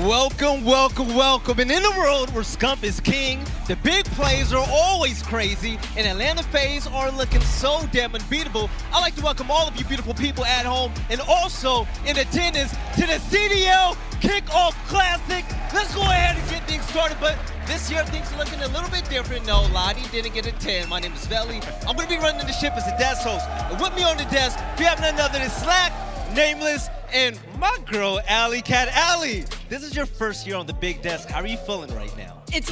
Welcome, welcome, welcome. And in a world where Scump is king, the big plays are always crazy, and Atlanta FaZe are looking so damn unbeatable, I'd like to welcome all of you beautiful people at home and also in attendance to the CDL Kickoff Classic. Let's go ahead and get things started, but this year things are looking a little bit different. No, Lottie didn't get a 10. My name is Velli. I'm going to be running the ship as a desk host. And with me on the desk, we have none other than Slack, Nameless, and my girl, aLLeY, Cat aLLeY. This is your first year on the big desk. How are you feeling right now? It's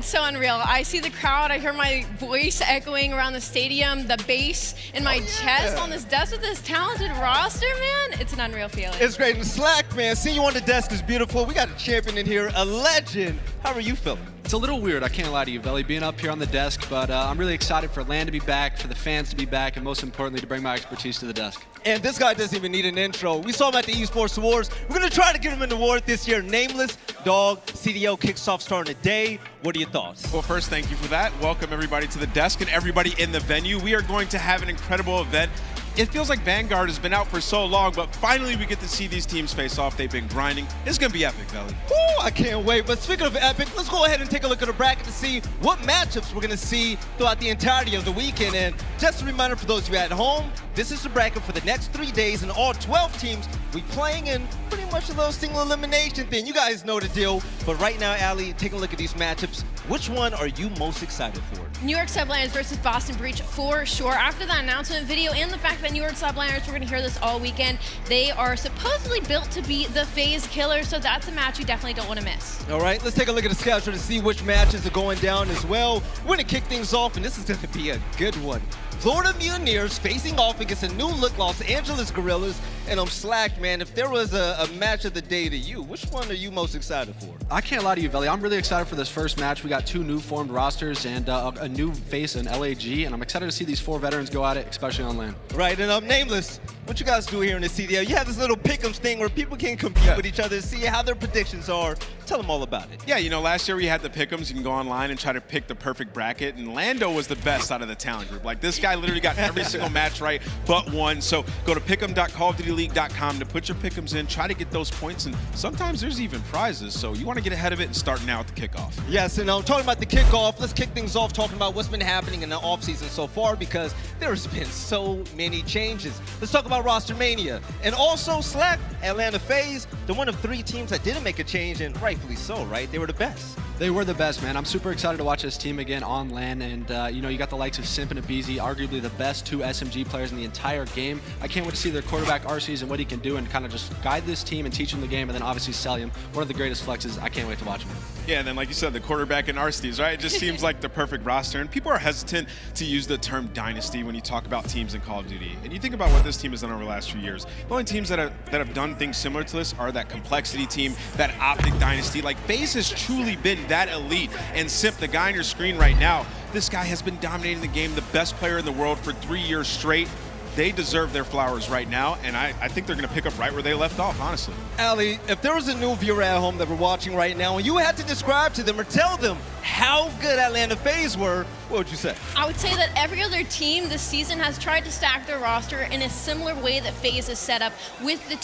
so unreal. I see the crowd, I hear my voice echoing around the stadium, the bass in my chest on this desk with this talented roster, man. It's an unreal feeling. It's great. And Slack, man, seeing you on the desk is beautiful. We got a champion in here, a legend. How are you feeling? It's a little weird, I can't lie to you, Velli, being up here on the desk, but I'm really excited for LAN to be back, for the fans to be back, and most importantly, to bring my expertise to the desk. And this guy doesn't even need an intro. We saw him at the Esports Awards. We're going to try to get him an award this year. Nameless, dog, CDL kicks off starting today. What are your thoughts? Well, first, thank you for that. Welcome everybody to the desk and everybody in the venue. We are going to have an incredible event. It feels like Vanguard has been out for so long, but finally we get to see these teams face off. They've been grinding. It's going to be epic, Velli. Woo, I can't wait. But speaking of epic, let's go ahead and take a look at the bracket to see what matchups we're going to see throughout the entirety of the weekend. And just a reminder for those of you at home, this is the bracket for the next 3 days, and all 12 teams we playing in pretty much a little single elimination thing. You guys know the deal. But right now, aLLeY, taking a look at these matchups, which one are you most excited for? New York Subliners versus Boston Breach for sure. After that announcement video and the fact that New York Subliners, we're going to hear this all weekend, they are supposedly built to be the FaZe killer, so that's a match you definitely don't want to miss. All right, let's take a look at the schedule to see which matches are going down as well. We're going to kick things off, and this is going to be a good one. Florida Mutineers facing off against a new look Los Angeles Guerrillas. And I'm Slack, man. If there was a match of the day to you, which one are you most excited for? I can't lie to you, Velli. I'm really excited for this first match. We got 2 new formed rosters and a new face in LAG, and I'm excited to see these 4 veterans go at it, especially on LAN. Right, and I'm Nameless. What you guys do here in the CDL? You have this little pick'ems thing where people can compete with each other, see how their predictions are. Tell them all about it. Yeah, you know, last year we had the pick'ems. You can go online and try to pick the perfect bracket, and Lando was the best out of the talent group. Like, this guy literally got every single match right but one. So go to pick'em.callofdutyleague.com to put your pick'ems in, try to get those points, and sometimes there's even prizes. So you want to get ahead of it and start now at the kickoff. Yes, and talking about the kickoff, let's kick things off talking about what's been happening in the offseason so far, because there's been so many changes. Let's talk about roster mania. And also, Slack, Atlanta FaZe, the one of 3 teams that didn't make a change, and rightfully so, right? They were the best. They were the best, man. I'm super excited to watch this team again on LAN, and you know, you got the likes of Simp and aBeZy, arguably the best 2 SMG players in the entire game. I can't wait to see their quarterback Arcitys and what he can do and kind of just guide this team and teach them the game, and then obviously Cellium, one of the greatest flexes. I can't wait to watch him. Yeah, and then like you said, the quarterback and Arcitys, right? It just seems like the perfect roster, and people are hesitant to use the term dynasty when you talk about teams in Call of Duty. And you think about what this team has done over the last few years. The only teams that have done things similar to this are that Complexity team, that OpTic dynasty. Like, FaZe has truly been that elite. And Simp, the guy on your screen right now, this guy has been dominating the game, the best player in the world for 3 years straight. They deserve their flowers right now, and I think they're going to pick up right where they left off, honestly. aLLeY, if there was a new viewer at home that were watching right now, and you had to describe to them or tell them how good Atlanta FaZe were, what would you say? I would say that every other team this season has tried to stack their roster in a similar way that FaZe is set up, with the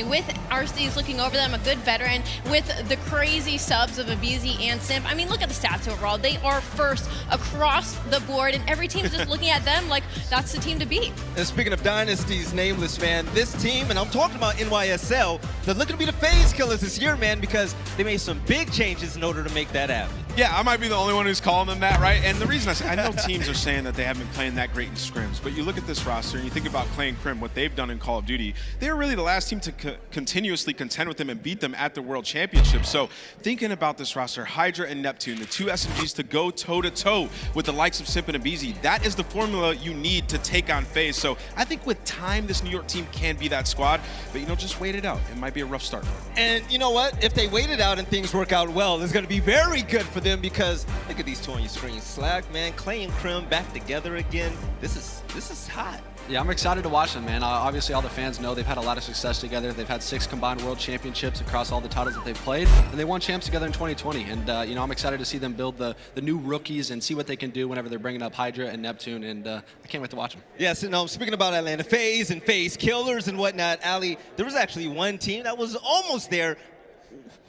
with Arcitys looking over them, a good veteran, with the crazy subs of aBeZy and Simp. I mean, look at the stats overall. They are first across the board, and every team is just looking at them like that's the team to beat. And speaking of dynasties, Nameless, man, this team, and I'm talking about NYSL, they're looking to be the FaZe killers this year, man, because they made some big changes in order to make that happen. Yeah, I might be the only one who's calling them that, right? And the reason I know teams are saying that they haven't been playing that great in scrims, but you look at this roster and you think about Clay and Crim, what they've done in Call of Duty, they're really the last team to continuously contend with them and beat them at the World Championship. So thinking about this roster, HyDra and Neptune, the 2 SMGs to go toe-to-toe with the likes of Simp and aBeZy, that is the formula you need to take on FaZe. So I think with time, this New York team can be that squad, but you know, just wait it out. It might be a rough start. And you know what? If they wait it out and things work out well, it's going to be very good for them, because look at these 2 on your screen. Slack, man, Clay and Crim back together again. This is hot. Yeah, I'm excited to watch them, man. Obviously, all the fans know they've had a lot of success together. They've had 6 combined world championships across all the titles that they've played, and they won champs together in 2020. And you know, I'm excited to see them build the new rookies and see what they can do whenever they're bringing up HyDra and Neptune, and I can't wait to watch them. Yes, and speaking about Atlanta FaZe and FaZe killers and whatnot, aLLeY, there was actually one team that was almost there.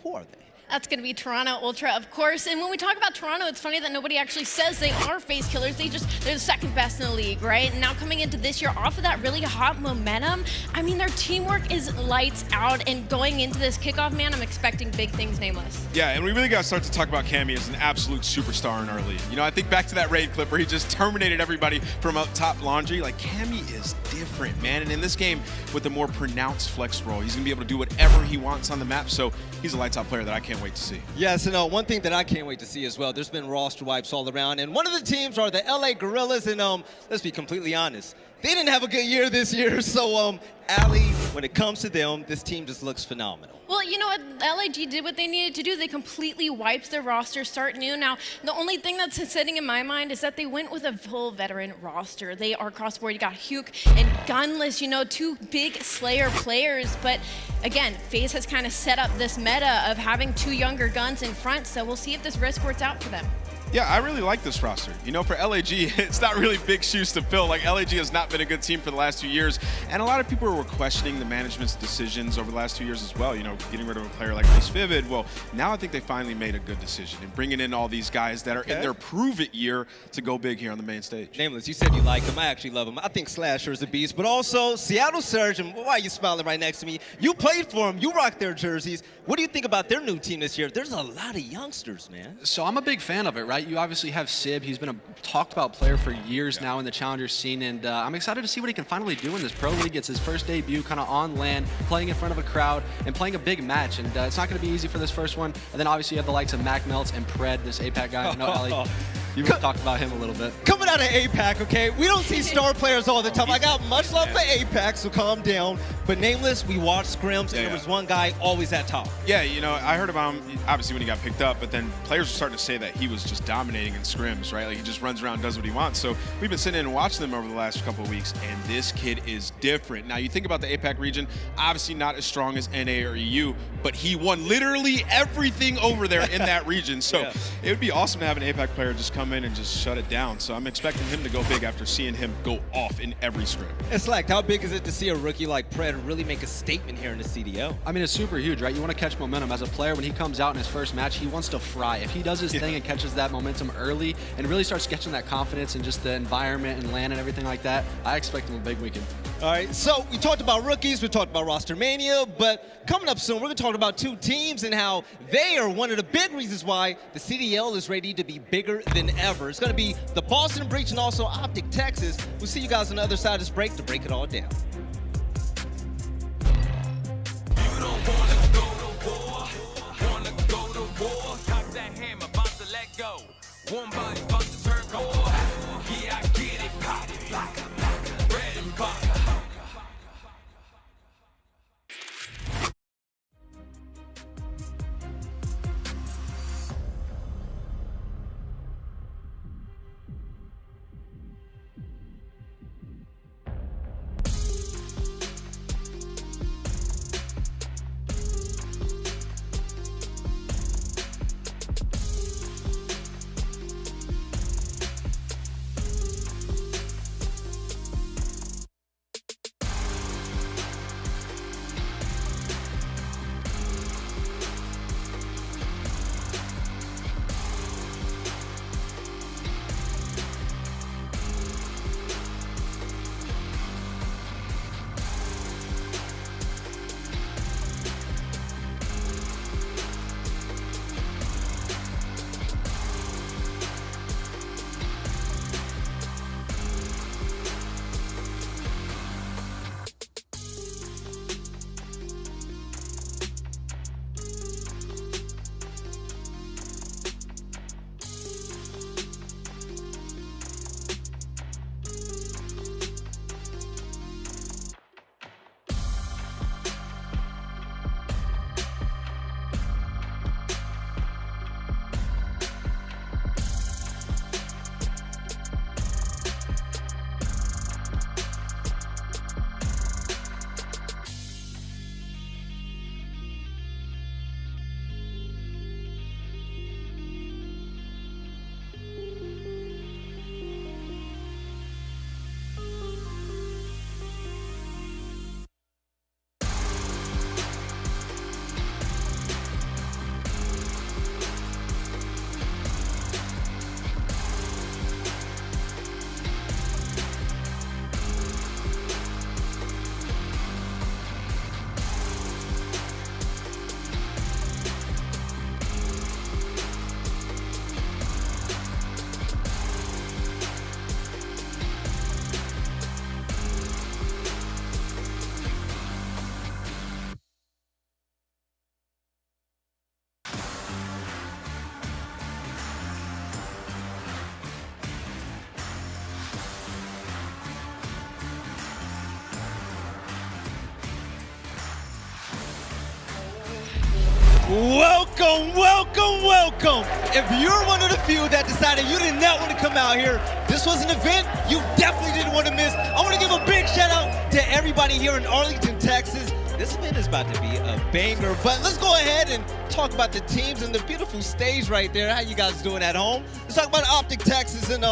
Who are they? That's going to be Toronto Ultra, of course. And when we talk about Toronto, it's funny that nobody actually says they are FaZe killers. They're the second best in the league, right? And now coming into this year off of that really hot momentum, I mean, their teamwork is lights out. And going into this kickoff, man, I'm expecting big things, Nameless. Yeah, and we really got to start to talk about Cammy as an absolute superstar in our league. You know, I think back to that raid clip where he just terminated everybody from up top laundry. Like, Cammy is different, man. And in this game, with a more pronounced flex role, he's going to be able to do whatever he wants on the map. So he's a lights out player that I can't wait to see. Yes, and one thing that I can't wait to see as well, there's been roster wipes all around, and one of the teams are the LA Guerrillas, and let's be completely honest, they didn't have a good year this year, so aLLeY, when it comes to them, this team just looks phenomenal. Well, you know what? LIG did what they needed to do. They completely wiped their roster, start new. Now, the only thing that's sitting in my mind is that they went with a full veteran roster. They are cross-board. You got Huke and Gunless, you know, two big Slayer players. But again, FaZe has kind of set up this meta of having two younger guns in front, so we'll see if this risk works out for them. Yeah, I really like this roster. You know, for LAG, it's not really big shoes to fill. Like, LAG has not been a good team for the last 2 years, and a lot of people were questioning the management's decisions over the last 2 years as well. You know, getting rid of a player like Race Vivid. Well, now I think they finally made a good decision in bringing in all these guys that are in their prove-it year to go big here on the main stage. Nameless, you said you like him. I actually love him. I think Slasher is a beast, but also Seattle Surge, and why are you smiling right next to me? You played for them. You rock their jerseys. What do you think about their new team this year? There's a lot of youngsters, man. So I'm a big fan of it, right? You obviously have Sib. He's been a talked about player for years now in the Challenger scene, and I'm excited to see what he can finally do in this Pro League. It's his first debut kind of on land, playing in front of a crowd, and playing a big match, and it's not going to be easy for this first one. And then obviously you have the likes of Mack Melts and Pred, this APAC guy. I know, aLLeY, you've talked about him a little bit. Coming out of APAC, okay? We don't see star players all the time. I got much love for APAC, so calm down. But Nameless, we watched scrims, and there was one guy always at top. Yeah, you know, I heard about him, obviously, when he got picked up, but then players were starting to say that he was just dominating in scrims, right? Like, he just runs around, does what he wants. So we've been sitting in and watching them over the last couple of weeks, and this kid is different. Now, you think about the APAC region, obviously not as strong as NA or EU, but he won literally everything over there in that region. So it would be awesome to have an APAC player just come in and just shut it down. So I'm expecting him to go big after seeing him go off in every scrim. And Slack, how big is it to see a rookie like Pred really make a statement here in the CDL? I mean, it's super huge, right? You want to catch momentum. As a player, when he comes out in his first match, he wants to fry. If he does his thing and catches that momentum early and really starts catching that confidence and just the environment and land and everything like that, I expect him a big weekend. All right, so we talked about rookies, we talked about roster mania, but coming up soon, we're going to talk about two teams and how they are one of the big reasons why the CDL is ready to be bigger than ever. It's going to be the Boston Breach and also OpTic Texas. We'll see you guys on the other side of this break to break it all down. One body about to turn cold. Yeah, I get it, pop it, lock it, bread and butter. Welcome, welcome, welcome. If you're one of the few that decided you did not want to come out here, this was an event you definitely didn't want to miss. I want to give a big shout out to everybody here in Arlington, Texas. This event is about to be a banger, but let's go ahead and talk about the teams and the beautiful stage right there. How you guys doing at home? Let's talk about OpTic Texas, and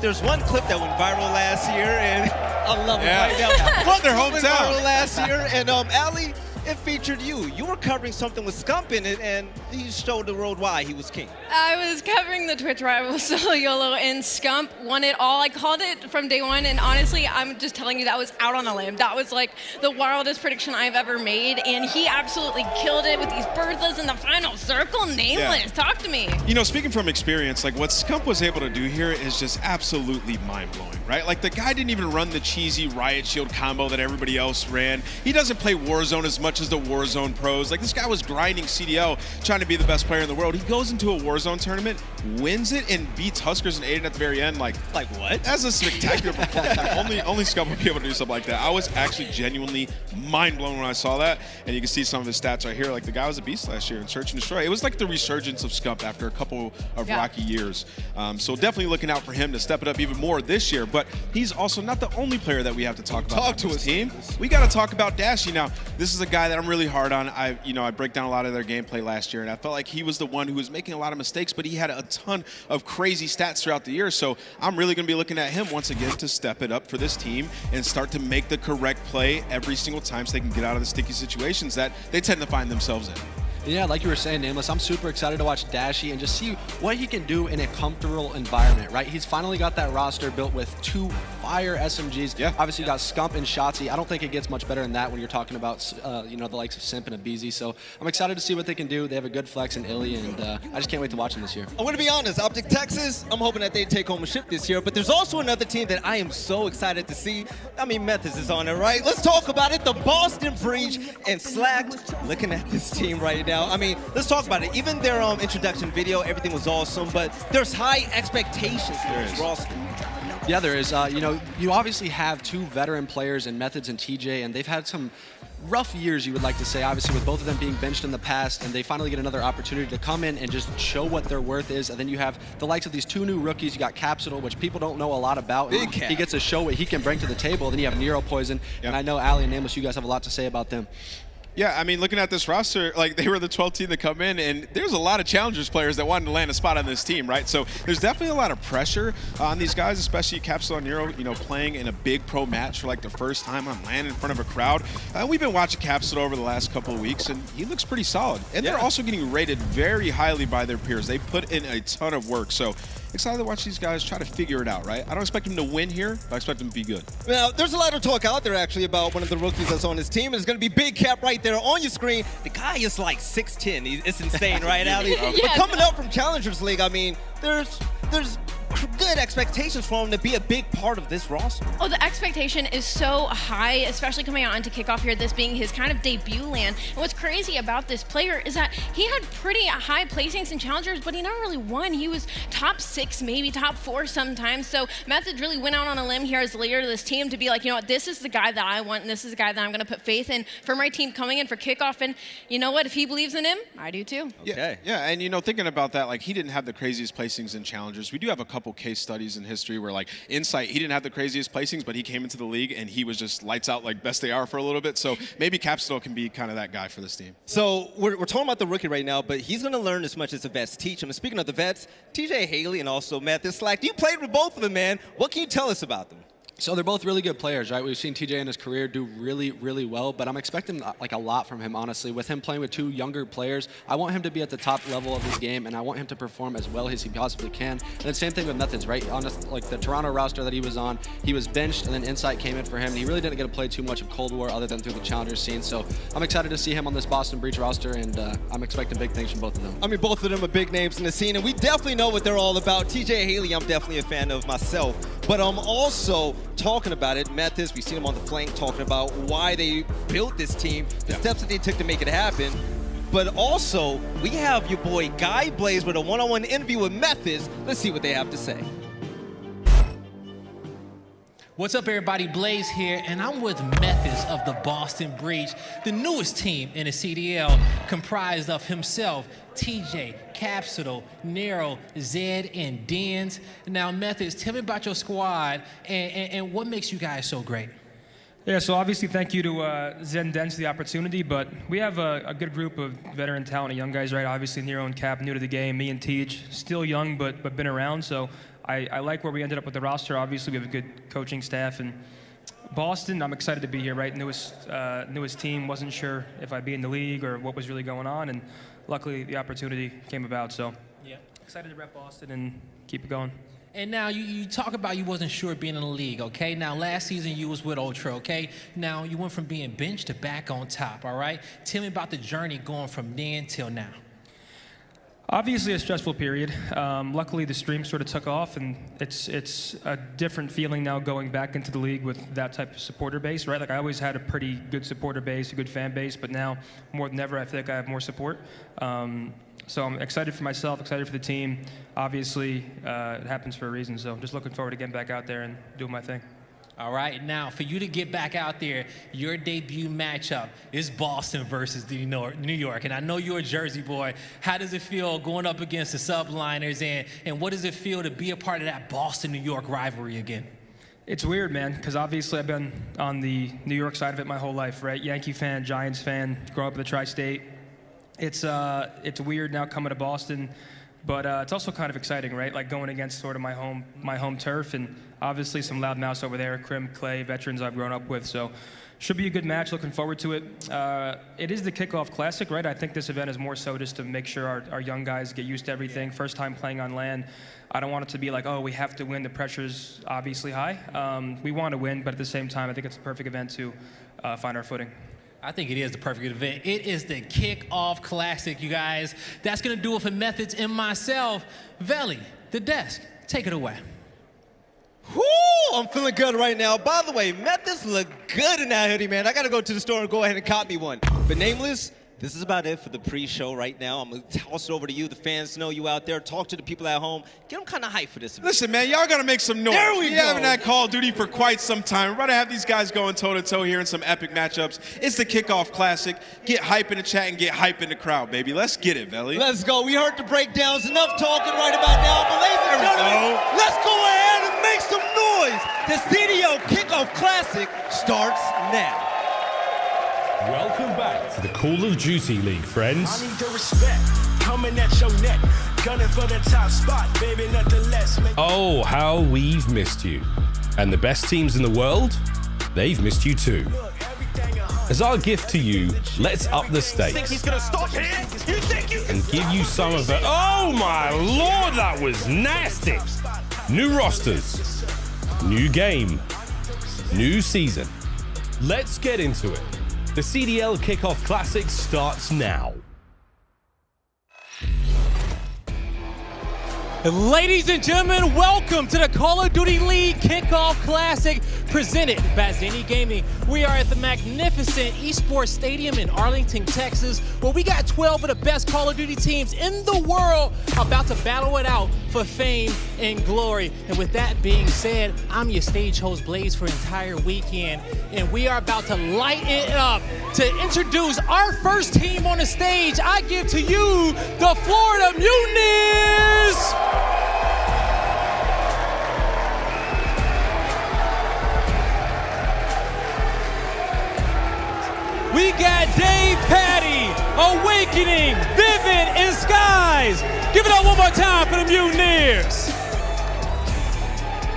there's one clip that went viral last year, and I love it right now. What their hometown? Went viral last year, and aLLeY, it featured you. You were covering something with Scump in it, and he showed the world why he was king. I was covering the Twitch rival Cellium, and Scump won it all. I called it from day one, and honestly, I'm just telling you that was out on a limb. That was like the wildest prediction I've ever made, and he absolutely killed it with these Berthas in the final circle. Nameless, talk to me. You know, speaking from experience, like what Scump was able to do here is just absolutely mind-blowing, right? Like the guy didn't even run the cheesy Riot Shield combo that everybody else ran. He doesn't play Warzone as much as the Warzone pros. Like this guy was grinding CDL, trying to be the best player in the world. He goes into a Warzone tournament, wins it, and beats Huskers and Aiden at the very end. Like what? That's a spectacular performance. Like, only Scump would be able to do something like that. I was actually genuinely mind-blown when I saw that, and you can see some of his stats right here. Like the guy was a beast last year in Search and Destroy. It was like the resurgence of Scump after a couple of rocky years. So definitely looking out for him to step it up even more this year. But he's also not the only player that we have to talk about. Talk to his team. We got to talk about Dashy. Now, this is a guy that I'm really hard on. I break down a lot of their gameplay last year, and I felt like he was the one who was making a lot of mistakes, but he had a ton of crazy stats throughout the year. So I'm really going to be looking at him once again to step it up for this team and start to make the correct play every single time so they can get out of the sticky situations that they tend to find themselves in. Yeah, like you were saying, Nameless, I'm super excited to watch Dashy and just see what he can do in a comfortable environment, right? He's finally got that roster built with 2 fire SMGs. Yeah. Obviously, you got Scump and Shotzzy. I don't think it gets much better than that when you're talking about, the likes of Simp and aBeZy. So I'm excited to see what they can do. They have a good flex in iLLeY, and I just can't wait to watch them this year. I'm going to be honest, OpTic Texas, I'm hoping that they take home a ship this year, but there's also another team that I am so excited to see. I mean, Methodz is on it, right? Let's talk about it. The Boston Breach and Slack. Looking at this team right now, I mean, let's talk about it. Even their introduction video, everything was awesome, but there's high expectations for this roster. Yeah, there is. You obviously have 2 veteran players in Methodz and TJ, and they've had some rough years, you would like to say, obviously, with both of them being benched in the past, and they finally get another opportunity to come in and just show what their worth is. And then you have the likes of these 2 new rookies. You got Capsidal, which people don't know a lot about. Big Cap. He gets to show what he can bring to the table. Then you have Nero Poison, and I know aLLeY and Nameless, you guys have a lot to say about them. Yeah, I mean, looking at this roster, like they were the 12th team to come in, and there's a lot of Challengers players that wanted to land a spot on this team, right? So there's definitely a lot of pressure on these guys, especially Capsidal and Nero, playing in a big pro match for like the first time on land in front of a crowd. We've been watching Capsidal over the last couple of weeks, and he looks pretty solid. And they're also getting rated very highly by their peers. They put in a ton of work. So excited to watch these guys try to figure it out, right? I don't expect them to win here, but I expect them to be good. Now, there's a lot of talk out there, actually, about one of the rookies that's on his team, and it's going to be Big Cap right there on your screen. The guy is like 6'10". It's insane, right, aLLeY? But coming up from Challengers League, I mean, there's good expectations for him to be a big part of this roster. Oh, the expectation is so high, especially coming out into Kickoff here, this being his kind of debut land. And what's crazy about this player is that he had pretty high placings in Challengers, but he never really won. He was top 6, maybe top 4 sometimes. So Methodz really went out on a limb here as the leader of this team to be like, you know what, this is the guy that I want, and this is the guy that I'm going to put faith in for my team coming in for Kickoff. And you know what, if he believes in him, I do too. Okay. Yeah, and thinking about that, like he didn't have the craziest placings in Challengers. We do have a couple case studies in history where like Insight, he didn't have the craziest placings, but he came into the league and he was just lights out like best they are for a little bit. So maybe Capsidal can be kind of that guy for this team. So we're talking about the rookie right now, but he's going to learn as much as the vets teach him. And speaking of the vets, TJHaly and also Methodz, Slack, you played with both of them, man. What can you tell us about them? So they're both really good players, right? We've seen TJ in his career do really, really well, but I'm expecting like a lot from him, honestly. With him playing with 2 younger players, I want him to be at the top level of his game, and I want him to perform as well as he possibly can. And then same thing with Methodz, right? On like the Toronto roster that he was on, he was benched, and then Insight came in for him. And he really didn't get to play too much of Cold War other than through the Challengers scene. So I'm excited to see him on this Boston Breach roster, and I'm expecting big things from both of them. I mean, both of them are big names in the scene, and we definitely know what they're all about. TJHaly, I'm definitely a fan of myself, but I'm also talking about it. Methodz, we've seen him on the flank talking about why they built this team, the steps that they took to make it happen. But also, we have your boy Guy Blaze with a one-on-one interview with Methodz. Let's see what they have to say. What's up, everybody? Blaze here, and I'm with Methodz of the Boston Breach, the newest team in the CDL, comprised of himself, TJ, Capsidal, Nero, Zed, and Dens. Now, Methodz, tell me about your squad and what makes you guys so great. Yeah, so obviously thank you to Zed and Dens for the opportunity, but we have a good group of veteran talent and young guys, right? Obviously Nero and Cap, new to the game, me and Tej, still young but been around, so I like where we ended up with the roster. Obviously we have a good coaching staff, and Boston, I'm excited to be here, right? Newest team, wasn't sure if I'd be in the league or what was really going on, and luckily the opportunity came about, so yeah, excited to rep Boston and keep it going. And now you talk about you wasn't sure being in the league, okay? Now last season you was with Ultra, okay? Now you went from being benched to back on top, all right? Tell me about the journey going from then till now. Obviously a stressful period. Luckily the stream sort of took off, and it's a different feeling now going back into the league with that type of supporter base, right? Like I always had a pretty good supporter base, a good fan base, but now more than ever I feel like I have more support. So I'm excited for myself, excited for the team. Obviously, it happens for a reason, so I'm just looking forward to getting back out there and doing my thing. All right, now for you to get back out there, your debut matchup is Boston versus New York, and I know you're a Jersey boy. How does it feel going up against the Subliners, and what does it feel to be a part of that Boston-New York rivalry again? It's weird, man, because obviously I've been on the New York side of it my whole life, right? Yankee fan, Giants fan, growing up in the tri-state. It's weird now coming to Boston, but it's also kind of exciting, right? Like going against sort of my home turf, and obviously some loud mouths over there, Crim, Clay, veterans I've grown up with. So should be a good match. Looking forward to it. It is the Kickoff Classic, right? I think this event is more so just to make sure our young guys get used to everything. First time playing on LAN. I don't want it to be like, oh, we have to win. The pressure's obviously high. We want to win, but at the same time, I think it's the perfect event to find our footing. I think it is the perfect event. It is the Kickoff Classic, you guys. That's going to do it for Methodz and myself. Veli, the desk, take it away. Whoo! I'm feeling good right now. By the way, Methodz look good in that hoodie, man. I gotta go to the store and go ahead and cop me one. But Nameless, this is about it for the pre-show right now. I'm gonna toss it over to you. The fans know you out there. Talk to the people at home. Get them kind of hyped for this event. Listen, man, y'all gotta make some noise. There we go. haven't had Call of Duty for quite some time. We're about to have these guys going toe-to-toe here in some epic matchups. It's the Kickoff Classic. Get hype in the chat and get hype in the crowd, baby. Let's get it, Veli. Let's go. We heard the breakdowns. Enough talking right about now. But ladies and gentlemen, let's go ahead and make some noise. The CDL Kickoff Classic starts now. Welcome back to the Call of Duty League, friends. I need the respect coming at your neck, gunning for the top spot, baby, nothing less. Oh, how we've missed you. And the best teams in the world, they've missed you too. As our gift to you, let's up the stakes. Think he's gonna stop here? You think you can and give you some of the... Oh my lord, that was nasty! New rosters, new game, new season. Let's get into it. The CDL Kickoff Classic starts now. Ladies and gentlemen, welcome to the Call of Duty League Kickoff Classic presented by Zenni Gaming. We are at the magnificent esports stadium in Arlington, Texas, where we got 12 of the best Call of Duty teams in the world about to battle it out for fame and glory. And with that being said, I'm your stage host, Blaze, for entire weekend, and we are about to light it up. To introduce our first team on the stage, I give to you the Florida Mutineers! We got Dave Patty, Awakening, Vivid, and Skies. Give it up one more time for the Mutineers.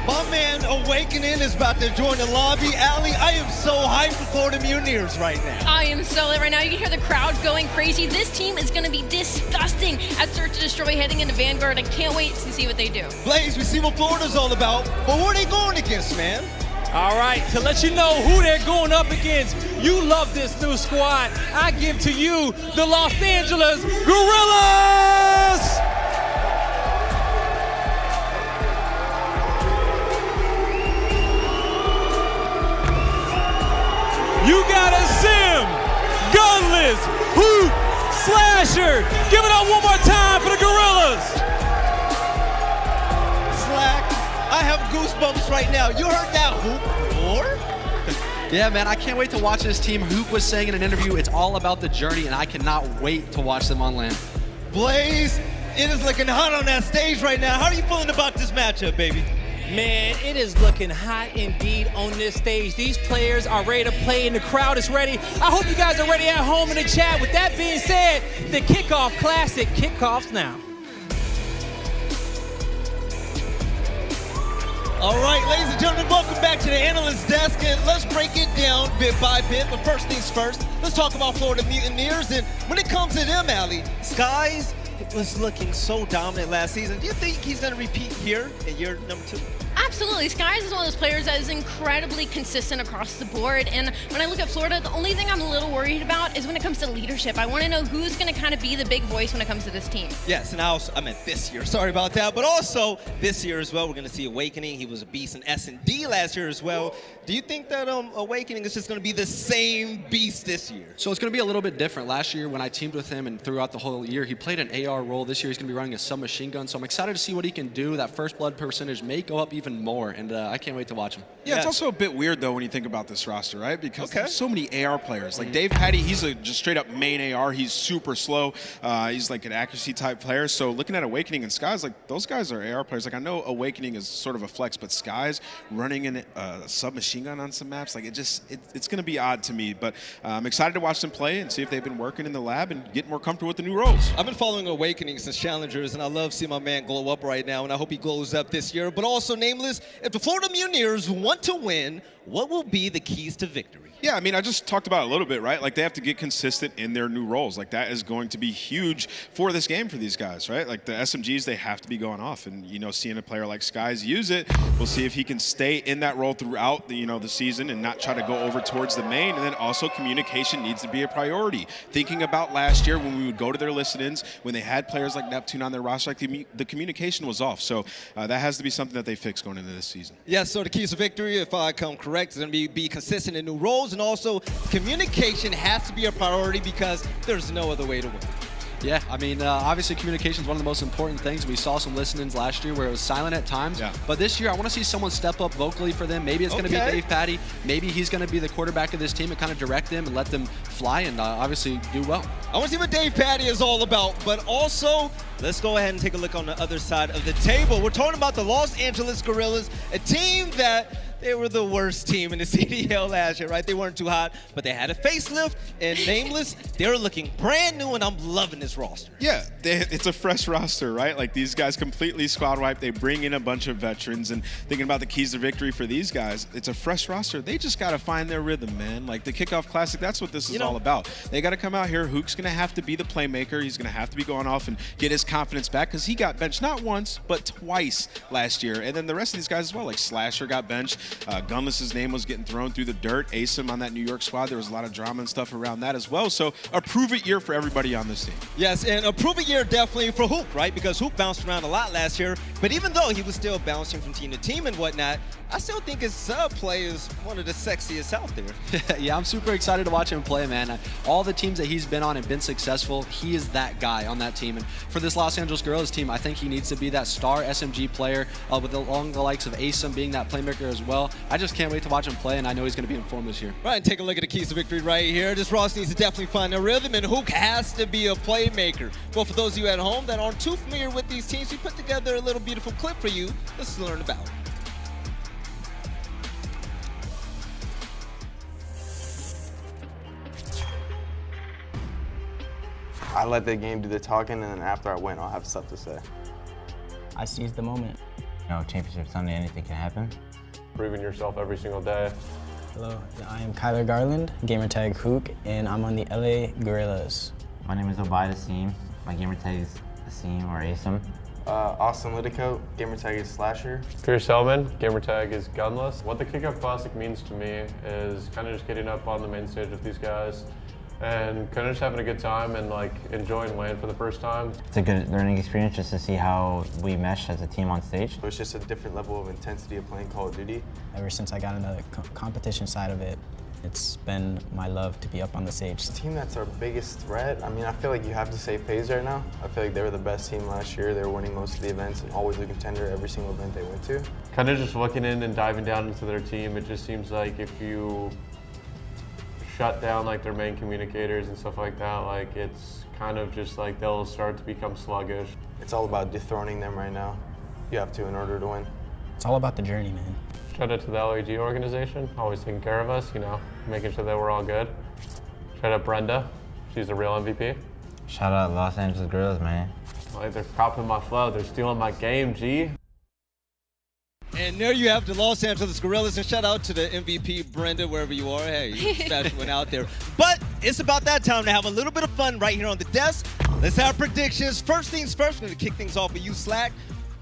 My man Awakening is about to join the lobby. aLLeY, I am so hyped for the Mutineers right now. I am so lit right now. You can hear the crowd going crazy. This team is going to be disgusting at Search and Destroy heading into Vanguard. I can't wait to see what they do. Blaze, we see what Florida's all about, but who are they going against, man? All right, to let you know who they're going up against, you love this new squad. I give to you the Los Angeles Guerrillas! You got a Sim, Gunless, Hoop, Slasher. Give it up one more time for the Guerrillas. Slack. I have goosebumps right now. You heard that hoop roar? Yeah, man, I can't wait to watch this team. Hoop was saying in an interview, it's all about the journey, and I cannot wait to watch them on land. Blaze, it is looking hot on that stage right now. How are you feeling about this matchup, baby? Man, it is looking hot indeed on this stage. These players are ready to play and the crowd is ready. I hope you guys are ready at home in the chat. With that being said, the Kickoff Classic kickoffs now. All right, ladies and gentlemen, welcome back to the analyst desk, and let's break it down bit by bit. But first things first, let's talk about Florida Mutineers. And when it comes to them, aLLeY, Skies was looking so dominant last season. Do you think he's going to repeat here in year number 2? Absolutely. Skies is one of those players that is incredibly consistent across the board. And when I look at Florida, the only thing I'm a little worried about is when it comes to leadership. I want to know who's going to kind of be the big voice when it comes to this team. Yes, and I meant this year. Sorry about that. But also this year as well, we're going to see Awakening. He was a beast in S&D last year as well. Do you think that Awakening is just going to be the same beast this year? So it's going to be a little bit different. Last year when I teamed with him and throughout the whole year, he played an AR role. This year he's going to be running a submachine gun. So I'm excited to see what he can do. That first blood percentage may go up even more, and I can't wait to watch him. Yeah, it's also a bit weird, though, when you think about this roster, right? Because there's so many AR players. Like davePaty, he's a just straight-up main AR. He's super slow. He's like an accuracy-type player. So looking at Awakening and Skies, like those guys are AR players. Like I know Awakening is sort of a flex, but Skies running in a submachine gun on some maps, like it's going to be odd to me. But I'm excited to watch them play and see if they've been working in the lab and get more comfortable with the new roles. I've been following Awakening since Challengers, and I love seeing my man glow up right now, and I hope he glows up this year. But also, Nameless, if the Florida Mutineers want to win, what will be the keys to victory? Yeah, I mean, I just talked about it a little bit, right? Like, they have to get consistent in their new roles. Like, that is going to be huge for this game for these guys, right? Like, the SMGs, they have to be going off. And, you know, seeing a player like Skies use it, we'll see if he can stay in that role throughout the, you know, the season and not try to go over towards the main. And then also communication needs to be a priority. Thinking about last year when we would go to their listen-ins, when they had players like Neptune on their roster, like the communication was off. So that has to be something that they fix going into this season. Yeah, so the keys to victory, if I come correct, is going to be consistent in new roles, and also communication has to be a priority because there's no other way to win. Yeah, I mean, obviously communication is one of the most important things. We saw some listen-ins last year where it was silent at times. Yeah. But this year, I want to see someone step up vocally for them. Maybe it's going to be davePaty. Maybe he's going to be the quarterback of this team and kind of direct them and let them fly and obviously do well. I want to see what davePaty is all about, but also, let's go ahead and take a look on the other side of the table. We're talking about the Los Angeles Guerrillas, a team that they were the worst team in the CDL last year, right? They weren't too hot, but they had a facelift, and Nameless, they're looking brand new, and I'm loving this roster. Yeah, it's a fresh roster, right? Like, these guys completely squad wiped. They bring in a bunch of veterans, and thinking about the keys to victory for these guys, it's a fresh roster. They just got to find their rhythm, man. Like, the Kickoff Classic, that's what this is all about. They got to come out here. Hook's going to have to be the playmaker. He's going to have to be going off and get his confidence back because he got benched not once, but twice last year. And then the rest of these guys as well, like Slasher got benched. Gunless's name was getting thrown through the dirt. aBeZy on that New York squad, there was a lot of drama and stuff around that as well. So a prove-it year for everybody on this team. Yes, and a prove-it year definitely for Hoop, right? Because Hoop bounced around a lot last year, but even though he was still bouncing from team to team and whatnot, I still think his sub play is one of the sexiest out there. Yeah, I'm super excited to watch him play, man. All the teams that he's been on have been successful. He is that guy on that team. And for this Los Angeles Guerrillas team, I think he needs to be that star SMG player along the likes of aBeZy being that playmaker as well. I just can't wait to watch him play, and I know he's going to be in form this year. Right, and take a look at the keys to victory right here. This roster needs to definitely find their rhythm, and Hook has to be a playmaker. Well, for those of you at home that aren't too familiar with these teams, we put together a little beautiful clip for you. Let's learn about it. I let the game do the talking, and then after I win, I'll have stuff to say. I seized the moment. You know, Championship Sunday, anything can happen. Proving yourself every single day. Hello, I am Kyler Garland, gamertag Hook, and I'm on the LA Guerrillas. My name is aBeZy. My gamertag is aSeam or aSeim. Austin Lidicoat, gamertag is Slasher. Pierce Hellman, gamertag is Gunless. What the Kickoff Classic means to me is kind of just getting up on the main stage with these guys and kind of just having a good time and like enjoying LAN for the first time. It's a good learning experience just to see how we mesh as a team on stage. It's just a different level of intensity of playing Call of Duty. Ever since I got into the competition side of it, It's been my love to be up on the stage. The team that's our biggest threat, I mean, I feel like you have to say FaZe right now. I feel like they were the best team last year. They were winning most of the events and always a contender every single event they went to. Kind of just looking in and diving down into their team, it just seems like if you shut down like their main communicators and stuff like that, like it's kind of just like they'll start to become sluggish. It's all about dethroning them right now. You have to in order to win. It's all about the journey, man. Shout out to the LAG organization, always taking care of us, you know, making sure that we're all good. Shout out Brenda, she's the real MVP. Shout out Los Angeles Guerrillas, man. Like they're copying my flow, they're stealing my game, G. And there you have the Los Angeles Guerrillas, and shout out to the MVP, Brenda, wherever you are. Hey, you're a special one out there. But it's about that time to have a little bit of fun right here on the desk. Let's have predictions. First things first, we're going to kick things off with you, Slack.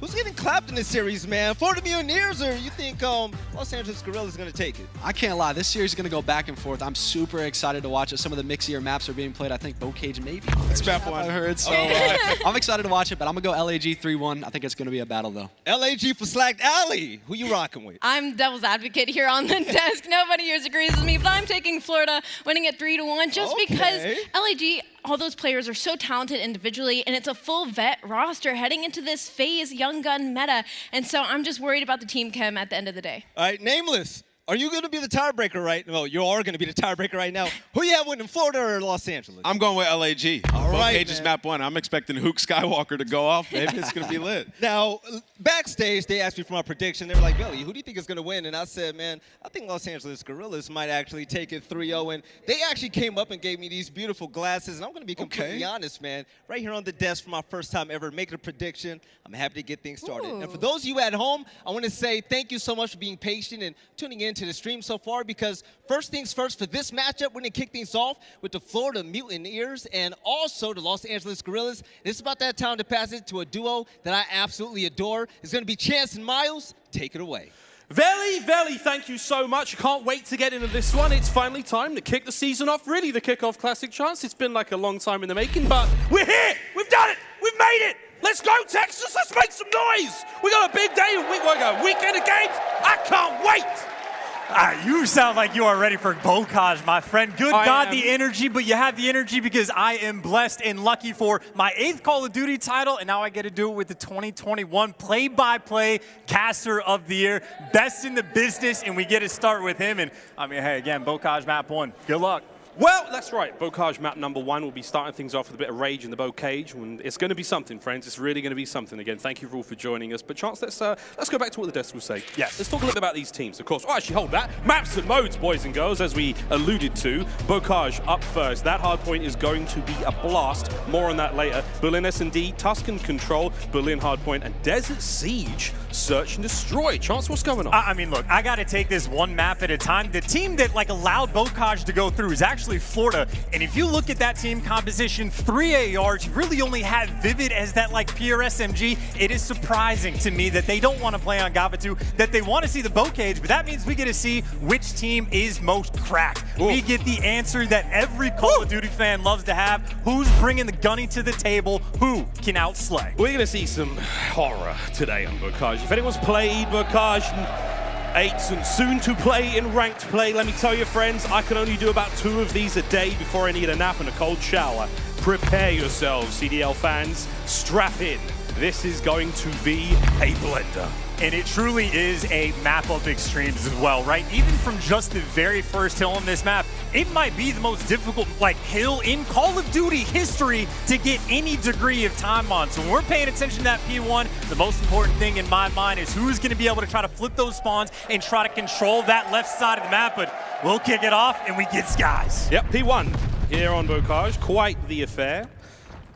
Who's getting clapped in this series, man? Florida Mutineers, or you think Los Angeles Guerrillas is going to take it? I can't lie. This series is going to go back and forth. I'm super excited to watch it. Some of the mixier maps are being played. I think Bocage maybe. It's map 1. I heard. So I'm excited to watch it, but I'm going to go LAG 3-1. I think it's going to be a battle, though. LAG for Slack. aLLeY, who you rocking with? I'm devil's advocate here on the desk. Nobody here agrees with me, but I'm taking Florida, winning at 3-1, just because LAG, all those players are so talented individually, and it's a full vet roster heading into this FaZe young gun meta. And so I'm just worried about the team chem at the end of the day. All right, Nameless. Are you going to be the tiebreaker right now? You are going to be the tiebreaker right now. Who you have winning, Florida or Los Angeles? I'm going with LAG. All right, Cage's map 1. I'm expecting Hook Skywalker to go off. Maybe it's going to be lit. Now, backstage, they asked me for my prediction. They were like, Billy, who do you think is going to win? And I said, man, I think Los Angeles Guerrillas might actually take it 3-0. And they actually came up and gave me these beautiful glasses. And I'm going to be completely honest, man. Right here on the desk for my first time ever making a prediction. I'm happy to get things started. And for those of you at home, I want to say thank you so much for being patient and tuning into the stream so far, because first things first, for this matchup, we're going to kick things off with the Florida Mutineers and also the Los Angeles Guerrillas. It's about that time to pass it to a duo that I absolutely adore. It's going to be Chance and Miles. Take it away. Veli, thank you so much. I can't wait to get into this one. It's finally time to kick the season off, really, the Kickoff Classic chance. It's been like a long time in the making, but we're here. We've done it. We've made it. Let's go, Texas. Let's make some noise. We got a big day, we're going to weekend of games. I can't wait. You sound like you are ready for Bocage, my friend. Good God, the energy, but you have the energy because I am blessed and lucky for my 8th Call of Duty title, and now I get to do it with the 2021 play-by-play caster of the year. Best in the business, and we get to start with him. And I mean, hey, again, Bocage map 1. Good luck. Well, that's right. Bocage map number 1 will be starting things off with a bit of rage in the Bocage. And it's going to be something, friends. It's really going to be something. Again, thank you all for joining us. But Chance, let's go back to what the desk will say. Yes. Let's talk a little bit about these teams, of course. Oh, actually, hold that. Maps and modes, boys and girls, as we alluded to. Bocage up first. That hard point is going to be a blast. More on that later. Berlin S&D, Tuscan Control, Berlin hardpoint, and Desert Siege, Search and Destroy. Chance, what's going on? I mean, look, I got to take this one map at a time. The team that allowed Bocage to go through is actually Florida. And if you look at that team composition, 3 ARs, you really only have Vivid as that pure SMG. It is surprising to me that they don't want to play on Gavatu, that they want to see the Bocage, but that means we get to see which team is most cracked. Ooh. We get the answer that every Call of Duty fan loves to have. Who's bringing the gunny to the table? Who can outslay? We're going to see some horror today on Bocage. If anyone's played Bocage 8s and soon to play in ranked play, let me tell you, friends, I can only do about 2 of these a day before I need a nap and a cold shower. Prepare yourselves, CDL fans. Strap in. This is going to be a blender. And it truly is a map of extremes as well, right? Even from just the very first hill on this map, it might be the most difficult hill in Call of Duty history to get any degree of time on. So when we're paying attention to that P1, the most important thing in my mind is who's going to be able to try to flip those spawns and try to control that left side of the map. But we'll kick it off and we get skies. Yep, P1 here on Bocage. Quite the affair.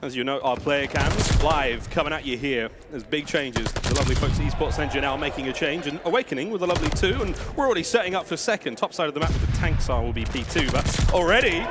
As you know, our player cams live coming at you here. There's big changes. The lovely folks at Esports Engine now making a change, and Awakening with a lovely 2, and we're already setting up for second. Top side of the map with the tank side will be P2, but already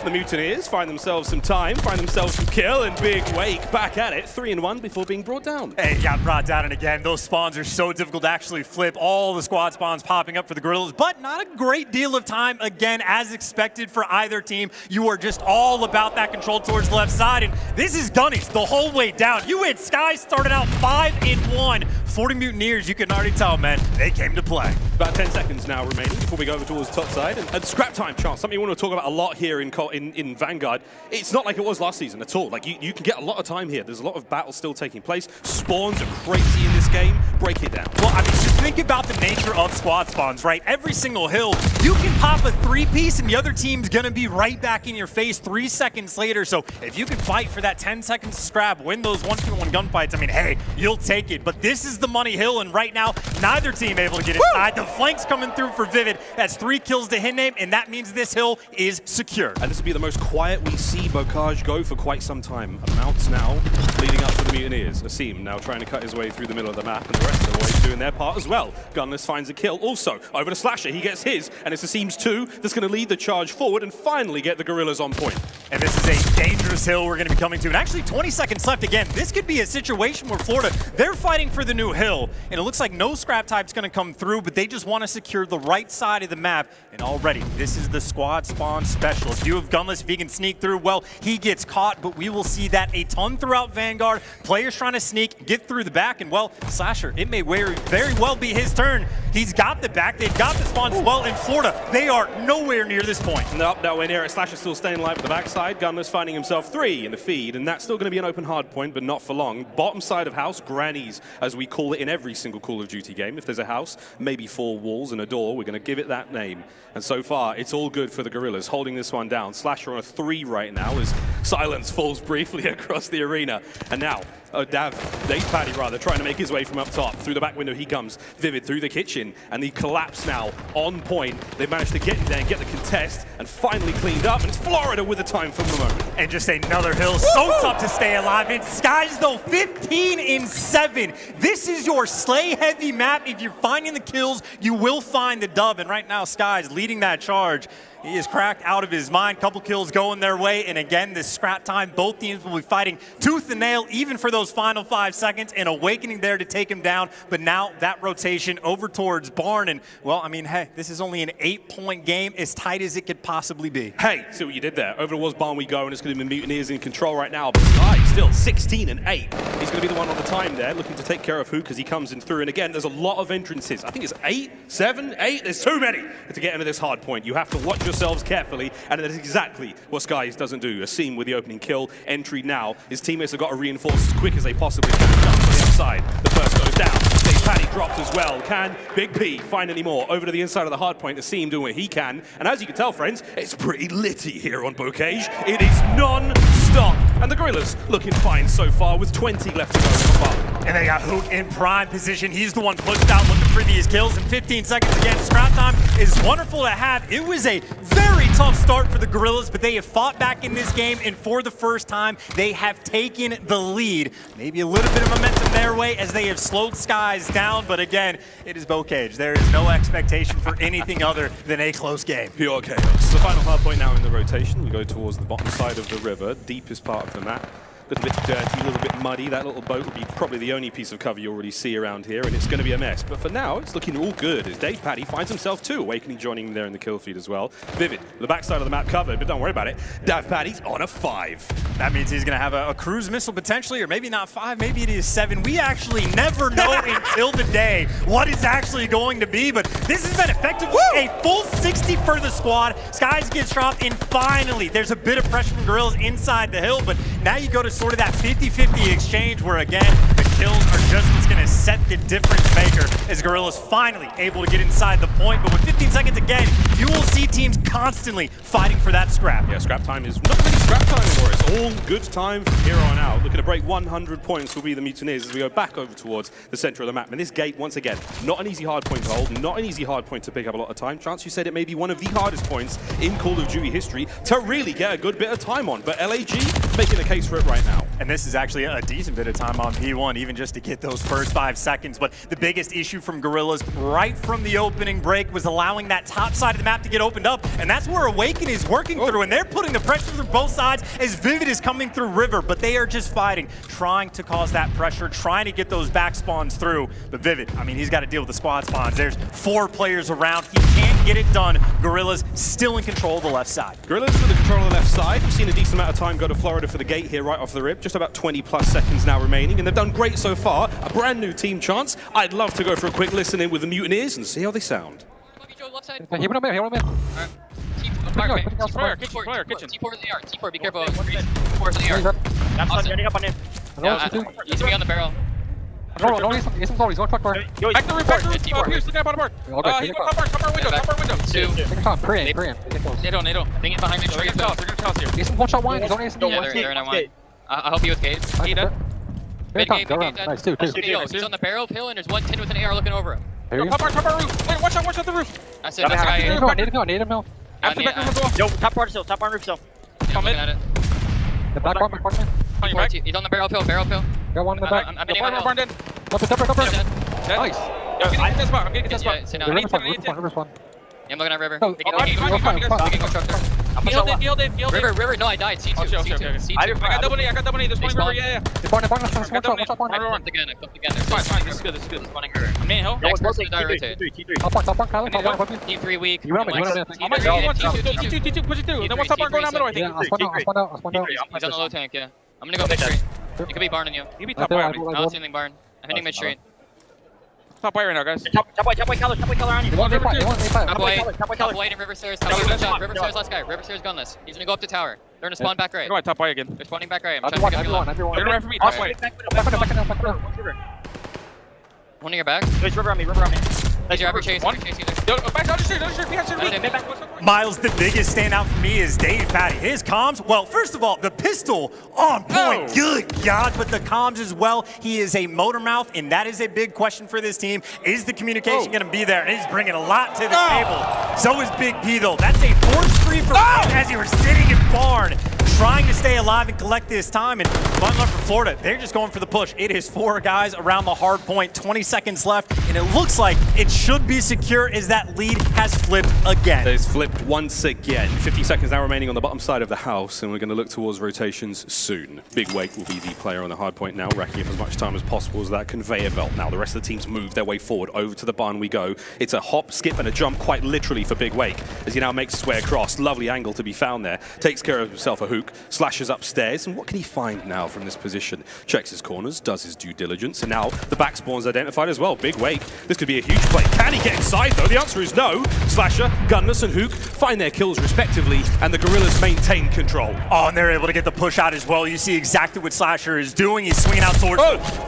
The Mutineers find themselves some time, find themselves some kill, and Big Wake back at it, 3-1 before being brought down. Hey, got brought down, and again, those spawns are so difficult to actually flip. All the squad spawns popping up for the Guerrillas, but not a great deal of time. Again, as expected for either team, you are just all about that control towards the left side, and this is Gunnies the whole way down. You hit Sky started out 5-1. 40 Mutineers, you can already tell, man, they came to play. About 10 seconds now remaining before we go over towards the top side. And scrap time chance, something we want to talk about a lot here in Vanguard. It's not like it was last season at all. Like, you can get a lot of time here. There's a lot of battles still taking place. Spawns are crazy in this game. Break it down. Well, I mean, just think about the nature of squad spawns, right? Every single hill, you can pop a 3-piece and the other team's gonna be right back in your face 3 seconds later. So if you can fight for that 10 seconds to scrap, win those 1v1 gunfights, I mean, hey, you'll take it. But this is the money hill, and right now, neither team able to get inside. The flank's coming through for Vivid. That's 3 kills to his name, and that means this hill is secure. And this will be the most quiet we see Bocage go for quite some time. Amounts now leading up to the Mutineers. Asim now trying to cut his way through the middle of the map, and the rest of the boys doing their part as well. Gunless finds a kill. Also, over to Slasher, he gets his, and it's Asim's 2 that's going to lead the charge forward and finally get the Guerrillas on point. And this is a dangerous hill we're going to be coming to. And actually, 20 seconds left again. This could be a situation where Florida, they're fighting for the new hill, and it looks like no scrap type's going to come through, but they just want to secure the right side of the map. And already, this is the squad spawn special. If you have Gunless, if he can sneak through, well, he gets caught, but we will see that a ton throughout Vanguard. Players trying to sneak, get through the back, and well, Slasher, it may very well be his turn. He's got the back, they've got the spawn as well in Florida. They are nowhere near this point. Nope, nowhere near it. Slasher still staying alive at the backside. Gunless finding himself 3 in the feed, and that's still going to be an open hard point, but not for long. Bottom side of house, grannies, as we call it in every single Call of Duty game. If there's a house, maybe 4 walls and a door, we're going to give it that name. And so far, it's all good for the Guerrillas, holding this one down. Slasher on a 3 right now as silence falls briefly across the arena. And now, DavePaddy rather, trying to make his way from up top. Through the back window he comes. Vivid through the kitchen, and the collapse now on point. They've managed to get in there and get the contest, and finally cleaned up, and it's Florida with the time from the moment. And just another hill, so tough to stay alive in. Skies though, 15-7. This is your slay-heavy map. If you're finding the kills, you will find the dub, and right now Skies leading that charge. He is cracked out of his mind. Couple kills going their way. And again, this scrap time, both teams will be fighting tooth and nail, even for those final 5 seconds. And Awakening there to take him down. But now that rotation over towards Barn. And, well, I mean, hey, this is only an 8-point game, as tight as it could possibly be. Hey, see what you did there. Over towards Barn we go, and it's going to be Mutineers in control right now. But Sky still 16-8. He's going to be the one on the time there, looking to take care of who, because he comes in through. And again, there's a lot of entrances. I think it's 8, 7, 8. There's too many to get into this hard point. You have to watch yourselves carefully, and that is exactly what Skies doesn't do. Asim with the opening kill. Entry now. His teammates have got to reinforce as quick as they possibly can. Jump to the outside. The first goes down. Paddy dropped as well. Can Big P find any more? Over to the inside of the hard point. Asim doing what he can. And as you can tell, friends, it's pretty litty here on Bocage. It is non-stop. And the Guerrillas looking fine so far with 20 left to go so far. And they got Hook in prime position. He's the one pushed out looking for these kills in 15 seconds again. Scrap time is wonderful to have. It was a very tough start for the Guerrillas, but they have fought back in this game, and for the first time, they have taken the lead. Maybe a little bit of momentum their way as they have slowed Skies down, but again, it is Bocage. There is no expectation for anything other than a close game. Pure chaos. The final hard point now in the rotation. We go towards the bottom side of the river, deepest part of the map. A little bit dirty, a little bit muddy. That little boat will be probably the only piece of cover you already see around here, and it's going to be a mess. But for now, it's looking all good as DavePaddy finds himself too. Awakening joining him there in the kill feed as well. Vivid, the backside of the map covered, but don't worry about it. DavePaddy's on a 5. That means he's going to have a cruise missile potentially, or maybe not 5, maybe it is 7. We actually never know until the day what it's actually going to be, but this has been effectively a full 60 for the squad. Skies gets dropped, and finally, there's a bit of pressure from Guerrillas inside the hill, but now you go to sort of that 50-50 exchange where, again, the kills are just what's going to set the difference maker as Guerrillas finally able to get inside the point. But with 15 seconds again, you will see teams constantly fighting for that scrap. Yeah, scrap time is not really scrap time anymore. It's all good time from here on out. Looking to break 100 points will be the Mutineers as we go back over towards the center of the map. And this gate, once again, not an easy hard point to hold, not an easy hard point to pick up a lot of time. Chance, you said it may be one of the hardest points in Call of Duty history to really get a good bit of time on. But LAG making a case for it right now. And this is actually a decent bit of time on P1, even just to get those first 5 seconds. But the biggest issue from Guerrillas right from the opening break was allowing that top side of the map to get opened up, and that's where Awaken is working through, and they're putting the pressure through both sides as Vivid is coming through River, but they are just fighting, trying to cause that pressure, trying to get those back spawns through. But Vivid, I mean, he's got to deal with the squad spawns. There's 4 players around. He can't get it done. Guerrillas still in control of the left side. Guerrillas with the control of the left side. We've seen a decent amount of time go to Florida for the gate here right off the rip. Just about 20 plus seconds now remaining, and they've done great so far. A brand new team chance. I'd love to go for a quick listen in with the Mutineers and see how they sound. He went up here, T4 in the yard. T4, be careful. T4 in the yard. I'm standing up on him. He's me on the barrel. No, he's on top bar. Back the roof, Pierce, look at bottom bar. He's on top bar window. 2. Take your time, pray. Nero. Bring it behind me. They're gonna tell us here. He's one shot one, he's only ace. Yeah, they're in one. I'll help you with Cade. Big gate. Nice, two. He's on the barrel hill, and there's one 10 with an AR looking over him. Top bar roof. Wait, watch out the roof. That's it, that's the guy. Need him. After back roof as well. Yo, top bar roof still. I'm looking at it. The back bar, On your right. He's on the barrel hill. Got one in the back. I'm hitting my hill. Top bar. Nice. I'm getting this spot. River spawn. Yeah, I'm looking at River. River, no, I died. C2. I got double knee. There's one River, yeah. I flipped again. It's fine. This is good. I'm in hill. Next person to die, rotate. Team 3 weak. T2, push it through. Then what's top bar going down middle, I think. I spawned out. He's on the low tank, yeah. I'm gonna go mid street. It could be barn on you. You be top bar. I don't see anything barn. I'm hitting mid street. Top white right now, guys. Top white color on you. Top white and River Stairs. River Stairs, last guy. River Stairs gunless. He's gonna go up to tower. They're gonna spawn back right. Go top white again. They're spawning back right. I'm trying to pick up They're gonna run for me. Top white. One in your back. There's River on me. There's your ever chase. Miles, the biggest standout for me is Dave Patty. His comms, well, first of all, the pistol on point. Good God, but the comms as well. He is a motor mouth, and that is a big question for this team. Is the communication going to be there? And he's bringing a lot to the table. So is Big P, though. That's a force free for as you were sitting in barn, trying to stay alive and collect this time. And fun luck for Florida. They're just going for the push. It is 4 guys around the hard point, 20 seconds left, and it looks like it should be secure as that lead has flipped again. It's flipped once again. 50 seconds now remaining on the bottom side of the house, and we're going to look towards rotations soon. Big Wake will be the player on the hard point now, racking up as much time as possible as that conveyor belt. Now the rest of the teams move their way forward. Over to the barn we go. It's a hop, skip, and a jump quite literally for Big Wake as he now makes his way across. Lovely angle to be found there. Takes care of himself a hook, slashes upstairs, and what can he find now from this position? Checks his corners, does his due diligence, and now the back spawn's identified as well. Big Wake, this could be a huge play. Can he get inside though? The answer is no. Slasher, Gunless, and Hook find their kills respectively, and the Guerrillas maintain control. Oh, and they're able to get the push out as well. You see exactly what Slasher is doing. He's swinging out towards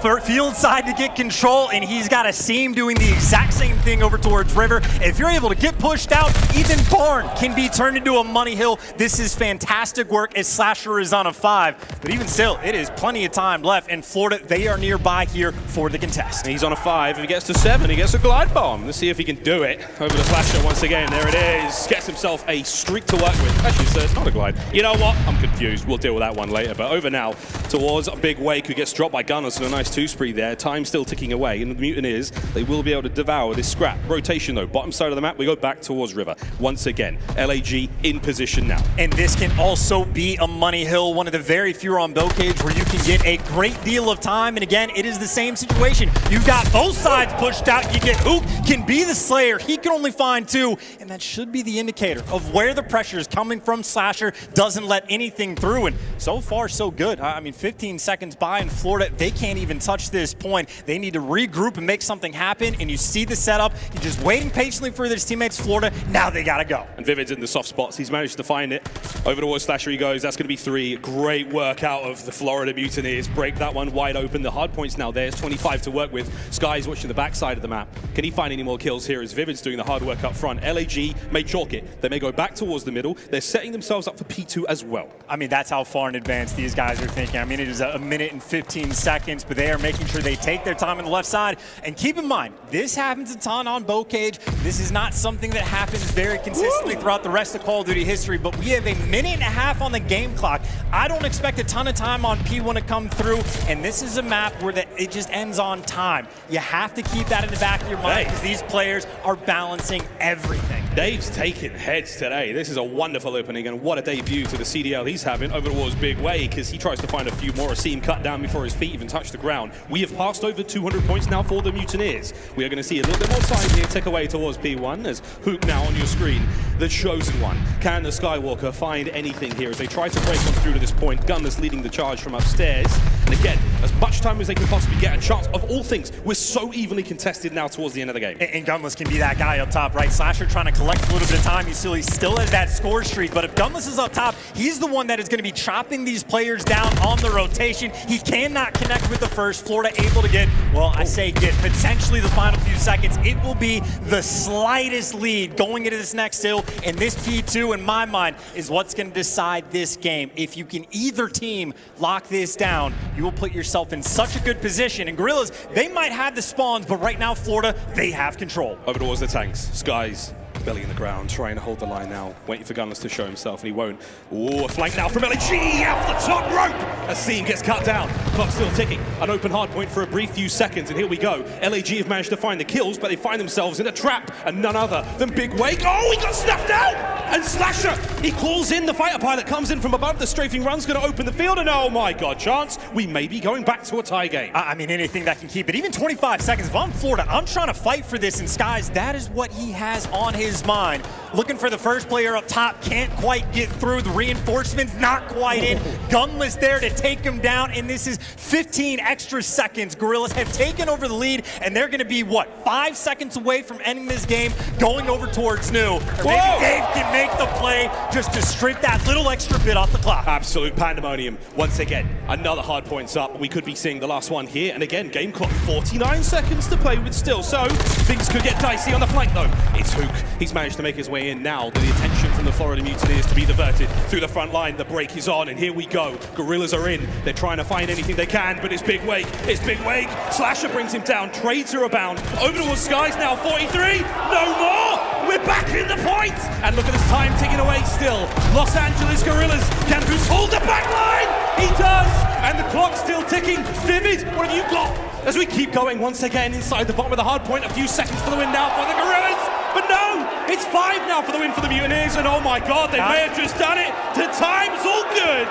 the field side to get control, and he's got a seam doing the exact same thing over towards River. If you're able to get pushed out, even Barn can be turned into a money hill. This is fantastic work as Slasher is on a 5, but even still, it is plenty of time left, and Florida, they are nearby here for the contest. And he's on a 5. If he gets to 7, he gets a glide bomb. Let's see if he can do it. Over to Slasher once again. There it is. Gets himself a streak to work with. Actually, so it's not a glide. You know what? I'm confused. We'll deal with that one later. But over now towards Big Wake, who gets dropped by Gunners and a nice 2-spree there. Time still ticking away. And the Mutineers, they will be able to devour this scrap. Rotation though. Bottom side of the map, we go back towards River. Once again, LAG in position now. And this can also be a money hill. One of the very few on Bow Cage where you can get a great deal of time. And again, it is the same situation. You've got both sides pushed out. You get Hook can be the Slayer. He can only find 2. And that should be the indicator of where the pressure is coming from. Slasher doesn't let anything through. And so far, so good. I mean, 15 seconds by in Florida. They can't even touch this point. They need to regroup and make something happen. And you see the setup. You're just waiting patiently for his teammates, Florida. Now they got to go. And Vivid's in the soft spots. He's managed to find it. Over towards Slasher he goes. That's going to be 3. Great work out of the Florida Mutineers. Break that one wide open. The hard point's now there. It's 25 to work with. Sky's watching the backside of the map. Can he find any more kills here as Vivid's doing the hard work up front? LAG may chalk it. They may go back towards the middle. They're setting themselves up for P2 as well. I mean, that's how far in advance these guys are thinking. I mean, it is a minute and 15 seconds, but they are making sure they take their time on the left side. And keep in mind, this happens a ton on Bow Cage. This is not something that happens very consistently throughout the rest of Call of Duty history, but we have a minute and a half on the game clock. I don't expect a ton of time on P1 to come through, and this is a map where it just ends on time. You have to keep that in the back of your mind because these players are balancing everything. Dave's taking heads today. This is a wonderful opening, and what a debut to the CDL he's having over towards Big Way, because he tries to find a few more. See him cut down before his feet even touch the ground. We have passed over 200 points now for the Mutineers. We are going to see a little bit more time here tick away towards P1 as Hook now on your screen. The chosen one. Can the Skywalker find anything here as they try to break on through to this point? Gunless leading the charge from upstairs. And again, as much time as they can possibly get, a chance of all things. We're so evenly contested now towards the end of the game. And Gunless can be that guy up top, right? Slasher trying to collect a little bit of time. He still has that score streak, but if Gunless is up top, he's the one that is going to be chopping these players down on the rotation. He cannot connect with the first. Florida able to get, well, I say get, potentially the final few seconds. It will be the slightest lead going into this next hill, and this P2, in my mind, is what's going to decide this game. If you can either team lock this down, you will put yourself in such a good position. And Guerrillas, they might have the spawns, but right now, Florida, they have control. Over towards the tanks. Skies. Belly in the ground, trying to hold the line now, waiting for Gunless to show himself, and he won't. Ooh, a flank now from LG off the top rope! As Seam gets cut down, clock still ticking. An open hard point for a brief few seconds, and here we go. LAG have managed to find the kills, but they find themselves in a trap, and none other than Big Wake. Oh, he got snuffed out! And Slasher, he calls in, the fighter pilot comes in from above, the strafing run's gonna open the field, and oh my god, chance, we may be going back to a tie game. I mean, anything that can keep it, even 25 seconds. If I'm Florida, I'm trying to fight for this, and Skies, that is what he has on his mind. Looking for the first player up top, can't quite get through. The reinforcements not quite in. Gunless there to take him down, and this is 15 extra seconds. Guerrillas have taken over the lead, and they're going to be, what, 5 seconds away from ending this game, going over towards New. Or maybe Dave can make the play just to strip that little extra bit off the clock. Absolute pandemonium. Once again, another hard points up. We could be seeing the last one here, and again, game clock 49 seconds to play with still, so things could get dicey on the flank though. It's Hook. He's managed to make his way in now. The attention from the Florida Mutineers to be diverted through the front line. The break is on, and here we go. Guerrillas are in. They're trying to find anything they can, but it's Big Wake. It's Big Wake. Slasher brings him down. Trades are abound. Over towards Skies now. 43. No more. We're back in the point. And look at this time ticking away still. Los Angeles Guerrillas. Can Boots hold the back line? He does. And the clock's still ticking. Vivid, what have you got? As we keep going once again inside the bottom of the hard point. A few seconds for the win now for the Guerrillas. But no, it's 5 now for the win for the Mutineers, and oh my god, they may have just done it. The time's all good.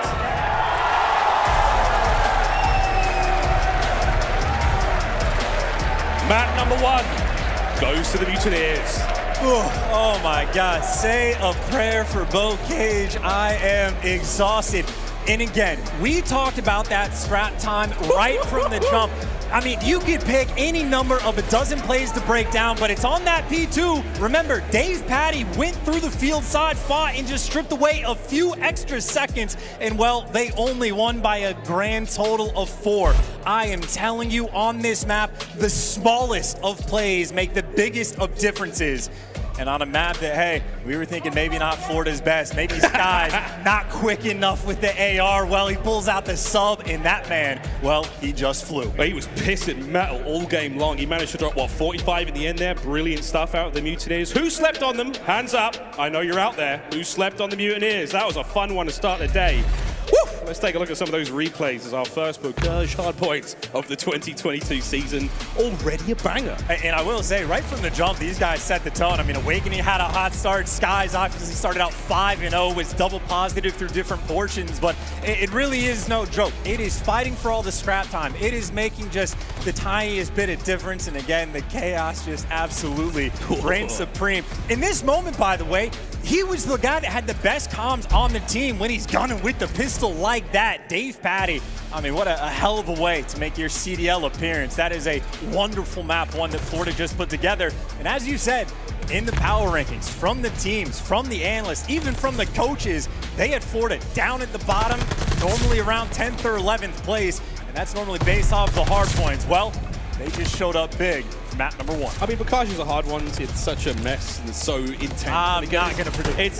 Map number 1 goes to the Mutineers. Oh my god, say a prayer for Bo Cage. I am exhausted. And again, we talked about that scrap time right from the jump. I mean, you could pick any number of a dozen plays to break down, but it's on that P2. Remember, Dave Patty went through the field side, fought, and just stripped away a few extra seconds. And, well, they only won by a grand total of 4. I am telling you, on this map, the smallest of plays make the biggest of differences. And on a map that, hey, we were thinking maybe not Florida's best, maybe Sky's not quick enough with the AR. Well, he pulls out the sub, and that man, well, he just flew. He was pissing metal all game long. He managed to drop, what, 45 in the end there? Brilliant stuff out of the Mutineers. Who slept on them? Hands up. I know you're out there. Who slept on the Mutineers? That was a fun one to start the day. Woo! Let's take a look at some of those replays as our first Bocage hard points of the 2022 season. Already a banger. And I will say, right from the jump, these guys set the tone. I mean, Awakening had a hot start. Skies obviously started out 5-0, was double positive through different portions, but it really is no joke. It is fighting for all the scrap time. It is making just the tiniest bit of difference, and again, the chaos just absolutely reigns supreme. In this moment, by the way, he was the guy that had the best comms on the team when he's gunning with the pistol like that. Dave Patty, I mean, what a hell of a way to make your CDL appearance. That is a wonderful map, one that Florida just put together. And as you said, in the power rankings, from the teams, from the analysts, even from the coaches, they had Florida down at the bottom, normally around 10th or 11th place, and that's normally based off the hard points. Well, they just showed up big for map number 1. I mean, Bocage is a hard one. It's such a mess and it's so intense. I'm not going to predict.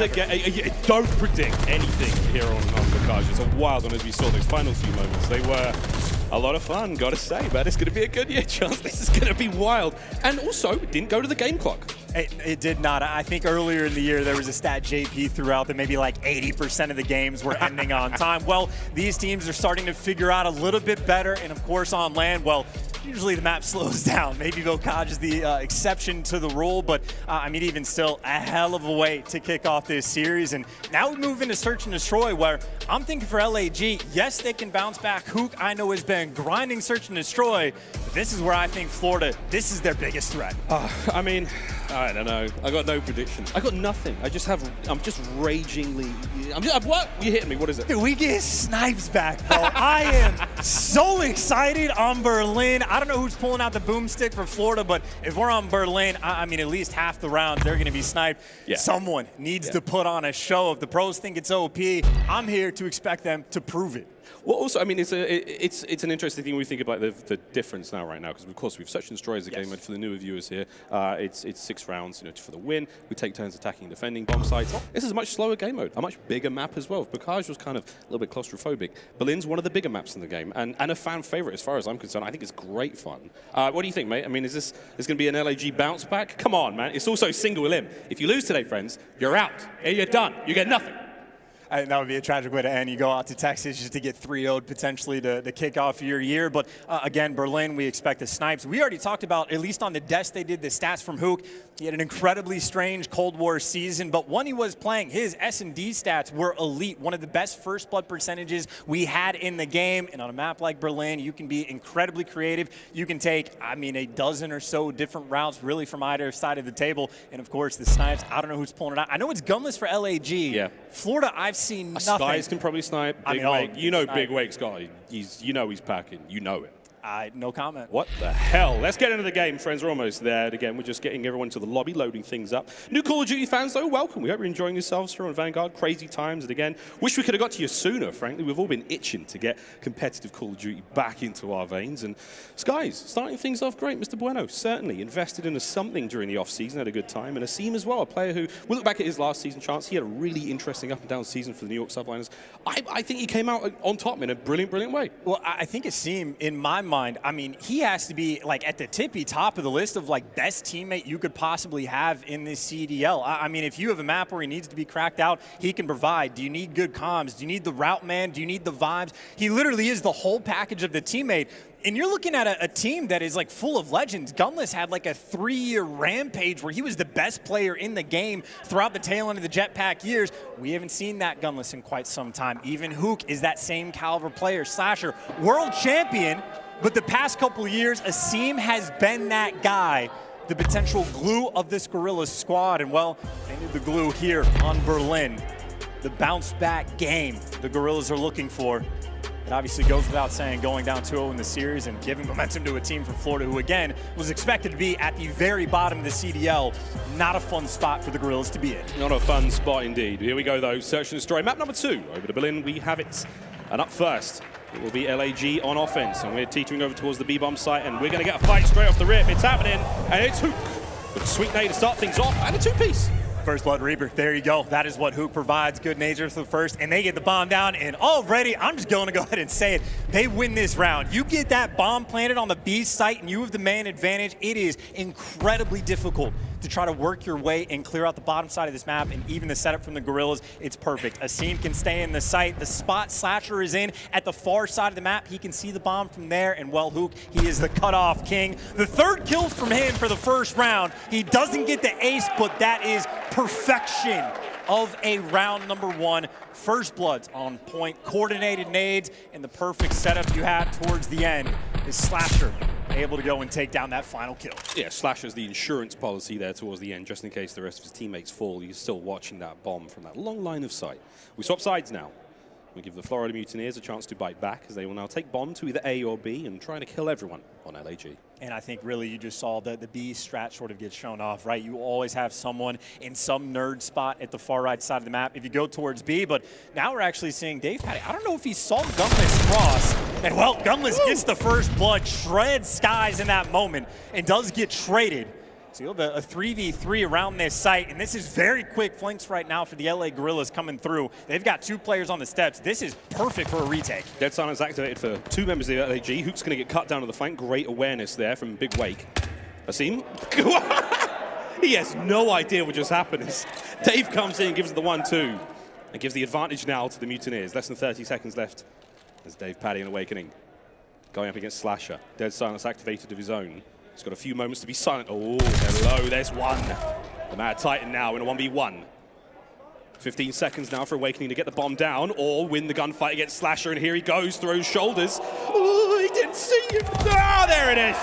Don't predict anything here on Bocage. It's a wild one as we saw those final few moments. They were A lot of fun, gotta say, man. It's gonna be a good year, Chance. This is gonna be wild. And also, it didn't go to the game clock. It did not. I think earlier in the year there was a stat JP threw out that maybe like 80% of the games were ending on time. Well, these teams are starting to figure out a little bit better, and of course on land, well, usually the map slows down. Maybe Vocaj is the exception to the rule, but I mean, even still, a hell of a way to kick off this series. And now we move into Search and Destroy, where I'm thinking for LAG, yes, they can bounce back. Hook, I know, has been grinding Search and Destroy, but this is where I think Florida, this is their biggest threat. I mean, I don't know. I got no predictions. I got nothing. I'm just ragingly. What? You hitting me? What is it? Dude, we get Snipes back, bro. I am so excited on Berlin. I don't know who's pulling out the boomstick for Florida, but if we're on Berlin, I mean, at least half the rounds, they're going to be sniped. Yeah. Someone needs to put on a show. If the pros think it's OP, I'm here to expect them to prove it. Well, also, I mean, it's an interesting thing when we think about the difference now, right now, because of course we've Search and Destroy as a game, and for the newer viewers here, it's 6 rounds, you know, for the win. We take turns attacking and defending bomb sites. This is a much slower game mode, a much bigger map as well. Vocaj was kind of a little bit claustrophobic. Berlin's one of the bigger maps in the game, and a fan favorite as far as I'm concerned. I think it's great fun. What do you think, mate? I mean, is this going to be an LAG bounce back? Come on, man. It's also single elim. If you lose today, friends, you're out. You're done. You get nothing. I think that would be a tragic way to end. You go out to Texas just to get 3-0'd potentially to kick off your year. But again, Berlin, we expect the snipes. We already talked about, at least on the desk, they did the stats from Hook. He had an incredibly strange Cold War season, but when he was playing, his S&D stats were elite. One of the best first blood percentages we had in the game. And on a map like Berlin, you can be incredibly creative. You can take, I mean, a dozen or so different routes really from either side of the table. And of course, the snipes, I don't know who's pulling it out. I know it's gunless for LAG. Yeah. Florida, I've seen nothing. Skies can probably snipe. Big Wake. You know Big Wake's got it. You know he's packing. You know it. No comment. What the hell? Let's get into the game, friends. We're almost there. And again, we're just getting everyone to the lobby, loading things up. New Call of Duty fans, though, welcome. We hope you're enjoying yourselves here on Vanguard. Crazy times. And again, wish we could have got to you sooner, frankly. We've all been itching to get competitive Call of Duty back into our veins. And Skies, starting things off great. Mr. Bueno, certainly invested into something during the off-season, had a good time. And Asim as well, a player who, we look back at his last season chance, he had a really interesting up-and-down season for the New York Subliners. I think he came out on top in a brilliant, brilliant way. Well, I think Asim, in my mind, I mean, he has to be like at the tippy top of the list of like best teammate you could possibly have in this CDL. I mean, if you have a map where he needs to be cracked out, he can provide. Do you need good comms? Do you need the route man? Do you need the vibes? He literally is the whole package of the teammate. And you're looking at a team that is like full of legends. Gunless had like a 3-year rampage where he was the best player in the game throughout the tail end of the Jetpack years. We haven't seen that Gunless in quite some time. Even Hook is that same caliber player. Slasher, world champion. But the past couple of years, Asim has been that guy, the potential glue of this Guerrillas squad. And well, they need the glue here on Berlin. The bounce back game the Guerrillas are looking for. It obviously goes without saying, going down 2-0 in the series and giving momentum to a team from Florida who, again, was expected to be at the very bottom of the CDL. Not a fun spot for the Guerrillas to be in. Not a fun spot indeed. Here we go, though. Search and Destroy. Map number 2. Over to Berlin, we have it. And up first, it will be LAG on offense. And we're teetering over towards the B-bomb site, and we're going to get a fight straight off the rip. It's happening, and it's Hook with a sweet nade to start things off, and a 2-piece. First Blood Reaper, there you go. That is what Hook provides. Good nature for the first, and they get the bomb down. And already, I'm just going to go ahead and say it, they win this round. You get that bomb planted on the B site, and you have the man advantage. It is incredibly difficult to try to work your way and clear out the bottom side of this map, and even the setup from the Guerrillas, it's perfect. Asim can stay in the site. The spot Slasher is in at the far side of the map. He can see the bomb from there, and well, Hook, he is the cutoff king. The third kill from him for the first round. He doesn't get the ace, but that is perfection of a round number 1. First Bloods on point, coordinated nades, and the perfect setup you had towards the end is Slasher able to go and take down that final kill. Yeah, Slasher's the insurance policy there towards the end, just in case the rest of his teammates fall. He's still watching that bomb from that long line of sight. We swap sides now. We give the Florida Mutineers a chance to bite back, as they will now take bomb to either A or B and try to kill everyone on LAG. And I think really you just saw the B strat sort of get shown off, right? You always have someone in some nerd spot at the far right side of the map if you go towards B, but now we're actually seeing Dave Patty. I don't know if he saw Gunless cross, and well, Gunless gets the first blood, shreds Skies in that moment, and does get traded. So you'll have a 3v3 around this site, and this is very quick flanks right now for the LA Guerrillas coming through. They've got 2 players on the steps. This is perfect for a retake. Dead silence activated for 2 members of the LAG. Hook's going to get cut down to the flank. Great awareness there from Big Wake. Asim. He has no idea what just happened. Dave comes in, gives it the 1-2, and gives the advantage now to the Mutineers. Less than 30 seconds left as Dave Paddy and Awakening going up against Slasher. Dead silence activated of his own. He's got a few moments to be silent. Oh, they're low. There's one. The Mad Titan now in a 1v1. 15 seconds now for Awakening to get the bomb down or win the gunfight against Slasher. And here he goes, throws shoulders. Oh, he didn't see him. Ah, there it is.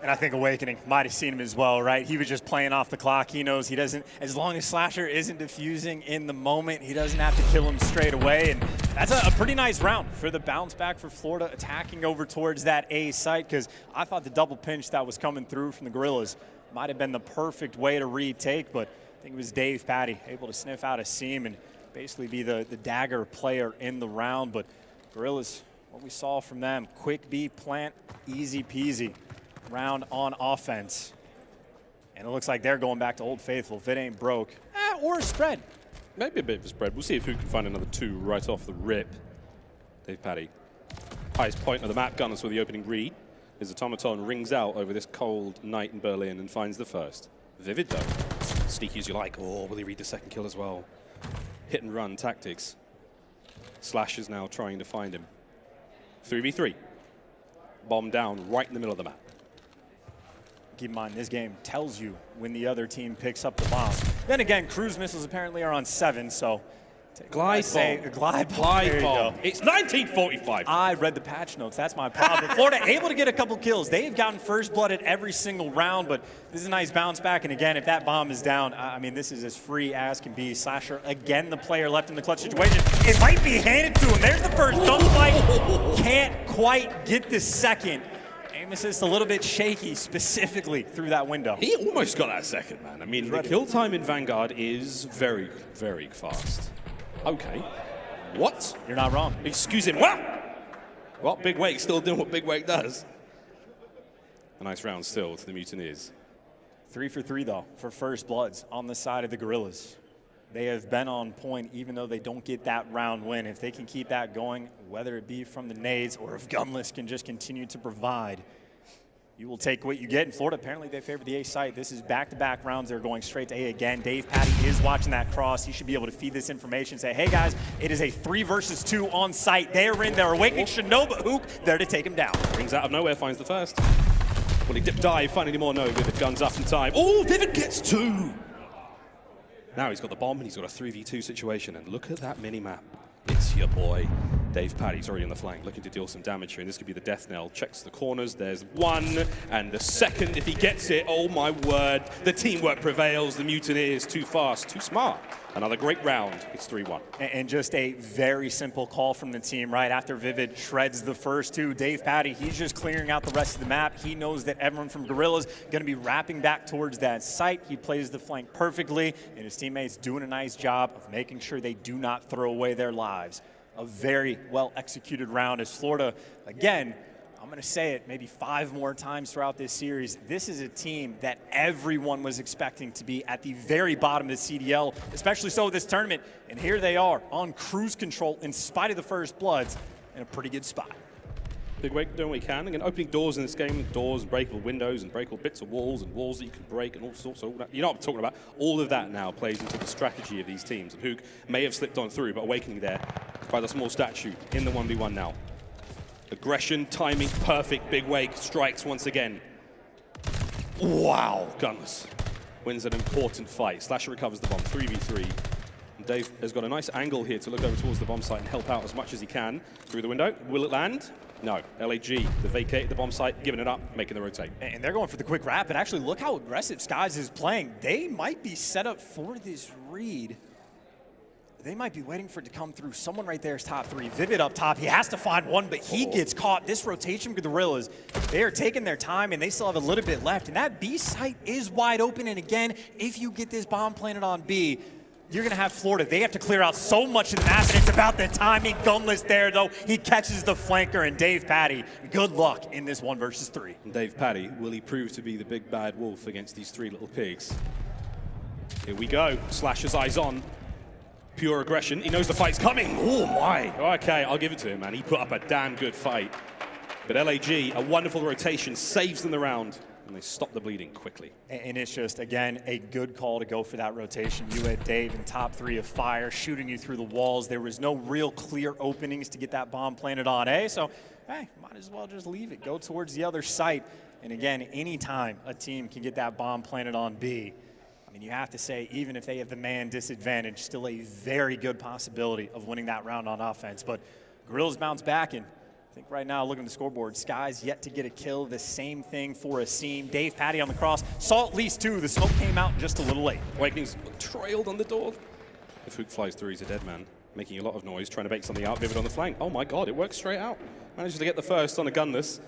And I think Awakening might have seen him as well, right? He was just playing off the clock. He knows he doesn't, as long as Slasher isn't defusing in the moment, he doesn't have to kill him straight away. And that's a pretty nice round for the bounce back for Florida, attacking over towards that A site, because I thought the double pinch that was coming through from the Guerrillas might have been the perfect way to retake, but I think it was Dave Paddy able to sniff out a seam and basically be the dagger player in the round. But Guerrillas, what we saw from them, quick B plant, easy peasy. Round on offense. And it looks like they're going back to Old Faithful if it ain't broke. Or a spread. Maybe a bit of a spread. We'll see if who can find another 2 right off the rip. Dave Paddy. Highest point of the map, Gunners with the opening read. His automaton rings out over this cold night in Berlin and finds the first. Vivid though. Sneaky as you like. Oh, will he read the second kill as well? Hit and run tactics. Slash is now trying to find him. 3v3. Bomb down right in the middle of the map. Keep in mind, this game tells you when the other team picks up the bomb. Then again, cruise missiles apparently are on 7, so... Glide bomb. Glide bomb. Glide bomb. It's 1945. I read the patch notes. That's my problem. Florida able to get a couple kills. They've gotten first blood at every single round, but this is a nice bounce back. And again, if that bomb is down, I mean, this is as free as can be. Slasher, again, the player left in the clutch situation. It might be handed to him. There's the first. Don't fight. Can't quite get the second. Aim assist a little bit shaky, specifically through that window. He almost got that second, man. I mean, the kill time in Vanguard is very, very fast. Okay. What? You're not wrong. Excuse him. What? Well, Big Wake still doing what Big Wake does. A nice round still to the Mutineers. 3 for 3, though, for first bloods on the side of the Guerrillas. They have been on point, even though they don't get that round win. If they can keep that going, whether it be from the nades or if Gunless can just continue to provide, you will take what you get. In Florida, apparently they favor the A site. This is back-to-back rounds. They're going straight to A again. Dave Paddy is watching that cross. He should be able to feed this information, say, hey, guys, it is a 3 versus 2 on site. They're in there. Awakening Shinoba Hook there to take him down. Brings out of nowhere, finds the first. Will he dip dive, find any more? No, Vivid guns up in time. Oh, Vivid gets 2. Now he's got the bomb and he's got a 3v2 situation. And look at that mini-map. It's your boy. Dave Paddy's already on the flank, looking to deal some damage here, and this could be the death knell. Checks the corners, there's 1, and the second, if he gets it, oh my word, the teamwork prevails. The Mutineers too fast, too smart. Another great round, it's 3-1. And just a very simple call from the team, right? After Vivid shreds the first 2, Dave Paddy, he's just clearing out the rest of the map. He knows that everyone from Guerrillas gonna be wrapping back towards that site. He plays the flank perfectly, and his teammates doing a nice job of making sure they do not throw away their lives. A very well-executed round as Florida, again, I'm going to say it maybe 5 more times throughout this series. This is a team that everyone was expecting to be at the very bottom of the CDL, especially so this tournament. And here they are on cruise control in spite of the first bloods in a pretty good spot. Big Wake doing what he can. Again, opening doors in this game, doors and breakable windows and breakable bits of walls and walls that you can break and all sorts of that. You know what I'm talking about? All of that now plays into the strategy of these teams. And Hook may have slipped on through, but Awakening there by the small statue in the 1v1 now. Aggression, timing, perfect. Big Wake strikes once again. Wow, Gunless wins an important fight. Slasher recovers the bomb, 3v3. And Dave has got a nice angle here to look over towards the bomb site and help out as much as he can through the window. Will it land? No. LAG, they vacated the bomb site, giving it up, making the rotate. And they're going for the quick wrap. And actually, look how aggressive Skies is playing. They might be set up for this read. They might be waiting for it to come through. Someone right there is top 3. Vivid up top. He has to find one, but he gets caught. This rotation for the Guerrillas, they are taking their time, and they still have a little bit left. And that B site is wide open. And again, if you get this bomb planted on B, you're going to have Florida. They have to clear out so much of the map, and it's about the timing. Gunless there, though. He catches the flanker, and DavePaty, good luck in this 1 versus 3. And DavePaty, will he prove to be the big bad wolf against these 3 little pigs? Here we go. Slasher's eyes on. Pure aggression. He knows the fight's coming. Oh, my. Okay, I'll give it to him, man. He put up a damn good fight. But LAG, a wonderful rotation, saves them the round. And they stop the bleeding quickly. And it's just, again, a good call to go for that rotation. You had Dave in top 3 of fire, shooting you through the walls. There was no real clear openings to get that bomb planted on A, so, hey, might as well just leave it. Go towards the other site. And again, anytime a team can get that bomb planted on B, I mean, you have to say, even if they have the man disadvantage, still a very good possibility of winning that round on offense. But Guerrillas bounce back, and I think right now, looking at the scoreboard, Sky's yet to get a kill. The same thing for Asim. DavePaty on the cross. Saw at least 2. The smoke came out just a little late. Awakening's trailed on the door. If Hook flies through, he's a dead man. Making a lot of noise, trying to bake something out. Vivid on the flank. Oh my god, it works straight out. Manages to get the first on a gunless.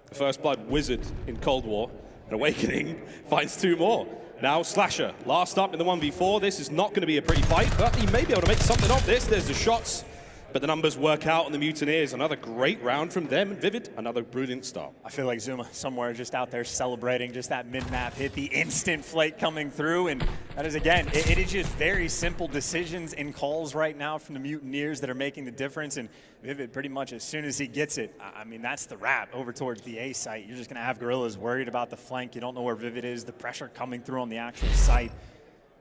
The first blood wizard in Cold War. And Awakening finds 2 more. Now Slasher, last up in the 1v4. This is not going to be a pretty fight, but he may be able to make something of this. There's the shots. But the numbers work out on the Mutineers. Another great round from them. Vivid, another brilliant start. I feel like Zuma somewhere just out there celebrating just that mid-map hit, the instant flake coming through. And that is, again, it is just very simple decisions and calls right now from the Mutineers that are making the difference. And Vivid, pretty much as soon as he gets it, I mean, that's the wrap over towards the A site. You're just going to have Guerrillas worried about the flank. You don't know where Vivid is. The pressure coming through on the actual site.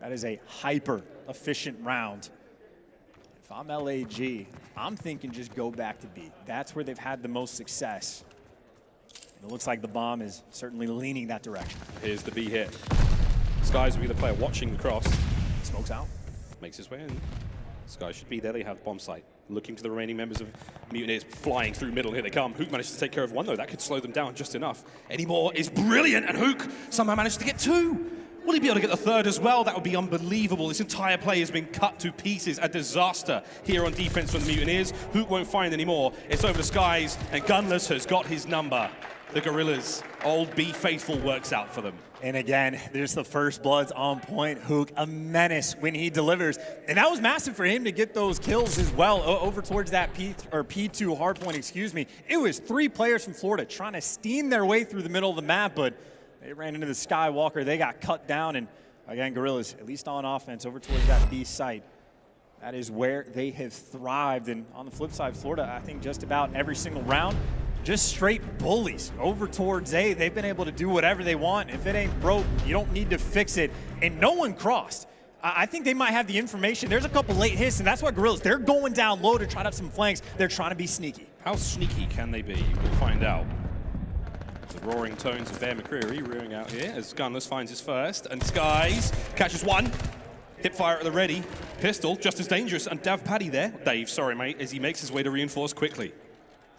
That is a hyper-efficient round. If I'm LAG, I'm thinking just go back to B. That's where they've had the most success. And it looks like the bomb is certainly leaning that direction. Here's the B hit. Skies will be the player watching the cross. Smokes out. Makes his way in. Sky should be there. They have bomb site. Looking to the remaining members of Mutineers flying through middle. Here they come. Hook managed to take care of 1, though. That could slow them down just enough. Any more is brilliant, and Hook somehow managed to get 2. Will he be able to get the 3rd as well? That would be unbelievable. This entire play has been cut to pieces. A disaster here on defense from the Mutineers. Hook won't find any more. It's over to Skies, and Gunless has got his number. The Guerrillas, old B faithful, works out for them. And again, there's the first bloods on point. Hook, a menace when he delivers. And that was massive for him to get those kills as well over towards that P2 hardpoint, excuse me. It was 3 players from Florida trying to steam their way through the middle of the map, but they ran into the Skywalker. They got cut down, and again, Guerrillas, at least on offense, over towards that B site. That is where they have thrived. And on the flip side, Florida, I think just about every single round, just straight bullies over towards A. They've been able to do whatever they want. If it ain't broke, you don't need to fix it. And no one crossed. I think they might have the information. There's a couple late hits, and that's why Guerrillas, they're going down low to try to have some flanks. They're trying to be sneaky. How sneaky can they be? We'll find out. The roaring tones of Bear McCreary rearing out here as Gunless finds his first, and Skies catches 1. Hip fire at the ready. Pistol, just as dangerous, and DavePaty there. Dave, sorry mate, as he makes his way to reinforce quickly.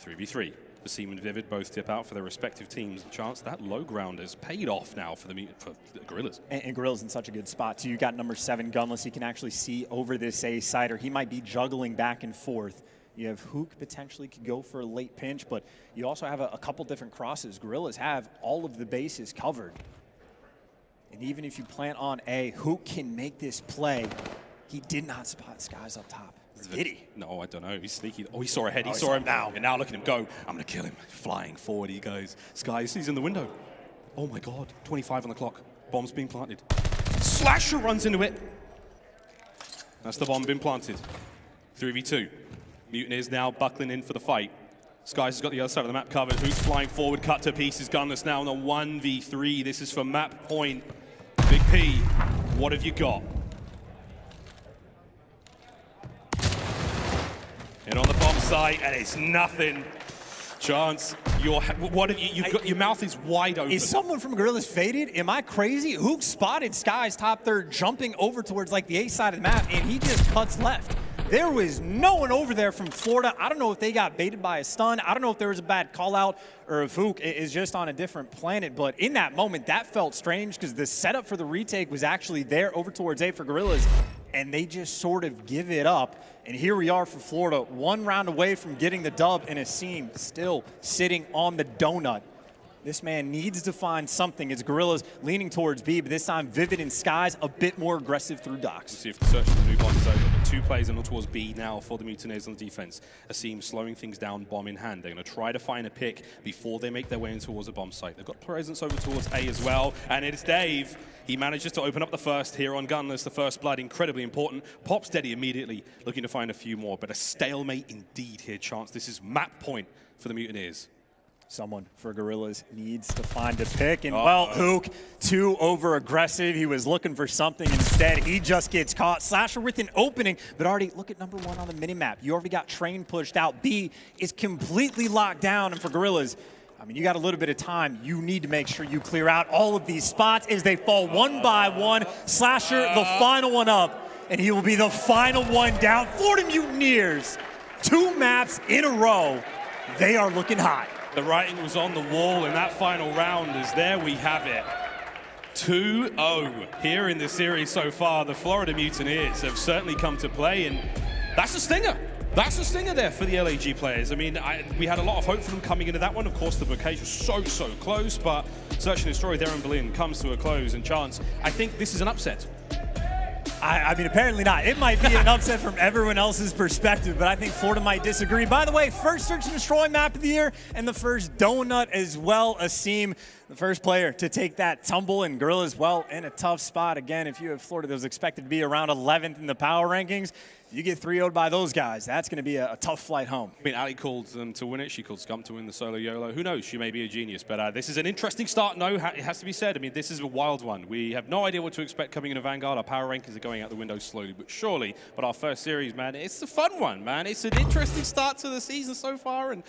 3v3. Asim and Vivid both tip out for their respective teams. Chance that low ground has paid off now for the Guerrillas. And Guerrillas in such a good spot too. You got number 7 Gunless. He can actually see over this A side, or he might be juggling back and forth. You have Hook potentially could go for a late pinch, but you also have a couple different crosses. Guerrillas have all of the bases covered. And even if you plant on A, Hook can make this play. He did not spot Skies up top. Did he? No, I don't know. He's sneaky. Oh, he saw a head. He saw him now. And now look at him go. I'm going to kill him. Flying forward he goes. Skies, he's in the window. Oh my god. 25 on the clock. Bomb's being planted. Slasher runs into it. That's the bomb been planted. 3v2. Mutineers now buckling in for the fight. Skies has got the other side of the map covered. Hook's flying forward, cut to pieces. Gunless now on the 1v3. This is for map point. Big P, what have you got? And on the bomb site, and it's nothing. Chance, what have you got? Your mouth is wide open. Is someone from Guerrillas faded? Am I crazy? Hook spotted Skies top 3rd, jumping over towards like the A side of the map, and he just cuts left. There was no one over there from Florida. I don't know if they got baited by a stun. I don't know if there was a bad call out or if Hook is just on a different planet. But in that moment, that felt strange because the setup for the retake was actually there over towards A for Guerrillas. And they just sort of give it up. And here we are for Florida, 1 round away from getting the dub, and Asim still sitting on the donut. This man needs to find something. It's Guerrillas leaning towards B, but this time Vivid and Skies a bit more aggressive through docks. See if the search for the new bomb is over. But 2 players in towards B now for the Mutineers on the defense. Asim slowing things down, bomb in hand. They're going to try to find a pick before they make their way in towards a bomb site. They've got presence over towards A as well, and it's Dave. He manages to open up the first here on Gunless, the first blood, incredibly important. Pops Steady immediately, looking to find a few more, but a stalemate indeed here, Chance. This is map point for the Mutineers. Someone for Guerrillas needs to find a pick, and well, Hook, too over-aggressive. He was looking for something instead. He just gets caught. Slasher with an opening, but already look at number 1 on the minimap. You already got Train pushed out. B is completely locked down, and for Guerrillas, I mean, you got a little bit of time. You need to make sure you clear out all of these spots as they fall one by one. Slasher, the final one up, and he will be the final one down. Florida Mutineers, 2 maps in a row. They are looking hot. The writing was on the wall in that final round, as there we have it. 2-0 here in the series so far. The Florida Mutineers have certainly come to play, and that's a stinger. That's a stinger there for the LAG players. I mean, we had a lot of hope for them coming into that one. Of course, the bouquet was so close, but Search and Destroy there in Berlin comes to a close, and Chance, I think this is an upset. I mean, apparently not. It might be an upset from everyone else's perspective, but I think Florida might disagree. By the way, first Search and Destroy map of the year and the first donut as well. Asim, the first player to take that tumble, and Guerrillas, well, in a tough spot. Again, if you have Florida that was expected to be around 11th in the power rankings, if you get 3-0'd by those guys, that's going to be a tough flight home. I mean, aLLeY called them to win it. She called Scump to win the solo YOLO. Who knows? She may be a genius. But this is an interesting start. No, it has to be said. I mean, this is a wild one. We have no idea what to expect coming into Vanguard. Our power rankings are going out the window slowly but surely. But our first series, man, it's a fun one, man. It's an interesting start to the season so far. And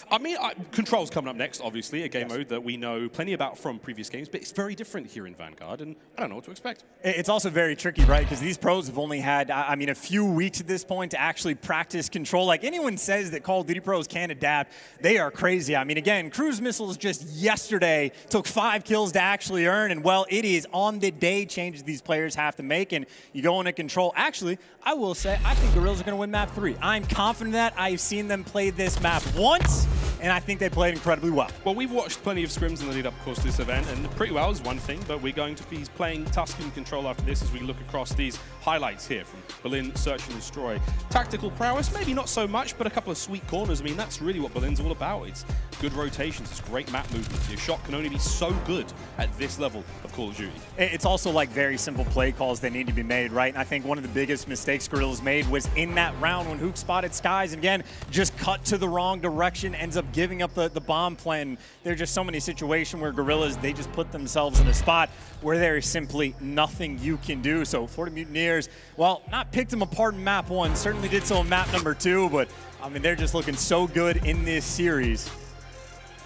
I mean, Control's coming up next, obviously, a game mode that we know plenty about from previous games. But it's very different here in Vanguard. And I don't know what to expect. It's also very tricky, right? Because these pros have only had, I mean, a few weeks at this point to actually practice Control. Like, anyone says that Call of Duty pros can't adapt, they are crazy. I mean, again, Cruise Missiles just yesterday took 5 kills to actually earn, and well, it is on the day changes these players have to make, and you go into Control. Actually, I will say, I think Guerrillas are going to win map 3. I'm confident that I've seen them play this map once, and I think they played incredibly well. Well, we've watched plenty of scrims in the lead up, of course, to this event, and pretty well is one thing, but we're going to be playing Tuscan Control after this as we look across these highlights here from Berlin, Search and Destroy. Tactical prowess, maybe not so much, but a couple of sweet corners. I mean, that's really what Berlin's all about. It's good rotations, it's great map movements. Your shot can only be so good at this level of Call of Duty. It's also like very simple play calls that need to be made, right? And I think one of the biggest mistakes Guerrillas made was in that round when Hook spotted Skies, and again, just cut to the wrong direction, ends up giving up the bomb plan. There are just so many situations where Guerrillas, they just put themselves in a spot where there is simply nothing you can do. So Florida Mutineers, well, not picked them apart in map 1, certainly did so in map number 2, but I mean, they're just looking so good in this series.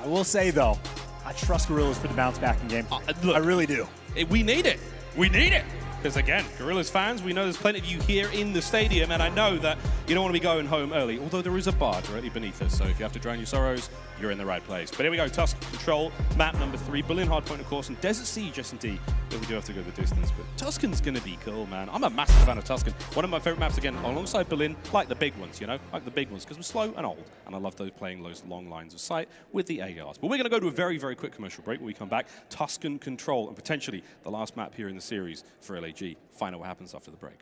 I will say, though, I trust Guerrillas for the bounce back in game 3. Look, I really do. We need it. We need it. Because again, Guerrillas fans, we know there's plenty of you here in the stadium, and I know that you don't want to be going home early, although there is a bar directly beneath us, so if you have to drown your sorrows, you're in the right place. But here we go, Tusk Control, map number 3, Berlin Hardpoint, of course, and Desert Siege S&D, but we do have to go the distance. But Tuscan's going to be cool, man. I'm a massive fan of Tuscan. One of my favorite maps, again, alongside Berlin, like the big ones, you know, like the big ones, because we're slow and old, and I love those playing those long lines of sight with the ARs. But we're going to go to a very, very quick commercial break. When we come back, Tuscan Control, and potentially the last map here in the series for LAG. Find out what happens after the break.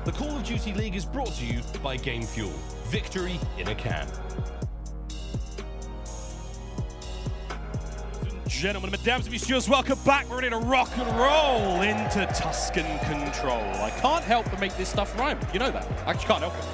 The Call of Duty League is brought to you by Game Fuel. Victory in a can. Gentlemen, mesdames and messieurs, welcome back. We're ready to rock and roll into Tuscan Control. I can't help but make this stuff rhyme. You know that. I just can't help it.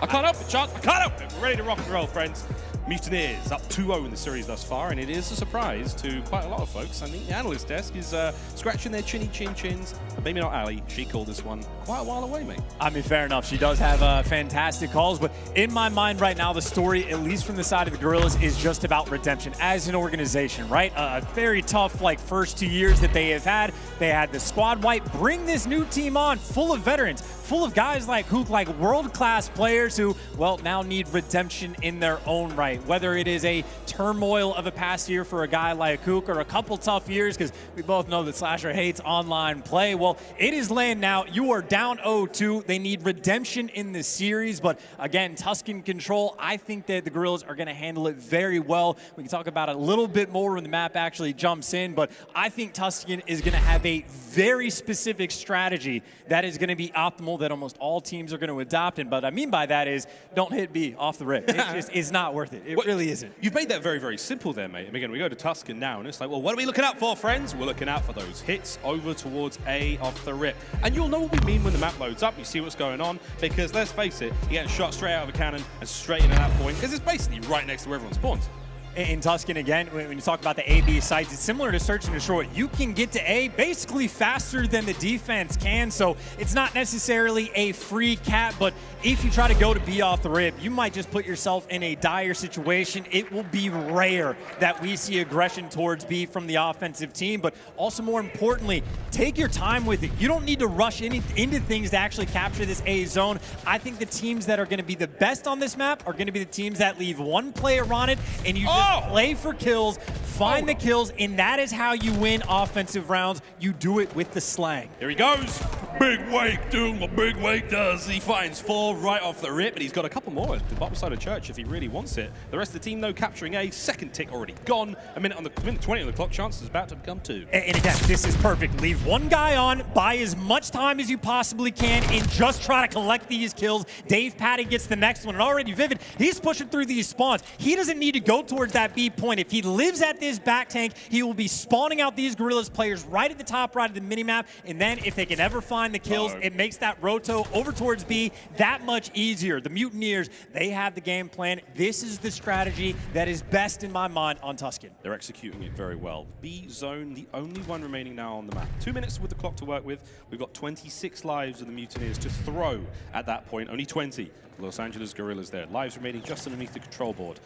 I can't help it, Chance. I can't help it. We're ready to rock and roll, friends. Mutineers up 2-0 in the series thus far, and it is a surprise to quite a lot of folks. I think the analyst desk is scratching their chinny chins. Maybe not aLLeY. She called this one quite a while away, mate. I mean, fair enough. She does have fantastic calls, but in my mind right now, the story, at least from the side of the Guerrillas, is just about redemption as an organization, right? A very tough, first 2 years that they have had. They had the squad wipe, bring this new team on, full of veterans, full of guys like Hook, like world-class players who, well, now need redemption in their own right. Whether it is a turmoil of a past year for a guy like Hook or a couple tough years, because we both know that Slasher hates online play. Well, it is land now. You are down 0-2. They need redemption in the series. But again, Tuscan Control, I think that the Guerrillas are going to handle it very well. We can talk about it a little bit more when the map actually jumps in. But I think Tuscan is going to have a very specific strategy that is going to be optimal that almost all teams are going to adopt. And what I mean by that is don't hit B off the rip. It's not worth it. It really isn't. You've made that very, very simple there, mate. And again, we go to Tuscan now, and it's like, well, what are we looking out for, friends? We're looking out for those hits over towards A off the rip. And you'll know what we mean when the map loads up. You see what's going on, because let's face it, you're getting shot straight out of a cannon and straight into that point, because it's basically right next to where everyone spawns. In Tuscan, again, when you talk about the A-B sites, it's similar to Search and Destroy. You can get to A basically faster than the defense can, so it's not necessarily a free cap, but if you try to go to B off the rip, you might just put yourself in a dire situation. It will be rare that we see aggression towards B from the offensive team, but also more importantly, take your time with it. You don't need to rush into things to actually capture this A zone. I think the teams that are going to be the best on this map are going to be the teams that leave one player on it, and you just play for kills, find the kills, and that is how you win offensive rounds. You do it with the slang. Here he goes. Big Wake doing what Big Wake does. He finds 4 right off the rip, but he's got a couple more at the bottom side of church if he really wants it. The rest of the team, though, capturing A. Second tick already gone. A minute 20 on the clock. Chance is about to become 2. And again, this is perfect. Leave one guy on, buy as much time as you possibly can, and just try to collect these kills. Dave Patty gets the next one, and already Vivid, he's pushing through these spawns. He doesn't need to go towards that B point. If he lives at this back tank, he will be spawning out these Guerrillas players right at the top right of the minimap, and then if they can ever find the kills, it makes that roto over towards B that much easier. The Mutineers, they have the game plan. This is the strategy that is best in my mind on Tuscan. They're executing it very well. B zone, the only one remaining now on the map. 2 minutes with the clock to work with. We've got 26 lives of the Mutineers to throw at that point. Only 20. Los Angeles Guerrillas there. Lives remaining just underneath the control board.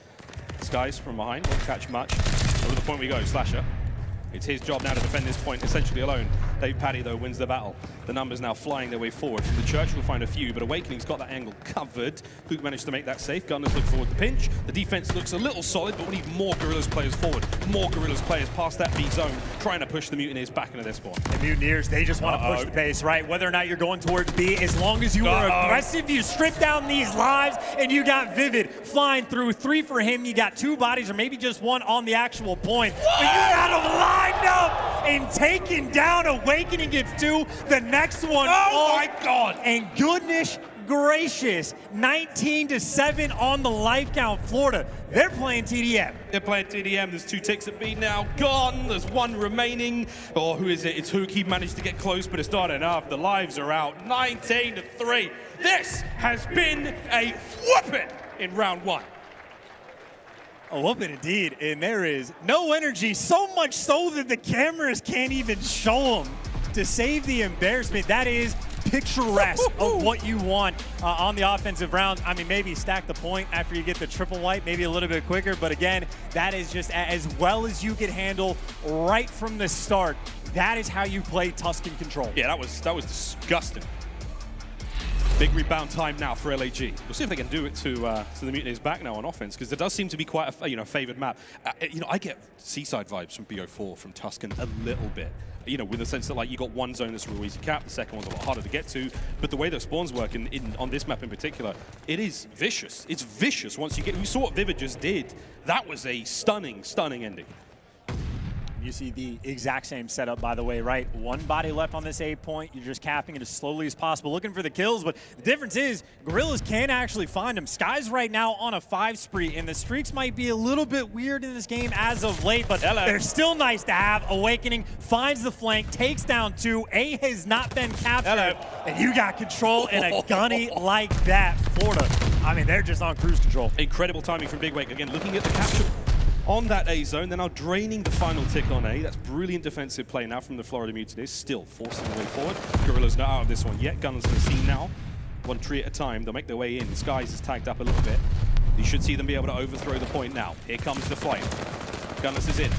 Skies from behind, won't catch much. Over the point we go, Slasher. It's his job now to defend this point essentially alone. Dave Patty, though, wins the battle. The numbers now flying their way forward. From the church, we'll find a few, but Awakening's got that angle covered. Hook managed to make that safe. Gunners look forward the pinch. The defense looks a little solid, but we need more Guerrillas players forward. More Guerrillas players past that B zone, trying to push the Mutineers back into their spawn. The Mutineers, they just want to push the pace, right? Whether or not you're going towards B, as long as you are aggressive, you strip down these lives, and you got Vivid flying through. 3 for him. You got 2 bodies, or maybe just 1 on the actual point. But you got him lined up and taken down. Awakening gets 2. The next one. Oh my God! And goodness gracious, 19-7 on the life count. Florida, they're playing TDM. They're playing TDM. There's 2 ticks at B now. Gone. There's 1 remaining. Oh, who is it? It's Hook. He managed to get close, but it's not enough. The lives are out. 19-3. This has been a whooping in round 1. A whooping indeed, and there is no energy, so much so that the cameras can't even show them to save the embarrassment. That is picturesque of what you want on the offensive round. I mean, maybe stack the point after you get the triple wipe, maybe a little bit quicker, but again, that is just as well as you could handle right from the start. That is how you play Tuscan Control. Yeah, that was disgusting. Big rebound time now for LAG. We'll see if they can do it to the Mutineers back now on offense, because there does seem to be quite a favored map. I get Seaside vibes from BO4, from Tuscan a little bit. With the sense that you got one zone that's a real easy cap, the second one's a lot harder to get to. But the way that spawns work on this map in particular, it is vicious. It's vicious once you get. We saw what Vivid just did. That was a stunning, stunning ending. You see the exact same setup, by the way, right? One body left on this A point. You're just capping it as slowly as possible, looking for the kills. But the difference is, Guerrillas can actually find them. Sky's right now on a 5 spree, and the streaks might be a little bit weird in this game as of late, but they're still nice to have. Awakening finds the flank, takes down 2. A has not been captured, and you got control in a gunny like that. Florida, I mean, they're just on cruise control. Incredible timing from BigWake. Again, looking at the capture on that A zone. They're now draining the final tick on A. That's brilliant defensive play now from the Florida Mutineers, still forcing the way forward. Guerrillas not out of this one yet. Gunners on the scene now. 1 tree at a time. They'll make their way in. Skies is tagged up a little bit. You should see them be able to overthrow the point now. Here comes the flight. Gunners is in.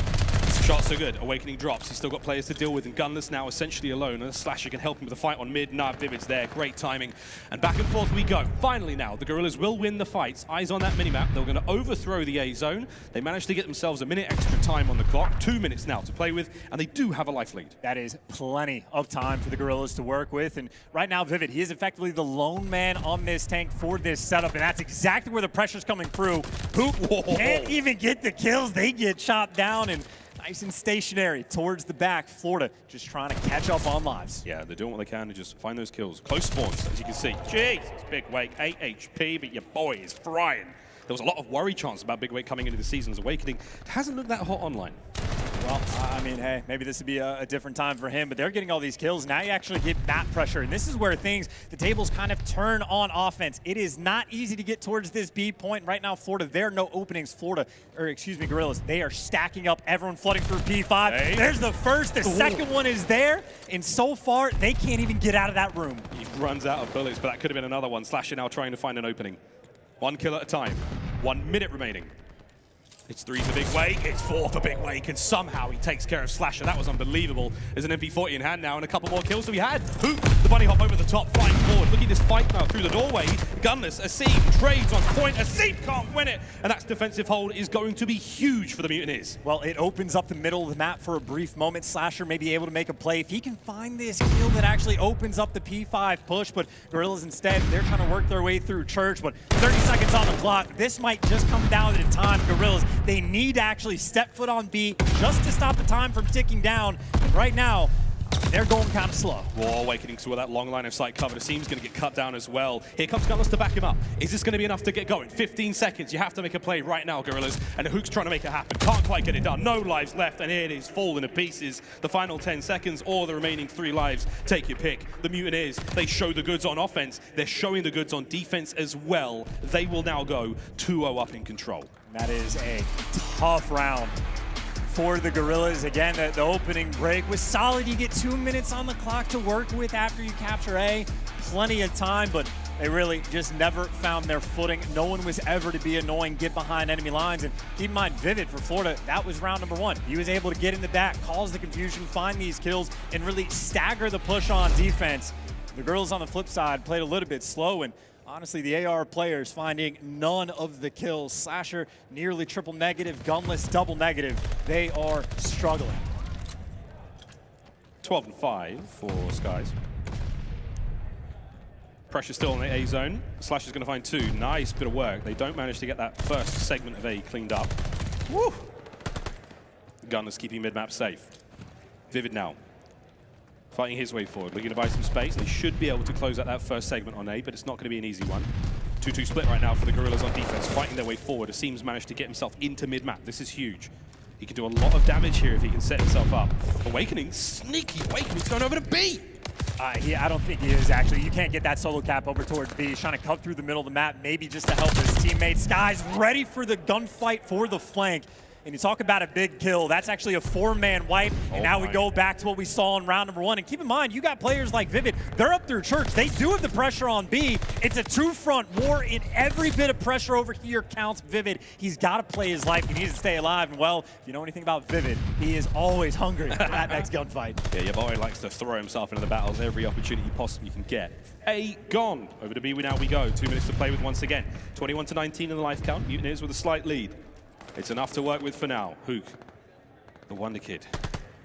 Shots are good. Awakening drops. He's still got players to deal with, and Gunless now essentially alone. And Slasher can help him with the fight on mid. Nah, Vivid's there. Great timing. And back and forth we go. Finally now, the Guerrillas will win the fights. Eyes on that minimap. They're going to overthrow the A zone. They managed to get themselves a minute extra time on the clock. 2 minutes now to play with, and they do have a life lead. That is plenty of time for the Guerrillas to work with. And right now, Vivid, he is effectively the lone man on this tank for this setup, and that's exactly where the pressure's coming through. Who can't even get the kills. They get chopped down, and nice and stationary towards the back. Florida just trying to catch up on lives. Yeah, they're doing what they can to just find those kills. Close spawns, as you can see. Jeez, it's BigWake, 8 HP, but your boy is frying. There was a lot of worry chance about BigWake coming into the season's Awakening. It hasn't looked that hot online. Well, I mean, hey, maybe this would be a different time for him, but they're getting all these kills. Now you actually get map pressure, and this is where the tables kind of turn on offense. It is not easy to get towards this B point. Right now, Florida, there are no openings. Guerrillas, they are stacking up, everyone flooding through P5. Hey. There's the first, the second one is there, and so far, they can't even get out of that room. He runs out of bullets, but that could have been another one. Slasher now trying to find an opening. 1 kill at a time. 1 minute remaining. It's 3 for BigWake, it's 4 for BigWake, and somehow he takes care of Slasher. That was unbelievable. There's an MP40 in hand now, and a couple more kills to be had. Hoop, the bunny hop over the top, flying forward. Look at this fight now through the doorway. Gunless, aBeZy trades on point. aBeZy can't win it, and that defensive hold is going to be huge for the Mutineers. Well, it opens up the middle of the map for a brief moment. Slasher may be able to make a play. If he can find this kill that actually opens up the P5 push, but Guerrillas instead, they're trying to work their way through Church, but 30 seconds on the clock. This might just come down to the time. Guerrillas, they need to actually step foot on B just to stop the time from ticking down. And right now, they're going kind of slow. Whoa, Awakening to that long line of sight cover. The seam's going to get cut down as well. Here comes Gunless to back him up. Is this going to be enough to get going? 15 seconds. You have to make a play right now, Guerrillas. And Hook's trying to make it happen. Can't quite get it done. No lives left, and here it is, falling to pieces. The final 10 seconds or the remaining 3 lives. Take your pick. The Mutineers, they show the goods on offense. They're showing the goods on defense as well. They will now go 2-0 up in control. That is a tough round for the Guerrillas. Again, the opening break was solid. You get 2 minutes on the clock to work with after you capture A. Plenty of time, but they really just never found their footing. No one was ever to be annoying, get behind enemy lines. And keep in mind, Vivid for Florida, that was round number 1. He was able to get in the back, cause the confusion, find these kills, and really stagger the push on defense. The Guerrillas on the flip side played a little bit slow, and honestly, the AR players finding none of the kills. Slasher nearly triple negative, Gunless double negative. They are struggling. 12-5 for Skies. Pressure still on the A zone. Slasher's going to find 2. Nice bit of work. They don't manage to get that first segment of A cleaned up. Woo! Gunless keeping mid-map safe. Vivid now. Fighting his way forward, looking to buy some space. They should be able to close out that first segment on A, but it's not going to be an easy one. 2-2 split right now for the Guerrillas on defense, fighting their way forward. aBeZy's managed to get himself into mid-map. This is huge. He can do a lot of damage here if he can set himself up. Awakening, sneaky Awakening's going over to B. I don't think he is, actually. You can't get that solo cap over towards B. He's trying to cut through the middle of the map, maybe just to help his teammates. Sky's ready for the gunfight for the flank. And you talk about a big kill, that's actually a 4-man wipe. And now we go back to what we saw in round number 1. And keep in mind, you got players like Vivid, they're up through Church. They do have the pressure on B. It's a 2-front war, and every bit of pressure over here counts. Vivid, he's got to play his life. He needs to stay alive. And well, if you know anything about Vivid, he is always hungry for that next gunfight. Yeah, your boy likes to throw himself into the battles every opportunity he possibly can get. A gone. Over to B now we go. 2 minutes to play with once again. 21-19 in the life count. Mutineers with a slight lead. It's enough to work with for now. Hook, the wonder kid.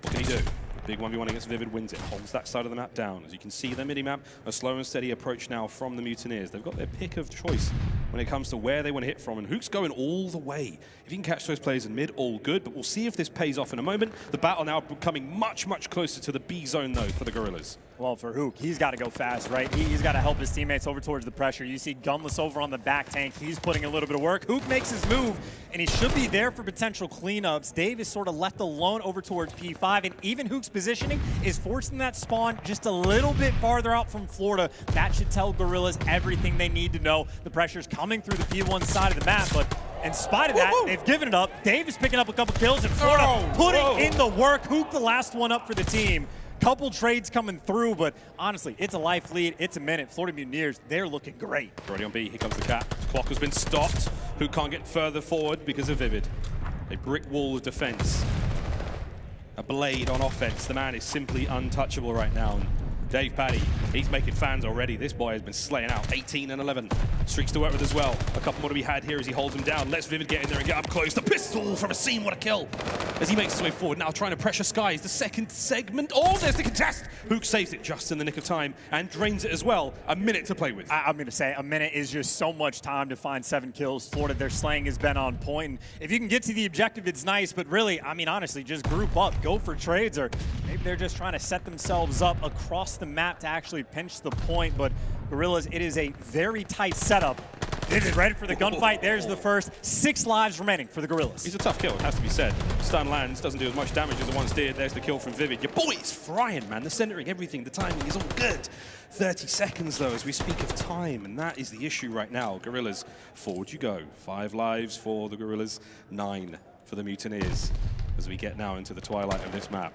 What can he do? Big 1v1 against Vivid wins it, holds that side of the map down. As you can see, their mini-map, a slow and steady approach now from the Mutineers. They've got their pick of choice when it comes to where they want to hit from, and Hook's going all the way. If you can catch those players in mid, all good, but we'll see if this pays off in a moment. The battle now becoming much, much closer to the B zone, though, for the Guerrillas. Well, for Hook, he's got to go fast, right? He's got to help his teammates over towards the pressure. You see Gunless over on the back tank. He's putting a little bit of work. Hook makes his move, and he should be there for potential cleanups. Dave is sort of left alone over towards P5, and even Hook's positioning is forcing that spawn just a little bit farther out from Florida. That should tell Guerrillas everything they need to know. The pressure's coming through the P1 side of the map, but in spite of that, they've given it up. Dave is picking up a couple kills, and Florida putting in the work. Hook the last one up for the team. Couple trades coming through, but honestly, it's a life lead. It's a minute. Florida Mutineers, they're looking great. Already on B, here comes the cap. Clock has been stopped. Who can't get further forward because of Vivid. A brick wall of defense. A blade on offense. The man is simply untouchable right now. And Dave Paddy, he's making fans already. This boy has been slaying out. 18 and 11. Streaks to work with as well. A couple more to be had here as he holds him down. Lets Vivid get in there and get up close. The pistol from a scene, what a kill. As he makes his way forward, now trying to pressure Skies. The second segment. Oh, there's the contest. Hook saves it just in the nick of time and drains it as well. A minute to play with. I'm going to say a minute is just so much time to find 7 kills. Florida, their slaying has been on point. And if you can get to the objective, it's nice. But really, I mean, honestly, just group up. Go for trades, or maybe they're just trying to set themselves up across the map to actually pinch the point. But Guerrillas, it is a very tight setup. Vivid ready for the gunfight. There's the first. 6 lives remaining for the Guerrillas. He's a tough kill, it has to be said. Stun lands, doesn't do as much damage as it once did. There's the kill from Vivid. Your boy is frying, man. The centering, everything, the timing is all good. 30 seconds, though, as we speak of time, and that is the issue right now. Guerrillas, forward you go. 5 lives for the Guerrillas, 9 for the Mutineers, as we get now into the twilight of this map.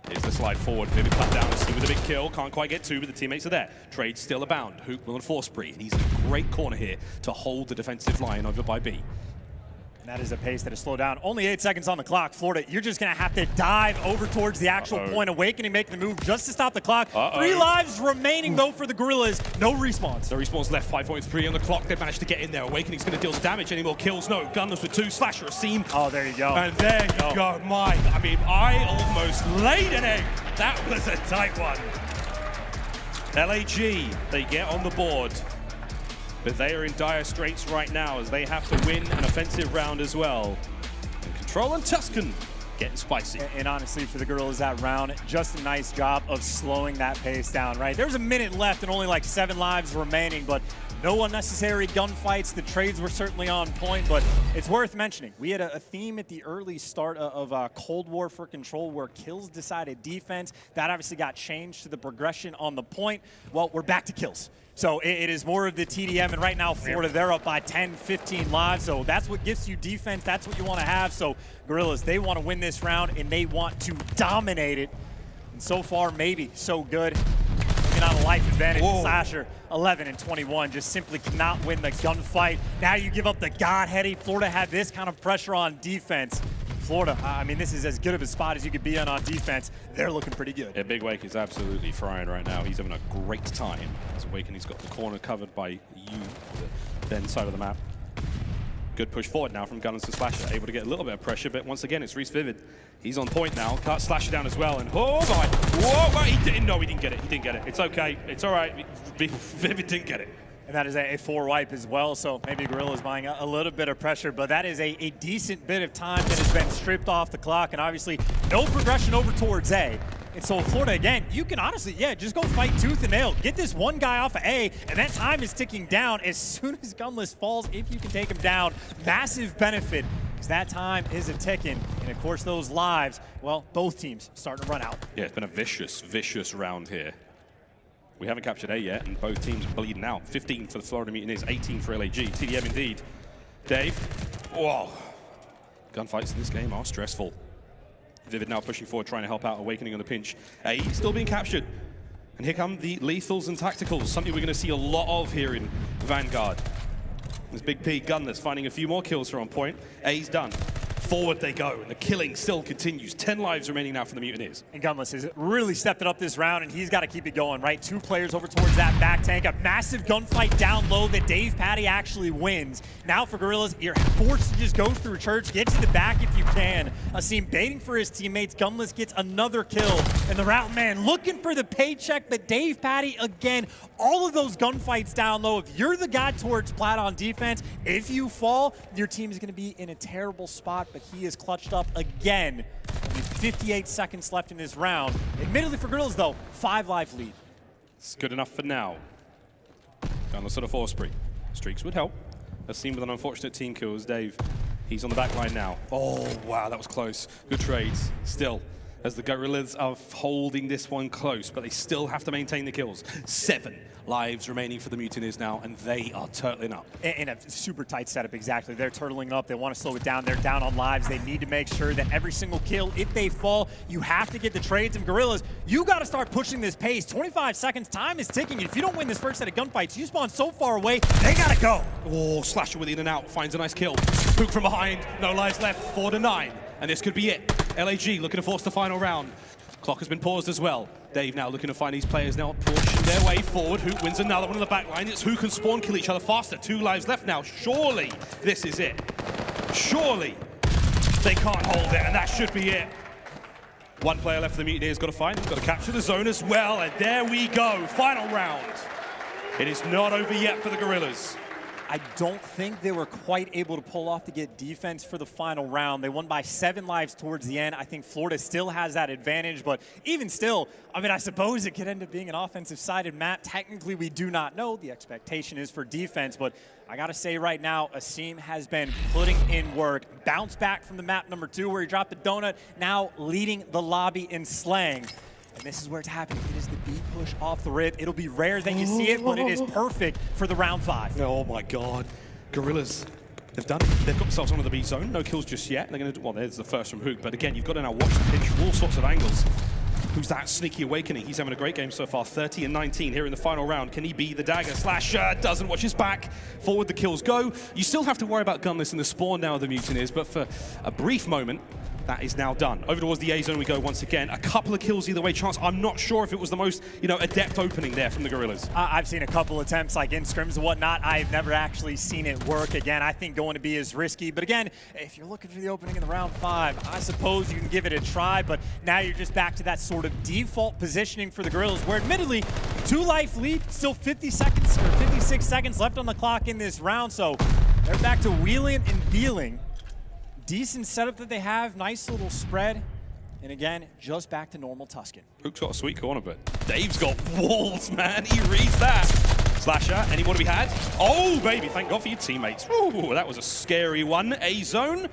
Here's the slide forward. Vivid cut down to see with a big kill. Can't quite get 2, but the teammates are there. Trade still abound. Hook will enforce spree, and he's in a great corner here to hold the defensive line over by B. And that is a pace that is slowed down. Only 8 seconds on the clock. Florida, you're just going to have to dive over towards the actual point. Awakening making the move just to stop the clock. 3 lives remaining, though, for the Guerrillas. No respawns. No respawns left. 5.3 on the clock. They managed to get in there. Awakening's going to deal damage. Any more kills? No. Gunless with 2. Slasher, a seam. Oh, there you go. And there you go. My, I mean, I almost laid an egg. That was a tight one. LAG, they get on the board. But they are in dire straits right now as they have to win an offensive round as well. And Control and Tuscan getting spicy. And honestly, for the Guerrillas that round, just a nice job of slowing that pace down, right? There's a minute left and only like 7 lives remaining, but no unnecessary gunfights. The trades were certainly on point, but it's worth mentioning. We had a theme at the early start of Cold War for Control where kills decided defense. That obviously got changed to the progression on the point. Well, we're back to kills. So it is more of the TDM, and right now Florida, they're up by 10, 15 lives, so that's what gives you defense, that's what you want to have. So Guerrillas, they want to win this round, and they want to dominate it. And so far, maybe so good. Looking on a life advantage, Slasher, 11 and 21, just simply cannot win the gunfight. Now you give up the God-heady. Florida had this kind of pressure on defense. Florida, I mean, this is as good of a spot as you could be on defense. They're looking pretty good. Yeah, Big Wake is absolutely frying right now. He's having a great time. As Awakening's got the corner covered by the Ben side of the map. Good push forward now from Gunners to Slasher. Able to get a little bit of pressure, but once again, it's Reese Vivid. He's on point now. Cut Slasher down as well, and oh my! Whoa! He didn't. No, he didn't get it. He didn't get it. It's okay. It's all right. Vivid didn't get it. And that is a 4 wipe as well, so maybe Guerrillas buying a little bit of pressure, but that is a decent bit of time that has been stripped off the clock, and obviously no progression over towards A. And so Florida, again, you can honestly, just go fight tooth and nail. Get this one guy off of A, and that time is ticking down as soon as Gunless falls. If you can take him down, massive benefit, because that time is a ticking. And of course, those lives, well, both teams starting to run out. Yeah, it's been a vicious, vicious round here. We haven't captured A yet, and both teams are bleeding out. 15 for the Florida Mutineers, 18 for LAG. TDM indeed. Dave, whoa. Gunfights in this game are stressful. Vivid now pushing forward, trying to help out Awakening on the pinch. A still being captured. And here come the lethals and tacticals, something we're going to see a lot of here in Vanguard. There's Big P, Gunless, finding a few more kills here on point. A's done. Forward they go, and the killing still continues. 10 lives remaining now for the Mutineers. And Gunless has really stepped it up this round, and he's got to keep it going, right? 2 players over towards that back tank. A massive gunfight down low that DavePatty actually wins. Now for Guerrillas, you're forced to just go through church, get to the back if you can. Asim baiting for his teammates. Gunless gets another kill. And the route man looking for the paycheck, but DavePatty, again, all of those gunfights down low. If you're the guy towards Plat on defense, if you fall, your team is going to be in a terrible spot, but he is clutched up again. Only 58 seconds left in this round. Admittedly for Guerrillas, though, 5 life lead. It's good enough for now. Gunless on a 4 spree. Streaks would help. As seen with an unfortunate team kill as Dave. He's on the back line now. Oh, wow, that was close. Good trades. Still, as the Guerrillas are holding this one close, but they still have to maintain the kills. 7 lives remaining for the Mutineers now, and they are turtling up. In a super tight setup, exactly. They're turtling up. They want to slow it down. They're down on lives. They need to make sure that every single kill, if they fall, you have to get the trades. And Guerrillas, you got to start pushing this pace. 25 seconds, time is ticking. If you don't win this first set of gunfights, you spawn so far away, they got to go. Oh, Slasher with in and out, finds a nice kill. Hook from behind, no lives left, 4 to 9. And this could be it. LAG looking to force the final round. Clock has been paused as well. Dave now looking to find these players now pushing their way forward. Hook wins another one on the back line. It's who can spawn kill each other faster. 2 lives left now. Surely this is it. Surely they can't hold it, and that should be it. 1 player left for the Mutineers. Got to find him. Got to capture the zone as well. And there we go. Final round. It is not over yet for the Guerrillas. I don't think they were quite able to pull off to get defense for the final round. They won by 7 lives towards the end. I think Florida still has that advantage, but even still, I mean, I suppose it could end up being an offensive-sided map. Technically, we do not know. The expectation is for defense, but I gotta say right now, Asim has been putting in work. Bounce back from the map number 2 where he dropped the donut, now leading the lobby in slang. And this is where it's happening. It is the B push off the rip. It'll be rare that you see it, but it is perfect for the round 5. Oh my God. Guerrillas, they've done it. They've got themselves onto the B zone. No kills just yet. They're going to do, well, there's the first from Hook. But again, you've got to now watch the pitch from all sorts of angles. Who's that sneaky awakening? He's having a great game so far. 30 and 19 here in the final round. Can he be the dagger? Slasher doesn't watch his back. Forward the kills go. You still have to worry about Gunless in the spawn now of the Mutineers, but for a brief moment, that is now done. Over towards the A zone we go once again. A couple of kills either way. Chance, I'm not sure if it was the most, adept opening there from the Guerrillas. I've seen a couple attempts like in scrims and whatnot. I've never actually seen it work. Again, I think going to B is risky. But again, if you're looking for the opening in the round 5, I suppose you can give it a try. But now you're just back to that sort of default positioning for the Guerrillas, where admittedly, 2 life lead, still 50 seconds or 56 seconds left on the clock in this round. So they're back to wheeling and dealing. Decent setup that they have, nice little spread. And again, just back to normal Tuscan. Hook's got a sweet corner, but Dave's got walls, man. He reads that. Slasher, any more to be had? Oh, baby, thank God for your teammates. Ooh, that was a scary one. A zone.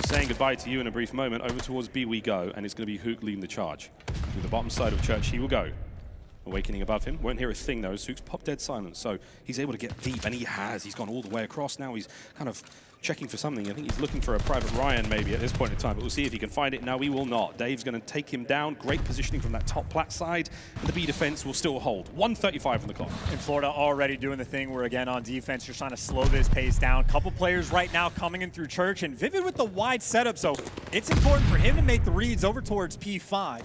Saying goodbye to you in a brief moment. Over towards B we go, and it's going to be Hook leading the charge. To the bottom side of church he will go. Awakening above him. Won't hear a thing though. Hook's popped dead silent, so he's able to get deep, and he has. He's gone all the way across now. He's kind of checking for something. I think he's looking for a Private Ryan maybe at this point in time, but we'll see if he can find it. No, he will not. Dave's going to take him down. Great positioning from that top plat side, and the B defense will still hold. 1:35 from the clock. In Florida already doing the thing where, again, on defense, you're trying to slow this pace down. Couple players right now coming in through church, and Vivid with the wide setup, so it's important for him to make the reads over towards P5.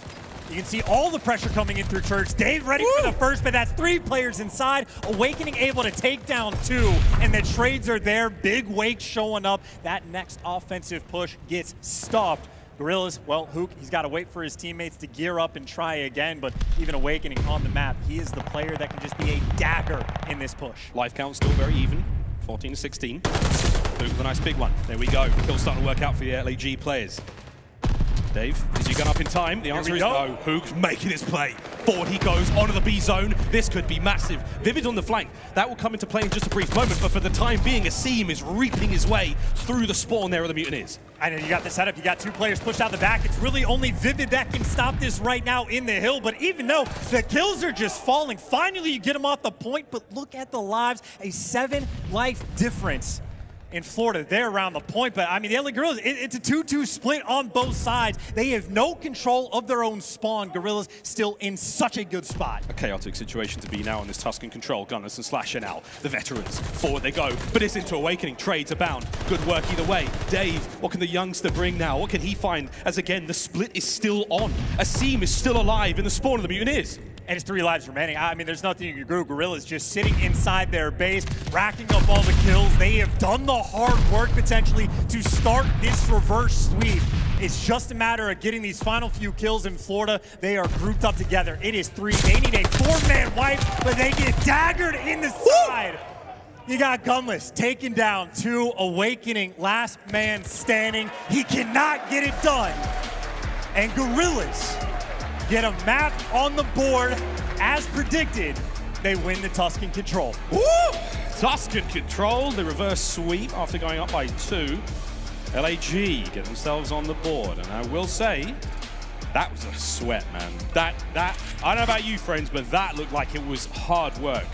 You can see all the pressure coming in through church. Dave ready for the first, but that's 3 players inside. Awakening able to take down 2, and the trades are there. Big Wake showing up. That next offensive push gets stopped. Guerrillas, well, Hook, he's got to wait for his teammates to gear up and try again, but even Awakening on the map, he is the player that can just be a dagger in this push. Life count still very even, 14 to 16. Hook with a nice big one. There we go. The kill's starting to work out for the LAG players. Dave, is he going up in time? The answer is no. Hook's making his play. Forward he goes, onto the B zone. This could be massive. Vivid on the flank. That will come into play in just a brief moment, but for the time being, Asim is reaping his way through the spawn there of the Mutineers. And you got the setup. You got 2 players pushed out the back. It's really only Vivid that can stop this right now in the hill, but even though the kills are just falling, finally you get him off the point, but look at the lives. A 7 life difference. in Florida. They're around the point, but I mean, the LA Guerrillas, it's a 2-2 split on both sides. They have no control of their own spawn. Guerrillas still in such a good spot. A chaotic situation to be now on this Tuscan control. Gunners and Slasher now. The veterans, forward they go, but it's into Awakening. Trades abound. Good work either way. Dave, what can the youngster bring now? What can he find as, again, the split is still on? Asim is still alive in the spawn of the Mutineers. And it's 3 lives remaining. I mean, there's nothing you can do. Guerrillas just sitting inside their base, racking up all the kills. They have done the hard work, potentially, to start this reverse sweep. It's just a matter of getting these final few kills in Florida. They are grouped up together. It is 3. They need a 4-man wipe, but they get daggered in the side. You got Gunless taken down, 2 Awakening, last man standing. He cannot get it done. And Guerrillas get a map on the board. As predicted, they win the Tuscan control. Woo! Tuscan control, the reverse sweep after going up by 2. LAG get themselves on the board, and I will say, that was a sweat, man. That I don't know about you, friends, but that looked like it was hard work.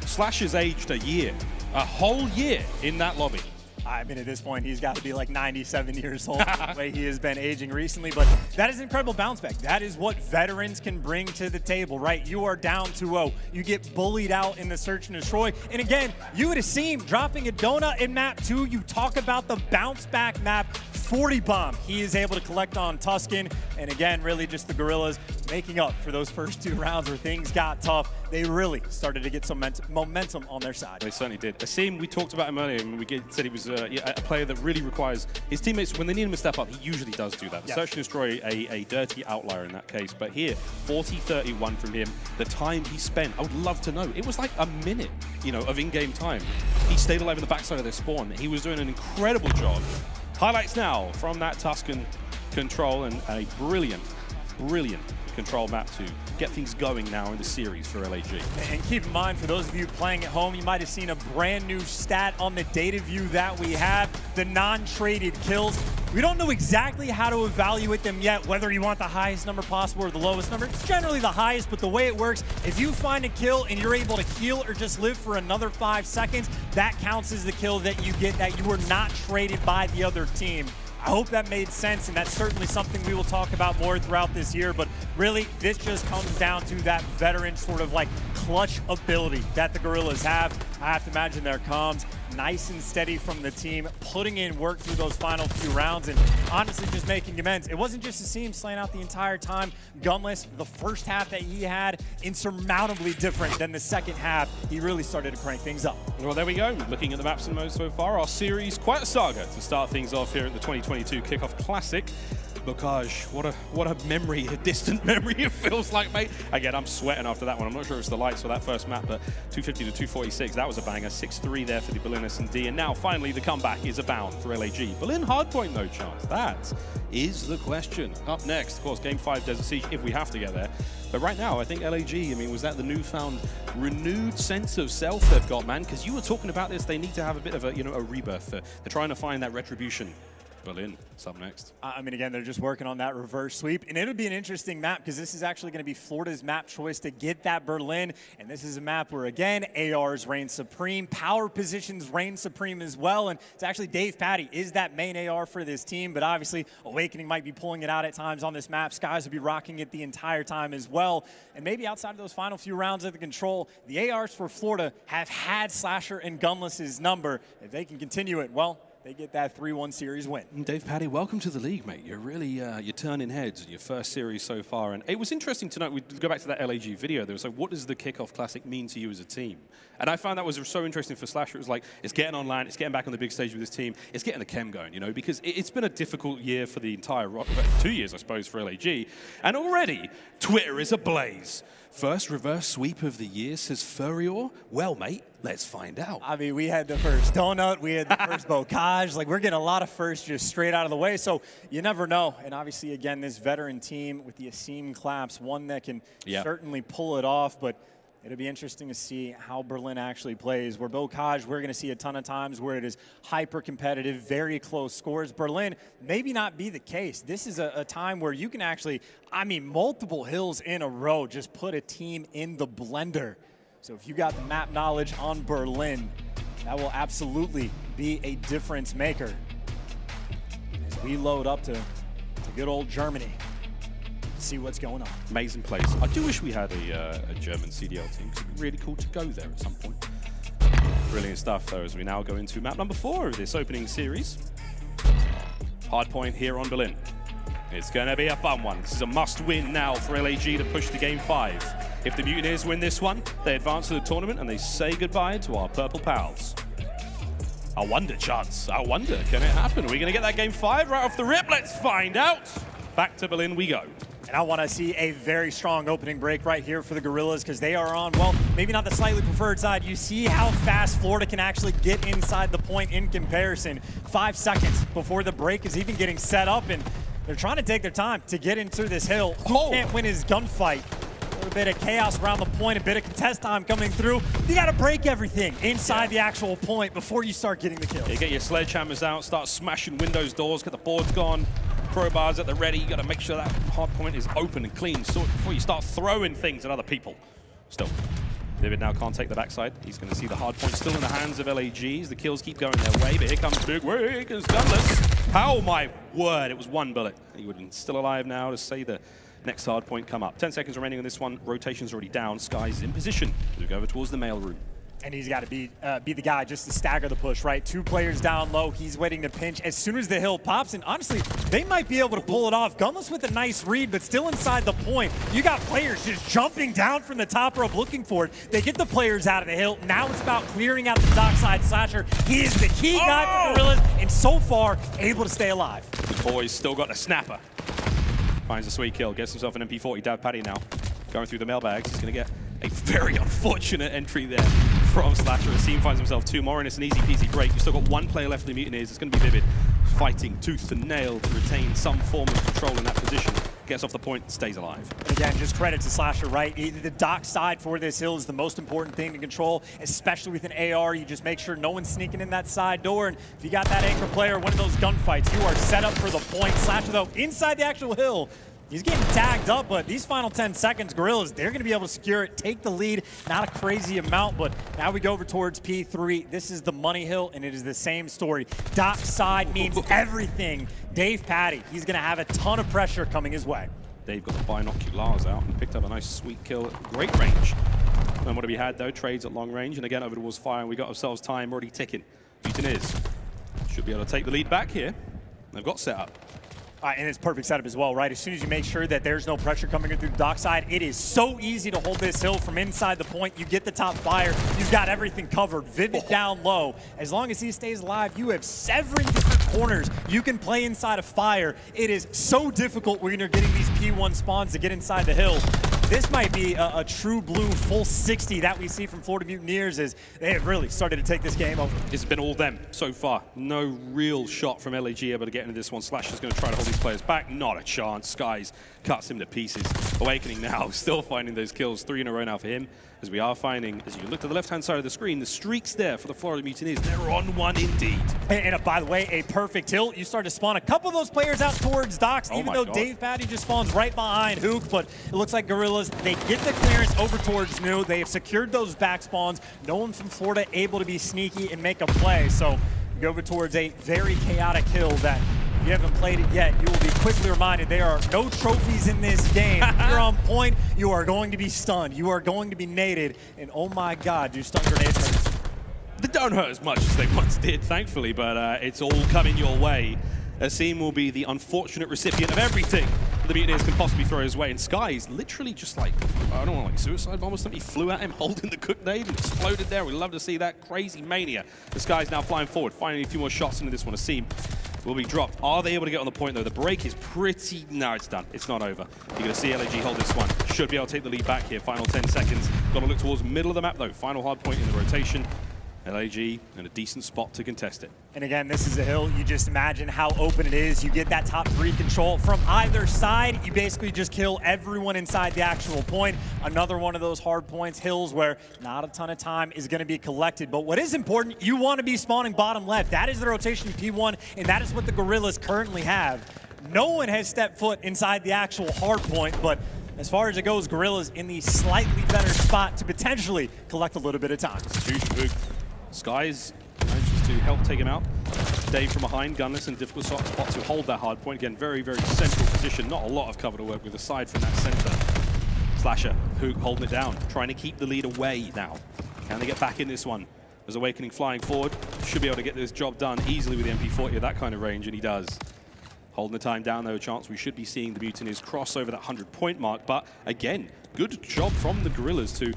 Slash has aged a whole year in that lobby. I mean, at this point, he's got to be like 97 years old, the way he has been aging recently. But that is an incredible bounce back. That is what veterans can bring to the table, right? You are down 2-0. You get bullied out in the search and destroy. And again, you would have seen dropping a donut in map 2. You talk about the bounce back map, 40 bomb. He is able to collect on Tuscan. And again, really just the Guerrillas making up for those first 2 rounds where things got tough. They really started to get some momentum on their side. They certainly did. Asim, we talked about him earlier, and said he was a player that really requires his teammates, when they need him to step up, he usually does do that. The search and destroy, a dirty outlier in that case. But here, 40-31 from him. The time he spent, I would love to know. It was like a minute, of in-game time. He stayed alive in the backside of their spawn. He was doing an incredible job. Highlights now from that Tuscan control, and a brilliant control map to get things going now in the series for LAG. And keep in mind, for those of you playing at home, you might have seen a brand new stat on the data view that we have, the non-traded kills. We don't know exactly how to evaluate them yet, whether you want the highest number possible or the lowest number. It's generally the highest, but the way it works, if you find a kill and you're able to heal or just live for another 5 seconds, that counts as the kill that you get, that you were not traded by the other team. I hope that made sense, and that's certainly something we will talk about more throughout this year, but really, this just comes down to that veteran sort of like clutch ability that the Guerrillas have. I have to imagine their comms nice and steady from the team, putting in work through those final few rounds, and honestly just making amends. It wasn't just Asim slaying out the entire time. Gunless, the first half that he had, insurmountably different than the second half. He really started to crank things up. Well, there we go. Looking at the maps and modes so far, our series, quite a saga to start things off here at the 2022 Kickoff Classic. Bocage, what a memory, a distant memory it feels like, mate. Again, I'm sweating after that one. I'm not sure it's the lights or that first map, but 250 to 246, that was a banger. 6-3 there for the Berlin S&D, and now finally the comeback is abound for LAG. Berlin hardpoint, no chance. That is the question. Up next, of course, Game 5 Desert Siege, if we have to get there. But right now, I think LAG, was that the newfound, renewed sense of self they've got, man? Because you were talking about this, they need to have a bit of a, a rebirth. They're trying to find that retribution. Berlin, it's up next. Again, they're just working on that reverse sweep, and it'll be an interesting map because this is actually going to be Florida's map choice to get that Berlin, and this is a map where, again, ARs reign supreme, power positions reign supreme as well, and it's actually Dave Patty is that main AR for this team, but obviously Awakening might be pulling it out at times on this map. Skies will be rocking it the entire time as well, and maybe outside of those final few rounds of the control, the ARs for Florida have had Slasher and Gunless's number. If they can continue it, well, they get that 3-1 series win. Dave Patty, welcome to the league, mate. You're really, you're turning heads in your first series so far. And it was interesting to note, we go back to that LAG video, there was like, what does the Kickoff Classic mean to you as a team? And I found that was so interesting for Slasher. It was like, it's getting on land, it's getting back on the big stage with this team, it's getting the chem going, because it's been a difficult year for the entire, 2 years, I suppose, for LAG. And already, Twitter is ablaze. First reverse sweep of the year, says Furrior. Well, mate, let's find out. We had the first donut, we had the first Bocage. Like, we're getting a lot of firsts just straight out of the way, so you never know. And obviously, again, this veteran team with the Asim claps, one that can certainly pull it off, but it'll be interesting to see how Berlin actually plays. Where Bocage, we're going to see a ton of times where it is hyper-competitive, very close scores. Berlin, maybe not be the case. This is a time where you can actually, multiple hills in a row, just put a team in the blender. So if you got the map knowledge on Berlin, That will absolutely be a difference maker as we load up to good old Germany. See what's going on. Amazing place. I do wish we had a German CDL team. It'd be really cool to go there at some point. Brilliant stuff, though, as we now go into map number 4 of this opening series. Hardpoint here on Berlin. It's going to be a fun one. This is a must-win now for LAG to push to Game 5. If the Mutineers win this one, they advance to the tournament and they say goodbye to our purple pals. I wonder, Chance. I wonder, can it happen? Are we going to get that Game 5 right off the rip? Let's find out. Back to Berlin we go. And I want to see a very strong opening break right here for the Guerrillas because they are on, well, maybe not the slightly preferred side. You see how fast Florida can actually get inside the point in comparison. 5 seconds before the break is even getting set up, and they're trying to take their time to get into this hill. Who can't win his gunfight? A little bit of chaos around the point, a bit of contest time coming through. You got to break everything inside the actual point before you start getting the kills. You get your sledgehammers out, start smashing windows, doors, get the boards gone. Crowbars at the ready. You got to make sure that hard point is open and clean so before you start throwing things at other people. Still, Vivid now can't take the backside. He's going to see the hard point still in the hands of LAGs. The kills keep going their way, but here comes Big Wig as Gunless. Oh my word, it was 1 bullet. He would be still alive now to see the next hard point come up. 10 seconds remaining on this one. Rotation's already down. Sky's in position as we go over towards the mail room. And he's got to be the guy just to stagger the push, right? 2 players down low. He's waiting to pinch as soon as the hill pops. And honestly, they might be able to pull it off. Gunless with a nice read, but still inside the point. You got players just jumping down from the top rope looking for it. They get the players out of the hill. Now it's about clearing out the dockside slasher. He is the key guy for Guerrillas, and so far, able to stay alive. The boys still got the snapper. Finds a sweet kill, gets himself an MP40. Dav Paddy now going through the mailbags. He's going to get a very unfortunate entry there from Slasher. Asim finds himself 2 more, and it's an easy peasy break. You've still got 1 player left in the Mutineers. It's going to be Vivid fighting tooth and nail to retain some form of control in that position. Gets off the point, stays alive. And again, just credit to Slasher, right? The dock side for this hill is the most important thing to control, especially with an AR. You just make sure no one's sneaking in that side door. And if you got that anchor player, one of those gunfights, you are set up for the point. Slasher, though, inside the actual hill, he's getting tagged up, but these final 10 seconds, Guerrillas, they're going to be able to secure it, take the lead. Not a crazy amount, but now we go over towards P3. This is the money hill, and it is the same story. Dock side means everything. Dave Paddy, he's going to have a ton of pressure coming his way. Dave got the binoculars out and picked up a nice sweet kill at great range. And what have we had, though? Trades at long range, and again over towards fire, and we got ourselves time already ticking. Mutineers should be able to take the lead back here. They've got set up. And it's perfect setup as well, right? As soon as you make sure that there's no pressure coming in through the dockside, it is so easy to hold this hill from inside the point. You get the top fire. You've got everything covered. Vivid down low. As long as he stays alive, you have 7 different corners you can play inside of fire. It is so difficult when you're getting these P1 spawns to get inside the hill. This might be a true blue full 60 that we see from Florida Mutineers as they have really started to take this game over. It's been all them so far. No real shot from LAG able to get into this one. Slasher's going to try to hold these players back. Not a chance. Skies cuts him to pieces. Awakening now, still finding those kills. 3 in a row now for him. As we are finding, as you look to the left-hand side of the screen, the streaks there for the Florida Mutineers. They're on one indeed. And by the way, a perfect hill. You start to spawn a couple of those players out towards docks, even though Dave Paddy just spawns right behind Hook. But it looks like Guerrillas, they get the clearance over towards New. They have secured those back spawns. No one from Florida able to be sneaky and make a play. So we go over towards a very chaotic hill that, if you haven't played it yet, you will be quickly reminded there are no trophies in this game. If you're on point, you are going to be stunned. You are going to be naded. And oh my God, do stun grenades hurt. They don't hurt as much as they once did, thankfully, but it's all coming your way. Asim will be the unfortunate recipient of everything the Mutineers can possibly throw his way. And Sky is literally just like, I don't know, like suicide bomb or something. He flew at him, holding the cook nade and exploded there. We love to see that crazy mania. The Sky's now flying forward, finding a few more shots into this one. Asim will be dropped. Are they able to get on the point, though? The break is pretty... No, it's done. It's not over. You're going to see LAG hold this one. Should be able to take the lead back here. Final 10 seconds. Got to look towards the middle of the map, though. Final hard point in the rotation. LAG in a decent spot to contest it. And again, this is a hill. You just imagine how open it is. You get that top 3 control from either side. You basically just kill everyone inside the actual point. Another one of those hard points, hills where not a ton of time is going to be collected. But what is important, you want to be spawning bottom left. That is the rotation P1, and that is what the Guerrillas currently have. No one has stepped foot inside the actual hard point, but as far as it goes, Guerrillas in the slightly better spot to potentially collect a little bit of time. Skies manages to help take him out. Dave from behind, gunless and difficult spot to hold that hard point. Again, very, very central position. Not a lot of cover to work with aside from that center. Slasher, Hook holding it down, trying to keep the lead away now. Can they get back in this one? As Awakening flying forward, should be able to get this job done easily with the MP40 at that kind of range, and he does. Holding the time down, though, a chance we should be seeing the Mutineers cross over that 100-point mark. But again, good job from the Guerrillas to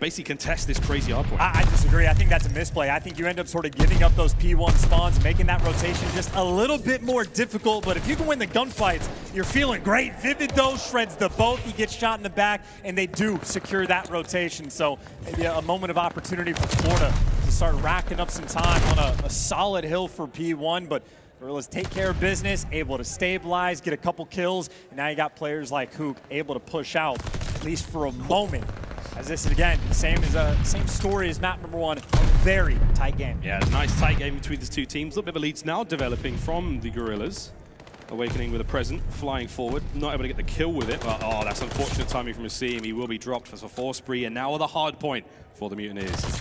basically contest this crazy hard point. I disagree. I think that's a misplay. I think you end up sort of giving up those P1 spawns, making that rotation just a little bit more difficult. But if you can win the gunfights, you're feeling great. Vivid, though, shreds the both. He gets shot in the back, and they do secure that rotation. So maybe a moment of opportunity for Florida to start racking up some time on a solid hill for P1. But Guerrillas take care of business, able to stabilize, get a couple kills, and now you got players like Hook able to push out, at least for a moment. As this is, again, same story as map number 1, a very tight game. Yeah, nice tight game between the two teams. A little bit of a leads now developing from the Guerrillas. Awakening with a present, flying forward, not able to get the kill with it, but oh, that's unfortunate timing from Asim. He will be dropped for 4 spree, and now with a hard point for the Mutineers.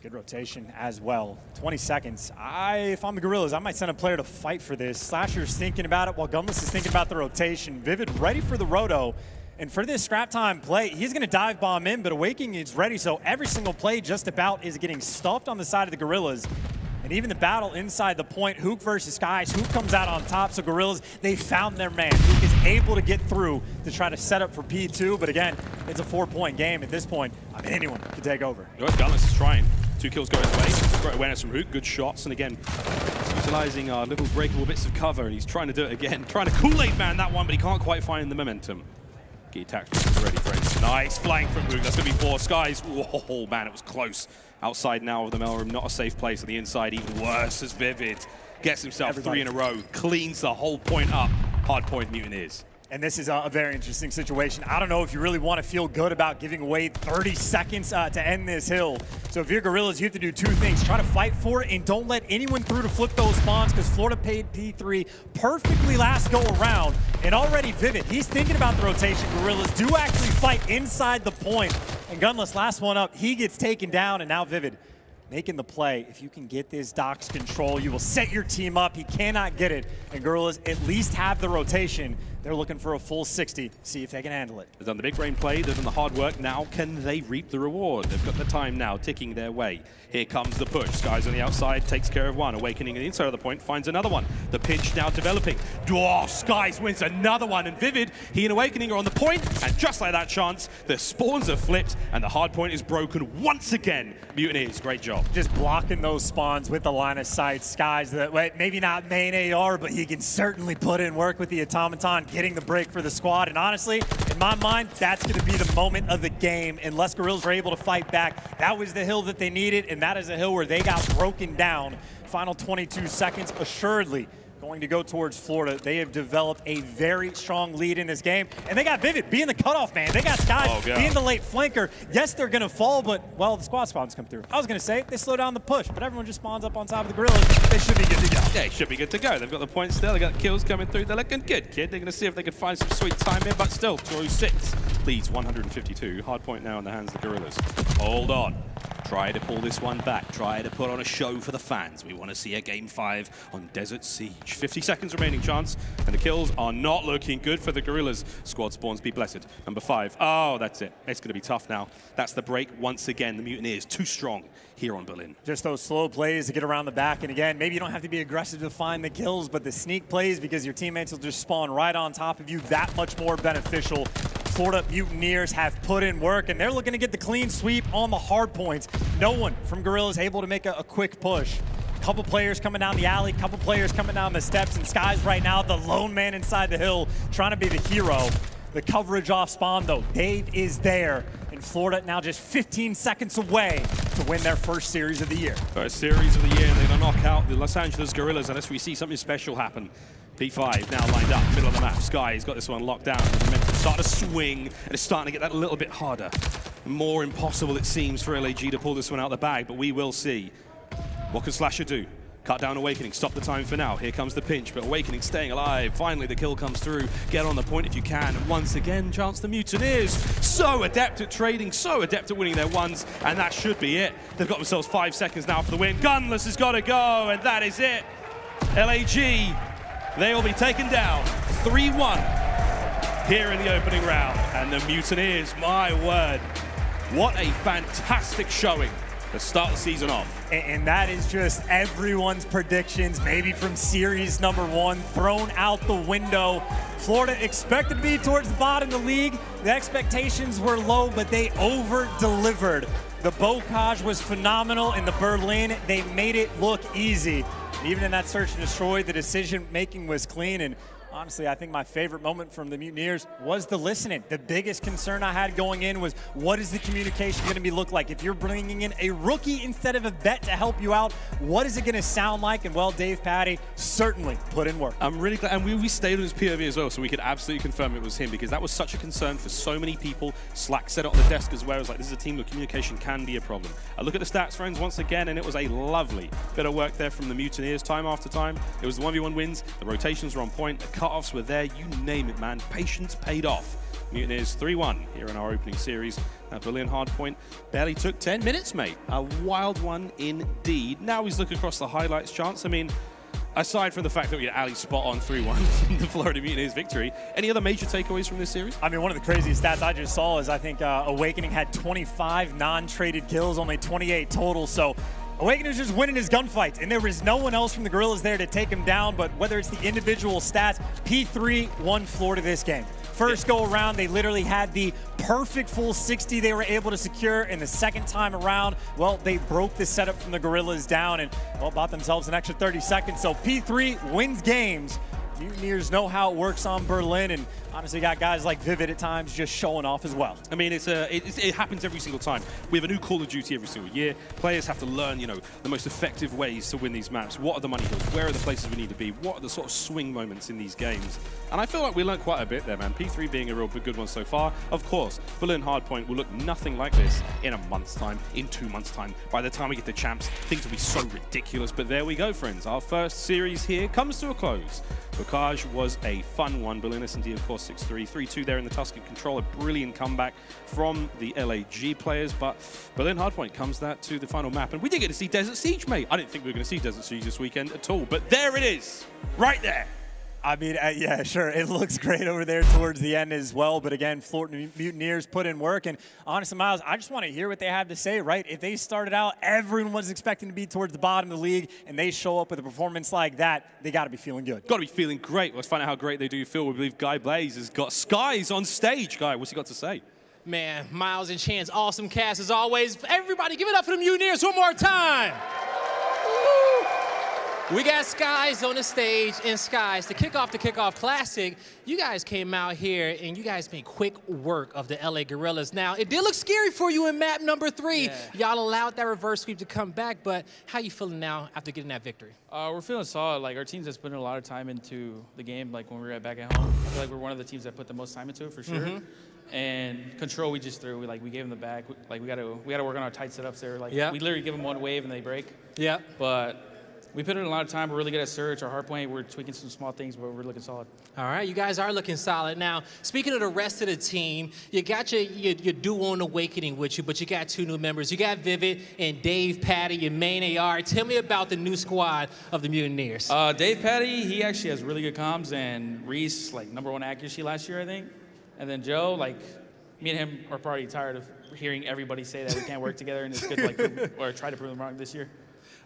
Good rotation as well. 20 seconds. If I'm the Guerrillas, I might send a player to fight for this. Slasher's thinking about it while Gunless is thinking about the rotation. Vivid ready for the roto. And for this scrap time play, he's going to dive bomb in, but Awakening is ready. So every single play just about is getting stuffed on the side of the Guerrillas. And even the battle inside the point, Hook versus Skies, Hook comes out on top. So Guerrillas, they found their man. Hook is able to get through to try to set up for P2. But again, it's a 4-point game at this point. I mean, anyone can take over. Gunless is trying. 2 kills go his way. Great awareness from Hook. Good shots. And again, utilizing our little breakable bits of cover. And he's trying to do it again. Trying to Kool-Aid man that one, but he can't quite find the momentum. Key tactics ready, friends. Nice flying from Hook. That's going to be 4 Skies. Whoa, man, it was close. Outside now of the mail room, not a safe place. On the inside, even worse as Vivid gets himself 3 in a row, cleans the whole point up. Hard point Mutineers. And this is a very interesting situation. I don't know if you really want to feel good about giving away 30 seconds to end this hill. So if you're Guerrillas, you have to do 2 things. Try to fight for it and don't let anyone through to flip those spawns, because Florida paid P3 perfectly last go around. And already Vivid, he's thinking about the rotation. Guerrillas do actually fight inside the point. And Gunless, last one up, he gets taken down, and now Vivid making the play. If you can get this Doc's control, you will set your team up. He cannot get it. And Guerrillas at least have the rotation. They're looking for a full 60, see if they can handle it. They've done the big brain play, they've done the hard work. Now can they reap the reward? They've got the time now ticking their way. Here comes the push. Skies on the outside, takes care of one. Awakening on the inside of the point, finds another one. The pinch now developing. Oh, Skies wins another one. And Vivid, he and Awakening are on the point. And just like that chance, the spawns are flipped and the hard point is broken once again. Mutineers, great job. Just blocking those spawns with the line of sight. Skies, maybe not main AR, but he can certainly put in work with the automaton, getting the break for the squad. And honestly, in my mind, that's going to be the moment of the game. Unless Guerrillas are able to fight back, that was the hill that they needed, and that is a hill where they got broken down. Final 22 seconds, assuredly going to go towards Florida. They have developed a very strong lead in this game, and they got Vivid being the cutoff man. They got Skies being the late flanker. Yes, they're going to fall, but, well, the squad spawns come through. I was going to say, they slow down the push, but everyone just spawns up on top of the Guerrillas. They should be good to go. Yeah, it should be good to go. They've got the points still. They've got the kills coming through. They're looking good, kid. They're going to see if they can find some sweet time here, but still, 206 leads 152. Hard point now in the hands of the Guerrillas. Hold on. Try to pull this one back. Try to put on a show for the fans. We want to see a Game 5 on Desert Siege. 50 seconds remaining chance, and the kills are not looking good for the Guerrillas. Squad spawns, be blessed. Number 5. Oh, that's it. It's going to be tough now. That's the break once again. The Mutineers too strong here on Berlin. Just those slow plays to get around the back, and again, maybe you don't have to be aggressive to find the kills, but the sneak plays, because your teammates will just spawn right on top of you, that much more beneficial. Florida Mutineers have put in work, and they're looking to get the clean sweep on the hard points. No one from Guerrillas able to make a quick push. Couple players coming down the alley, couple players coming down the steps, and Skies right now, the lone man inside the hill, trying to be the hero. The coverage off spawn, though, Dave is there. And Florida now just 15 seconds away to win their first series of the year. First series of the year, and they're going to knock out the Los Angeles Guerrillas unless we see something special happen. P5 now lined up, middle of the map. Sky's got this one locked down. Momentum start to swing, and it's starting to get that a little bit harder. More impossible, it seems, for LAG to pull this one out of the bag, but we will see. What can Slasher do? Cut down Awakening, stop the time for now. Here comes the pinch, but Awakening staying alive. Finally, the kill comes through. Get on the point if you can. And once again, Chance the Mutineers. So adept at trading, so adept at winning their ones, and that should be it. They've got themselves 5 seconds now for the win. Gunless has got to go, and that is it. LAG, they will be taken down 3-1 here in the opening round. And the Mutineers, my word, what a fantastic showing to start the season off. And that is just everyone's predictions, maybe from series #1, thrown out the window. Florida expected to be towards the bottom of the league. The expectations were low, but they over-delivered. The Bocage was phenomenal in the Berlin. They made it look easy. Even in that search and destroy, the decision-making was clean. And honestly, I think my favorite moment from the Mutineers was the listening. The biggest concern I had going in was, what is the communication going to look like? If you're bringing in a rookie instead of a vet to help you out, what is it going to sound like? And well, Dave Patty certainly put in work. I'm really glad, and we stayed on his POV as well, so we could absolutely confirm it was him, because that was such a concern for so many people. Slack said it on the desk as well. It was like, this is a team where communication can be a problem. I look at the stats, friends, once again, and it was a lovely bit of work there from the Mutineers, time after time. It was the 1v1 wins, the rotations were on point, the cutoffs were there, you name it, man. Patience paid off. Mutineers 3-1 here in our opening series. That Berlin hardpoint barely took 10 minutes, mate. A wild one indeed. Now he's looking across the highlights, Chance. I mean, aside from the fact that we had aLLeY spot on 3-1 in the Florida Mutineers victory, any other major takeaways from this series? I mean, one of the craziest stats I just saw is I think Awakening had 25 non-traded kills, only 28 total. So Awakening is just winning his gunfights, and there was no one else from the Guerrillas there to take him down. But whether it's the individual stats, P3 won Florida this game. First go around, they literally had the perfect full 60 they were able to secure, and the second time around, well, they broke the setup from the Guerrillas down and, well, bought themselves an extra 30 seconds. So P3 wins games. Mutineers know how it works on Berlin, and honestly got guys like Vivid at times just showing off as well. I mean, it happens every single time. We have a new Call of Duty every single year. Players have to learn, you know, the most effective ways to win these maps. What are the money hills? Where are the places we need to be? What are the sort of swing moments in these games? And I feel like we learned quite a bit there, man. P3 being a real good one so far. Of course, Berlin hardpoint will look nothing like this in a month's time, in 2 months' time. By the time we get the champs, things will be so ridiculous. But there we go, friends. Our first series here comes to a close. Bocage was a fun one. Berlin S&D, of course, 6-3. 3-2 there in the Tuscan control. A brilliant comeback from the LAG players. But Berlin hardpoint comes that to the final map. And we did get to see Desert Siege, mate. I didn't think we were going to see Desert Siege this weekend at all. But there it is, right there. I mean, yeah, sure. It looks great over there towards the end as well. But again, Florida Mutineers put in work. And honestly, Miles, I just want to hear what they have to say, right? If they started out, everyone was expecting to be towards the bottom of the league, and they show up with a performance like that, they got to be feeling good. Got to be feeling great. Let's find out how great they do feel. We believe Guy Blaze has got Skies on stage. Guy, what's he got to say? Man, Miles and Chance, awesome cast as always. Everybody give it up for the Mutineers one more time. Woo! We got Skies on the stage, and Skies, to kick off the Kickoff Classic, you guys came out here and you guys made quick work of the LA Guerrillas. Now, it did look scary for you in map #3. Y'all allowed that reverse sweep to come back, but how you feeling now after getting that victory? We're feeling solid. Like, our teams has put in a lot of time into the game, like when we were back at home. I feel like we're one of the teams that put the most time into it, for sure. And control, we just threw. We gave them the back. Like, we gotta work on our tight setups there. Like, we literally give them one wave and they break. Yeah. But we put in a lot of time. We're really good at search. Our hard point, we're tweaking some small things, but we're looking solid. All right, you guys are looking solid. Now, speaking of the rest of the team, you got your duo on Awakening with you, but you got 2 new members. You got Vivid and Dave Patty, your main AR. Tell me about the new squad of the Mutineers. Dave Patty, he actually has really good comms, and Reese, like, #1 accuracy last year, I think. And then Joe, like, me and him are probably tired of hearing everybody say that we can't work together, and it's good to, like, prove, or try to prove them wrong this year.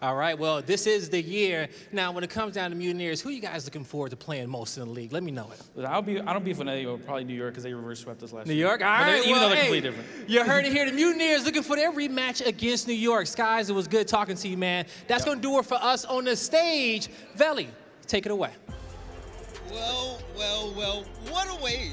All right, well, this is the year. Now, when it comes down to Mutineers, who are you guys looking forward to playing most in the league? Let me know it. I don't beef with any, probably New York, because they reverse swept us last year. New York? All right, even though they're completely different. You heard it here. The Mutineers looking for their rematch against New York. Skies, it was good talking to you, man. That's going to do it for us on the stage. Veli, take it away. Well, what a way.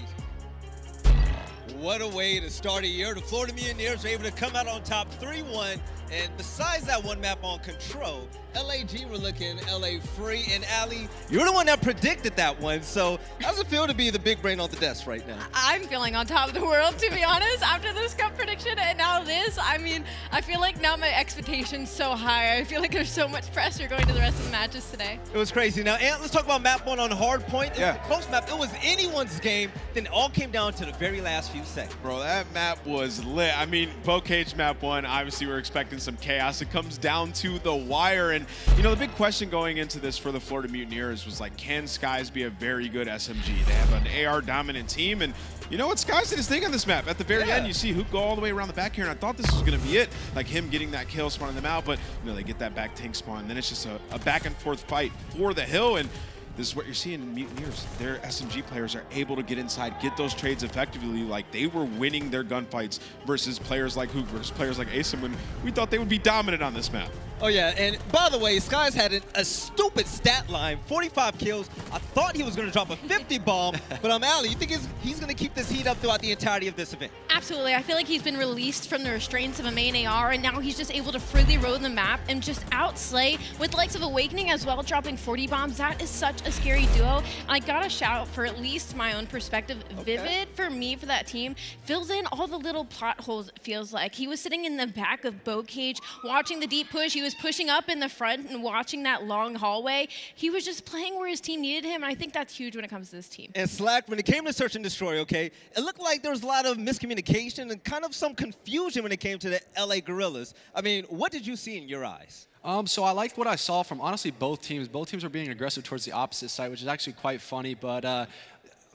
What a way to start a year. The Florida Mutineers were able to come out on top 3-1 And besides that one map on Control, LAG were looking LA free, and aLLeY, you're the one that predicted that one. So how does it feel to be the big brain on the desk right now? I'm feeling on top of the world, to be honest, after this Scump prediction and now this. I mean, I feel like now my expectations so high. I feel like there's so much pressure going to the rest of the matches today. It was crazy. Now, Ant, let's talk about map one on Hardpoint. It was a close map. It was anyone's game. Then it all came down to the very last few seconds. Bro, that map was lit. I mean, Cage map one, obviously we're expecting some chaos. It comes down to the wire. And, you know, the big question going into this for the Florida Mutineers was like, can Skies be a very good SMG? They have an AR dominant team, and you know what? Skies did his thing on this map. At the very end, you see Hook go all the way around the back here, and I thought this was going to be it, like him getting that kill, spawning them out, but you know, they get that back tank spawn, and then it's just a back and forth fight for the hill, and this is what you're seeing in Mutineers. Their SMG players are able to get inside, get those trades effectively. Like, they were winning their gunfights versus players like Hook, versus players like aBeZy, when we thought they would be dominant on this map. Oh yeah, and by the way, Skies had a stupid stat line, 45 kills. I thought he was going to drop a 50 bomb, but aLLeY, you think he's going to keep this heat up throughout the entirety of this event? Absolutely. I feel like he's been released from the restraints of a main AR, and now he's just able to freely roam the map and just outslay with the likes of Awakening as well, dropping 40 bombs. That is such a scary duo. I got a shout out for at least my own perspective. Vivid, for me, for that team, fills in all the little plot holes, it feels like. He was sitting in the back of Cage, watching the deep push. He was pushing up in the front and watching that long hallway. He was just playing where his team needed him, and I think that's huge when it comes to this team. And Slack, when it came to Search and Destroy, okay, it looked like there was a lot of miscommunication and kind of some confusion when it came to the LA Guerrillas. I mean, what did you see in your eyes? So I liked what I saw from, honestly, both teams. Both teams were being aggressive towards the opposite side, which is actually quite funny, but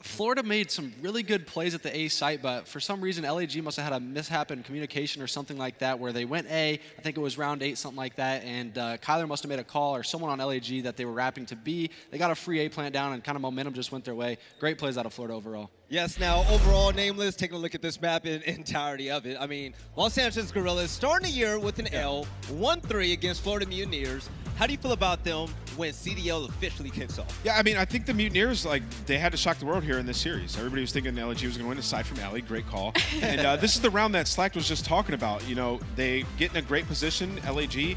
Florida made some really good plays at the A site, but for some reason, LAG must have had a mishap in communication or something like that, where they went A, I think it was round 8, something like that, and Kyler must have made a call, or someone on LAG, that they were wrapping to B. They got a free A plant down, and kind of momentum just went their way. Great plays out of Florida overall. Yes, now, overall, Nameless, taking a look at this map in entirety of it. I mean, Los Angeles Guerrillas starting the year with an L, 1-3 against Florida Mutineers. How do you feel about them when CDL officially kicks off? Yeah, I mean, I think the Mutineers, like, they had to shock the world here in this series. Everybody was thinking LG was going to win, aside from aLLeY. Great call. And this is the round that Slack was just talking about. You know, they get in a great position, LAG.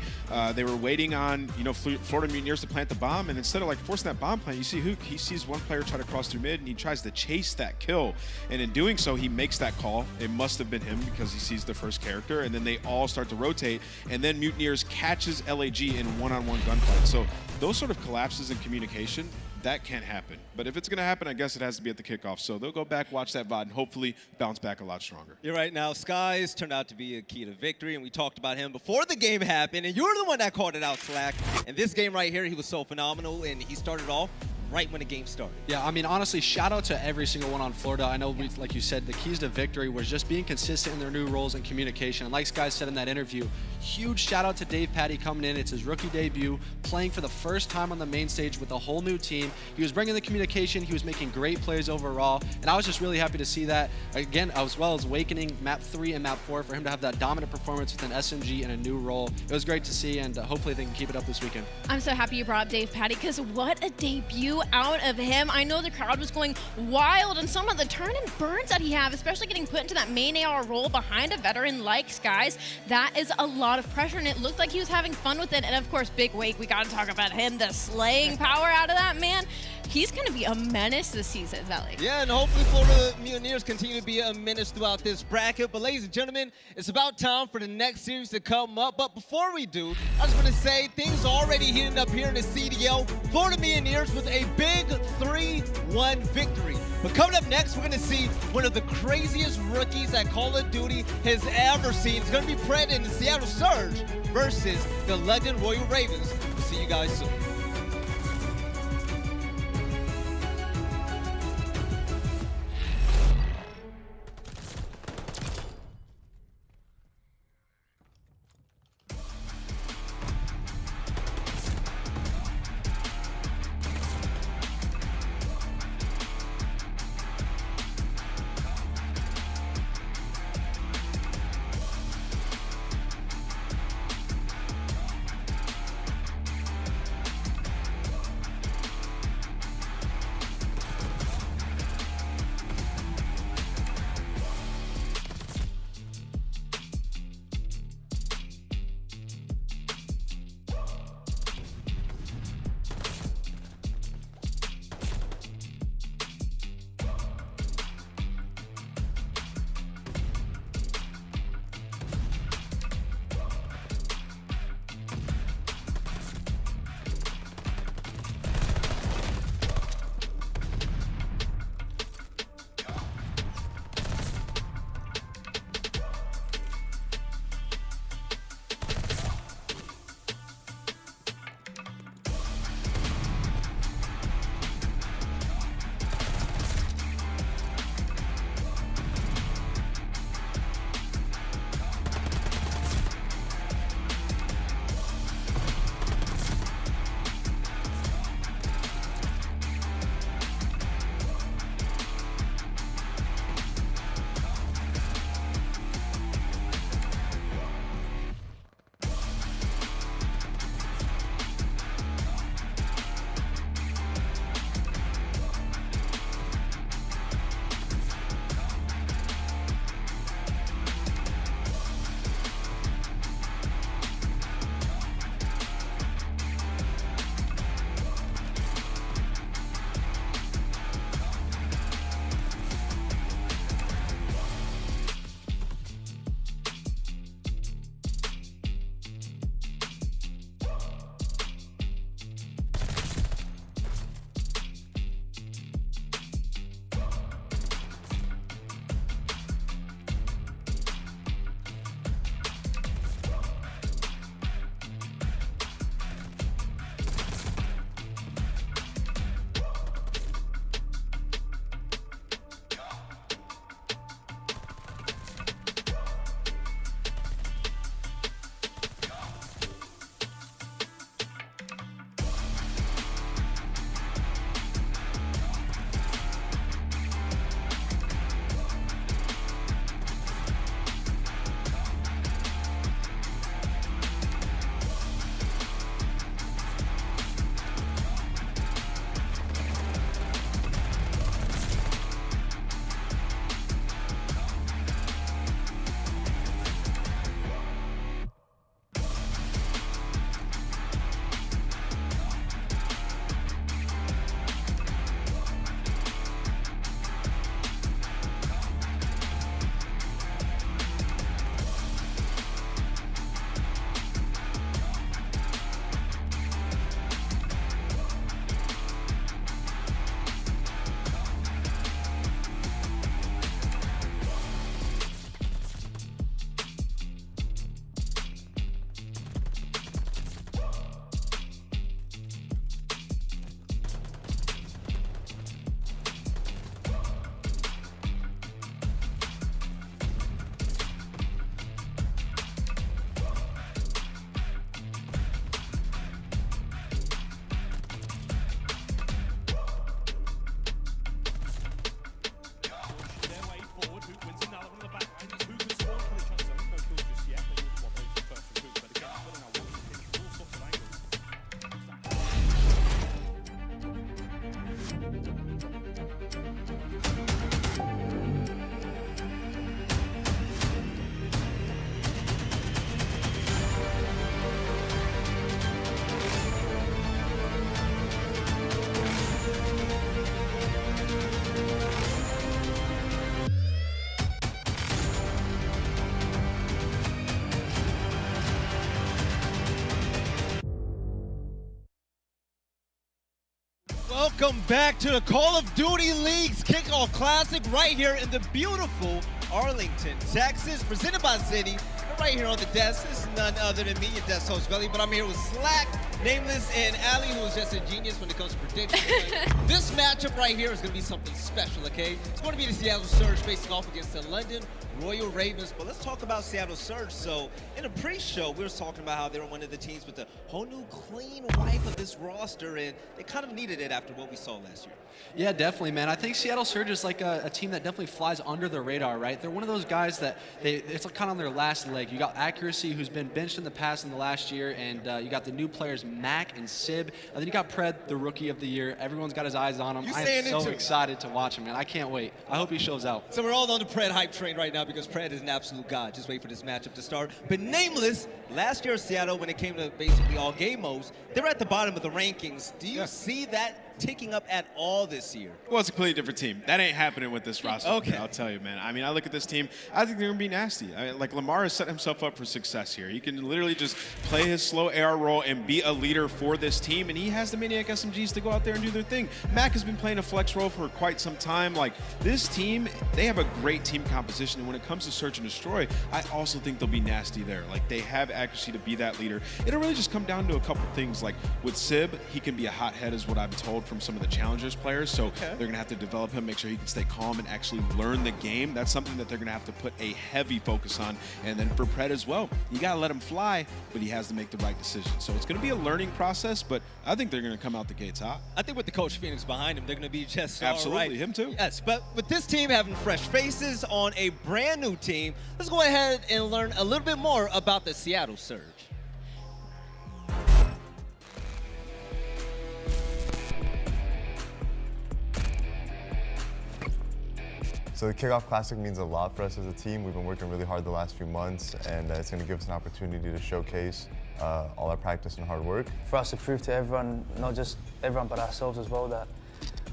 They were waiting on, you know, Florida Mutineers to plant the bomb, and instead of, like, forcing that bomb plant, you see Hook, he sees one player try to cross through mid, and he tries to chase that kill. And in doing so, he makes that call. It must have been him, because he sees the first character, and then they all start to rotate, and then Mutineers catches LAG in one-on-one gunfight. So those sort of collapses in communication, that can't happen. But if it's going to happen, I guess it has to be at the kickoff. So they'll go back, watch that VOD, and hopefully bounce back a lot stronger. You're right. Now, Skies turned out to be a key to victory, and we talked about him before the game happened, and you're the one that called it out, Slack. And this game right here, he was so phenomenal, and he started off right when the game started. Yeah, I mean, honestly, shout out to every single one on Florida. I know, like you said, the keys to victory was just being consistent in their new roles and communication. And like Skies said in that interview, huge shout out to Dave Patty coming in. It's his rookie debut, playing for the first time on the main stage with a whole new team. He was bringing the communication. He was making great plays overall. And I was just really happy to see that. Again, as well as Awakening, map 3 and map 4, for him to have that dominant performance with an SMG and a new role. It was great to see, and hopefully they can keep it up this weekend. I'm so happy you brought up Dave Patty, because what a debut out of him. I know the crowd was going wild, and some of the turn and burns that he had, especially getting put into that main AR role behind a veteran like Skies, that is a lot of pressure, and it looked like he was having fun with it. And of course, Big Wake, we got to talk about him, the slaying power out of that man. He's going to be a menace this season, Zelly. Yeah, and hopefully Florida Mutineers continue to be a menace throughout this bracket. But ladies and gentlemen, it's about time for the next series to come up. But before we do, I just want to say things are already heating up here in the CDL. Florida Mutineers with a big 3-1 victory. But coming up next, we're going to see one of the craziest rookies that Call of Duty has ever seen. It's going to be Pred in the Seattle Surge versus the Legend Royal Ravens. We'll see you guys soon. Welcome back to the Call of Duty League's Kickoff Classic right here in the beautiful Arlington, Texas, presented by Zenni. And right here on the desk, this is none other than me, your desk host, Belly, but I'm here with Slack, Nameless, and aLLeY, who is just a genius when it comes to predictions. This matchup right here is going to be something special, okay? It's going to be the Seattle Surge facing off against the London Royal Ravens, but let's talk about Seattle Surge. So in the pre-show, we were talking about how they were one of the teams with a whole new clean wipe of this roster, and they kind of needed it after what we saw last year. Yeah, definitely, man. I think Seattle Surge is like a team that definitely flies under the radar, right? They're one of those guys that it's like kind of on their last leg. You got Accuracy, who's been benched in the past in the last year, and you got the new players Mack and Sib, and then you got Pred, the Rookie of the Year. Everyone's got his eyes on him. I'm so excited to watch him, man. I can't wait. I hope he shows out. So we're all on the Pred hype train right now because Pred is an absolute god. Just wait for this matchup to start. But Nameless, last year Seattle, when it came to basically all game modes, they're at the bottom of the rankings. Do you see that ticking up at all this year? Well, it's a completely different team. That ain't happening with this roster. Okay. I'll tell you, man. I mean, I look at this team, I think they're going to be nasty. I mean, like, Lamar has set himself up for success here. He can literally just play his slow AR role and be a leader for this team, and he has the Maniac SMGs to go out there and do their thing. Mack has been playing a flex role for quite some time. Like, this team, they have a great team composition, and when it comes to Search and Destroy, I also think they'll be nasty there. Like, they have accuracy to be that leader. It'll really just come down to a couple things. Like, with Sib, he can be a hothead, is what I'm told from some of the challengers players, so they're going to have to develop him, make sure he can stay calm and actually learn the game. That's something that they're going to have to put a heavy focus on. And then for Pred as well, you got to let him fly, but he has to make the right decision. So it's going to be a learning process, but I think they're going to come out the gates hot. I think with the Coach Phoenix behind him, they're going to be just absolutely all right. Him too. Yes, but with this team having fresh faces on a brand new team, let's go ahead and learn a little bit more about the Seattle Surge. So the Kickoff Classic means a lot for us as a team. We've been working really hard the last few months, and it's going to give us an opportunity to showcase all our practice and hard work. For us to prove to everyone, not just everyone but ourselves as well, that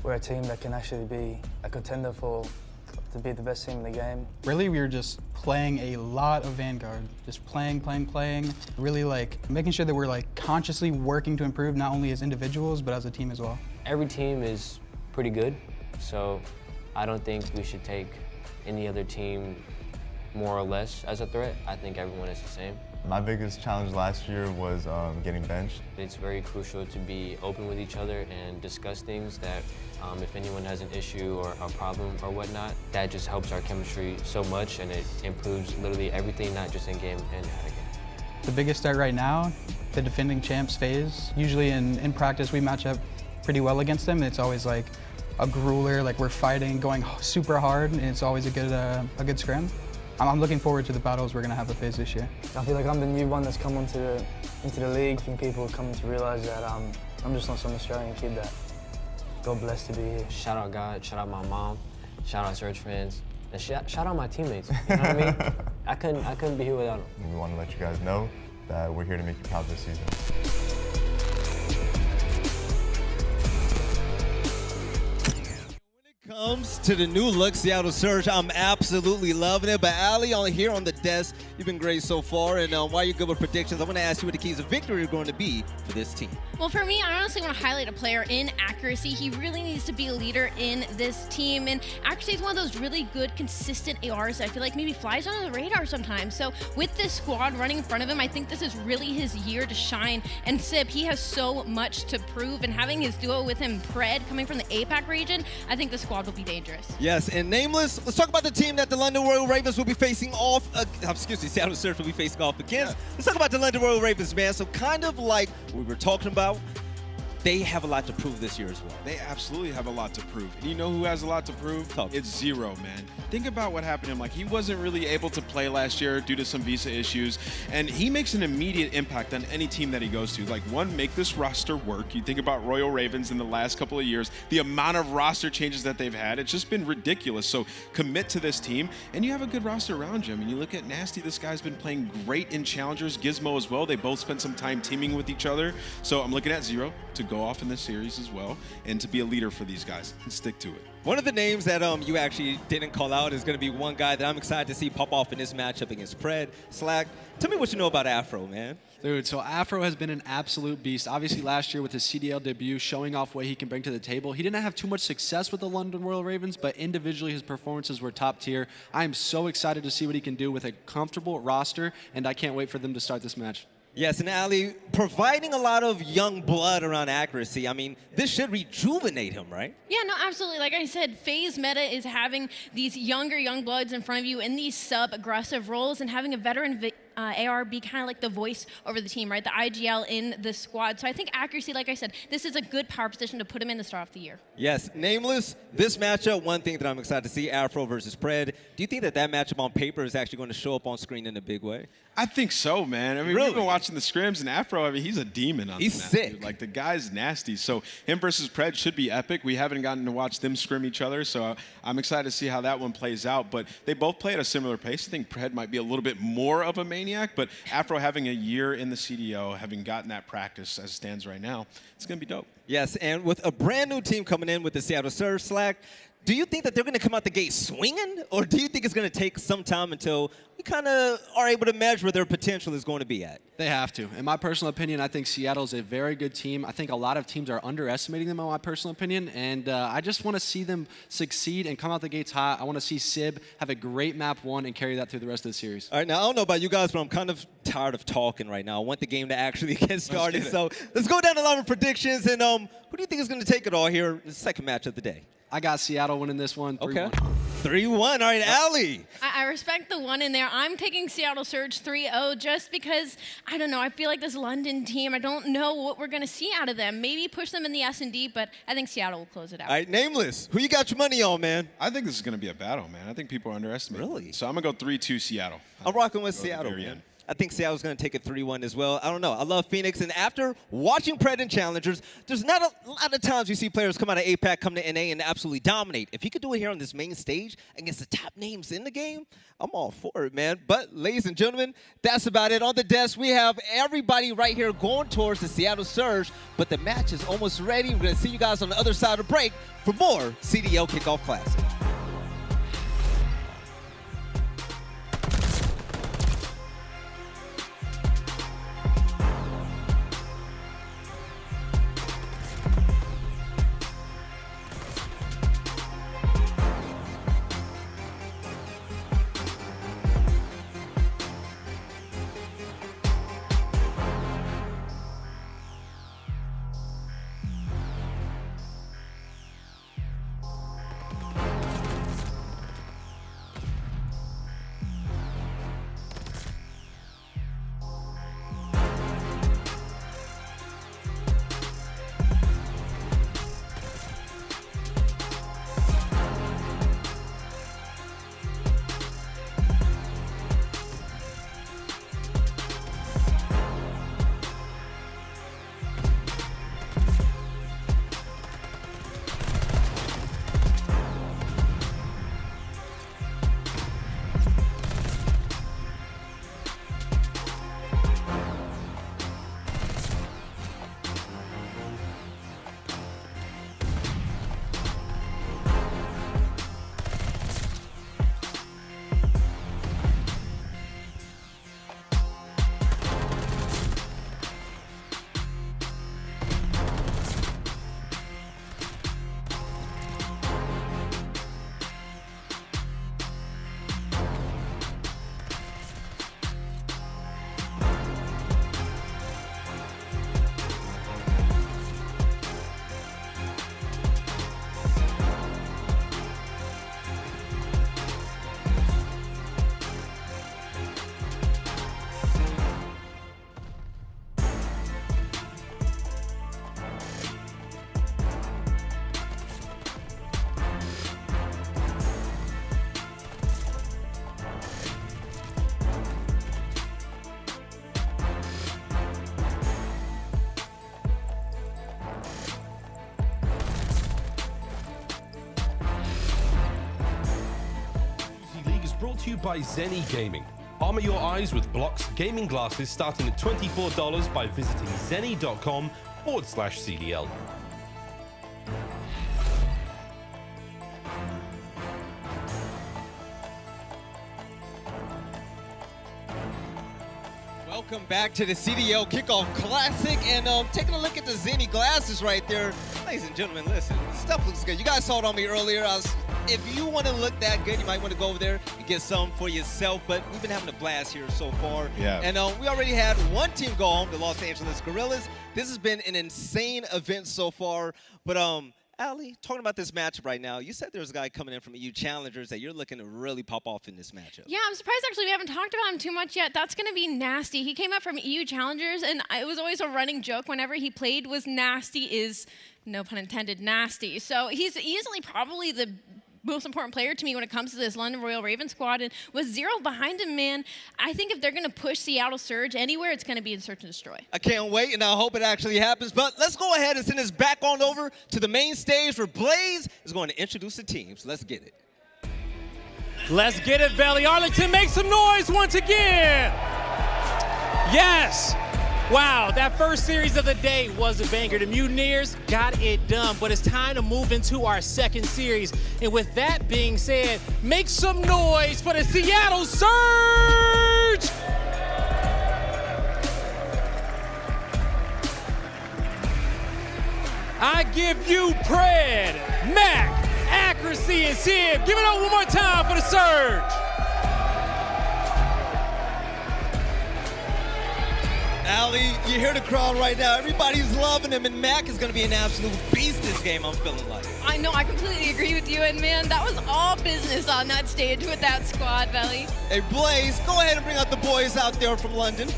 we're a team that can actually be a contender to be the best team in the game. Really, we were just playing a lot of Vanguard. Just playing. Really like making sure that we're like consciously working to improve not only as individuals, but as a team as well. Every team is pretty good, so I don't think we should take any other team more or less as a threat. I think everyone is the same. My biggest challenge last year was getting benched. It's very crucial to be open with each other and discuss things that if anyone has an issue or a problem or whatnot, that just helps our chemistry so much, and it improves literally everything, not just in game and out of game. The biggest threat right now, the defending champs FaZe. Usually in practice we match up pretty well against them, and it's always like a grueler, like we're fighting, going super hard, and it's always a good scrim. I'm looking forward to the battles we're going to have with FaZe this year. I feel like I'm the new one that's come into the league. I think people are coming to realize that I'm just not some Australian kid that God blessed to be here. Shout out God, shout out my mom, shout out Surge fans, and shout out my teammates. You know what I mean? I couldn't be here without them. We want to let you guys know that we're here to make you proud this season. Comes to the new look Seattle Surge, I'm absolutely loving it. But aLLeY, on here on the desk, you've been great so far. And while you're good with predictions, I want to ask you what the keys of victory are going to be for this team. Well, for me, I honestly want to highlight a player in Accuracy. He really needs to be a leader in this team. And Accuracy is one of those really good, consistent ARs that I feel like maybe flies under the radar sometimes. So with this squad running in front of him, I think this is really his year to shine. And Sib, he has so much to prove. And having his duo with him, Pred, coming from the APAC region, I think the squad will be dangerous. Yes, and Nameless, let's talk about the team that the London Royal Ravens will be facing off, Seattle Surge will be facing off against. Let's talk about the London Royal Ravens, man. So kind of like we were talking about, they have a lot to prove this year as well. They absolutely have a lot to prove. And you know who has a lot to prove? It's Zero, man. Think about what happened to him. Like, he wasn't really able to play last year due to some visa issues, and he makes an immediate impact on any team that he goes to. Like, one, make this roster work. You think about Royal Ravens in the last couple of years, the amount of roster changes that they've had, it's just been ridiculous. So commit to this team, and you have a good roster around you. I mean, you look at Nasty, this guy's been playing great in Challengers. Gizmo as well. They both spent some time teaming with each other. So I'm looking at Zero to go off in this series as well, and to be a leader for these guys and stick to it. One of the names that you actually didn't call out is going to be one guy that I'm excited to see pop off in this matchup against Pred. Slack, tell me what you know about Afro, man. Dude, so Afro has been an absolute beast. Obviously, last year with his CDL debut, showing off what he can bring to the table. He didn't have too much success with the London Royal Ravens, but individually his performances were top tier. I am so excited to see what he can do with a comfortable roster, and I can't wait for them to start this match. Yes, and aLLeY, providing a lot of young blood around accuracy, I mean, this should rejuvenate him, right? Yeah, no, absolutely. Like I said, FaZe meta is having these young bloods in front of you in these sub-aggressive roles, and having a veteran AR be kind of like the voice over the team, right? The IGL in the squad. So I think accuracy, like I said, this is a good power position to put him in to start off the year. Yes, Nameless, this matchup, one thing that I'm excited to see, Afro versus Pred. Do you think that matchup on paper is actually going to show up on screen in a big way? I think so, man. I mean, really? We've been watching the scrims, and Afro, I mean, he's a demon on He's the map, sick. dude. Like, the guy's nasty. So him versus Pred should be epic. We haven't gotten to watch them scrim each other, so I'm excited to see how that one plays out. But they both play at a similar pace. I think Pred might be a little bit more of a maniac, but Afro having a year in the CDO, having gotten that practice as it stands right now, it's going to be dope. Yes, and with a brand new team coming in with the Seattle Surge, Slack, do you think that they're going to come out the gate swinging, or do you think it's going to take some time until we kind of are able to measure where their potential is going to be at? They have to. In my personal opinion, I think Seattle's a very good team. I think a lot of teams are underestimating them, in my personal opinion, and I just want to see them succeed and come out the gates hot. I want to see Sib have a great map 1 and carry that through the rest of the series. All right, now I don't know about you guys, but I'm kind of tired of talking right now. I want the game to actually get started. So let's go down the line of predictions, and who do you think is going to take it all here in the second match of the day? I got Seattle winning this one. 3-1. Okay. 3-1. All right, aLLeY. I respect the one in there. I'm picking Seattle Surge 3-0 just because, I don't know, I feel like this London team, I don't know what we're going to see out of them. Maybe push them in the S&D, but I think Seattle will close it out. All right, Nameless. Who you got your money on, man? I think this is going to be a battle, man. I think people are underestimating. Really? So I'm going to go 3-2 Seattle. I'm rocking with Seattle, man. I think Seattle's going to take it 3-1 as well. I don't know. I love Phoenix, and after watching Pred and Challengers, there's not a lot of times you see players come out of APAC, come to NA, and absolutely dominate. If he could do it here on this main stage against the top names in the game, I'm all for it, man. But, ladies and gentlemen, that's about it. On the desk, we have everybody right here going towards the Seattle Surge, but the match is almost ready. We're going to see you guys on the other side of the break for more CDL Kickoff Classic. Brought to you by Zenni Gaming. Armor your eyes with Block's gaming glasses starting at $24 by visiting zenni.com youtube.com/CDL. Welcome back to the CDL Kickoff Classic, and taking a look at the Zenni glasses right there. Ladies and gentlemen, listen, stuff looks good. You guys saw it on me earlier. If you want to look that good, you might want to go over there and get some for yourself, but we've been having a blast here so far. Yeah. And we already had one team go home, the Los Angeles Guerrillas. This has been an insane event so far, but aLLeY, talking about this matchup right now, you said there was a guy coming in from EU Challengers that you're looking to really pop off in this matchup. Yeah, I'm surprised actually we haven't talked about him too much yet. That's going to be Nasty. He came up from EU Challengers, and it was always a running joke whenever he played was Nasty is, no pun intended, nasty. So he's easily probably the most important player to me when it comes to this London Royal Ravens squad, and with Zero behind him, man, I think if they're going to push Seattle Surge anywhere, it's going to be in Search and Destroy. I can't wait, and I hope it actually happens, but let's go ahead and send this back on over to the main stage where Blaze is going to introduce the teams. Let's get it. Let's get it, Valley. Arlington, make some noise once again. Yes. Wow, that first series of the day was a banger. The Mutineers got it done, but it's time to move into our second series. And with that being said, make some noise for the Seattle Surge! I give you Pred, Mack, Accuracy, and Simp. Give it up one more time for the Surge. aLLeY, you hear the crowd right now. Everybody's loving him, and Mack is going to be an absolute beast this game, I'm feeling like. I know, I completely agree with you, and man, that was all business on that stage with that squad, Valley. Hey, Blaze, go ahead and bring out the boys out there from London.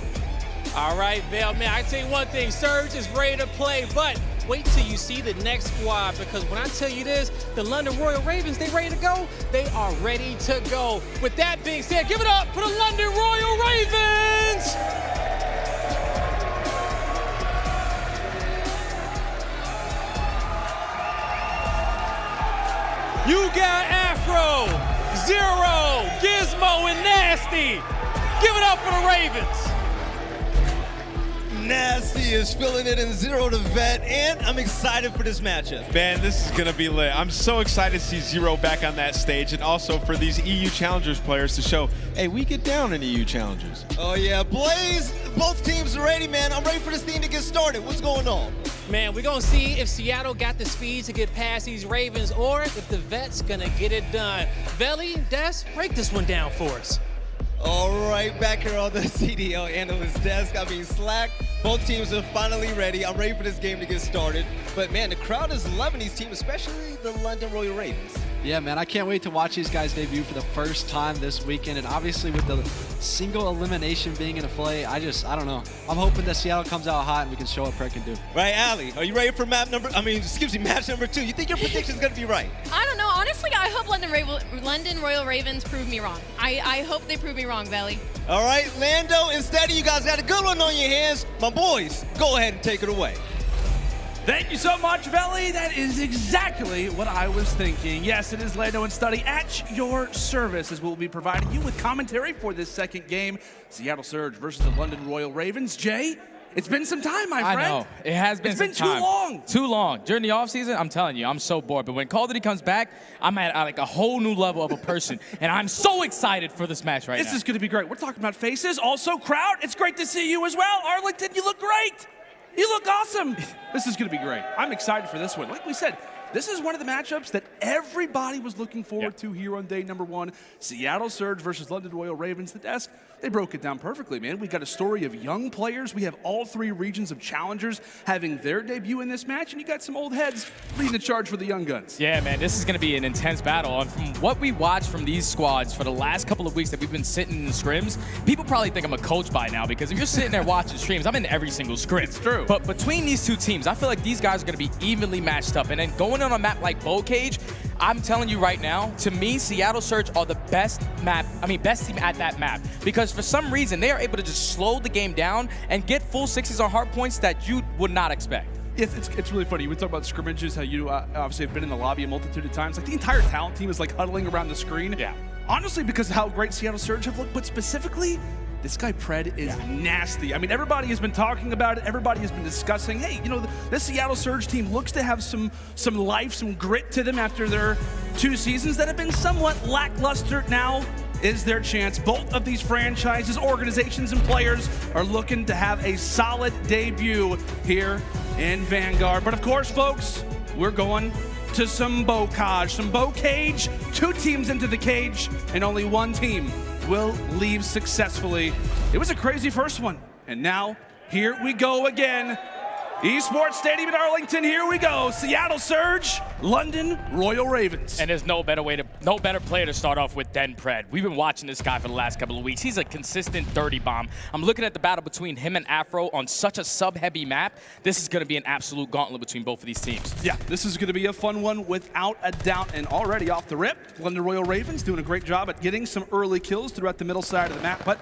All right, Val, man, I tell you one thing, Surge is ready to play, but wait till you see the next squad, because when I tell you this, the London Royal Ravens, they ready to go? They are ready to go. With that being said, give it up for the London Royal Ravens! You got Afro, Zero, Gizmo, and Nasty. Give it up for the Ravens. Nasty is feeling it in Zero to Vet, and I'm excited for this matchup. Man, this is going to be lit. I'm so excited to see Zero back on that stage, and also for these EU Challengers players to show, hey, we get down in EU Challengers. Oh, yeah. Blaze, both teams are ready, man. I'm ready for this thing to get started. What's going on? Man, we're going to see if Seattle got the speed to get past these Ravens or if the Vet's going to get it done. Veli, Des, break this one down for us. All right, back here on the CDL analyst desk. I mean, Slack, both teams are finally ready. I'm ready for this game to get started. But, man, the crowd is loving these teams, especially the London Royal Ravens. Yeah, man, I can't wait to watch these guys debut for the first time this weekend. And obviously with the single elimination being in play, I don't know. I'm hoping that Seattle comes out hot and we can show what Pred can do. Right, aLLeY, are you ready for match number 2? You think your prediction's going to be right? I don't know. Honestly, I hope London Royal Ravens prove me wrong. I hope they prove me wrong, Valley. All right, Lando and Standy, you guys got a good one on your hands. My boys, go ahead and take it away. Thank you so much, Veli. That is exactly what I was thinking. Yes, it is Lando and Study at your service, as we'll be providing you with commentary for this second game. Seattle Surge versus the London Royal Ravens. Jay, it's been some time, my friend. I know. It has been some time. It's been too long. Too long. During the offseason, I'm telling you, I'm so bored. But when Call of Duty comes back, I'm at like a whole new level of a person. And I'm so excited for this match right now. This is going to be great. We're talking about faces. Also, crowd, it's great to see you as well. Arlington, you look great. You look awesome. This is going to be great. I'm excited for this one. Like we said, this is one of the matchups that everybody was looking forward to here on day number 1. Seattle Surge versus London Royal Ravens. The desk, they broke it down perfectly, man. We got a story of young players. We have all 3 regions of challengers having their debut in this match, and you got some old heads leading the charge for the young guns. Yeah, man, this is going to be an intense battle. And from what we watched from these squads for the last couple of weeks that we've been sitting in the scrims, people probably think I'm a coach by now, because if you're sitting there watching streams, I'm in every single scrim. It's true. But between these two teams, I feel like these guys are going to be evenly matched up. And then going on a map like Bowl Cage, I'm telling you right now, to me, Seattle Surge are the best team at that map. Because for some reason, they are able to just slow the game down and get full 60s on hard points that you would not expect. Yes, it's really funny. We talk about scrimmages, how you obviously have been in the lobby a multitude of times. Like the entire talent team is like huddling around the screen. Yeah. Honestly, because of how great Seattle Surge have looked, but specifically, This guy Pred is nasty. I mean, everybody has been talking about it. Everybody has been discussing, hey, you know, this Seattle Surge team looks to have some life, some grit to them after their 2 seasons that have been somewhat lackluster. Now is their chance. Both of these franchises, organizations, and players are looking to have a solid debut here in Vanguard. But of course, folks, we're going to some Bocage. Some Bocage, 2 teams into the cage, and only 1 team will leave successfully. It was a crazy first one, and now here we go again. Esports Stadium in Arlington, here we go. Seattle Surge, London Royal Ravens. And there's no better player to start off with than Pred. We've been watching this guy for the last couple of weeks. He's a consistent dirty bomb. I'm looking at the battle between him and Afro on such a sub-heavy map. This is going to be an absolute gauntlet between both of these teams. Yeah, this is going to be a fun one without a doubt. And already off the rip, London Royal Ravens doing a great job at getting some early kills throughout the middle side of the map. But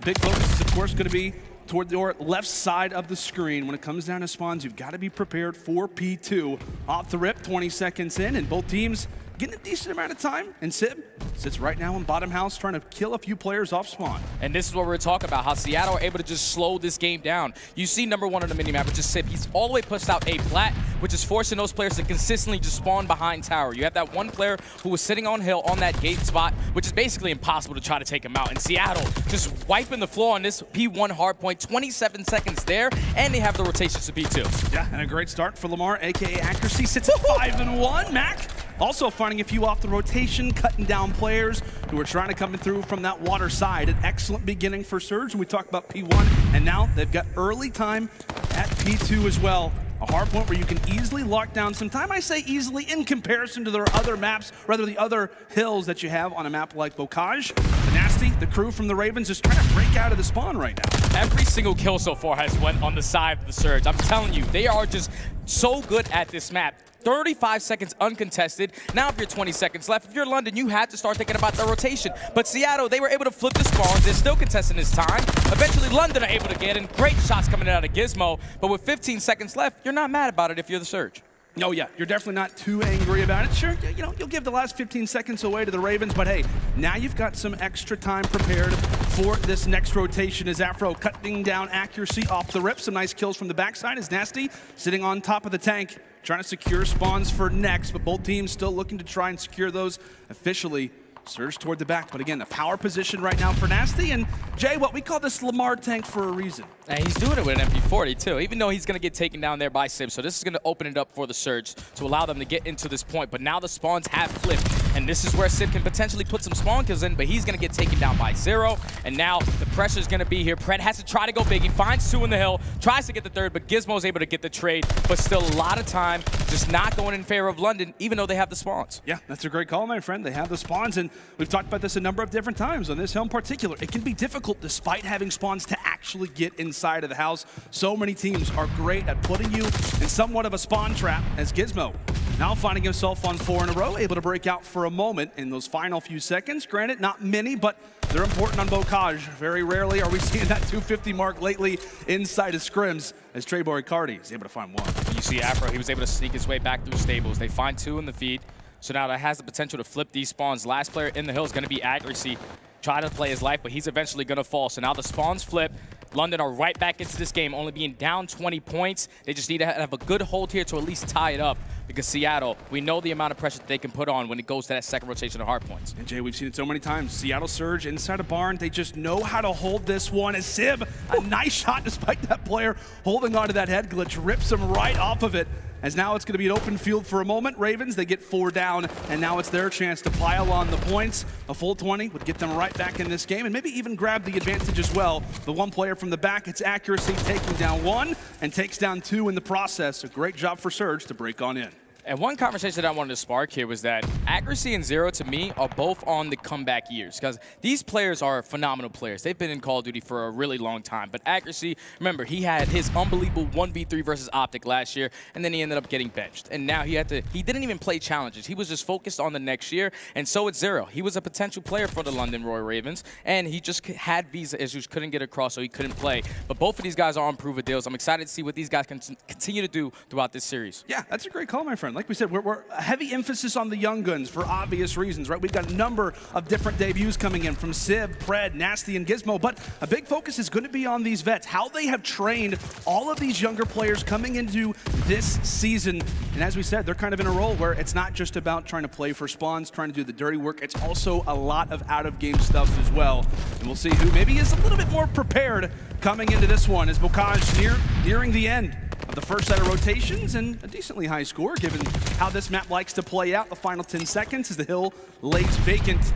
big focus is, of course, going to be toward your left side of the screen. When it comes down to spawns, you've got to be prepared for P2. Off the rip, 20 seconds in, and both teams getting a decent amount of time. And Sib sits right now in bottom house trying to kill a few players off spawn. And this is what we're talking about, how Seattle are able to just slow this game down. You see number 1 on the minimap, which is Sib. He's all the way pushed out A plat, which is forcing those players to consistently just spawn behind tower. You have that one player who was sitting on hill on that gate spot, which is basically impossible to try to take him out. And Seattle just wiping the floor on this P1 hard point, 27 seconds there, and they have the rotations to P2. Yeah, and a great start for Lamar, aka Accuracy, sits at 5-1. Mack also finding a few off the rotation, cutting down players who are trying to come through from that water side. An excellent beginning for Surge, and we talked about P1, and now they've got early time at P2 as well. A hard point where you can easily lock down some time. I say easily in comparison to their other maps, rather the other hills that you have on a map like Bocage. The Nasty, the crew from the Ravens, is trying to break out of the spawn right now. Every single kill so far has went on the side of the Surge. I'm telling you, they are just so good at this map. 35 seconds uncontested. Now if you're 20 seconds left, if you're London, you had to start thinking about the rotation. But Seattle, they were able to flip the spawns. They're still contesting this time. Eventually London are able to get in. Great shots coming out of Gizmo. But with 15 seconds left, you're not mad about it if you're the Surge. No, yeah, you're definitely not too angry about it. Sure, you know, you'll give the last 15 seconds away to the Ravens, but hey, now you've got some extra time prepared for this next rotation as Afro cutting down Accuracy off the rip. Some nice kills from the backside as Nasty sitting on top of the tank, trying to secure spawns for next, but both teams still looking to try and secure those officially. Surge toward the back, but again, the power position right now for Nasty, and Jay, what we call this Lamar tank for a reason. And he's doing it with an MP40 too, even though he's going to get taken down there by Simp. So this is going to open it up for the Surge to allow them to get into this point. But now the spawns have flipped, and this is where Simp can potentially put some spawn kills in, but he's going to get taken down by 0. And now the pressure is going to be here. Pred has to try to go big. He finds 2 in the hill, tries to get the 3rd, but Gizmo's able to get the trade. But still a lot of time just not going in favor of London, even though they have the spawns. Yeah, that's a great call, my friend. They have the spawns, and we've talked about this a number of different times on this hill in particular. It can be difficult despite having spawns to actually get inside of the house. So many teams are great at putting you in somewhat of a spawn trap, as Gizmo now finding himself on 4 in a row, able to break out for a moment in those final few seconds. Granted, not many, but they're important on Bocage. Very rarely are we seeing that 250 mark lately inside of scrims, as Treyboy Cardi is able to find 1. You see Afro, he was able to sneak his way back through stables. They find 2 in the feed, so now that has the potential to flip these spawns. Last player in the hill is going to be Accuracy. Try to play his life, but he's eventually going to fall. So now the spawns flip. London are right back into this game, only being down 20 points. They just need to have a good hold here to at least tie it up, because Seattle, we know the amount of pressure that they can put on when it goes to that second rotation of hard points. And Jay, we've seen it so many times. Seattle Surge inside a barn. They just know how to hold this one. As Sib, a nice shot despite that player holding onto that head glitch, rips him right off of it. As now it's going to be an open field for a moment. Ravens, they get 4 down, and now it's their chance to pile on the points. A full 20 would get them right back in this game, and maybe even grab the advantage as well. The one player from the back, it's Accuracy, taking down 1 and takes down 2 in the process. A great job for Surge to break on in. And one conversation that I wanted to spark here was that Accuracy and Zero, to me, are both on the comeback years, because these players are phenomenal players. They've been in Call of Duty for a really long time. But Accuracy, remember, he had his unbelievable 1v3 versus OpTic last year, and then he ended up getting benched. And now he didn't even play challenges. He was just focused on the next year, and so it's Zero. He was a potential player for the London Royal Ravens, and he just had visa issues, couldn't get across, so he couldn't play. But both of these guys are on prove-it deals. I'm excited to see what these guys can continue to do throughout this series. Yeah, that's a great call, my friend. run. Like we said, we're a heavy emphasis on the young guns for obvious reasons, right? We've got a number of different debuts coming in from Sib, Pred, Nasty, and Gizmo, but a big focus is going to be on these vets, how they have trained all of these younger players coming into this season. And as we said, they're kind of in a role where it's not just about trying to play for spawns, trying to do the dirty work. It's also a lot of out-of-game stuff as well. And we'll see who maybe is a little bit more prepared coming into this one as bokaJ nearing the end of the first set of rotations and a decently high score given how this map likes to play out the final 10 seconds as the hill lays vacant.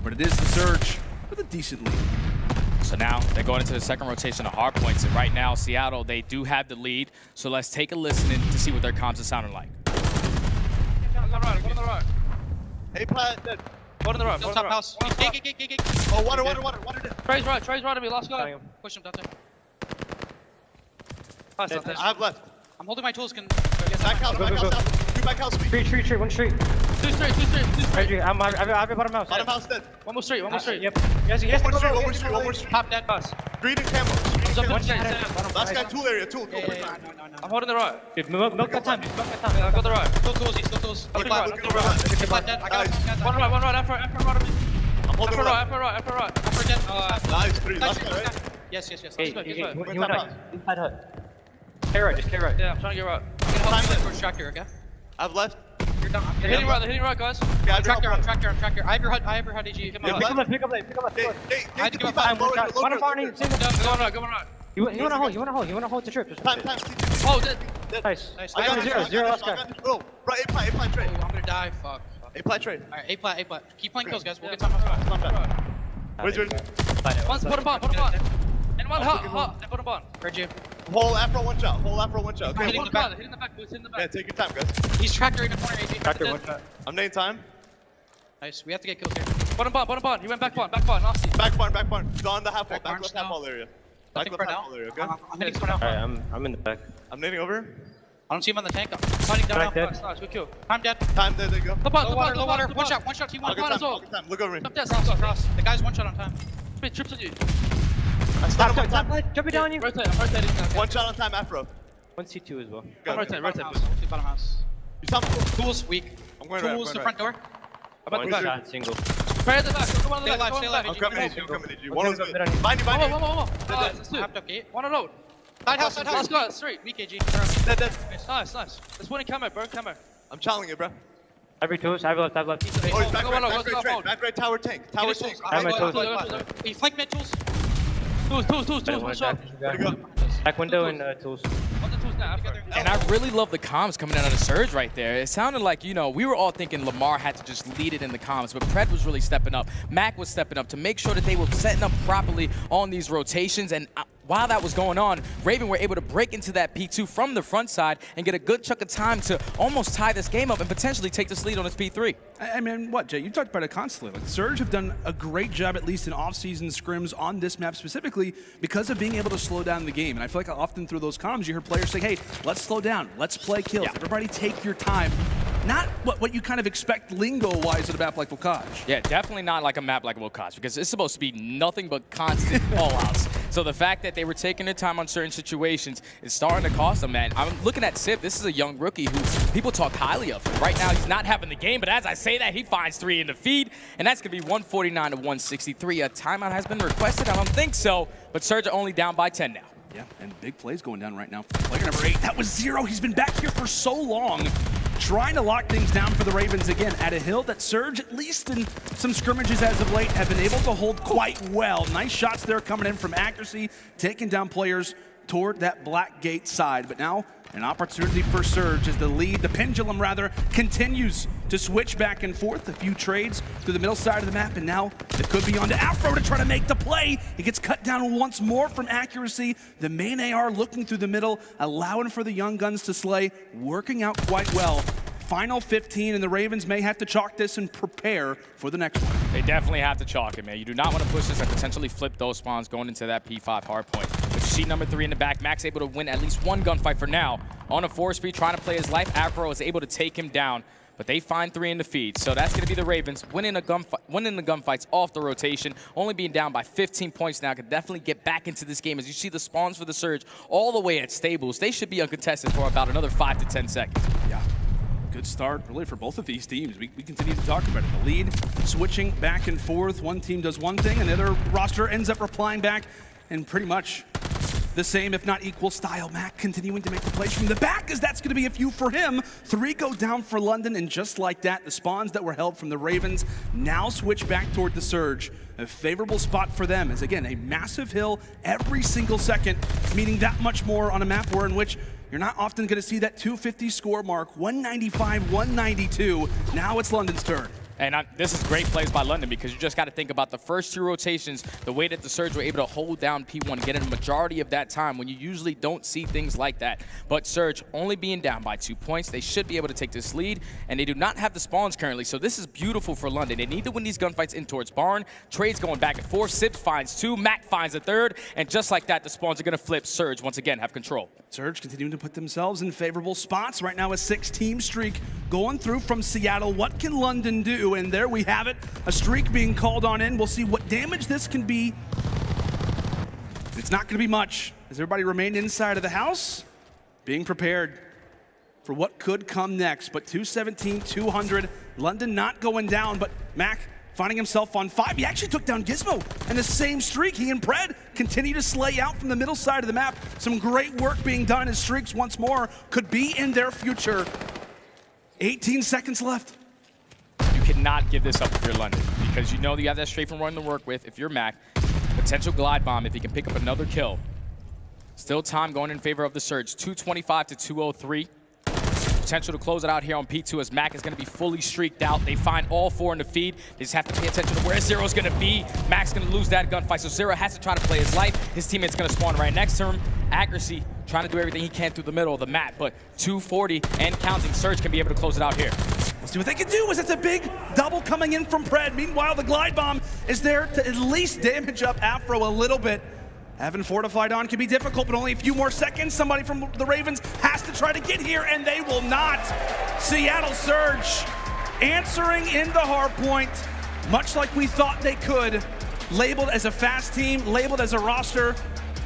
But it is the Surge with a decent lead. So now they're going into the second rotation of hard points, and right now Seattle, they do have the lead. So let's take a listen in to see what their comms are sounding like. Go on the right. Hey, Plat, dead. Go on the right. Top house. Gig. Oh, water. Trey's right of me, last guy. Push him down there. Pass down there. I have left. I'm holding my tools. Back house. Two back house. Street, one street. Two straight. I have bottom house. Bottom house dead. One more street. Yep. Yes, One more street. Top dead pass. Green and camo. Last guy, tool area, tool. I'm holding the right. Milk that time. I got the right. Still tools. Look dead. I got one right. After right of me. I'm holding the right. After right. After dead. Nice, 3. Last guy, right? Yes. Let's go. You went out. Inside hut. K right. Yeah, I'm trying to get right. I'm gonna help you for tractor, okay? I've left. You're done. They're hitting right, guys. Yeah, I'm tractor. I have your HUD, DG. Come on. Pick up left. I had to give up time. Go on right. You wanna hold the trip. Time. Oh, dead. Nice. I got Zero last guy. Oh, right, A-plat trade. I'm gonna die, fuck. A-plat trade. Alright, A-plat. Keep playing kills, guys. We'll get time after. Where's your... Once, put him on. And one hot. And put him on. Heard you. Whole afro one shot. Okay, Hitting the back. Yeah, take your time, guys. He's tractor in the corner, AG. Tractor one shot. I'm naming time. Nice, we have to get kills here. Put him on. He went back barn. Nasty. Back barn. He's on the half wall. Back left half wall area. Back left half wall area, okay? I'm hitting for now. Alright, I'm in the back. I'm nading over. I don't see him on the tank. I'm fighting down. Nice, good kill. Time dead. Time, there you go. Low water. One shot. T1 one as well. Look over me. Top dead. Cross. The guy's one shot on time. Wait, trips on you. Stop. Jumping down you. I'm rotating now. One shot on time, afro. 1C2 as well. I'm rotating. Bottom house. You saw me. Tools, weak. I'm going Tools, the front door. One shot, single. Prey at the back. Go on the left. Stay left. I'm coming at you. One of them. Bind you. One alone. Side house. Let's go. Straight. Weak AG. Dead. Nice. Let's win in camo, bro. Camo. I'm challenging you, bro. Every tools, I have left. Oh, he's back right, tower tank. I have my tools. He flank mid tools. Tools. One shot. There you go. Back window and tools. On the tools now. And I really love the comms coming out of the Surge right there. It sounded like, we were all thinking Lamar had to just lead it in the comms, but Pred was really stepping up. Mack was stepping up to make sure that they were setting up properly on these rotations. And while that was going on, Raven were able to break into that P2 from the front side and get a good chunk of time to almost tie this game up and potentially take this lead on its P3. I mean, what, Jay? You talked about it constantly. Like, Surge have done a great job, at least in off-season scrims on this map specifically, because of being able to slow down the game. And I feel like often through those comms, you hear players say, hey, let's slow down. Let's play kills. Yeah. Everybody take your time. Not what you kind of expect lingo-wise at a map like bokaJ. Yeah, definitely not like a map like bokaJ, because it's supposed to be nothing but constant all-outs. So the fact that they were taking their time on certain situations is starting to cost them, man. I'm looking at Sip. This is a young rookie who people talk highly of. Right now, he's not having the game, but as I say that, he finds 3 in the feed, and that's going to be 149 to 163. A timeout has been requested. I don't think so, but Surge are only down by 10 now. Yeah, and big plays going down right now. Player number 8, that was Zero. He's been back here for so long, trying to lock things down for the Ravens again at a hill that Surge, at least in some scrimmages as of late, have been able to hold quite well. Nice shots there coming in from accuracy, taking down players toward that black gate side. But now an opportunity for Surge as the pendulum rather, continues to switch back and forth. A few trades to the middle side of the map, and now it could be on to Afro to try to make the play. It gets cut down once more from accuracy. The main AR looking through the middle, allowing for the young guns to slay, working out quite well. Final 15, and the Ravens may have to chalk this and prepare for the next one. They definitely have to chalk it, man. You do not want to push this and potentially flip those spawns going into that P5 hardpoint. With sheet number 3 in the back, Mack's able to win at least one gunfight for now. On a 4-speed, trying to play his life. Afro is able to take him down, but they find 3 in the feed. So that's going to be the Ravens winning the gunfights off the rotation, only being down by 15 points now. Could definitely get back into this game. As you see the spawns for the Surge all the way at stables, they should be uncontested for about another 5 to 10 seconds. Yeah. Good start, really, for both of these teams. We continue to talk about it. The lead switching back and forth. One team does one thing, and the other roster ends up replying back in pretty much the same, if not equal style. Mack continuing to make the plays from the back, as that's going to be a few for him. 3 go down for London, and just like that, the spawns that were held from the Ravens now switch back toward the Surge. A favorable spot for them is, again, a massive hill every single second, meaning that much more on a map in which you're not often going to see that 250 score mark. 195, 192. Now it's London's turn. And this is great plays by London, because you just got to think about the first 2 rotations, the way that the Surge were able to hold down P1 and get in a majority of that time when you usually don't see things like that. But Surge only being down by 2 points, they should be able to take this lead, and they do not have the spawns currently, so this is beautiful for London. They need to win these gunfights in towards Barn. Trades going back and forth. Simp finds 2, Mack finds a 3rd, and just like that, the spawns are going to flip. Surge once again have control. Surge continuing to put themselves in favorable spots. Right now a 6-team streak going through from Seattle. What can London do? And there we have it, a streak being called on in. We'll see what damage this can be. It's not going to be much, as everybody remained inside of the house, being prepared for what could come next. But 217, 200, London not going down, but Mack finding himself on 5. He actually took down Gizmo in the same streak. He and Pred continue to slay out from the middle side of the map. Some great work being done as streaks once more could be in their future. 18 seconds left. You cannot give this up if you're London, because you know you have that strafe and run to work with. If you're Mack, potential glide bomb if he can pick up another kill. Still time going in favor of the Surge. 225 to 203. Potential to close it out here on P2, as Mack is going to be fully streaked out. They find all 4 in the feed. They just have to pay attention to where Zero's going to be. Mack's going to lose that gunfight, so Zero has to try to play his life. His teammate's going to spawn right next to him. Accuracy, trying to do everything he can through the middle of the map, but 240 and counting. Surge can be able to close it out here. Let's see what they can do, as it's a big double coming in from Pred. Meanwhile, the glide bomb is there to at least damage up Afro a little bit. Having fortified on can be difficult, but only a few more seconds. Somebody from the Ravens has to try to get here, and they will not. Seattle Surge answering in the hard point, much like we thought they could. Labeled as a fast team, labeled as a roster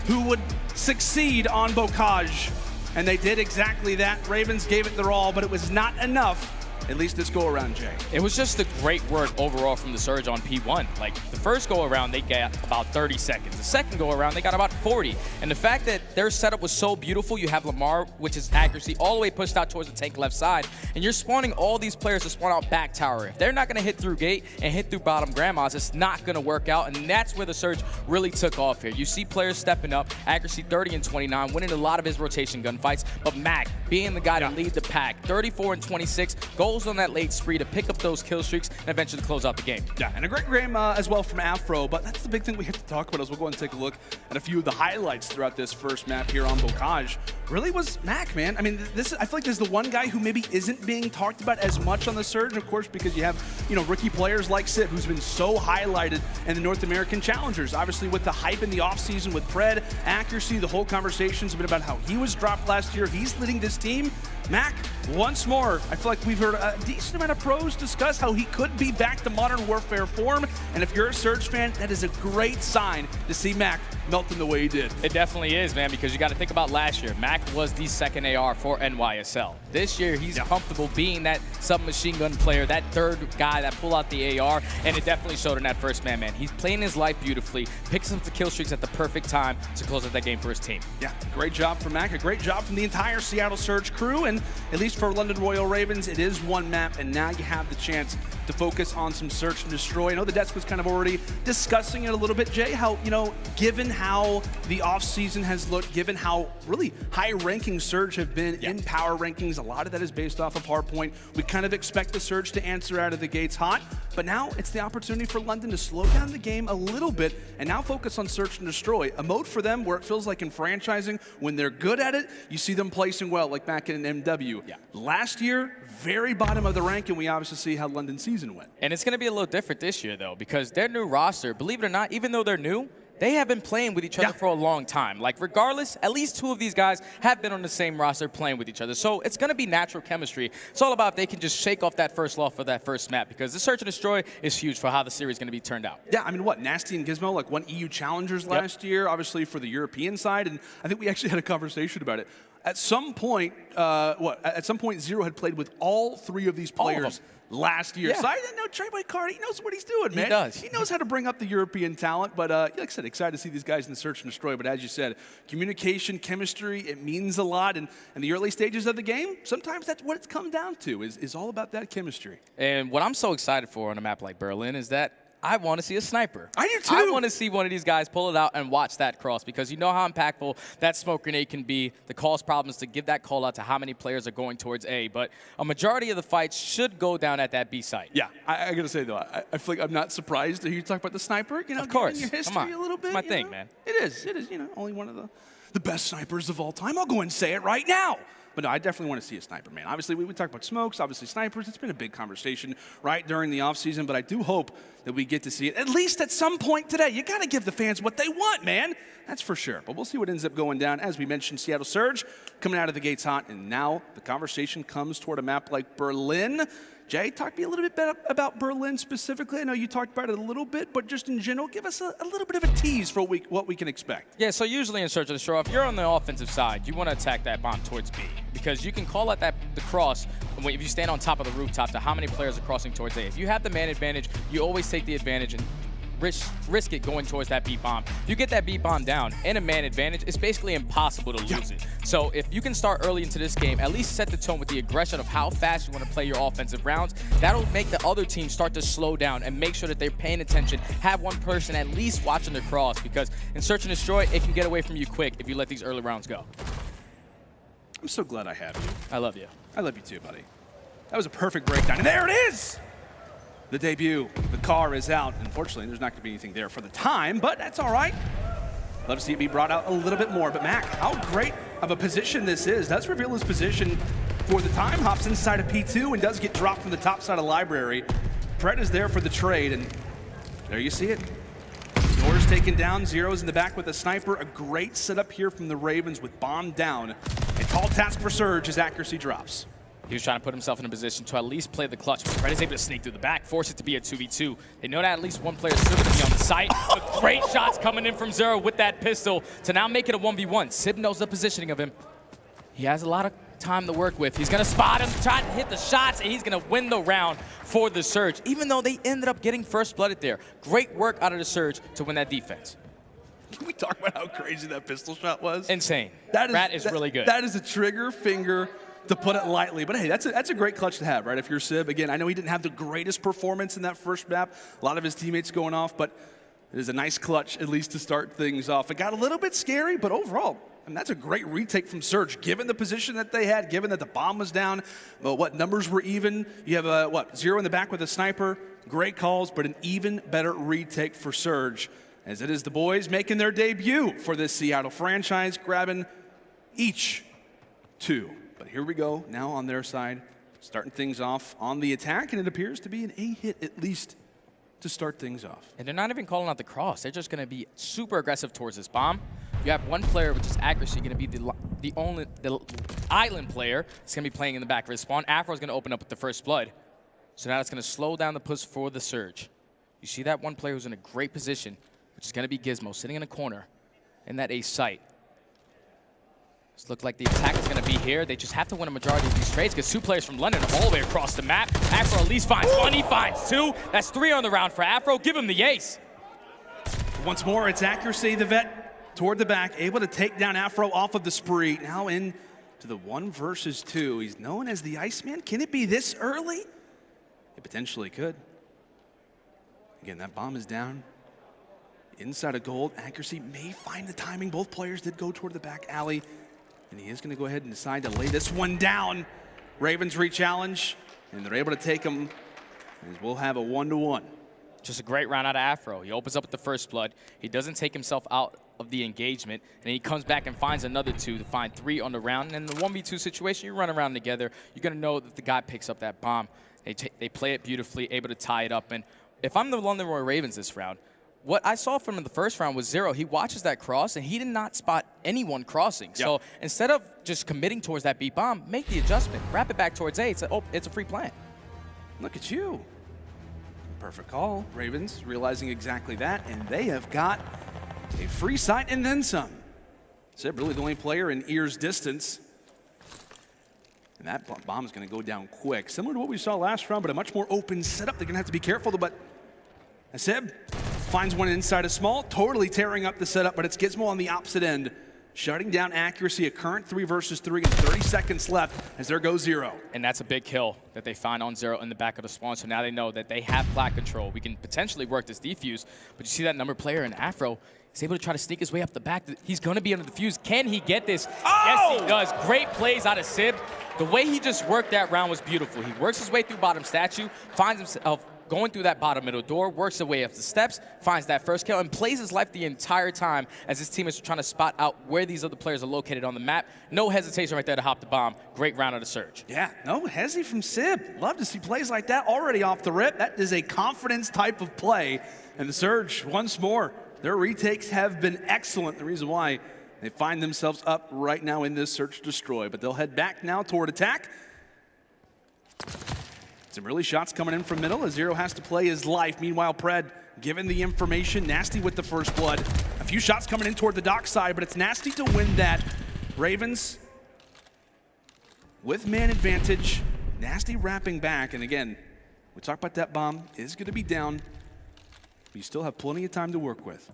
who would succeed on Bocage. And they did exactly that. Ravens gave it their all, but it was not enough. At least this go around, Jay. It was just the great work overall from the Surge on P1. Like, the first go around, they got about 30 seconds. The second go around, they got about 40. And the fact that their setup was so beautiful, you have Lamar, which is accuracy, all the way pushed out towards the tank left side, and you're spawning all these players to spawn out back tower. If they're not going to hit through gate and hit through bottom grandmas, it's not going to work out, and that's where the Surge really took off here. You see players stepping up, accuracy 30 and 29, winning a lot of his rotation gunfights, but Mack being the guy to lead the pack, 34 and 26, goals on that late spree to pick up those kill streaks and eventually close out the game. Yeah, and a great game as well from Afro, but that's the big thing we have to talk about as we'll go and take a look at a few of the highlights throughout this first map here on Bocage. Really was Mack, man. I mean, I feel like this is the one guy who maybe isn't being talked about as much on the Surge, of course, because you have, you know, rookie players like Simp, who's been so highlighted in the North American Challengers. Obviously, with the hype in the offseason with Pred, accuracy, the whole conversation's been about how he was dropped last year. He's leading this team. Mack, once more, I feel like we've heard a decent amount of pros discuss how he could be back to Modern Warfare form, and if you're a Surge fan, that is a great sign to see Mack melting the way he did. It definitely is, man, because you got to think about last year. Mack was the second AR for NYSL. This year, he's comfortable being that submachine gun player, that third guy that pull out the AR, and it definitely showed in that first man. He's playing his life beautifully, picks up the kill streaks at the perfect time to close out that game for his team. Yeah, great job from Mack, a great job from the entire Seattle Surge crew, and at least for London Royal Ravens, it is one map, and now you have the chance to focus on some search and destroy. I know the desk was kind of already discussing it a little bit, Jay, how, you know, given how the offseason has looked, given how really high-ranking Surge have been in power rankings, a lot of that is based off of Hardpoint. We kind of expect the Surge to answer out of the gates hot, but now it's the opportunity for London to slow down the game a little bit and now focus on search and destroy. A mode for them where it feels like in franchising, when they're good at it, you see them placing well, like back in an MW. Last year, very bottom of the rank, and we obviously see how London's season went. And it's going to be a little different this year, though, because their new roster, believe it or not, even though they're new, they have been playing with each other for a long time. Like, regardless, at least 2 of these guys have been on the same roster playing with each other. So it's going to be natural chemistry. It's all about if they can just shake off that first loss for that first map, because the search and destroy is huge for how the series is going to be turned out. Yeah, I mean, what, Nasty and Gizmo, like, won EU Challengers last year, obviously for the European side, and I think we actually had a conversation about it. At some point, At some point, Zero had played with all 3 of these players last year. Yeah. So I didn't know Trey Card. He knows what he's doing, man. He does. He knows how to bring up the European talent. But like I said, excited to see these guys in the Search and Destroy. But as you said, communication, chemistry, it means a lot. And in the early stages of the game, sometimes that's what it's come down to, is all about that chemistry. And what I'm so excited for on a map like Berlin is that I want to see a sniper. I do too. I want to see one of these guys pull it out and watch that cross, because you know how impactful that smoke grenade can be to cause problems, to give that call out to how many players are going towards A. But a majority of the fights should go down at that B site. Yeah, I got to say, though, I feel like I'm not surprised to hear you talk about the sniper. You know, of course. Your history Come on. a little bit. It's my you thing, know? man. It is, you know, only one of the best snipers of all time. I'll go and say it right now. But no, I definitely want to see a sniper, man. Obviously, we talk about smokes, obviously snipers. It's been a big conversation, right, during the offseason. But I do hope that we get to see it, at least at some point today. You got to give the fans what they want, man. That's for sure. But we'll see what ends up going down. As we mentioned, Seattle Surge coming out of the gates hot. And now the conversation comes toward a map like Berlin. Jay, talk to me a little bit about Berlin specifically. I know you talked about it a little bit, but just in general, give us a little bit of a tease for what we can expect. Yeah, so usually in Search and Destroy, if you're on the offensive side, you want to attack that bomb towards B, because you can call out the cross if you stand on top of the rooftop to how many players are crossing towards A. If you have the man advantage, you always take the advantage and risk it going towards that B bomb. If you get that B bomb down and a man advantage, it's basically impossible to lose it. So if you can start early into this game, at least set the tone with the aggression of how fast you want to play your offensive rounds. That'll make the other team start to slow down and make sure that they're paying attention. Have one person at least watching the cross, because in Search and Destroy, it can get away from you quick if you let these early rounds go. I'm so glad I have you. I love you. I love you too, buddy. That was a perfect breakdown. And there it is! The debut. The car is out. Unfortunately, there's not going to be anything there for the time, but that's all right. Love to see it be brought out a little bit more. But Mack, how great of a position this is. Does reveal his position for the time. Hops inside of P2 and does get dropped from the top side of Library. Pret is there for the trade, and there you see it. Doors taken down. Zero's in the back with a sniper. A great setup here from the Ravens with bomb down. A tall task for Surge as accuracy drops. He was trying to put himself in a position to at least play the clutch, but Pret is able to sneak through the back, force it to be a 2v2. They know that at least one player is still going to be on the site. But great shots coming in from Zero with that pistol to now make it a 1v1. Sib knows the positioning of him. He has a lot of time to work with. He's going to spot him, try to hit the shots, and he's going to win the round for the Surge, even though they ended up getting first blooded there. Great work out of the Surge to win that defense. Can we talk about how crazy that pistol shot was? Insane. That is really good. That is a trigger finger, to put it lightly. But hey, that's a great clutch to have, right? If you're Sib, again, I know he didn't have the greatest performance in that first map. A lot of his teammates going off, but it is a nice clutch, at least to start things off. It got a little bit scary, but overall, I mean, that's a great retake from Surge, given the position that they had, given that the bomb was down, what numbers were even. You have, Zero in the back with a sniper. Great calls, but an even better retake for Surge, as it is the boys making their debut for this Seattle franchise, grabbing each 2. But here we go, now on their side, starting things off on the attack, and it appears to be an A hit at least to start things off. And they're not even calling out the cross. They're just going to be super aggressive towards this bomb. You have one player with just accuracy going to be the island player. It's going to be playing in the back of his spawn. Afro's going to open up with the first blood. So now it's going to slow down the push for the Surge. You see that one player who's in a great position, which is going to be Gizmo, sitting in a corner in that A site. It looks like the attack is going to be here. They just have to win a majority of these trades, because 2 players from London are all the way across the map. Afro at least finds 1, he finds 2. That's 3 on the round for Afro. Give him the ace. Once more, it's accuracy, the vet toward the back, able to take down Afro off of the spree. Now in to the 1 versus 2. He's known as the Iceman. Can it be this early? It potentially could. Again, that bomb is down. Inside of gold, accuracy may find the timing. Both players did go toward the back alley. And he is going to go ahead and decide to lay this one down. Ravens re-challenge, and they're able to take him. And we'll have a 1-1. Just a great round out of Afro. He opens up with the first blood. He doesn't take himself out of the engagement, and he comes back and finds another 2 to find 3 on the round. And in the 1v2 situation, you run around together, you're going to know that the guy picks up that bomb. They play it beautifully, able to tie it up. And if I'm the London Royal Ravens this round, what I saw from him in the first round was Zero. He watches that cross, and he did not spot anyone crossing. Yep. So instead of just committing towards that B bomb, make the adjustment. Wrap it back towards A. It's a free plant. Look at you. Perfect call. Ravens realizing exactly that, and they have got a free site and then some. Sib really the only player in ear's distance. And that bomb is going to go down quick. Similar to what we saw last round, but a much more open setup. They're going to have to be careful, but aBeZy finds one inside a small, totally tearing up the setup, but it's gizmo on the opposite end, shutting down accuracy, a current 3 versus 3 and 30 seconds left as there goes Zero. And that's a big kill that they find on Zero in the back of the spawn, so now they know that they have plat control. We can potentially work this defuse, but you see that number player in Afro, he's able to try to sneak his way up the back. He's going to be under the fuse. Can he get this? Oh! Yes, he does. Great plays out of aBeZy. The way he just worked that round was beautiful. He works his way through bottom statue, finds himself going through that bottom middle door, works his way up the steps, finds that first kill, and plays his life the entire time as his team is trying to spot out where these other players are located on the map. No hesitation right there to hop the bomb. Great round of the Surge. Yeah, no hesi from aBeZy. Love to see plays like that already off the rip. That is a confidence type of play. And the Surge, once more, their retakes have been excellent. The reason why they find themselves up right now in this Search Destroy. But they'll head back now toward attack. Some early shots coming in from middle as Zero has to play his life. Meanwhile, Pred, given the information, Nasty with the first blood. A few shots coming in toward the dock side, but it's Nasty to win that. Ravens with man advantage. Nasty wrapping back, and again, we talk about that bomb is going to be down. But you still have plenty of time to work with.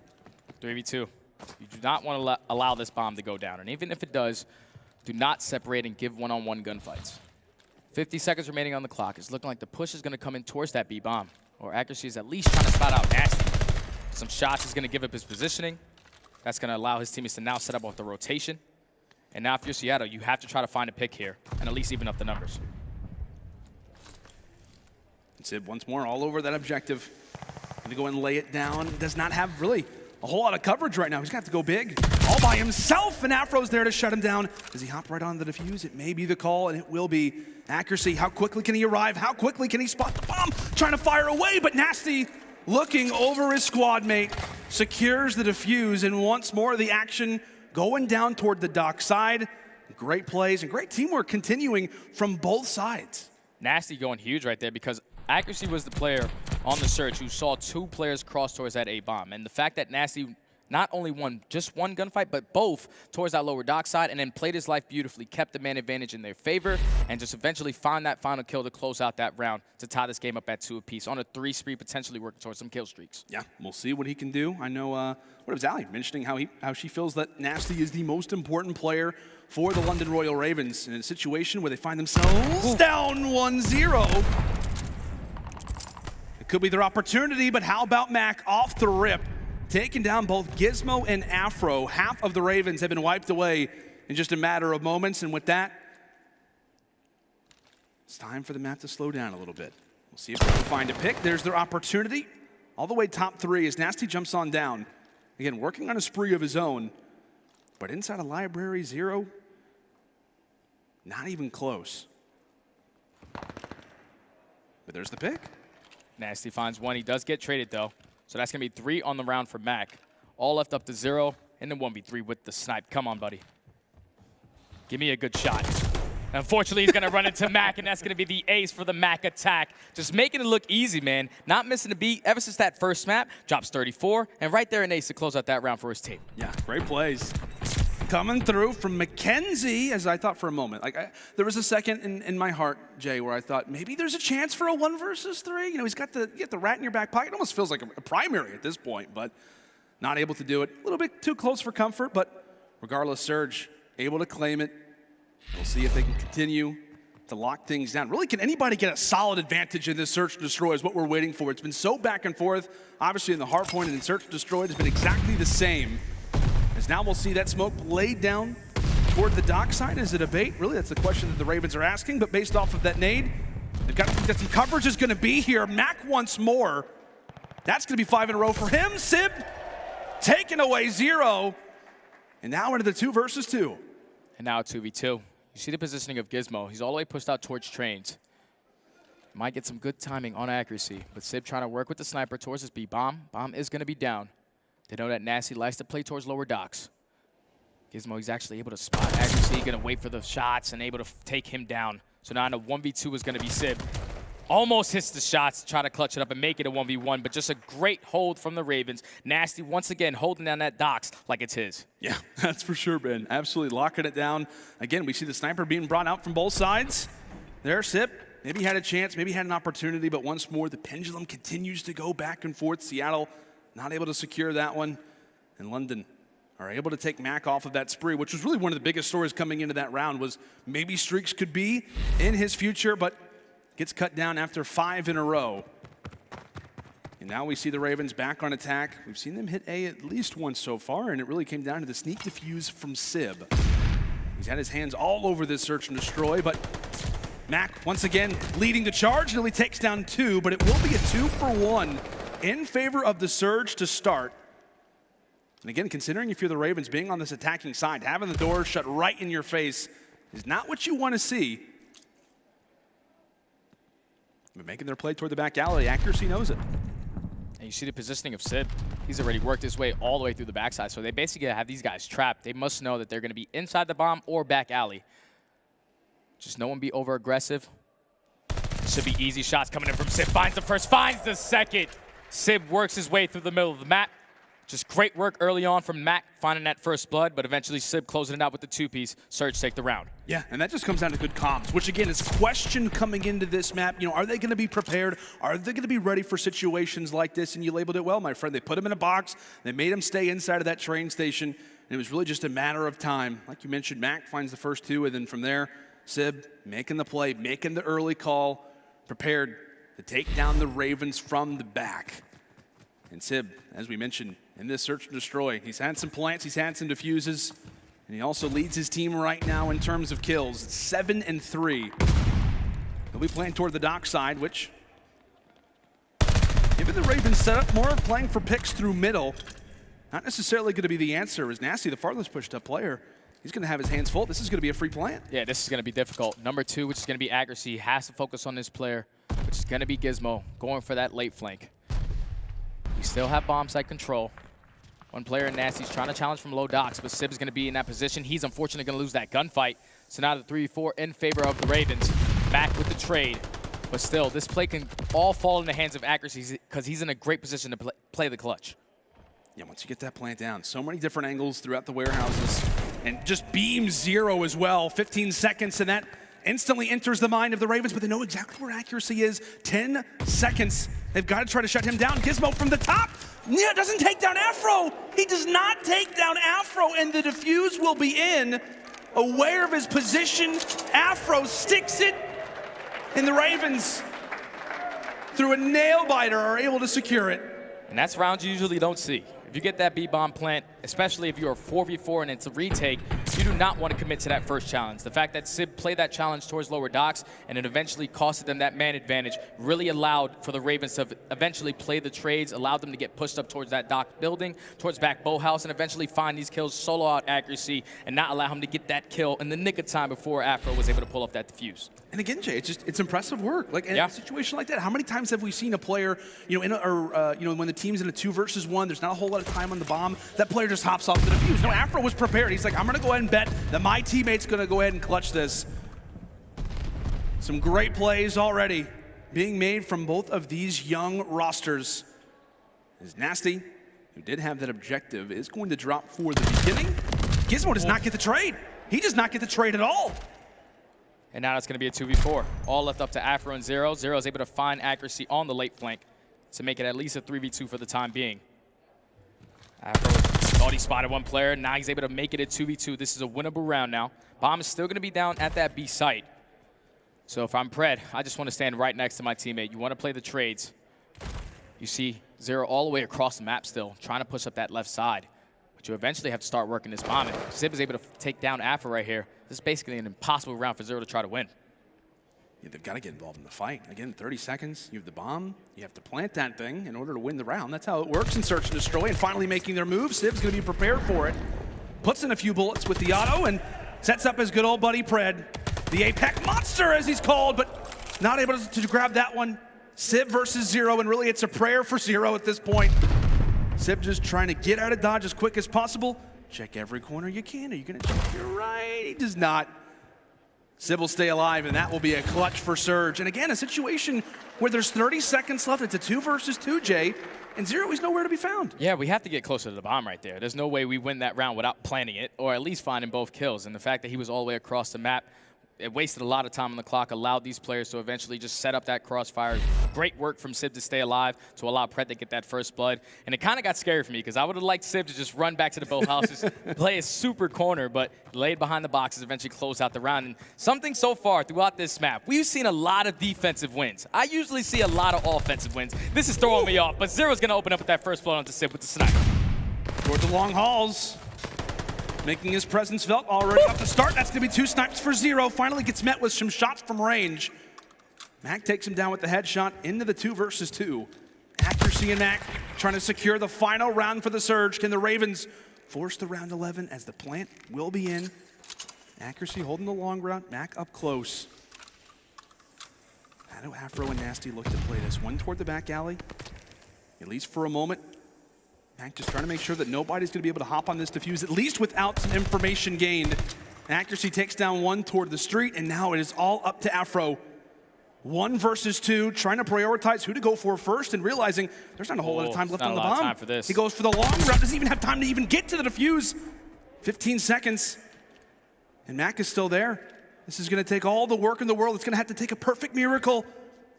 3v2. You do not want to allow this bomb to go down, and even if it does, do not separate and give one-on-one gunfights. 50 seconds remaining on the clock. It's looking like the push is going to come in towards that B bomb, or accuracy is at least trying to spot out Nasty. Some shots is going to give up his positioning. That's going to allow his teammates to now set up off the rotation. And now if you're Seattle, you have to try to find a pick here and at least even up the numbers. aBeZy once more all over that objective. Going to go and lay it down. Does not have really a whole lot of coverage right now. He's going to have to go big all by himself, and Afro's there to shut him down. Does he hop right on the defuse? It may be the call, and it will be. Accuracy, how quickly can he arrive? How quickly can he spot the bomb? Trying to fire away, but Nasty looking over his squad mate, secures the defuse, and once more the action going down toward the dock side. Great plays and great teamwork continuing from both sides. Nasty going huge right there because Accuracy was the player on the Surge who saw 2 players cross towards that A-bomb. And the fact that Nasty not only won just one gunfight, but both towards that lower dock side, and then played his life beautifully, kept the man advantage in their favor, and just eventually found that final kill to close out that round to tie this game up at 2 apiece on a 3 spree, potentially working towards some kill streaks. Yeah, we'll see what he can do. I know, what was aBeZy mentioning how she feels that Nasty is the most important player for the London Royal Ravens in a situation where they find themselves down 1-0. It could be their opportunity, but how about Mack off the rip? Taking down both gizmo and Afro. Half of the Ravens have been wiped away in just a matter of moments, and with that, it's time for the map to slow down a little bit. We'll see if they can find a pick. There's their opportunity. All the way top 3 as Nasty jumps on down. Again, working on a spree of his own, but inside a library, Zero, not even close. But there's the pick. Nasty finds 1. He does get traded, though. So that's going to be 3 on the round for Mack. All left up to 0, and then 1v3 with the snipe. Come on, buddy. Give me a good shot. Unfortunately, he's going to run into Mack, and that's going to be the ace for the Mack attack. Just making it look easy, man. Not missing a beat ever since that first map. Drops 34, and right there an ace to close out that round for his team. Yeah, great plays. Coming through from Mackenzie, as I thought for a moment. There was a second in my heart, Jay, where I thought maybe there's a chance for a 1 versus 3. You know, you got the rat in your back pocket. It almost feels like a primary at this point, but not able to do it. A little bit too close for comfort, but regardless, Surge able to claim it. We'll see if they can continue to lock things down. Really, can anybody get a solid advantage in this Search and Destroy is what we're waiting for. It's been so back and forth. Obviously, in the hard point and in Search and Destroy, it's been exactly the same. As now we'll see that smoke laid down toward the dock side. Is it a bait? Really, that's the question that the Ravens are asking, but based off of that nade, they've got to think that some coverage is going to be here. Mack once more. That's going to be 5 in a row for him. aBeZy taking away 0. And now into the 2 versus 2. And now 2v2. You see the positioning of Gizmo. He's all the way pushed out towards trains. Might get some good timing on accuracy, but aBeZy trying to work with the sniper towards his B-bomb. Bomb is going to be down. They know that Nasty likes to play towards lower docks. Gizmo, he's actually able to spot accuracy, going to wait for the shots and able to take him down. So now in a 1v2 is going to be aBeZy. Almost hits the shots to try to clutch it up and make it a 1v1, but just a great hold from the Ravens. Nasty once again holding down that Dox like it's his. Yeah, that's for sure, Ben. Absolutely locking it down. Again, we see the sniper being brought out from both sides. There, Sip. Maybe had a chance, maybe had an opportunity, but once more, the pendulum continues to go back and forth. Seattle not able to secure that one. And London are able to take Mack off of that spree, which was really one of the biggest stories coming into that round, was maybe streaks could be in his future, but gets cut down after 5 in a row. And now we see the Ravens back on attack. We've seen them hit A at least once so far, and it really came down to the sneak defuse from Sib. He's had his hands all over this search and destroy, but Mack once again leading the charge until he takes down 2, but it will be a 2-for-1 in favor of the Surge to start. And again, considering if you're the Ravens, being on this attacking side, having the door shut right in your face is not what you want to see. But making their play toward the back alley, accuracy knows it. And you see the positioning of Sib. He's already worked his way all the way through the backside, so they basically have these guys trapped. They must know that they're going to be inside the bomb or back alley. Just no one be over-aggressive. Should be easy shots coming in from Sib. Finds the first, finds the second. Sib works his way through the middle of the map. Just great work early on from Mack, finding that first blood, but eventually Sib closing it out with the 2-piece. Surge take the round. Yeah, and that just comes down to good comms, which again is questioned coming into this map. You know, are they going to be prepared? Are they going to be ready for situations like this? And you labeled it well, my friend. They put him in a box. They made him stay inside of that train station. And it was really just a matter of time. Like you mentioned, Mack finds the first 2, and then from there, Sib making the play, making the early call, prepared to take down the Ravens from the back. And Sib, as we mentioned, in this search and destroy, he's had some plants, he's had some diffuses, and he also leads his team right now in terms of kills, 7-3. He'll be playing toward the dock side, which, given the Ravens setup, more playing for picks through middle, not necessarily going to be the answer. As Nasty, the farthest pushed up player, he's going to have his hands full. This is going to be a free plant. Yeah, this is going to be difficult. Number 2, which is going to be accuracy, has to focus on this player, which is going to be Gizmo, going for that late flank. We still have bomb site control. One player in Nasty's trying to challenge from low docks, but Sib is going to be in that position. He's unfortunately going to lose that gunfight. So now the 3-4 in favor of the Ravens. Back with the trade. But still, this play can all fall in the hands of accuracy because he's in a great position to play the clutch. Yeah, once you get that plant down, so many different angles throughout the warehouses. And just beam 0 as well. 15 seconds, and that instantly enters the mind of the Ravens, but they know exactly where accuracy is. 10 seconds. They've got to try to shut him down. Gizmo from the top. Yeah, doesn't take down Afro. He does not take down Afro, and the defuse will be in. Aware of his position, Afro sticks it, and the Ravens, through a nail biter, are able to secure it. And that's rounds you usually don't see. If you get that B-bomb plant, especially if you're a 4v4 and it's a retake, you do not want to commit to that first challenge. The fact that Sib played that challenge towards lower docks and it eventually costed them that man advantage really allowed for the Ravens to eventually play the trades, allowed them to get pushed up towards that dock building, towards back bow house, and eventually find these kills, solo out accuracy, and not allow him to get that kill in the nick of time before Afro was able to pull off that defuse. And again, Jay, it's impressive work. Like in a situation like that, how many times have we seen a player, when the team's in a 2 versus 1, there's not a whole lot of time on the bomb, that player just hops off the defuse. No, Afro was prepared. He's like, I'm gonna go ahead and bet that my teammate's gonna go ahead and clutch this. Some great plays already being made from both of these young rosters. As Nasty, who did have that objective, is going to drop for the beginning. Gizmo does not get the trade. He does not get the trade at all. And now it's going to be a 2v4. All left up to Afro and Zero. Zero is able to find accuracy on the late flank to make it at least a 3v2 for the time being. Afro thought he spotted one player. Now he's able to make it a 2v2. This is a winnable round now. Bomb is still going to be down at that B site. So if I'm Pred, I just want to stand right next to my teammate. You want to play the trades. You see Zero all the way across the map still, trying to push up that left side. But you eventually have to start working this bomb. And Sib is able to take down Afro right here. This is basically an impossible round for Zero to try to win. Yeah, they've got to get involved in the fight. Again, 30 seconds, you have the bomb, you have to plant that thing in order to win the round. That's how it works in Search and Destroy, and finally making their move. Sib's going to be prepared for it. Puts in a few bullets with the auto and sets up his good old buddy Pred. The Apex Monster, as he's called, but not able to grab that one. Sib versus Zero, and really it's a prayer for Zero at this point. Sib just trying to get out of dodge as quick as possible. Check every corner you can. Are you going to check your right? He does not. Simp will stay alive, and that will be a clutch for Surge. And again, a situation where there's 30 seconds left. It's a 2 versus 2, Jay, and Zero is nowhere to be found. Yeah, we have to get closer to the bomb right there. There's no way we win that round without planning it, or at least finding both kills. And the fact that he was all the way across the map, it wasted a lot of time on the clock, allowed these players to eventually just set up that crossfire. Great work from Simp to stay alive, to allow Pret to get that first blood. And it kind of got scary for me, because I would have liked Simp to just run back to the boathouses, play a super corner, but laid behind the boxes, eventually close out the round. And something so far throughout this map, we've seen a lot of defensive wins. I usually see a lot of offensive wins. This is throwing me off, but Zero's going to open up with that first blood onto Simp with the snipe. Toward the long halls. Making his presence felt already off the start. That's going to be 2 snipes for Zero. Finally gets met with some shots from range. Mack takes him down with the headshot into the 2 versus 2. Accuracy and Mack trying to secure the final round for the Surge. Can the Ravens force the round 11 as the plant will be in? Accuracy holding the long round. Mack up close. How do Afro and Nasty look to play this? One toward the back alley, at least for a moment. Mack just trying to make sure that nobody's going to be able to hop on this defuse, at least without some information gained. Accuracy takes down one toward the street, and now it is all up to Afro. 1 versus 2, trying to prioritize who to go for first, and realizing there's not a whole lot of time left on the bomb. Time for this. He goes for the long route, doesn't even have time to even get to the defuse. 15 seconds, and Mack is still there. This is going to take all the work in the world. It's going to have to take a perfect miracle.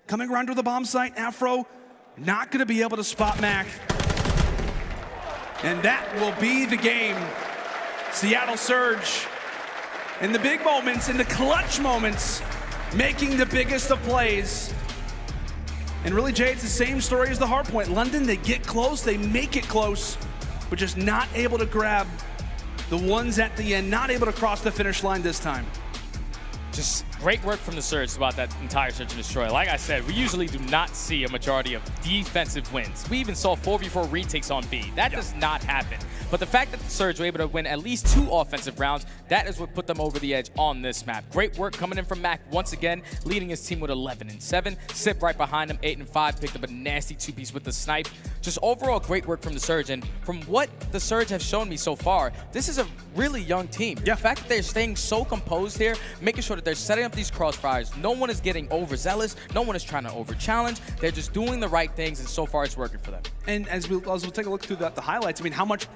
Coming around to the bomb site, Afro not going to be able to spot Mack. And that will be the game. Seattle Surge, in the big moments, in the clutch moments, making the biggest of plays. And really, Jay, it's the same story as the hard point. London, they get close, they make it close, but just not able to grab the ones at the end, not able to cross the finish line this time. Just great work from the Surge throughout that entire Search and Destroy. Like I said, we usually do not see a majority of defensive wins. We even saw 4v4 retakes on B. That does not happen. But the fact that the Surge were able to win at least 2 offensive rounds, that is what put them over the edge on this map. Great work coming in from Mack once again, leading his team with 11-7. Simp right behind him, 8-5, picked up a nasty 2-piece with the snipe. Just overall great work from the Surge. And from what the Surge have shown me so far, this is a really young team. The fact that they're staying so composed here, making sure that they're setting up these crossfires, no one is getting overzealous, no one is trying to over-challenge. They're just doing the right things, and so far it's working for them. And as we'll take a look through the highlights, I mean, how much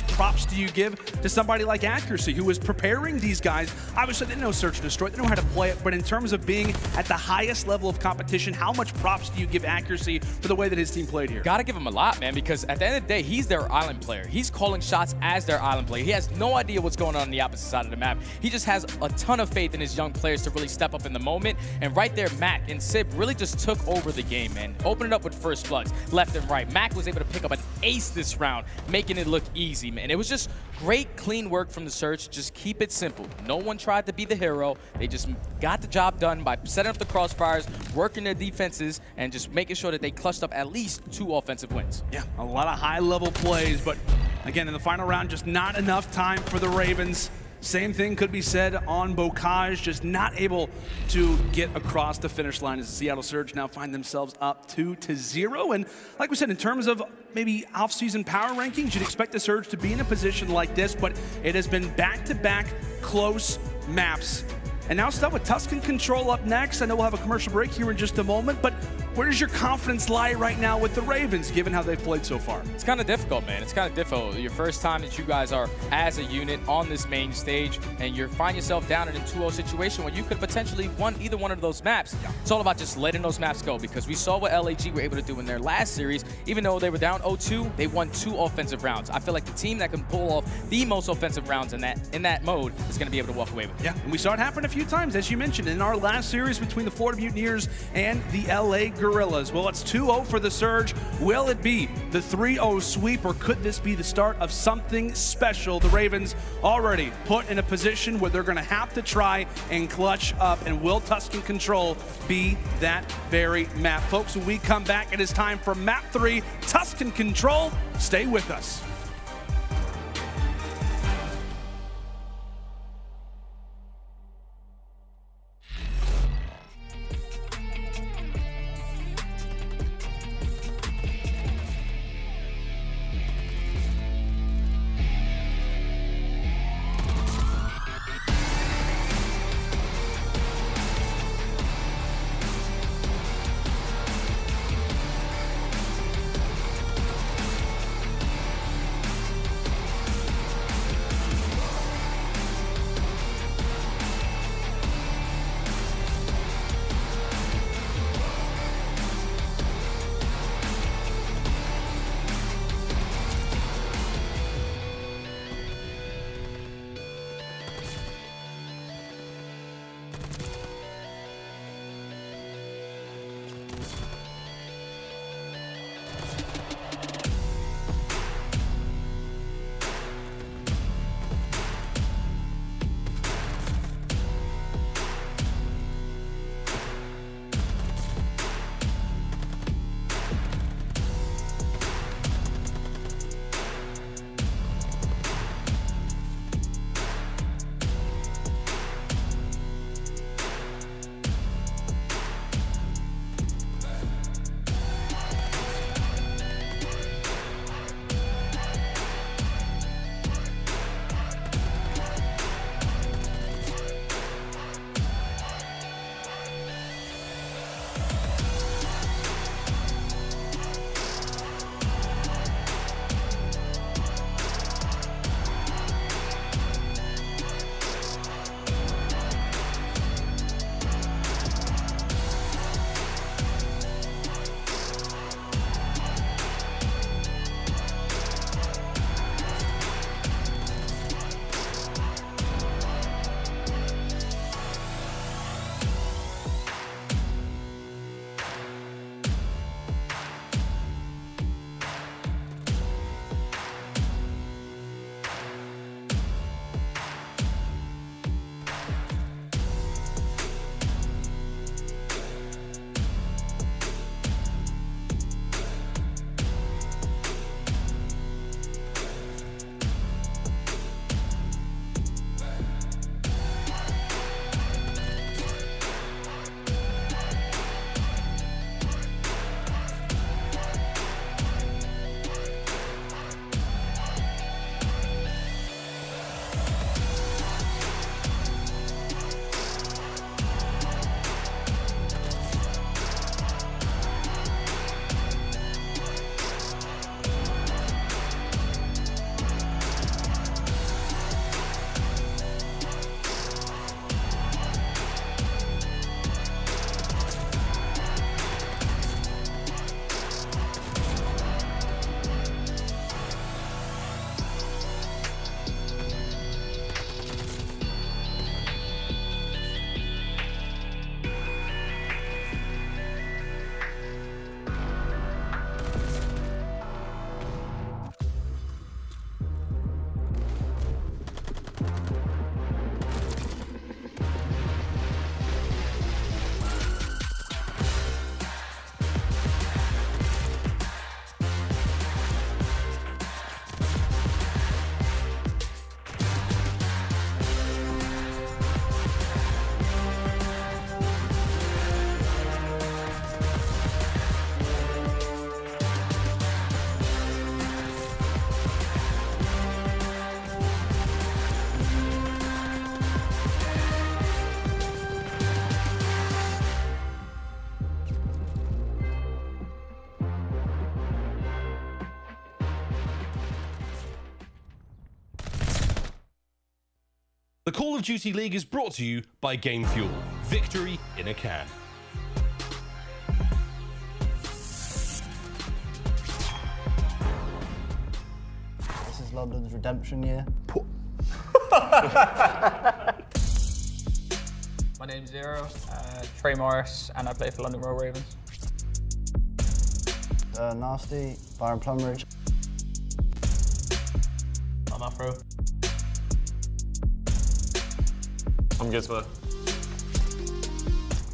props do you give to somebody like Accuracy, who is preparing these guys? Obviously, they know Search and Destroy, they know how to play it, but in terms of being at the highest level of competition, how much props do you give Accuracy for the way that his team played here? Gotta give him a lot, man, because at the end of the day, he's their island player. He's calling shots as their island player. He has no idea what's going on the opposite side of the map. He just has a ton of faith in his young players to really step up in the moment. And right there, Mack and Simp really just took over the game, man. Opened it up with first bloods, left and right. Mack was able to pick up an ace this round, making it look easy, man. It was just great, clean work from the Surge. Just keep it simple. No one tried to be the hero. They just got the job done by setting up the crossfires, working their defenses, and just making sure that they clutched up at least 2 offensive wins. Yeah, a lot of high-level plays, but again, in the final round, just not enough time for the Ravens. Same thing could be said on Bocage, just not able to get across the finish line as the Seattle Surge now find themselves up 2-0. And like we said, in terms of maybe off-season power rankings, you'd expect the Surge to be in a position like this, but it has been back-to-back close maps. And now stuff with Tuscan Control up next. I know we'll have a commercial break here in just a moment, but where does your confidence lie right now with the Ravens, given how they've played so far? It's kind of difficult, man. It's kind of difficult. Your first time that you guys are as a unit on this main stage, and you find yourself down in a 2-0 situation where you could potentially won either one of those maps. It's all about just letting those maps go, because we saw what LAG were able to do in their last series. Even though they were down 0-2, they won 2 offensive rounds. I feel like the team that can pull off the most offensive rounds in that mode is going to be able to walk away with it. Yeah, and we saw it happen a few times, as you mentioned, in our last series between the Florida Mutineers and the LA Guerrillas. Well, it's 2-0 for the Surge. Will it be the 3-0 sweep, or could this be the start of something special? The Ravens already put in a position where they're going to have to try and clutch up, and will Tuscan Control be that very map? Folks, when we come back, it is time for Map 3, Tuscan Control. Stay with us. The Call of Duty League is brought to you by Game Fuel. Victory in a can. This is London's redemption year. My name's Nero, Trey Morris, and I play for London Royal Ravens. Nasty, Byron Plumridge. I'm Afro. I'm Gizmo.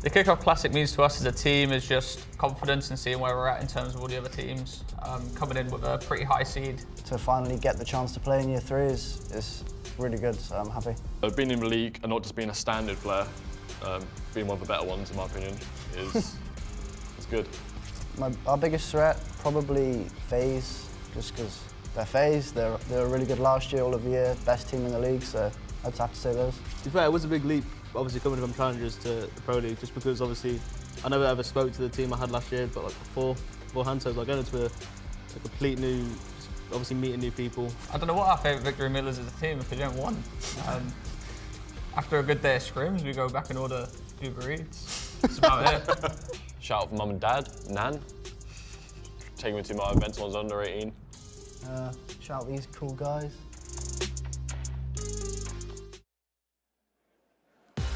The Kickoff Classic means to us as a team is just confidence and seeing where we're at in terms of all the other teams. Coming in with a pretty high seed. To finally get the chance to play in year 3 is really good, so I'm happy. Being in the league and not just being a standard player, being one of the better ones in my opinion, is good. Our biggest threat, probably FaZe, just because they're FaZe, they were really good last year, all of the year, best team in the league, so I'd have to say those. To be fair, it was a big leap, obviously coming from Challengers to the Pro League, just because obviously I never ever spoke to the team I had last year, but like beforehand, so like going into a complete new, obviously meeting new people. I don't know what our favourite victory meal is as a team if we don't won. After a good day of scrims, we go back and order Uber Eats. That's about it. Shout out for mum and dad, Nan. Taking me to my events when I was under 18. Shout out these cool guys.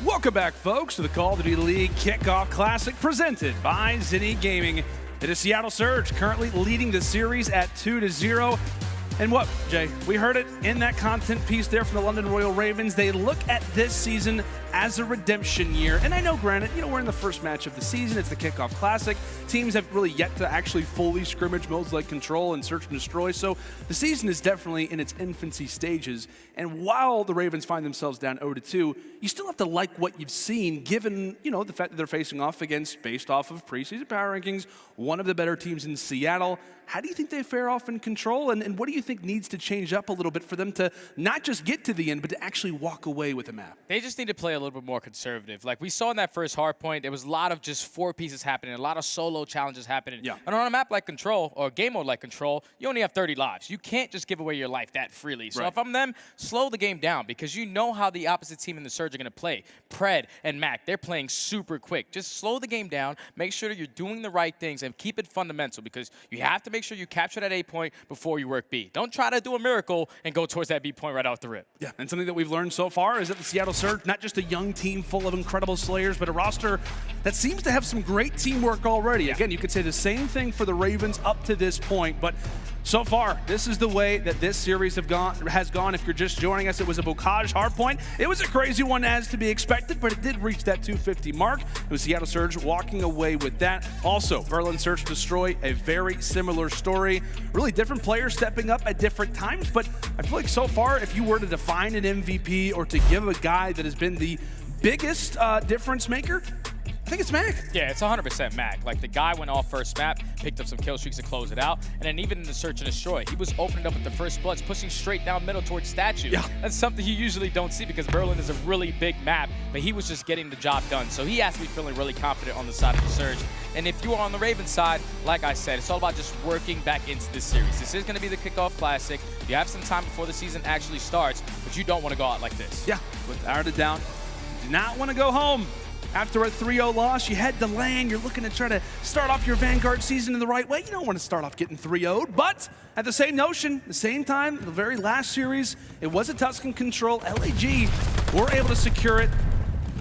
Welcome back, folks, to the Call of Duty League Kickoff Classic presented by Zenni Gaming. It is Seattle Surge currently leading the series at 2-0. And what, Jay? We heard it in that content piece there from the London Royal Ravens. They look at this season as a redemption year. And I know, granted, we're in the first match of the season. It's the Kickoff Classic. Teams have really yet to actually fully scrimmage modes like Control and Search and Destroy. So the season is definitely in its infancy stages. And while the Ravens find themselves down 0-2, you still have to like what you've seen, given, the fact that they're facing off against, based off of preseason power rankings, one of the better teams in Seattle. How do you think they fare off in Control? And what do you think needs to change up a little bit for them to not just get to the end, but to actually walk away with a map? They just need to play a little bit more conservative. Like we saw in that first hard point, there was a lot of just 4 pieces happening, a lot of solo challenges happening. Yeah. And on a map like Control, or a game mode like Control, you only have 30 lives. You can't just give away your life that freely. So if I'm them, slow the game down, because you know how the opposite team in the Surge are going to play. Pred and Mack, they're playing super quick. Just slow the game down, make sure you're doing the right things, and keep it fundamental, because you have to make sure you capture that A point before you work B. Don't try to do a miracle and go towards that B point right off the rip. Yeah, and something that we've learned so far is that the Seattle Surge, not just a young team full of incredible slayers, but a roster that seems to have some great teamwork already. Yeah. Again, you could say the same thing for the Ravens up to this point, but so far, this is the way that this series has gone. If you're just joining us, it was a Bocage hardpoint. It was a crazy one as to be expected, but it did reach that 250 mark. It was Seattle Surge walking away with that. Also, Berlin Search Destroy, a very similar story. Really different players stepping up at different times, but I feel like so far, if you were to define an MVP or to give a guy that has been the biggest difference maker, I think it's Mack. Yeah, it's 100% Mack. Like, the guy went off first map, picked up some kill streaks to close it out, and then even in the Search and Destroy, he was opening up with the first bloods, pushing straight down middle towards Statue. Yeah. That's something you usually don't see, because Berlin is a really big map, but he was just getting the job done. So he has to be feeling really confident on the side of the Surge. And if you are on the Ravens side, like I said, it's all about just working back into this series. This is going to be the Kickoff Classic. You have some time before the season actually starts, but you don't want to go out like this. Yeah, without a doubt, do not want to go home. After a 3-0 loss, you head to LAN. You're looking to try to start off your Vanguard season in the right way. You don't want to start off getting 3-0'd, but at the same notion, the same time, the very last series, it was a Tuscan Control. LAG were able to secure it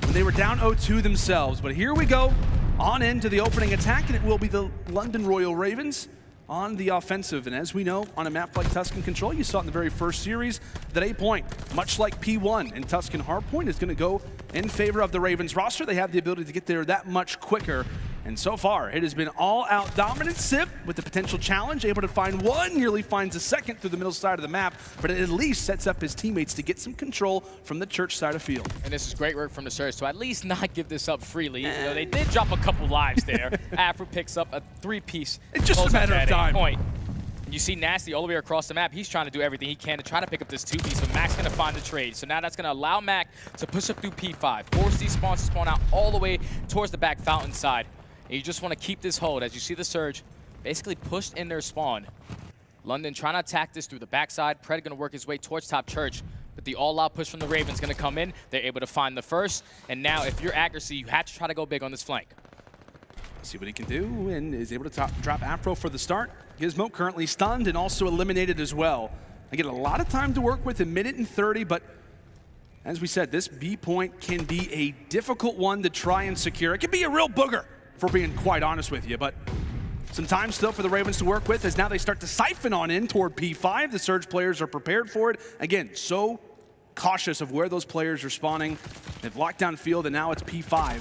when they were down 0-2 themselves. But here we go, on into the opening attack, and it will be the London Royal Ravens on the offensive. And as we know, on a map like Tuscan Control, you saw it in the very first series, that A point, much like P1 and Tuscan Hardpoint, is going to go in favor of the Ravens roster. They have the ability to get there that much quicker. And so far, it has been all-out dominant. Simp with the potential challenge, able to find one, nearly finds a second through the middle side of the map, but it at least sets up his teammates to get some control from the church side of field. And this is great work from the Surge to at least not give this up freely. You know, they did drop a couple lives there. Afro picks up a 3-piece. It's just a matter of time. Point. You see Nasty all the way across the map. He's trying to do everything he can to try to pick up this 2-piece, but Mack's going to find the trade. So now that's going to allow Mack to push up through P5, force these spawns to spawn out all the way towards the back fountain side. And you just want to keep this hold as you see the Surge basically pushed in their spawn. London trying to attack this through the backside. Pred going to work his way towards top church. But the all-out push from the Ravens going to come in. They're able to find the first. And now, if you're Accuracy, you have to try to go big on this flank. See what he can do, and is able to drop Afro for the start. Gizmo currently stunned and also eliminated as well. I get a lot of time to work with, 1:30, but as we said, this B point can be a difficult one to try and secure. It can be a real booger, for being quite honest with you, but some time still for the Ravens to work with as now they start to siphon on in toward P5. The Surge players are prepared for it. Again, so cautious of where those players are spawning. They've locked down field, and now it's P5.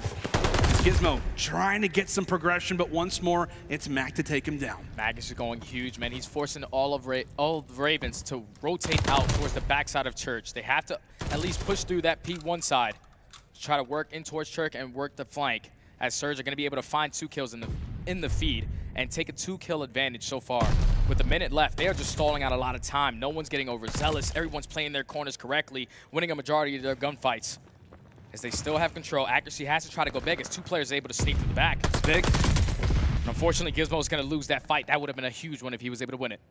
Gizmo trying to get some progression, but once more, it's Mack to take him down. Mack is going huge, man. He's forcing all of the Ravens to rotate out towards the backside of Church. They have to at least push through that P1 side to try to work in towards Church and work the flank, as Surge are going to be able to find 2 kills in the feed and take a 2-kill advantage so far. With a minute left, they are just stalling out a lot of time. No one's getting overzealous. Everyone's playing their corners correctly, winning a majority of their gunfights. As they still have control, Accuracy has to try to go big as 2 players are able to sneak through the back. It's big. And unfortunately, Gizmo is going to lose that fight. That would have been a huge one if he was able to win it.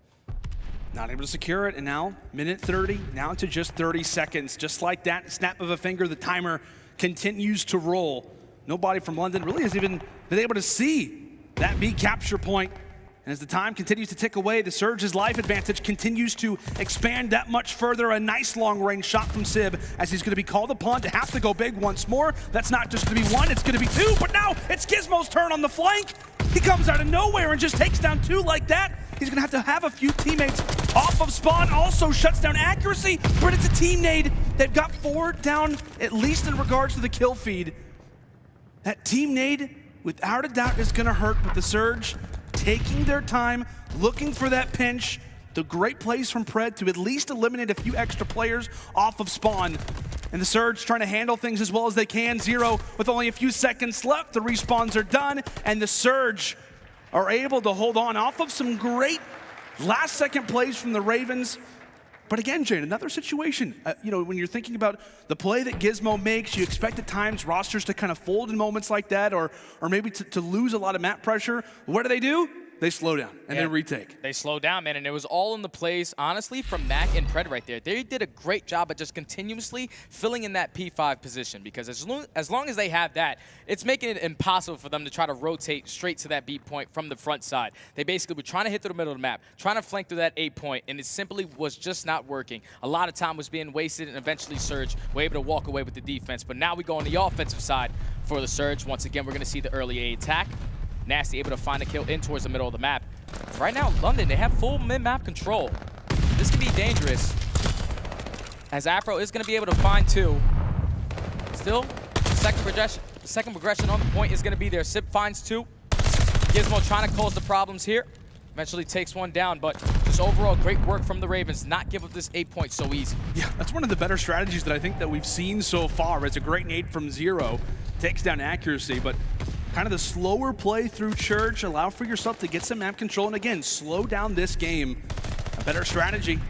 Not able to secure it, and now, 1:30, now to just 30 seconds. Just like that, snap of a finger, the timer continues to roll. Nobody from London really has even been able to see that B capture point. And as the time continues to tick away, the Surge's life advantage continues to expand that much further. A nice long-range shot from Sib as he's going to be called upon to have to go big once more. That's not just going to be 1, it's going to be 2, but now it's Gizmo's turn on the flank. He comes out of nowhere and just takes down 2 like that. He's going to have a few teammates off of spawn, also shuts down Accuracy, but it's a team nade. They've got 4 down, at least in regards to the kill feed. That team nade, without a doubt, is going to hurt, but the Surge taking their time, looking for that pinch. The great plays from Pred to at least eliminate a few extra players off of spawn. And the Surge trying to handle things as well as they can. Zero with only a few seconds left. The respawns are done, and the Surge are able to hold on off of some great last-second plays from the Ravens. But again, Jane, another situation, you know, when you're thinking about the play that Gizmo makes, you expect at times rosters to kind of fold in moments like that, or maybe to lose a lot of map pressure. What do? They slow down and they retake. They slow down, man, and it was all in the plays, honestly, from Mack and Pred right there. They did a great job at just continuously filling in that P5 position, because as long as they have that, it's making it impossible for them to try to rotate straight to that B point from the front side. They basically were trying to hit through the middle of the map, trying to flank through that A point, and it simply was just not working. A lot of time was being wasted, and eventually Surge were able to walk away with the defense. But now we go on the offensive side for the Surge. Once again, we're going to see the early A attack. Nasty able to find a kill in towards the middle of the map. Right now, London, they have full mid-map control. This can be dangerous, as Afro is going to be able to find 2. Still, the second progression on the point is going to be there. Sip finds 2. Gizmo trying to cause the problems here. Eventually takes 1 down, but just overall great work from the Ravens. Not give up this 8 points so easy. Yeah, that's one of the better strategies that I think that we've seen so far. It's a great nade from Zero. Takes down Accuracy, but kind of the slower play through Church, allow for yourself to get some map control, and again, slow down this game. A better strategy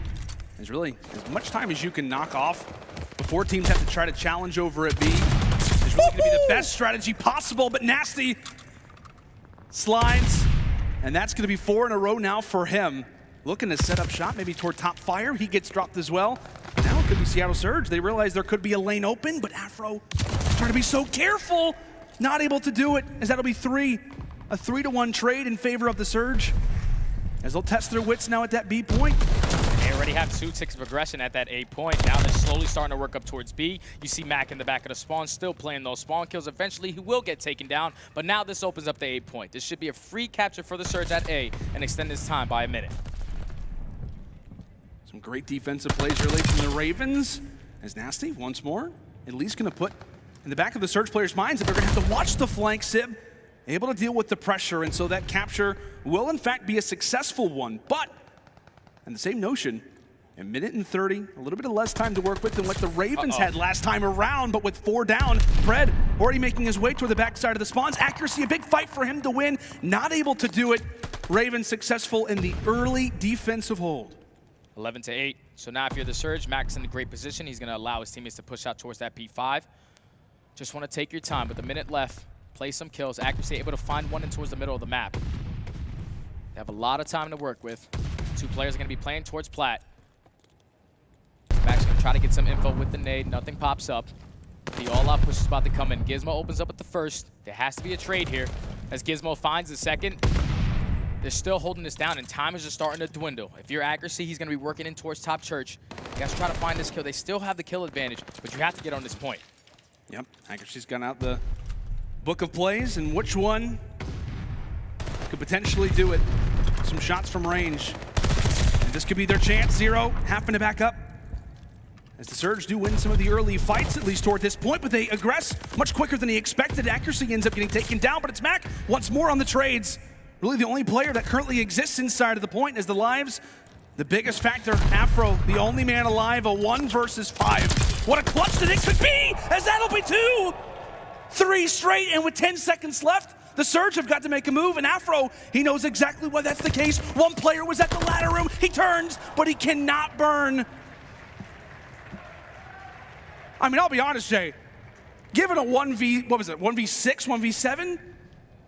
is really as much time as you can knock off before teams have to try to challenge over at B. Is really going to be the best strategy possible, but Nasty slides, and that's going to be 4 in a row now for him. Looking to set up shot, maybe toward top fire. He gets dropped as well. Now it could be Seattle Surge. They realize there could be a lane open, but Afro trying to be so careful. Not able to do it, as that'll be 3. A 3-to-1 trade in favor of the Surge, as they'll test their wits now at that B point. They already have 2 ticks of aggression at that A point. Now they're slowly starting to work up towards B. You see Mack in the back of the spawn, still playing those spawn kills. Eventually, he will get taken down, but now this opens up the A point. This should be a free capture for the Surge at A and extend this time by a minute. Some great defensive plays early from the Ravens, as Nasty, once more, at least going to put in the back of the Surge players' minds that they're going to have to watch the flank. Sib able to deal with the pressure, and so that capture will in fact be a successful one. But, and the same notion, 1:30, a little bit of less time to work with than what the Ravens had last time around, but with 4 down, Pred already making his way toward the backside of the spawns. Accuracy, a big fight for him to win, not able to do it. Ravens successful in the early defensive hold. 11-8. So now if you're the Surge, Mack's in a great position. He's going to allow his teammates to push out towards that P5. Just want to take your time. With a minute left, play some kills. Accuracy able to find 1 in towards the middle of the map. They have a lot of time to work with. 2 players are going to be playing towards Plat. Mack's going to try try to get some info with the nade. Nothing pops up. The all-out push is about to come in. Gizmo opens up at the first. There has to be a trade here. As Gizmo finds the second, they're still holding this down, and time is just starting to dwindle. If you're aggreSy, he's going to be working in towards top church. You guys try to find this kill. They still have the kill advantage, but you have to get on this point. Yep, aggreSy's gone out the book of plays, and which one could potentially do it? Some shots from range. And this could be their chance. Zero having to back up. As the Surge do win some of the early fights, at least toward this point, but they aggress much quicker than he expected. aggreSy ends up getting taken down, but it's Mack once more on the trades. Really the only player that currently exists inside of the point is the lives. The biggest factor, Afro, the only man alive, a 1 versus 5. What a clutch that it could be, as that'll be 2! 3 straight, and with 10 seconds left, the Surge have got to make a move, and Afro, he knows exactly why that's the case. One player was at the ladder room, he turns, but he cannot burn. I mean, I'll be honest, Jay, given a 1v6, 1v7,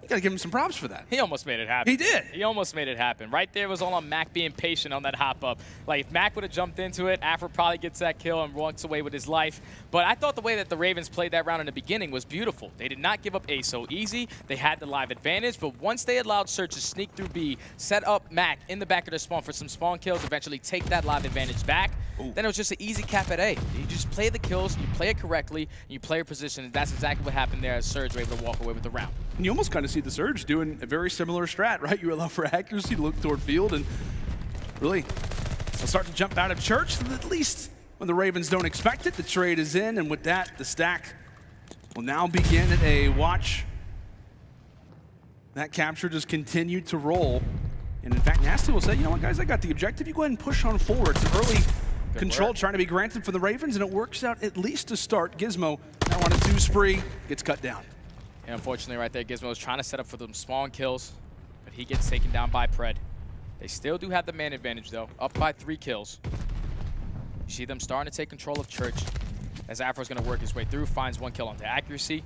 you gotta give him some props for that. He almost made it happen. He did. He almost made it happen. Right there was all on Mack being patient on that hop up. Like, if Mack would have jumped into it, Afro probably gets that kill and walks away with his life. But I thought the way that the Ravens played that round in the beginning was beautiful. They did not give up A so easy. They had the live advantage, but once they allowed Surge to sneak through B, set up Mack in the back of the spawn for some spawn kills, eventually take that live advantage back, then it was just an easy cap at A. You just play the kills, you play it correctly, and you play your position, and that's exactly what happened there as Surge were able to walk away with the round. And you almost kind of see the Surge doing a very similar strat, right? You allow for aggreSy to look toward field, and really, they'll start to jump out of church, at least when the Ravens don't expect it. The trade is in, and with that, the stack will now begin at A. Watch that capture just continue to roll. And in fact, Nasty will say, you know what, guys, I got the objective. You go ahead and push on forward. It's an early control trying to be granted for the Ravens, and it works out at least to start. Gizmo now on a 2 spree, gets cut down. And unfortunately right there, Gizmo is trying to set up for them spawn kills, but he gets taken down by Pred. They still do have the man advantage though, up by 3 kills. You see them starting to take control of church as Afro's gonna work his way through, finds 1 kill onto aggreSy.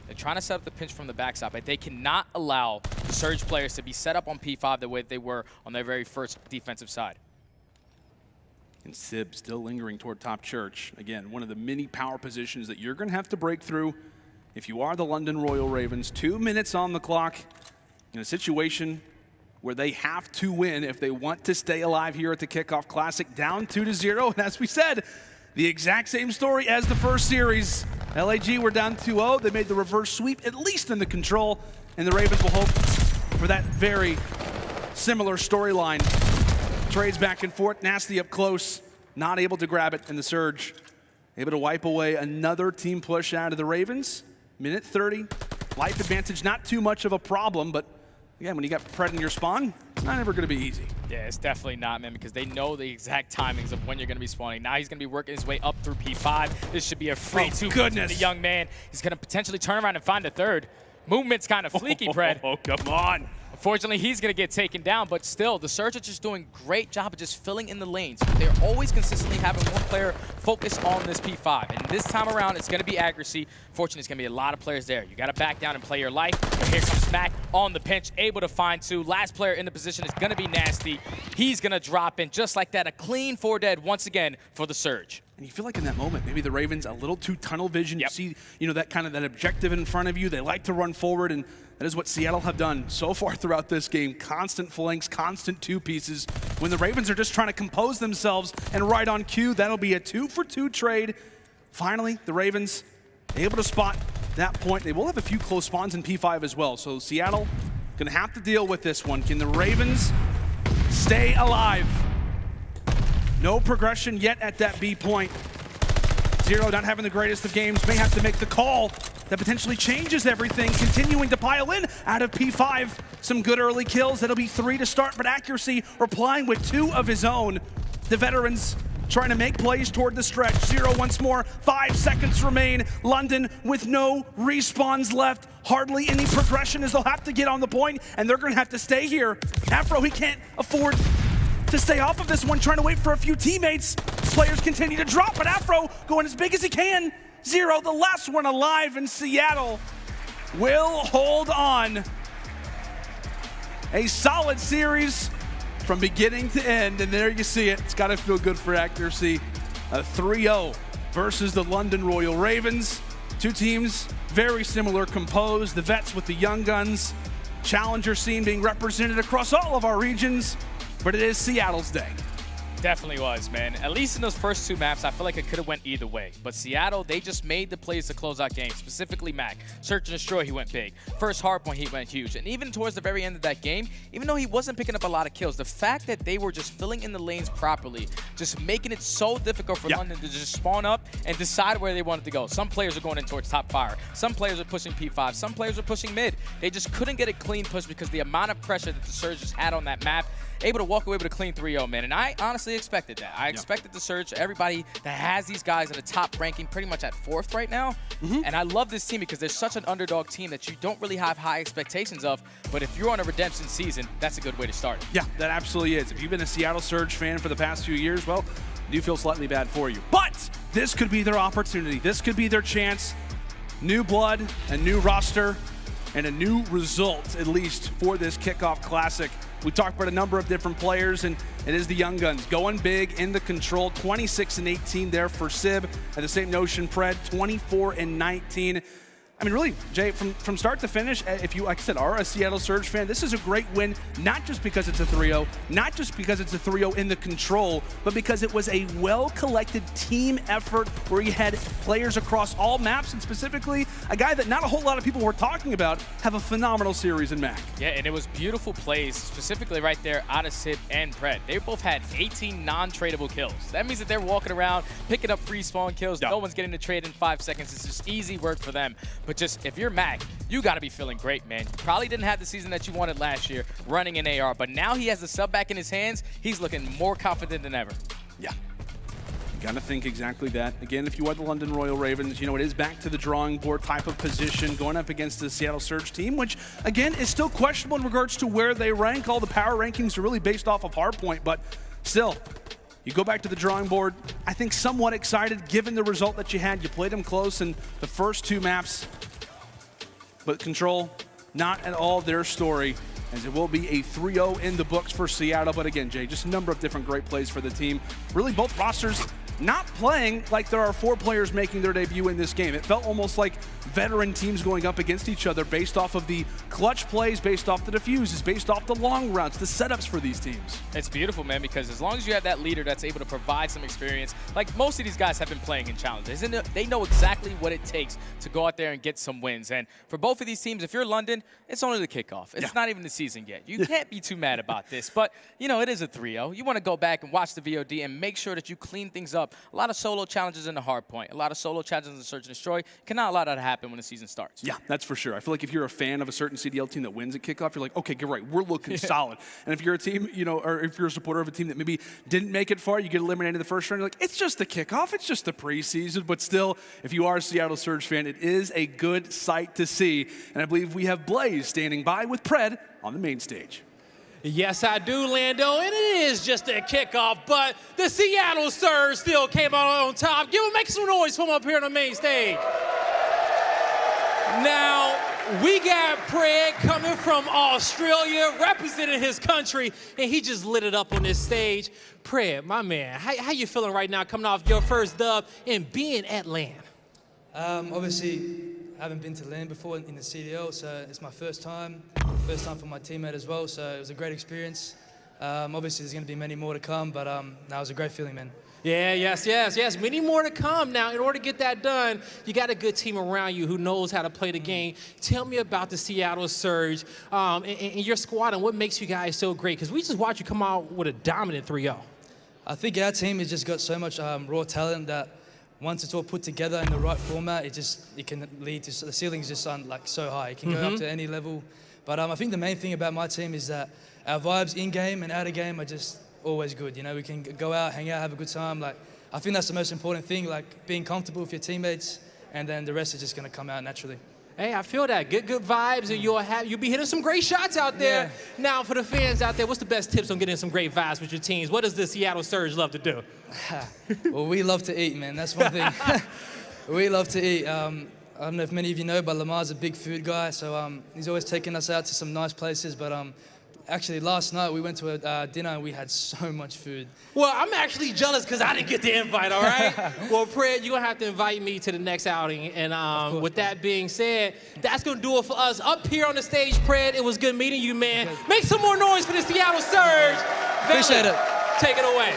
They're trying to set up the pinch from the backside, but they cannot allow the Surge players to be set up on P5 the way they were on their very first defensive side. And Sib still lingering toward top church. Again, one of the many power positions that you're gonna have to break through if you are the London Royal Ravens. 2 minutes on the clock in a situation where they have to win if they want to stay alive here at the Kickoff Classic, down 2-0. And as we said, the exact same story as the first series. LAG were down 2-0. They made the reverse sweep, at least in the control, and the Ravens will hope for that very similar storyline. Trades back and forth, Nasty up close, not able to grab it, and the Surge able to wipe away another team push out of the Ravens. Minute 30, life advantage, not too much of a problem, but again, when you got Pred in your spawn, it's not ever gonna be easy. Yeah, it's definitely not, man, because they know the exact timings of when you're gonna be spawning. Now he's gonna be working his way up through P5. This should be a free 2 for the young man. He's gonna potentially turn around and find a third. Movement's kind of fleeky, Pred. Oh, come on. Unfortunately, he's going to get taken down, but still, the Surge are just doing a great job of just filling in the lanes. They're always consistently having one player focus on this P5, and this time around, it's going to be aggreSy. Fortunately, it's going to be a lot of players there. You got to back down and play your life, but here comes Mack on the pinch, able to find 2. Last player in the position is going to be Nasty. He's going to drop in just like that, a clean 4 dead once again for the Surge. And you feel like in that moment, maybe the Ravens a little too tunnel vision. You see, you know, that kind of that objective in front of you. They like to run forward, and that is what Seattle have done so far throughout this game. Constant flanks, constant 2 pieces. When the Ravens are just trying to compose themselves and right on cue, that'll be a 2-for-2 trade. Finally, the Ravens able to spot that point. They will have a few close spawns in P5 as well. So Seattle gonna have to deal with this one. Can the Ravens stay alive? No progression yet at that B point. Zero not having the greatest of games, may have to make the call that potentially changes everything, continuing to pile in out of P5. Some good early kills, that'll be 3 to start, but aggreSy replying with 2 of his own. The veterans trying to make plays toward the stretch. Zero once more, 5 seconds remain. London with no respawns left. Hardly any progression as they'll have to get on the point, and they're gonna have to stay here. Afro, he can't afford to stay off of this one, trying to wait for a few teammates. Players continue to drop, but Afro going as big as he can. Zero, the last one alive in Seattle, will hold on. A solid series from beginning to end, and there you see it. It's got to feel good for aggreSy. a 3-0 versus the London Royal Ravens. Two teams very similar composed, the vets with the young guns, challenger scene being represented across all of our regions, but it is Seattle's day. Definitely was, man. At least in those first two maps, I feel like it could have went either way. But Seattle, they just made the plays to close out games, specifically Mack. Search and Destroy, he went big. First hardpoint, he went huge. And even towards the very end of that game, even though he wasn't picking up a lot of kills, the fact that they were just filling in the lanes properly, just making it so difficult for London to just spawn up and decide where they wanted to go. Some players are going in towards top fire. Some players are pushing P5. Some players are pushing mid. They just couldn't get a clean push because the amount of pressure that the Surge just had on that map, able to walk away with a clean 3-0, man. And I honestly expected that. I expected the Surge, everybody that has these guys at a top ranking pretty much at 4th right now. And I love this team because they're such an underdog team that you don't really have high expectations of. But if you're on a redemption season, that's a good way to start it. Yeah, that absolutely is. If you've been a Seattle Surge fan for the past few years, well, I do feel slightly bad for you. But this could be their opportunity. This could be their chance. New blood, a new roster, and a new result, at least for this Kickoff Classic. We talked about a number of different players, and it is the young guns going big in the control. 26 and 18 there for Sib. At the same notion, Pred, 24 and 19. I mean, really, Jay, from start to finish, if you, like I said, are a Seattle Surge fan, this is a great win, not just because it's a 3-0, not just because it's a 3-0 in the control, but because it was a well-collected team effort where you had players across all maps, and specifically a guy that not a whole lot of people were talking about have a phenomenal series in Mack. Yeah, and it was beautiful plays, specifically right there out of Sib and Pred. They both had 18 non-tradable kills. That means that they're walking around, picking up free spawn kills. No one's getting to trade in 5 seconds. It's just easy work for them. But just, if you're Mack, you got to be feeling great, man. You probably didn't have the season that you wanted last year running an AR, but now he has the sub back in his hands. He's looking more confident than ever. Yeah. You got to think exactly that. Again, if you are the London Royal Ravens, you know, it is back to the drawing board type of position going up against the Seattle Surge team, which, again, is still questionable in regards to where they rank. All the power rankings are really based off of hardpoint, but still, you go back to the drawing board, I think somewhat excited given the result that you had. You played them close in the first two maps, but Control, not at all their story, as it will be a 3-0 in the books for Seattle. But again, Jay, just a number of different great plays for the team. Really, both rosters not playing like there are 4 players making their debut in this game. It felt almost like veteran teams going up against each other based off of the clutch plays, based off the diffuses, based off the long routes, the setups for these teams. It's beautiful, man, because as long as you have that leader that's able to provide some experience, like most of these guys have been playing in challenges, and they know exactly what it takes to go out there and get some wins. And for both of these teams, if you're London, it's only the kickoff. It's not even the season yet. You can't be too mad about this, but you know, it is a 3-0. You want to go back and watch the VOD and make sure that you clean things up. A lot of solo challenges in the hard point, a lot of solo challenges in the Search and Destroy. Cannot allow that to happen when the season starts. Yeah, that's for sure. I feel like if you're a fan of a certain CDL team that wins at kickoff, you're like, okay, you're right, we're looking solid. And if you're a team, you know, or if you're a supporter of a team that maybe didn't make it far, you get eliminated in the first round, you're like, it's just the kickoff, it's just the preseason. But still, if you are a Seattle Surge fan, it is a good sight to see. And I believe we have Blaze standing by with Pred on the main stage. Yes, I do, Lando, and it is just a kickoff, but the Seattle Surge still came out on top. Make some noise from up here on the main stage. Now, we got Pred coming from Australia, representing his country, and he just lit it up on this stage. Pred, my man, how you feeling right now coming off your first dub and being at LAN? Obviously, I haven't been to LAN before in the CDL, so it's my first time for my teammate as well, so it was a great experience. Obviously, there's going to be many more to come, but that was a great feeling, man. Yeah, yes. Many more to come. Now, in order to get that done, you got a good team around you who knows how to play the game. Tell me about the Seattle Surge and your squad and what makes you guys so great, because we just watched you come out with a dominant 3-0. I think our team has just got so much raw talent that once it's all put together in the right format, it can lead to, the ceiling's just like so high. It can go up to any level. But I think the main thing about my team is that our vibes in-game and out-of-game are just always good. You know, we can go out, hang out, have a good time. Like, I think that's the most important thing, like being comfortable with your teammates, and then the rest is just going to come out naturally. Hey, I feel that. Good vibes, and you'll be hitting some great shots out there. Yeah. Now, for the fans out there, what's the best tips on getting some great vibes with your teams? What does the Seattle Surge love to do? Well, we love to eat, man. That's one thing. We love to eat. I don't know if many of you know, but Lamar's a big food guy, so he's always taking us out to some nice places. But Actually, last night we went to a dinner and we had so much food. Well, I'm actually jealous because I didn't get the invite, all right? Well, Pred, you're going to have to invite me to the next outing. And with that being said, that's going to do it for us up here on the stage, Pred. It was good meeting you, man. Make some more noise for the Seattle Surge. Appreciate it. Take it away.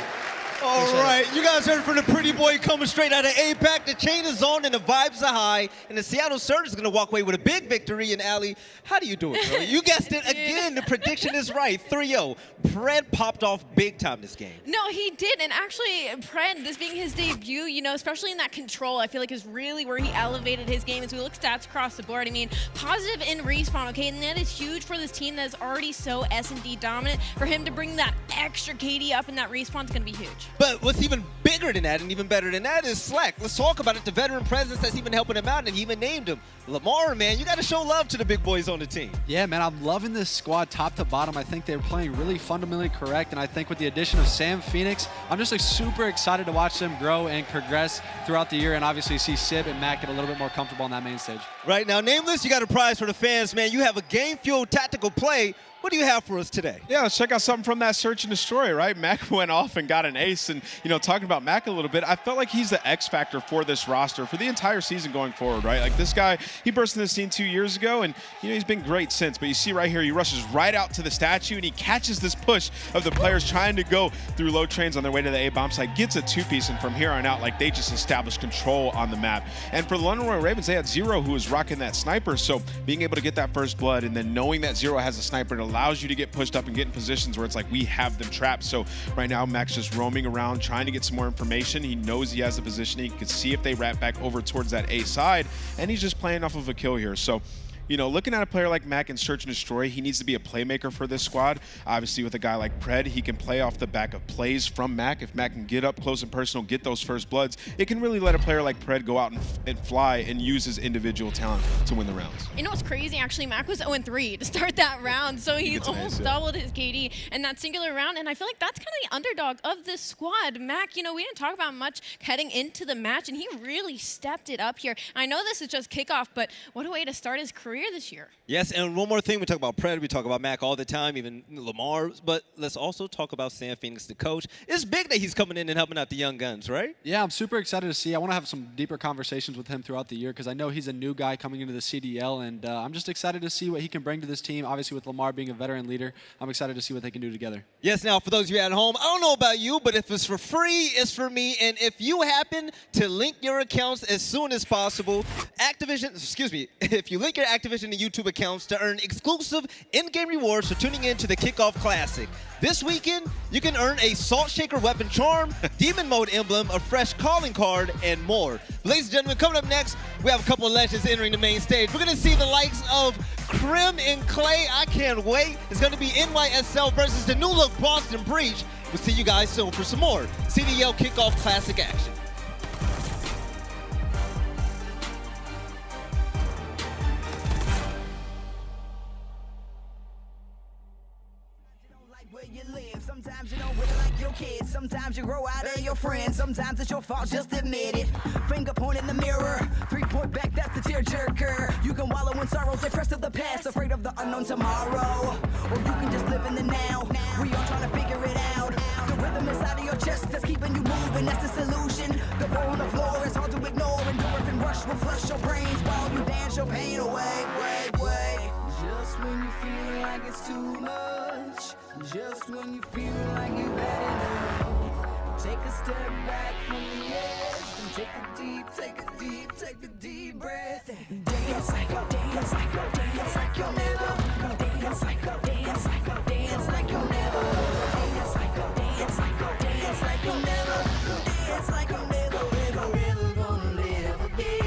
All right, you guys heard from the pretty boy coming straight out of APAC. The chain is on and the vibes are high. And the Seattle Surge is going to walk away with a big victory. And aLLeY, how do you do it, girl? You guessed it again. The prediction is right. 3-0. Pred popped off big time this game. No, he did. And actually, Pred, this being his debut, you know, especially in that control, I feel like is really where he elevated his game. As we look stats across the board, I mean, positive in respawn, okay? And that is huge for this team that is already so S&D dominant. For him to bring that extra KD up in that respawn is going to be huge. But what's even bigger than that and even better than that is Slack. Let's talk about it. The veteran presence that's even helping him out, and he even named him. Lamar, man, you got to show love to the big boys on the team. Yeah, man, I'm loving this squad top to bottom. I think they're playing really fundamentally correct, and I think with the addition of Sam Phoenix, I'm just like super excited to watch them grow and progress throughout the year, and obviously see Simp and Mack get a little bit more comfortable on that main stage. Right now, Nameless, you got a prize for the fans, man. You have a game-fueled tactical play. What do you have for us today? Yeah, let's check out something from that search and destroy, right? Mack went off and got an ace, and talking about Mack a little bit, I felt like he's the X factor for this roster for the entire season going forward, right? Like this guy, he burst into the scene 2 years ago, and he's been great since. But you see right here, he rushes right out to the statue, and he catches this push of the players trying to go through low trains on their way to the A bomb site, gets a two-piece, and from here on out, like they just established control on the map. And for the London Royal Ravens, they had Zero who was rocking that sniper, so being able to get that first blood, and then knowing that Zero has a sniper, it allows you to get pushed up and get in positions where it's like we have them trapped. So right now Mack's just roaming around trying to get some more information. He knows he has the positioning. He can see if they wrap back over towards that A side, and he's just playing off of a kill here. So looking at a player like Mack in Search and Destroy, he needs to be a playmaker for this squad. Obviously, with a guy like Pred, he can play off the back of plays from Mack. If Mack can get up close and personal, get those first bloods, it can really let a player like Pred go out and fly and use his individual talent to win the rounds. You know what's crazy? Actually, Mack was 0-3 to start that round, so he almost doubled his KD in that singular round, and I feel like that's kind of the underdog of this squad. Mack, we didn't talk about much heading into the match, and he really stepped it up here. I know this is just kickoff, but what a way to start his career this year. Yes, and one more thing. We talk about Pred, we talk about Mack all the time, even Lamar, but let's also talk about Sam Phoenix, the coach. It's big that he's coming in and helping out the young guns, right? Yeah, I'm super excited to see. I want to have some deeper conversations with him throughout the year because I know he's a new guy coming into the CDL, and I'm just excited to see what he can bring to this team. Obviously, with Lamar being a veteran leader, I'm excited to see what they can do together. Yes, now, for those of you at home, I don't know about you, but if it's for free, it's for me, and if you happen to link your accounts as soon as possible, if you link your Activision and YouTube accounts to earn exclusive in-game rewards for tuning in to the Kickoff Classic. This weekend, you can earn a Salt Shaker weapon charm, Demon Mode emblem, a fresh calling card, and more. Ladies and gentlemen, coming up next, we have a couple of legends entering the main stage. We're going to see the likes of Crim and Clay. I can't wait. It's going to be NYSL versus the new look Boston Breach. We'll see you guys soon for some more CDL Kickoff Classic action. Sometimes you don't really like your kids. Sometimes you grow out of your friends. Sometimes it's your fault, just admit it. Finger point in the mirror. 3-point back, that's the tearjerker. You can wallow in sorrow, depressed of the past, afraid of the unknown tomorrow. Or you can just live in the now. We all trying to figure it out. The rhythm inside of your chest that's keeping you moving, that's the solution. The ball on the floor is hard to ignore. Endorphin rush will flush your brains while you dance your pain away. Just when you feel like it's too much. Just when you feel like you've had enough, take a step back from the edge and take a deep breath and dance like you'll never, dance like you'll never, dance like you'll never, dance like you'll never, dance like you'll never, ever gonna live again.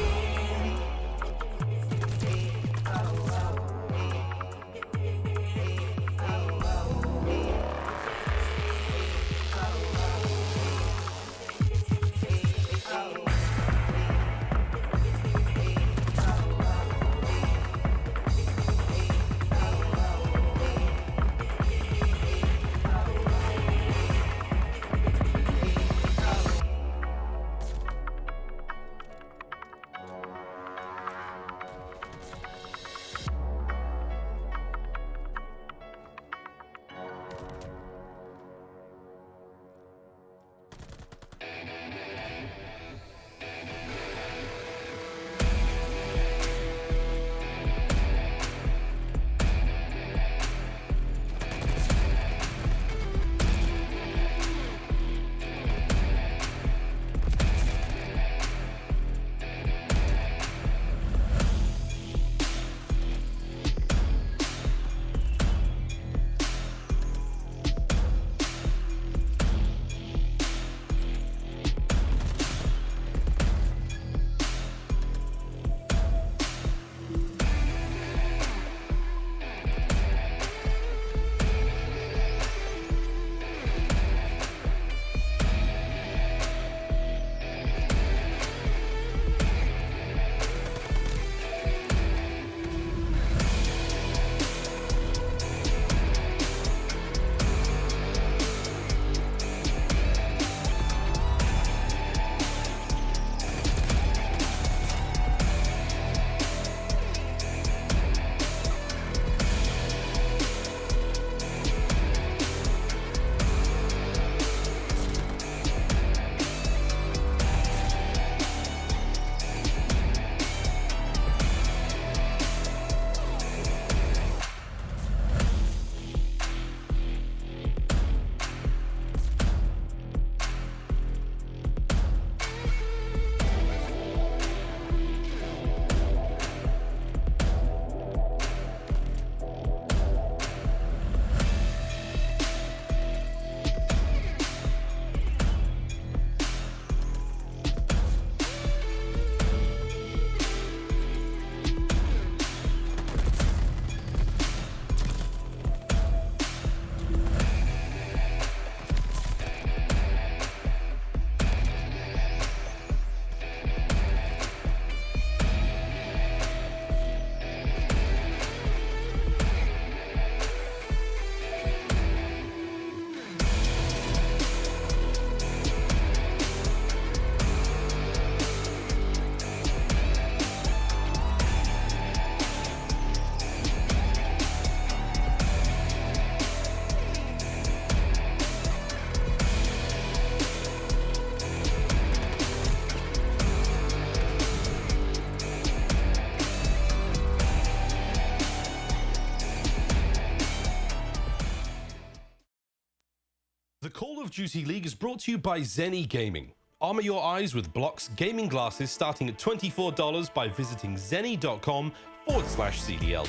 Duty League is brought to you by Zenni Gaming. Armor your eyes with Block's gaming glasses starting at $24 by visiting zenni.com/CDL.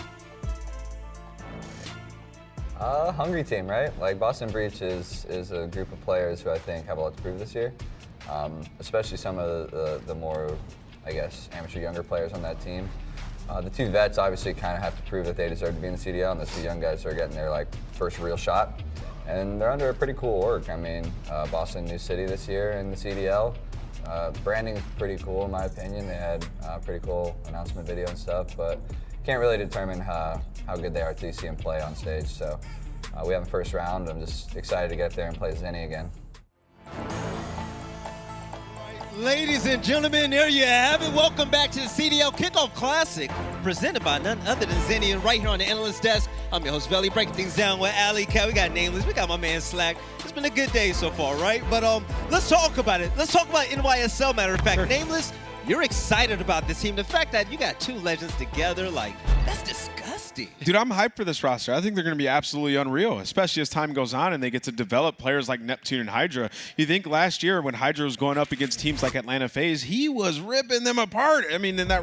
Hungry team, right? Like Boston Breach is a group of players who I think have a lot to prove this year, especially some of the more, I guess, amateur younger players on that team. The two vets obviously kind of have to prove that they deserve to be in the CDL, and the two young guys are getting their first real shot. And they're under a pretty cool org. I mean, Boston New City this year in the CDL. Branding's pretty cool in my opinion. They had a pretty cool announcement video and stuff, but can't really determine how good they are until you see them play on stage. So we have the first round. I'm just excited to get there and play Zenni again. Ladies and gentlemen, there you have it. Welcome back to the CDL Kickoff Classic, presented by none other than Zenni. And right here on the analyst desk, I'm your host, Velly, breaking things down with aLLeY, Cat. We got Nameless, we got my man Slack. It's been a good day so far, right? But let's talk about it. Let's talk about NYSL, matter of fact. Sure. Nameless, you're excited about this team. The fact that you got two legends together, that's disgusting. Dude, I'm hyped for this roster. I think they're going to be absolutely unreal, especially as time goes on and they get to develop players like Neptune and HyDra. You think last year when HyDra was going up against teams like Atlanta FaZe, he was ripping them apart. I mean, in that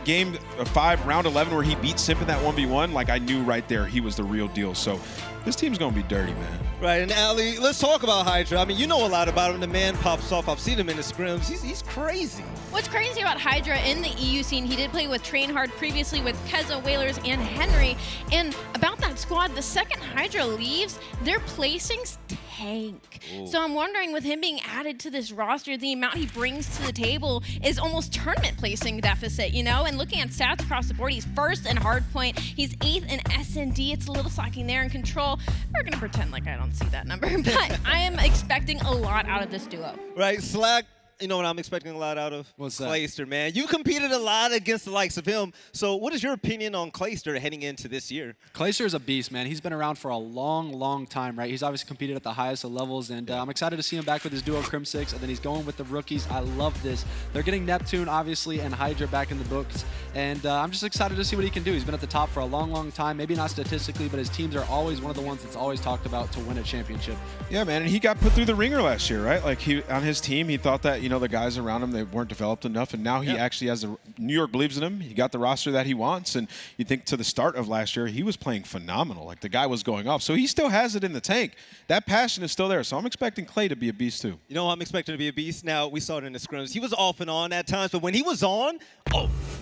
game 5, round 11, where he beat Simp in that 1v1, I knew right there he was the real deal. So this team's going to be dirty, man. Right, and aLLeY, let's talk about HyDra. I mean, you know a lot about him. The man pops off. I've seen him in the scrims. He's crazy. What's crazy about HyDra in the EU scene, he did play with Trainhard previously with Keza, Whalers, and Henry. And about that squad, the second HyDra leaves, their placings tank. Ooh. So I'm wondering, with him being added to this roster, the amount he brings to the table is almost tournament placing deficit, you know? And looking at stats across the board, he's first in hardpoint. He's 8th in S&D. It's a little slacking there in control. We're going to pretend like I don't see that number, but I am expecting a lot out of this duo. Right, Slack. You know what I'm expecting a lot out of? What's that? Clayster, man. You competed a lot against the likes of him. So what is your opinion on Clayster heading into this year? Clayster is a beast, man.'s been around for a long, long time, right? He's obviously competed at the highest of levels, and I'm excited to see him back with his duo Crimsix, and then he's going with the rookies. I love this. They're getting Neptune, obviously, and HyDra back in the books, and I'm just excited to see what he can do. He's been at the top for a long, long time. Maybe not statistically, but his teams are always one of the ones that's always talked about to win a championship. Yeah, man, and he got put through the ringer last year, right? On his team, he thought that, the guys around him, they weren't developed enough, and now he actually has New York believes in him. He got the roster that he wants, and you think to the start of last year, he was playing phenomenal. The guy was going off, so he still has it in the tank. That passion is still there, so I'm expecting Clay to be a beast too. You know, I'm expecting to be a beast. Now, we saw it in the scrims. He was off and on at times, but when he was on,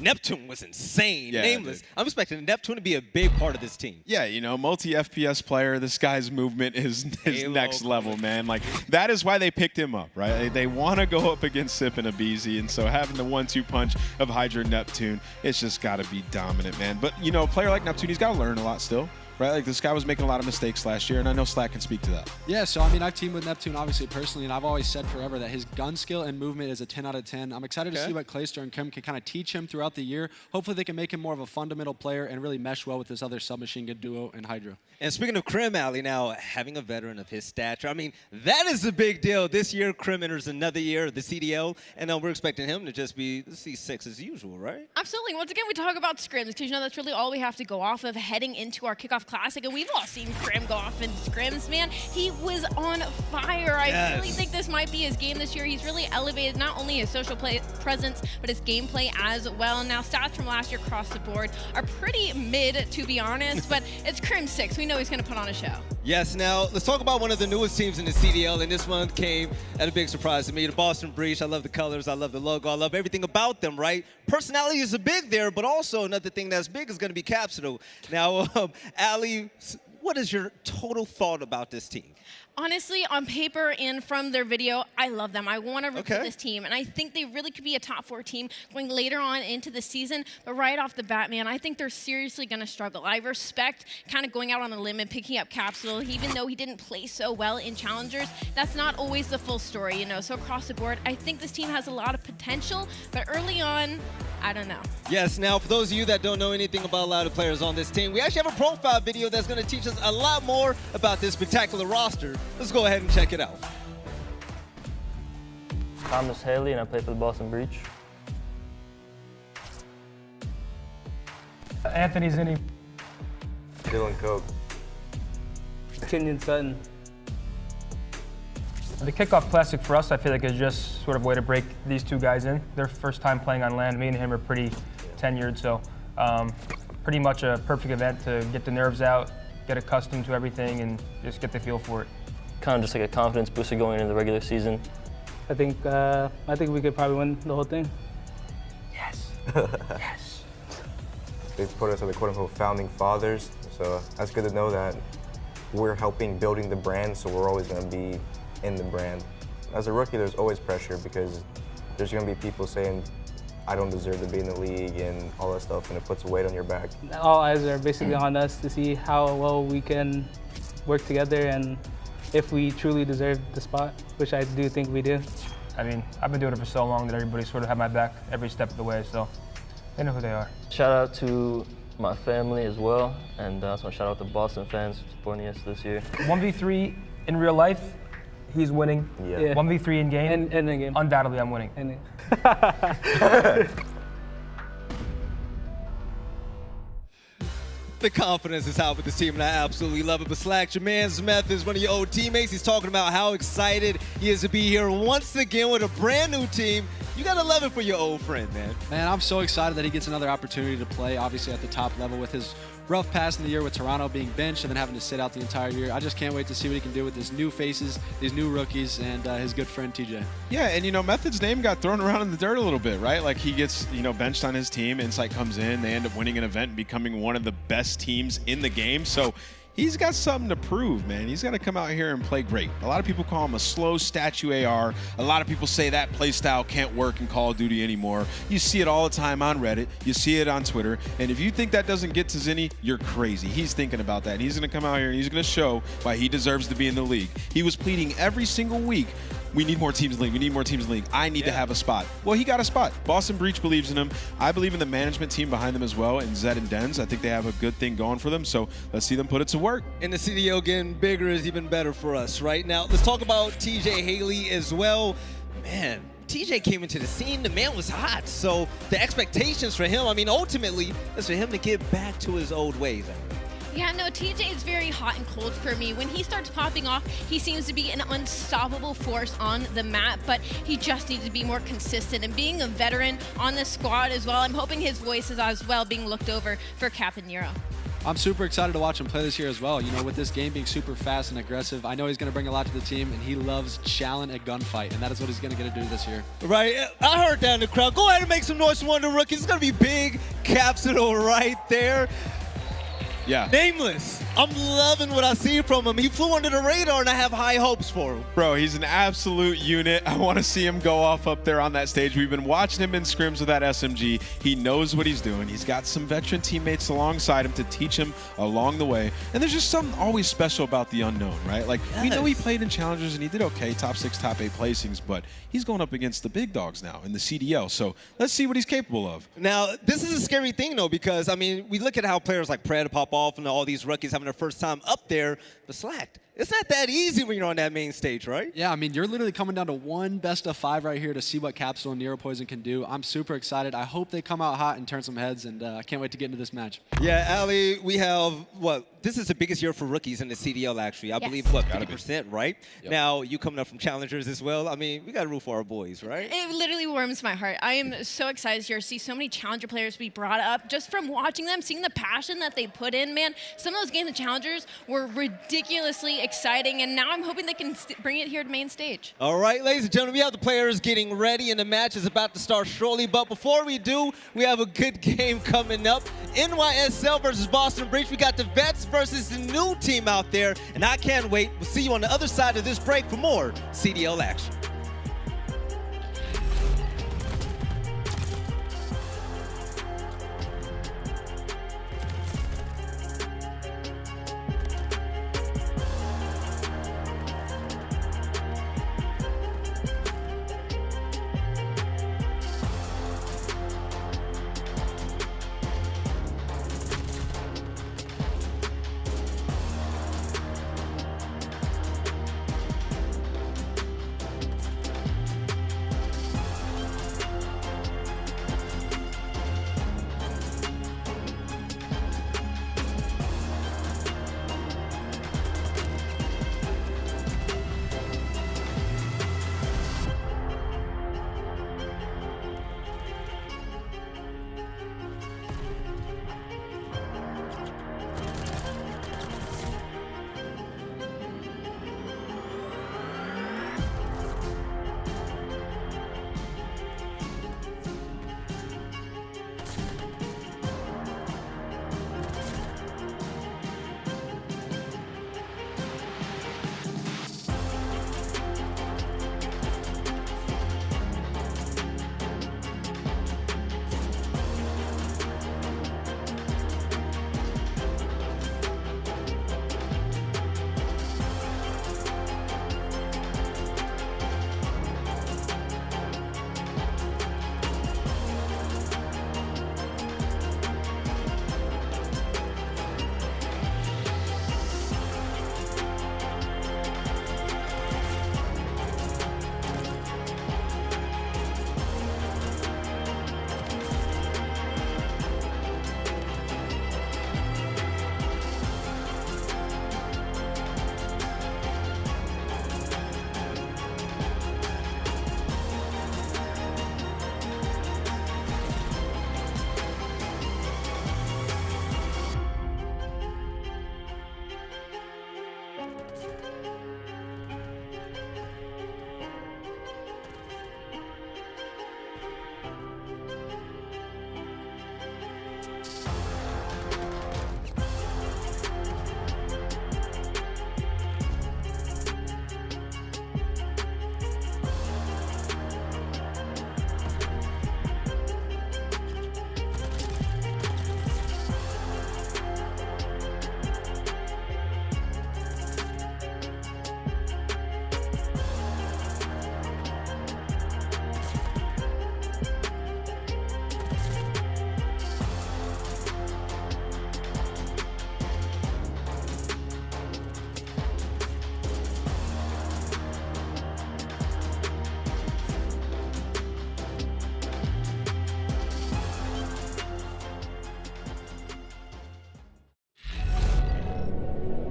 Neptune was insane. Yeah, Nameless. dude. I'm expecting Neptune to be a big part of this team. Yeah, multi-FPS player. This guy's movement is next level, man. That is why they picked him up, right? They want to go up against Simp and aBeZy, and so having the 1-2 punch of HyDra and Neptune, it's just got to be dominant, man. But, a player like Neptune, he's got to learn a lot still. Right, this guy was making a lot of mistakes last year, and I know Slack can speak to that. Yeah, so I've teamed with Neptune obviously personally, and I've always said forever that his gun skill and movement is a 10 out of 10. I'm excited to see what Clayster and Crim can kind of teach him throughout the year. Hopefully they can make him more of a fundamental player and really mesh well with this other submachine gun duo and HyDra. And speaking of Crim, aLLeY, now having a veteran of his stature, that is a big deal. This year, Crim enters another year of the CDL, and we're expecting him to just be C6 as usual, right? Absolutely. Once again, we talk about scrims, because that's really all we have to go off of heading into our Kickoff Classic, and we've all seen Crim go off in scrims, man. He was on fire. I really think this might be his game this year. He's really elevated not only his social presence, but his gameplay as well. Now, stats from last year across the board are pretty mid, to be honest, but it's Crimsix. We know he's going to put on a show. Yes, now let's talk about one of the newest teams in the CDL, and this one came at a big surprise to me. The Boston Breach. I love the colors. I love the logo. I love everything about them, right? Personality is a big there, but also another thing that's big is going to be Capsidal. Now, aLLeY, what is your total thought about this team? Honestly, on paper and from their video, I love them. I want to root for this team, and I think they really could be a top 4 team going later on into the season. But right off the bat, man, I think they're seriously going to struggle. I respect kind of going out on a limb and picking up Capsidal, even though he didn't play so well in Challengers. That's not always the full story, So across the board, I think this team has a lot of potential, but early on, I don't know. Yes, now for those of you that don't know anything about a lot of players on this team, we actually have a profile video that's going to teach us a lot more about this spectacular roster. Let's go ahead and check it out. TJHaly, and I play for the Boston Breach. Anthony Zenni. Dylan Cope. Kenyon Sutton. The Kickoff Classic for us, I feel like, is just sort of a way to break these two guys in. Their first time playing on land. Me and him are pretty tenured, so pretty much a perfect event to get the nerves out, get accustomed to everything, and just get the feel for it. Kind of just like a confidence booster going into the regular season. I think we could probably win the whole thing. Yes. Yes. They've put us as the quote-unquote founding fathers, so that's good to know that we're helping building the brand, so we're always going to be in the brand. As a rookie, there's always pressure because there's going to be people saying, I don't deserve to be in the league and all that stuff, and it puts a weight on your back. All eyes are basically on us to see how well we can work together and if we truly deserve the spot, which I do think we do. I mean, I've been doing it for so long that everybody sort of had my back every step of the way, so they know who they are. Shout out to my family as well, and I also want to shout out to Boston fans for supporting us this year. 1v3 in real life, he's winning. Yeah. 1v3 in game, and in game. Undoubtedly I'm winning. The confidence is out with this team, and I absolutely love it. But Slack, your man's Methodz, one of your old teammates, he's talking about how excited he is to be here once again with a brand new team. You gotta love it for your old friend, man. Man, I'm so excited that he gets another opportunity to play, obviously at the top level with his rough pass in the year with Toronto being benched and then having to sit out the entire year. I just can't wait to see what he can do with his new faces, these new rookies, and his good friend TJ. Yeah, and Method's name got thrown around in the dirt a little bit, right? Like he gets, benched on his team, Insight comes in, they end up winning an event and becoming one of the best teams in the game. So he's got something to prove, man. He's got to come out here and play great. A lot of people call him a slow statue AR. A lot of people say that play style can't work in Call of Duty anymore. You see it all the time on Reddit. You see it on Twitter. And if you think that doesn't get to Zenni, you're crazy. He's thinking about that. And he's going to come out here and he's going to show why he deserves to be in the league. He was pleading every single week, we need more teams in the league. We need more teams in the league. I need to have a spot. Well, he got a spot. Boston Breach believes in him. I believe in the management team behind them as well, and Zed and Dens. I think they have a good thing going for them, so let's see them put it to work. And the CDL getting bigger is even better for us right now. Let's talk about TJHaly as well. Man, TJ came into the scene, the man was hot. So the expectations for him, I mean, ultimately, is for him to get back to his old ways. Yeah, no, TJ is very hot and cold for me. When he starts popping off, he seems to be an unstoppable force on the map, but he just needs to be more consistent. And being a veteran on the squad as well, I'm hoping his voice is as well being looked over for Cap and Nero. I'm super excited to watch him play this year as well. With this game being super fast and aggressive, I know he's going to bring a lot to the team, and he loves challenge a gunfight, and that is what he's going to get to do this year. Right, I heard that in the crowd. Go ahead and make some noise for one of the rookies. It's going to be big. Capsidal right there. Yeah. Nameless. I'm loving what I see from him. He flew under the radar, and I have high hopes for him. Bro, he's an absolute unit. I want to see him go off up there on that stage. We've been watching him in scrims with that SMG. He knows what he's doing. He's got some veteran teammates alongside him to teach him along the way. And there's just something always special about the unknown, right? Like, we know he played in challengers and he did okay, top 6, top 8 placings, but he's going up against the big dogs now in the CDL. So let's see what he's capable of. Now, this is a scary thing, though, because, I mean, we look at how players like Pred pop off and all these rookies having their first time up there, but Slack, it's not that easy when you're on that main stage, right? Yeah, I mean, you're literally coming down to one best of 5 right here to see what Capsidal and Nero Poison can do. I'm super excited. I hope they come out hot and turn some heads, and I can't wait to get into this match. Yeah, aLLeY, we have, this is the biggest year for rookies in the CDL, actually. I believe, 50%, right? Yep. Now, you coming up from challengers as well. I mean, we got to root for our boys, right? It literally warms my heart. I am so excited here to see so many challenger players be brought up just from watching them, seeing the passion that they put in, man. Some of those games of challengers were ridiculously exciting, and now I'm hoping they can bring it here to main stage. All right, ladies and gentlemen, we have the players getting ready, and the match is about to start shortly. But before we do, we have a good game coming up. NYSL versus Boston Breach. We got the vets versus the new team out there, and I can't wait. We'll see you on the other side of this break for more CDL action.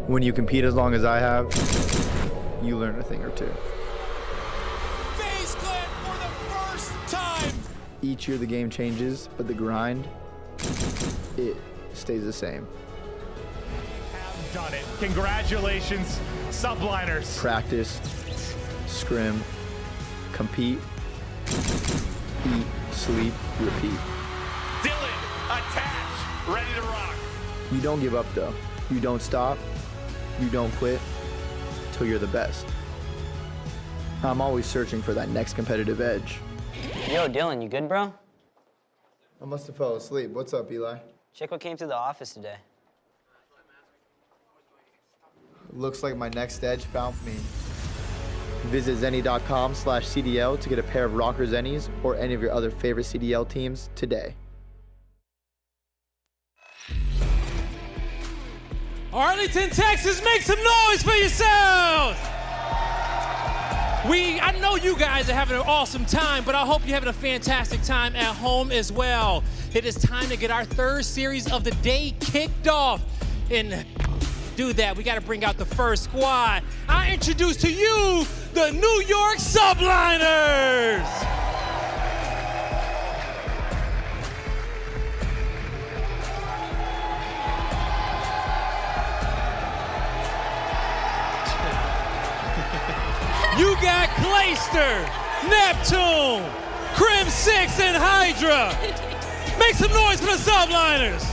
When you compete as long as I have, you learn a thing or two. FaZe Clan for the first time. Each year the game changes, but the grind, it stays the same. Have done it. Congratulations, Subliners. Practice, scrim, compete, eat, sleep, repeat. Dylan, attach, ready to rock. You don't give up though. You don't stop. You don't quit till you're the best. I'm always searching for that next competitive edge. Yo, Dylan, you good, bro? I must have fell asleep. What's up, Eli? Check what came to the office today. Looks like my next edge found me. Visit Zenni.com/CDL to get a pair of Røkkr Zennis or any of your other favorite CDL teams today. Arlington, Texas, make some noise for yourselves! I know you guys are having an awesome time, but I hope you're having a fantastic time at home as well. It is time to get our third series of the day kicked off. And do that, we got to bring out the first squad. I introduce to you the New York Subliners. You got Clayster, Neptune, Crimsix, and HyDra. Make some noise for the Subliners.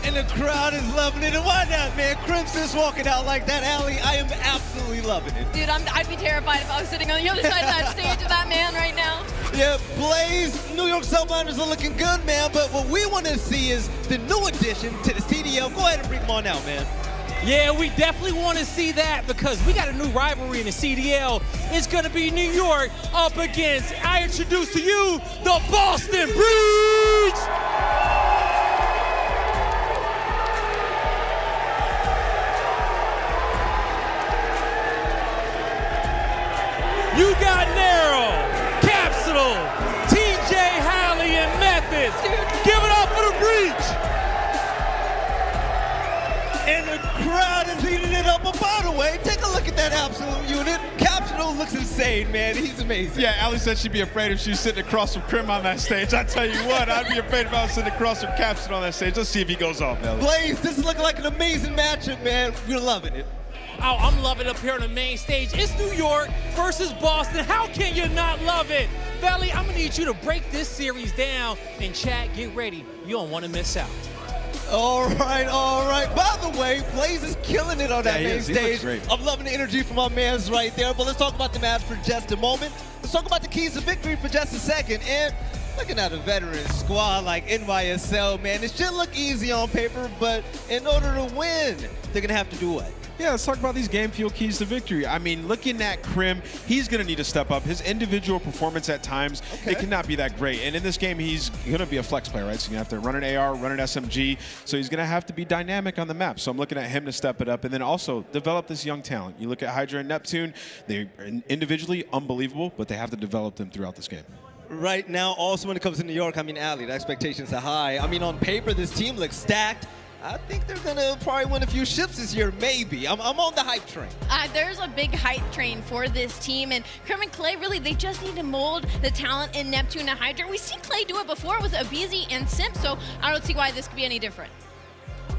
And the crowd is loving it. And why not, man? Crimsix walking out like that, aLLeY. I am absolutely loving it. Dude, I'd be terrified if I was sitting on the other side of that stage of that man right now. Yeah, Blaze, New York Subliners are looking good, man. But what we want to see is the new addition to the CDL. Go ahead and bring them on out, man. Yeah, we definitely want to see that because we got a new rivalry in the CDL. It's going to be New York up against, I introduce to you, the Boston Breach! You got Nero, Capsidal, TJHaly, and Methodz. Give it up for the Breach! And the crowd is eating it up. But by the way, take a look at that absolute unit. Capsidal looks insane, man. He's amazing. Yeah, aLLeY said she'd be afraid if she was sitting across from Crim on that stage. I tell you what, I'd be afraid if I was sitting across from Capsidal on that stage. Let's see if he goes off, aLLeY. Blaze, this is looking like an amazing matchup, man. We're loving it. Oh, I'm loving it up here on the main stage. It's New York versus Boston. How can you not love it? Valley, I'm gonna need you to break this series down. And chat, get ready. You don't wanna miss out. All right, all right. By the way, Blaze is killing it on that main stage. I'm loving the energy from our mans right there. But let's talk about the match for just a moment. Let's talk about the keys to victory for just a second. And looking at a veteran squad like NYSL, man, it should look easy on paper, but in order to win, they're gonna have to do what? Yeah, let's talk about these game fuel keys to victory. I mean, looking at Crim, he's going to need to step up. His individual performance at times, it cannot be that great. And in this game, he's going to be a flex player, right? So you're going to have to run an AR, run an SMG. So he's going to have to be dynamic on the map. So I'm looking at him to step it up and then also develop this young talent. You look at HyDra and Neptune, they're individually unbelievable, but they have to develop them throughout this game. Right now, also when it comes to New York, I mean, aLLeY, the expectations are high. I mean, on paper, this team looks stacked. I think they're gonna probably win a few ships this year, maybe. I'm on the hype train. There's a big hype train for this team, and Crim and Clay, really, they just need to mold the talent in Neptune and HyDra. We've seen Clay do it before with aBeZy and Simp, so I don't see why this could be any different.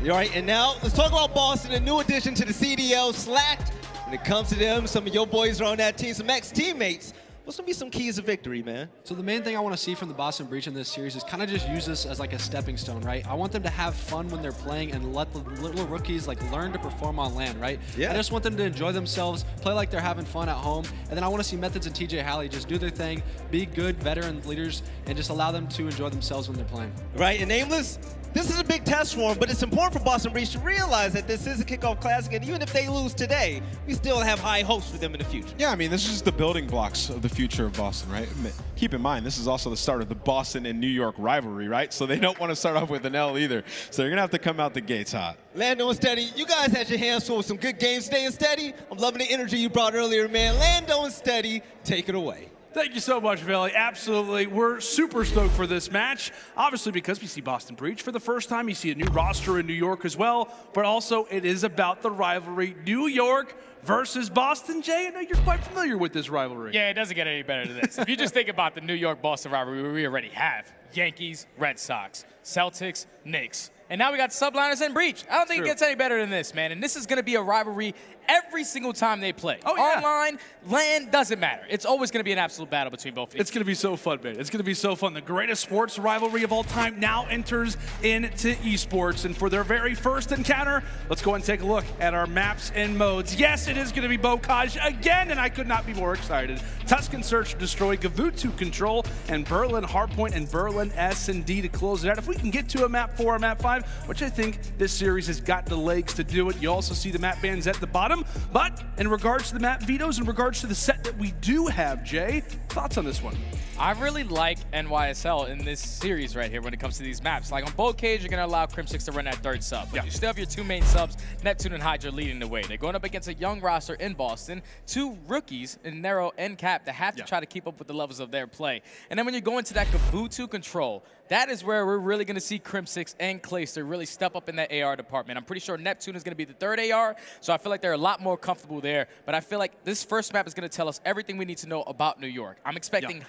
All right, and now let's talk about Boston, a new addition to the CDL. Slacked. When it comes to them, some of your boys are on that team, some ex-teammates. What's gonna be some keys of victory, man? So the main thing I want to see from the Boston Breach in this series is kind of just use this as like a stepping stone, right? I want them to have fun when they're playing and let the little rookies like learn to perform on LAN, right? Yeah. I just want them to enjoy themselves, play like they're having fun at home, and then I want to see Methodz and TJHaly just do their thing, be good veteran leaders, and just allow them to enjoy themselves when they're playing. Right, and Nameless, this is a big test for them, but it's important for Boston Breach to realize that this is a Kickoff Classic, and even if they lose today, we still have high hopes for them in the future. Yeah, I mean, this is just the building blocks of the future of Boston, right? Keep in mind, this is also the start of the Boston and New York rivalry, right? So they don't want to start off with an L either. So they're going to have to come out the gates hot. Lando and Steady, you guys had your hands full with some good games. Staying steady. I'm loving the energy you brought earlier, man. Lando and Steady, take it away. Thank you so much, Veli. Absolutely. We're super stoked for this match. Obviously, because we see Boston Breach for the first time. You see a new roster in New York as well. But also, it is about the rivalry. New York versus Boston. Jay, I know you're quite familiar with this rivalry. Yeah, it doesn't get any better than this. If you just think about the New York-Boston rivalry, we already have Yankees, Red Sox, Celtics, Knicks. And now we got Subliners and Breach. I don't think it gets any better than this, man. And this is going to be a rivalry every single time they play. Oh, yeah. Online, LAN, doesn't matter. It's always going to be an absolute battle between both of you. It's going to be so fun, man. It's going to be so fun. The greatest sports rivalry of all time now enters into esports. And for their very first encounter, let's go and take a look at our maps and modes. Yes, it is going to be Bocage again, and I could not be more excited. Tuscan Search, Destroy, Gavutu Control, and Berlin Hardpoint and Berlin S&D to close it out. If we can get to a map 4 or map 5, which I think this series has got the legs to do it. You also see the map bans at the bottom. But in regards to the map vetoes, in regards to the set that we do have, Jay, thoughts on this one? I really like NYSL in this series right here when it comes to these maps. Like on Bocage, you're going to allow Crimsix to run that third sub. But you still have your two main subs, Neptune and HyDra, leading the way. They're going up against a young roster in Boston, two rookies in Nero and Cap that have to try to keep up with the levels of their play. And then when you go into that Gavutu control, that is where we're really going to see Crimsix and Clayster really step up in that AR department. I'm pretty sure Neptune is going to be the third AR, so I feel like they're a lot more comfortable there. But I feel like this first map is going to tell us everything we need to know about New York. I'm expecting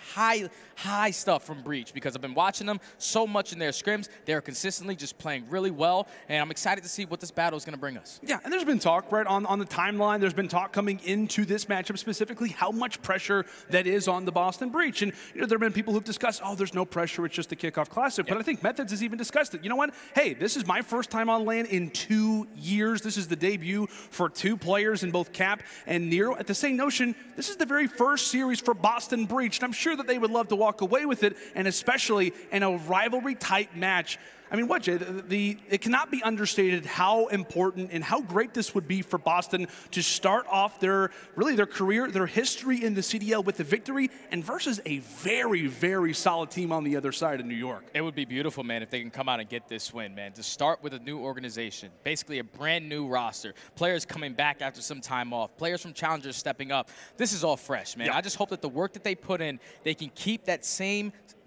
high stuff from Breach because I've been watching them so much in their scrims. They're consistently just playing really well, and I'm excited to see what this battle is going to bring us. Yeah, and there's been talk, right, on the timeline. There's been talk coming into this matchup specifically how much pressure that is on the Boston Breach. And you know, there have been people who've discussed, oh, there's no pressure, it's just the Kickoff Classic. But I think Methodz has even discussed it. You know what? Hey, this is my first time on LAN in 2 years. This is the debut for 2 players in both Cap and Nero. At the same notion, this is the very first series for Boston Breach, and I'm sure that they would love to walk away with it, and especially in a rivalry-type match. I mean, what, Jay? It cannot be understated how important and how great this would be for Boston to start off their career, their history in the CDL with a victory, and versus a very, very solid team on the other side of New York. It would be beautiful, man, if they can come out and get this win, man. To start with a new organization, basically a brand new roster, players coming back after some time off, players from Challengers stepping up. This is all fresh, man. I just hope that the work that they put in, they can keep that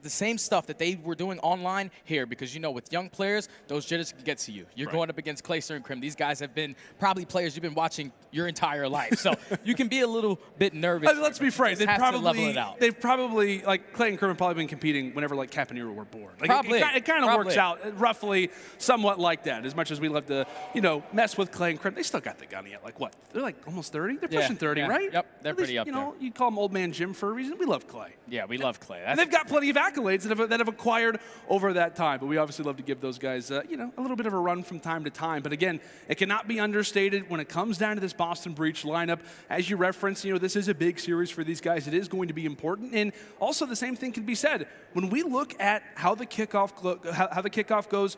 the same stuff that they were doing online here, because you know with young players, those jitters can get to you. You're going up against Clayster and Crim. These guys have been probably players you've been watching your entire life, so you can be a little bit nervous. I mean, let's be frank. They've probably, like Clay and Crim have probably been competing whenever like Cap and Nero were born. Like, probably. It kind of works out roughly somewhat like that. As much as we love to, you know, mess with Clay and Crim, they still got the gun yet. Like what? They're like almost 30. They're pushing 30, right? Yep, they're pretty up there. You know, you call them Old Man Jim for a reason. We love Clay. Yeah, we love Clay. And they've got plenty of accolades that have acquired over that time. But we obviously love to give those guys, you know, a little bit of a run from time to time. But again, it cannot be understated when it comes down to this Boston Breach lineup. As you referenced, you know, this is a big series for these guys. It is going to be important. And also the same thing can be said when we look at how the kickoff goes.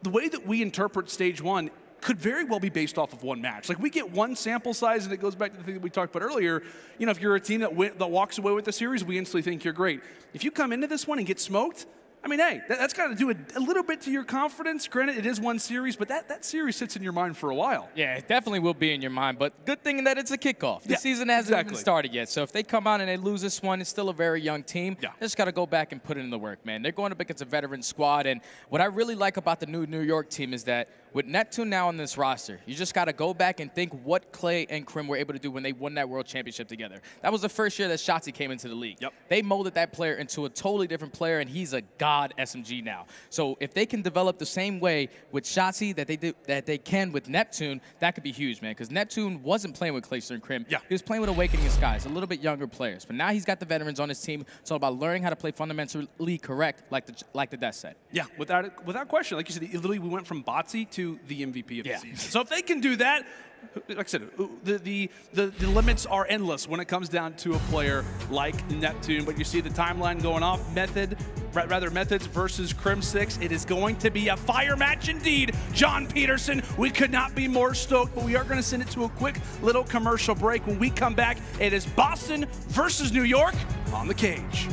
The way that we interpret stage 1 could very well be based off of one match. Like, we get one sample size, and it goes back to the thing that we talked about earlier. You know, if you're a team that walks away with the series, we instantly think you're great. If you come into this one and get smoked, I mean, hey, that's got to do a little bit to your confidence. Granted, it is one series, but that series sits in your mind for a while. Yeah, it definitely will be in your mind, but good thing that it's a kickoff. The season hasn't even started yet, so if they come out and they lose this one, it's still a very young team. They just got to go back and put in the work, man. They're going up against a veteran squad, and what I really like about the new New York team is that with Neptune now on this roster, you just got to go back and think what Clay and Crim were able to do when they won that world championship together. That was the first year that Shotzzy came into the league. They molded that player into a totally different player, and he's a god SMG now. So if they can develop the same way with Shotzzy that they can with Neptune, that could be huge, man, because Neptune wasn't playing with Clayster and Crim. He was playing with Awakening Skies, a little bit younger players. But now he's got the veterans on his team. It's all about learning how to play fundamentally correct, like the Death said. Yeah, without question. Like you said, literally we went from Botsy to the MVP of the season. So if they can do that, like I said, the limits are endless when it comes down to a player like Neptune. But you see the timeline going off. Methodz versus Crimsix. It is going to be a fire match indeed. John Peterson, we could not be more stoked, but we are going to send it to a quick little commercial break. When we come back, it is Boston versus New York on the cage.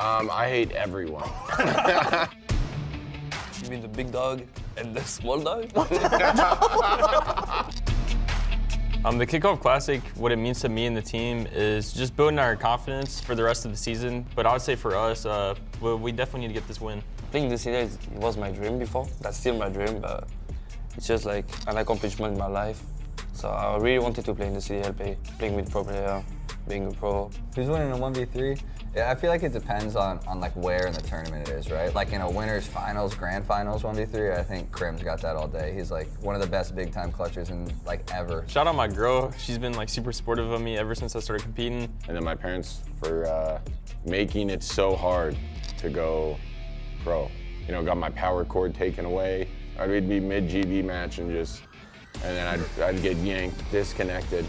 I hate everyone. You mean the big dog and the small dog? The Kickoff Classic, what it means to me and the team is just building our confidence for the rest of the season. But I would say for us, we definitely need to get this win. Playing the CDL was my dream before. That's still my dream, but it's just like an accomplishment in my life. So I really wanted to play in the CDL, playing with pro player, being a pro. Who's winning a 1v3? Yeah, I feel like it depends on like where in the tournament it is, right? Like in a winners finals, grand finals 1v3, I think Crim's got that all day. He's like one of the best big time clutchers in like ever. Shout out my girl. She's been like super supportive of me ever since I started competing. And then my parents for making it so hard to go pro. You know, got my power cord taken away. I'd be mid-GB match and then I'd get yanked, disconnected.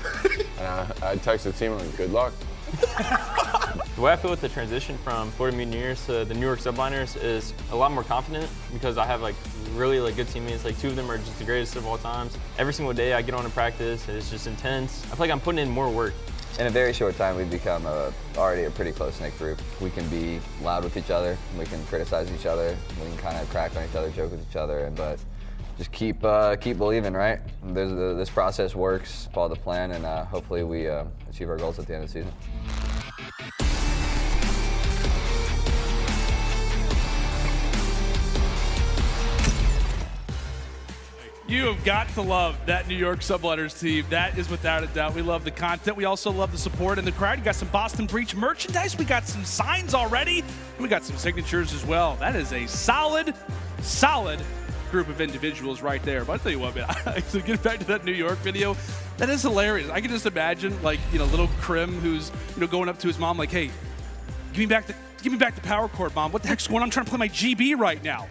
And I'd text the team like, good luck. The way I feel with the transition from Florida Mutineers to the New York Subliners is a lot more confident because I have like really like good teammates. Like 2 of them are just the greatest of all times. Every single day I get on to practice, it's just intense. I feel like I'm putting in more work. In a very short time, we've become already a pretty close-knit group. We can be loud with each other, we can criticize each other, we can kind of crack on each other, joke with each other, but just keep believing, right? This process works, follow the plan, and hopefully we achieve our goals at the end of the season. You have got to love that New York Subliners team. That is without a doubt. We love the content. We also love the support in the crowd. You got some Boston Breach merchandise. We got some signs already. And we got some signatures as well. That is a solid group of individuals right there. But I'll tell you what, man, to get back to that New York video, that is hilarious. I can just imagine, like, little Crim who's, going up to his mom like, hey, give me back the power cord, Mom. What the heck's going on? I'm trying to play my GB right now.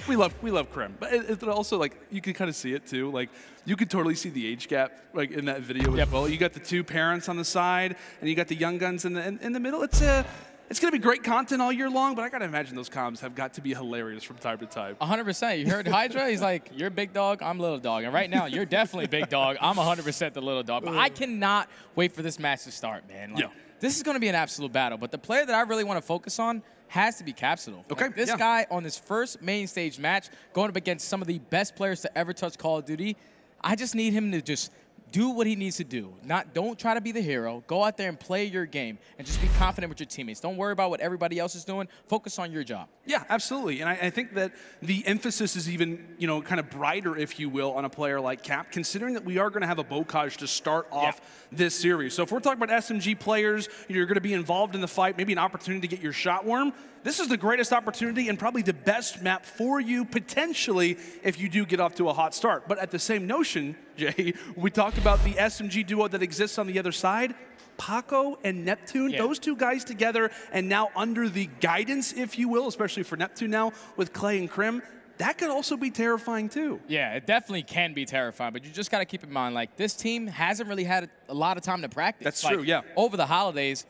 We love Crim. But it also, like, you can kind of see it, too. Like, you could totally see the age gap, like, in that video as well. You got the 2 parents on the side, and you got the young guns in the middle. It's going to be great content all year long, but I got to imagine those comms have got to be hilarious from time to time. 100%. You heard HyDra? He's like, you're big dog, I'm little dog. And right now, you're definitely big dog. I'm 100% the little dog. But I cannot wait for this match to start, man. Like, this is going to be an absolute battle. But the player that I really want to focus on has to be Capsidal. Okay. Like, this guy on his first main stage match, going up against some of the best players to ever touch Call of Duty, I just need him to just do what he needs to do. Don't try to be the hero. Go out there and play your game and just be confident with your teammates. Don't worry about what everybody else is doing. Focus on your job. Yeah, absolutely. And I think that the emphasis is even, kind of brighter, if you will, on a player like Cap, considering that we are going to have a Bocage to start off this series. So if we're talking about SMG players, you're going to be involved in the fight, maybe an opportunity to get your shot warm, this is the greatest opportunity and probably the best map for you, potentially, if you do get off to a hot start. But at the same notion, Jay, we talk about the SMG duo that exists on the other side. Paco and Neptune, those 2 guys together, and now under the guidance, if you will, especially for Neptune now with Clay and Crim, that could also be terrifying too. Yeah, it definitely can be terrifying, but you just got to keep in mind, like, this team hasn't really had a lot of time to practice. That's like, true, yeah. Over the holidays,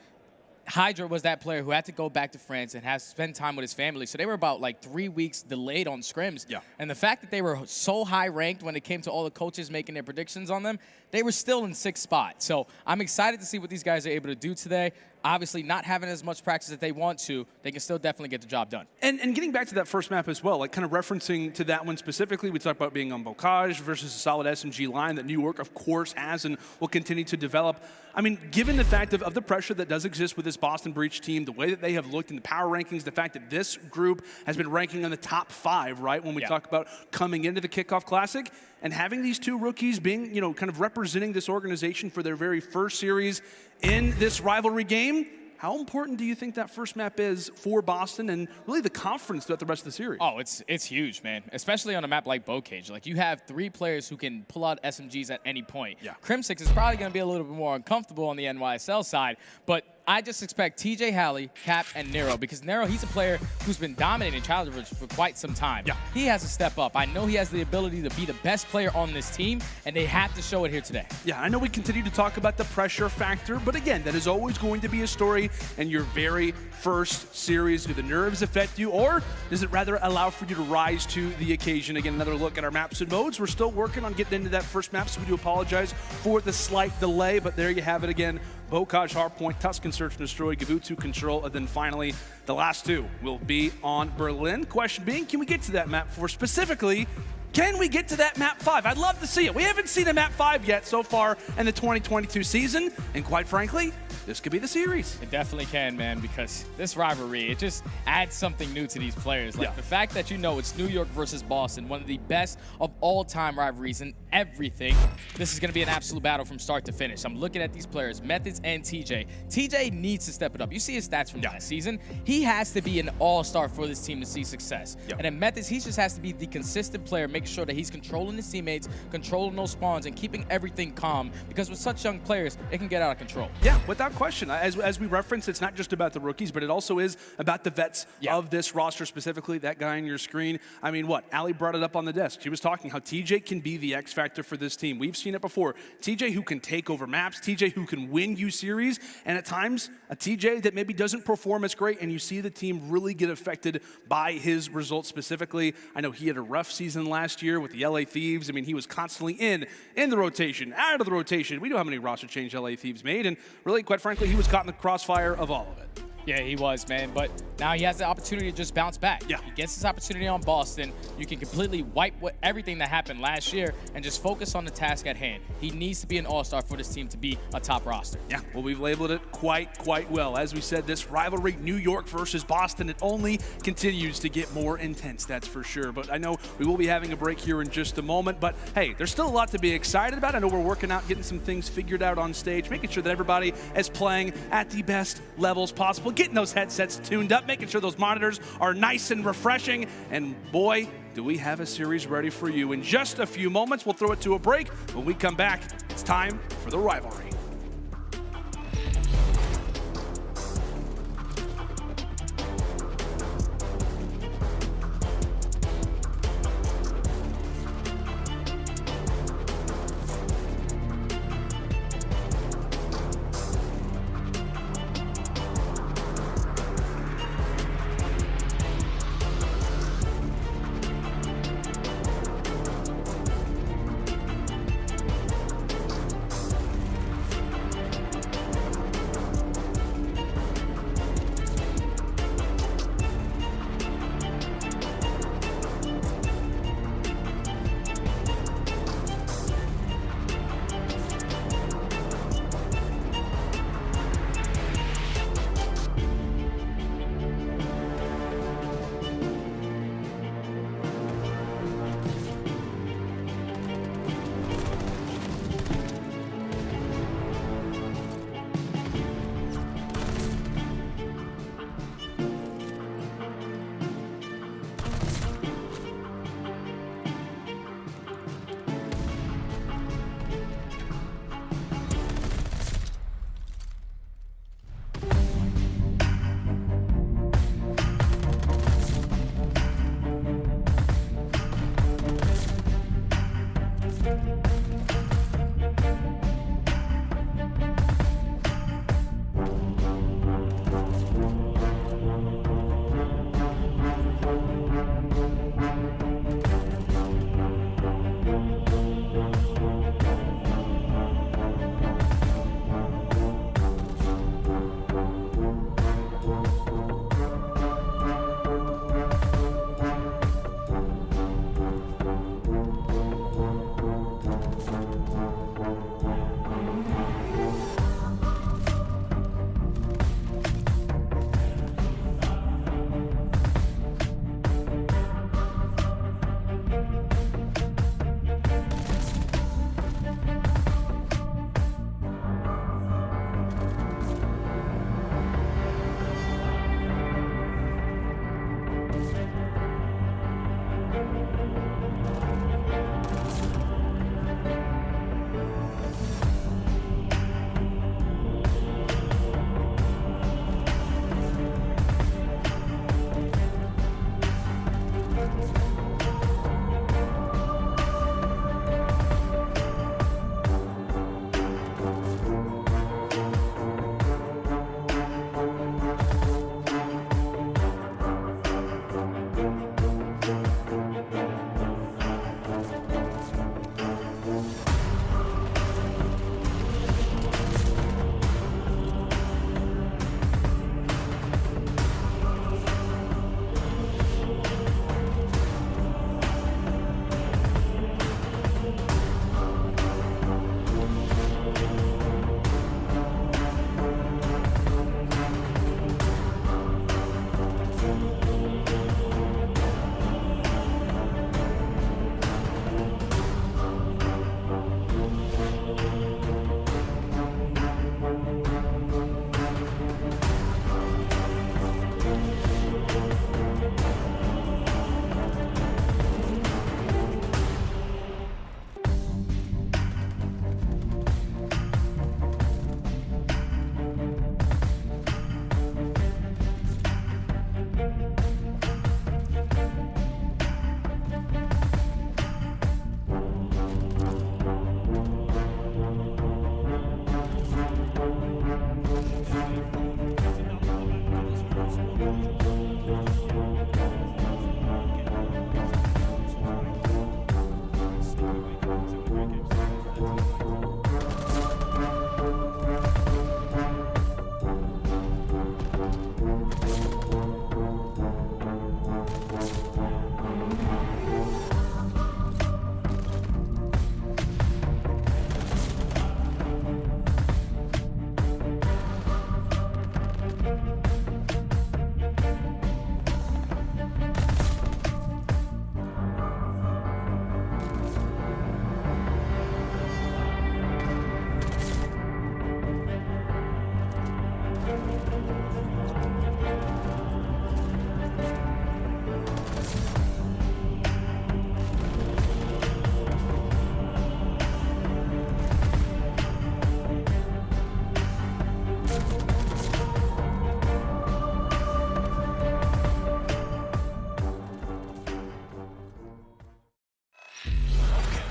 HyDra was that player who had to go back to France and has spent time with his family. So they were about like 3 weeks delayed on scrims. Yeah. And the fact that they were so high ranked when it came to all the coaches making their predictions on them, they were still in 6th spot. So I'm excited to see what these guys are able to do today. Obviously, not having as much practice as they want to, they can still definitely get the job done. And getting back to that first map as well, like kind of referencing to that one specifically, we talked about being on Bocage versus a solid SMG line that New York, of course, has and will continue to develop. I mean, given the fact of the pressure that does exist with this Boston Breach team, the way that they have looked in the power rankings, the fact that this group has been ranking on the top 5, right, when we talk about coming into the Kickoff Classic, and having these 2 rookies being, kind of representing this organization for their very first series in this rivalry game, how important do you think that first map is for Boston and really the conference throughout the rest of the series? Oh, it's huge, man. Especially on a map like Bocage. Like, you have 3 players who can pull out SMGs at any point. Yeah. Crimsix is probably going to be a little bit more uncomfortable on the NYSL side, but I just expect TJHaly, Cap, and Nero, because Nero, he's a player who's been dominating Challenger for quite some time. Yeah. He has to step up. I know he has the ability to be the best player on this team, and they have to show it here today. Yeah, I know we continue to talk about the pressure factor, but again, that is always going to be a story in your very first series. Do the nerves affect you, or does it rather allow for you to rise to the occasion? Again, another look at our maps and modes. We're still working on getting into that first map, so we do apologize for the slight delay, but there you have it again. Bocage, Hardpoint, Tuscan Search and Destroy, Gavutu Control, and then finally, the last two will be on Berlin. Question being, can we get to that map 4? Specifically, can we get to that map 5? I'd love to see it. We haven't seen a map 5 yet so far in the 2022 season, and quite frankly, this could be the series. It definitely can, man, because this rivalry, it just adds something new to these players. Like the fact that it's New York versus Boston, one of the best of all-time rivalries in everything. This is going to be an absolute battle from start to finish. I'm looking at these players, Methodz and TJ. TJ needs to step it up. You see his stats from last season. He has to be an all-star for this team to see success. And then Methodz, he just has to be the consistent player, making sure that he's controlling his teammates, controlling those spawns, and keeping everything calm, because with such young players, it can get out of control. Yeah, without question. As we referenced, it's not just about the rookies, but it also is about the vets of this roster, specifically that guy on your screen. I mean, what? aLLeY brought it up on the desk. She was talking how TJ can be the X factor for this team. We've seen it before. TJ who can take over maps, TJ who can win you series, and at times, a TJ that maybe doesn't perform as great, and you see the team really get affected by his results specifically. I know he had a rough season last year with the LA Thieves. I mean, he was constantly in the rotation, out of the rotation. We know how many roster change LA Thieves made, and really, quite frankly, he was caught in the crossfire of all of it. Yeah, he was, man. But now he has the opportunity to just bounce back. Yeah. He gets this opportunity on Boston. You can completely wipe everything that happened last year and just focus on the task at hand. He needs to be an all-star for this team to be a top roster. Yeah, well, we've labeled it quite well. As we said, this rivalry, New York versus Boston, it only continues to get more intense, that's for sure. But I know we will be having a break here in just a moment. But hey, there's still a lot to be excited about. I know we're working out, getting some things figured out on stage, making sure that everybody is playing at the best levels possible, getting those headsets tuned up, making sure those monitors are nice and refreshing. And boy, do we have a series ready for you. In just a few moments, we'll throw it to a break. When we come back, it's time for the rivalry.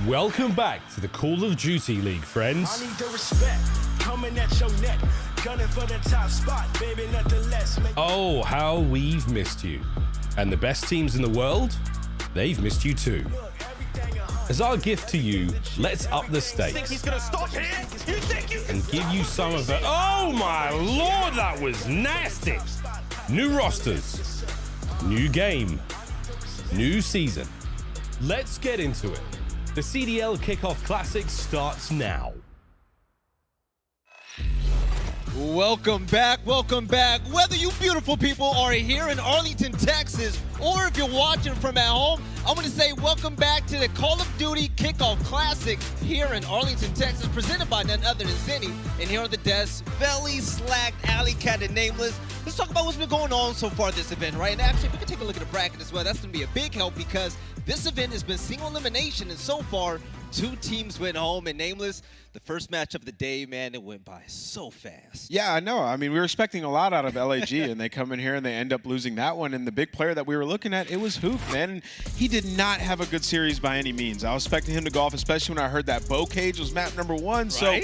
Welcome back to the Call of Duty League, friends. I need the respect coming at your neck, gunning for the top spot, baby, nothing less. Oh, how we've missed you. And the best teams in the world, they've missed you too. As our gift to you, let's up the stakes He's gonna stop here? You think you and give you some of the... Oh my lord, that was nasty! New rosters, new game, new season. Let's get into it. The CDL Kickoff Classic starts now. Welcome back, welcome back. Whether you beautiful people are here in Arlington, Texas, or if you're watching from at home, I want to say welcome back to the Call of Duty Kickoff Classic here in Arlington, Texas, presented by none other than Zenni. And here on the desk, Belly, Slacked, Alley Cat, and Nameless. Let's talk about what's been going on so far this event, right? And actually, we can take a look at the bracket as well. That's going to be a big help because this event has been single elimination, and so far, 2 teams went home. And Nameless, the first match of the day, man, it went by so fast. Yeah, I know. I mean, we were expecting a lot out of LAG, and they come in here and they end up losing that one. And the big player that we were looking at, it was Hoop, man. And he did not have a good series by any means. I was expecting him to go off, especially when I heard that Bow Cage was map number 1. Right? So,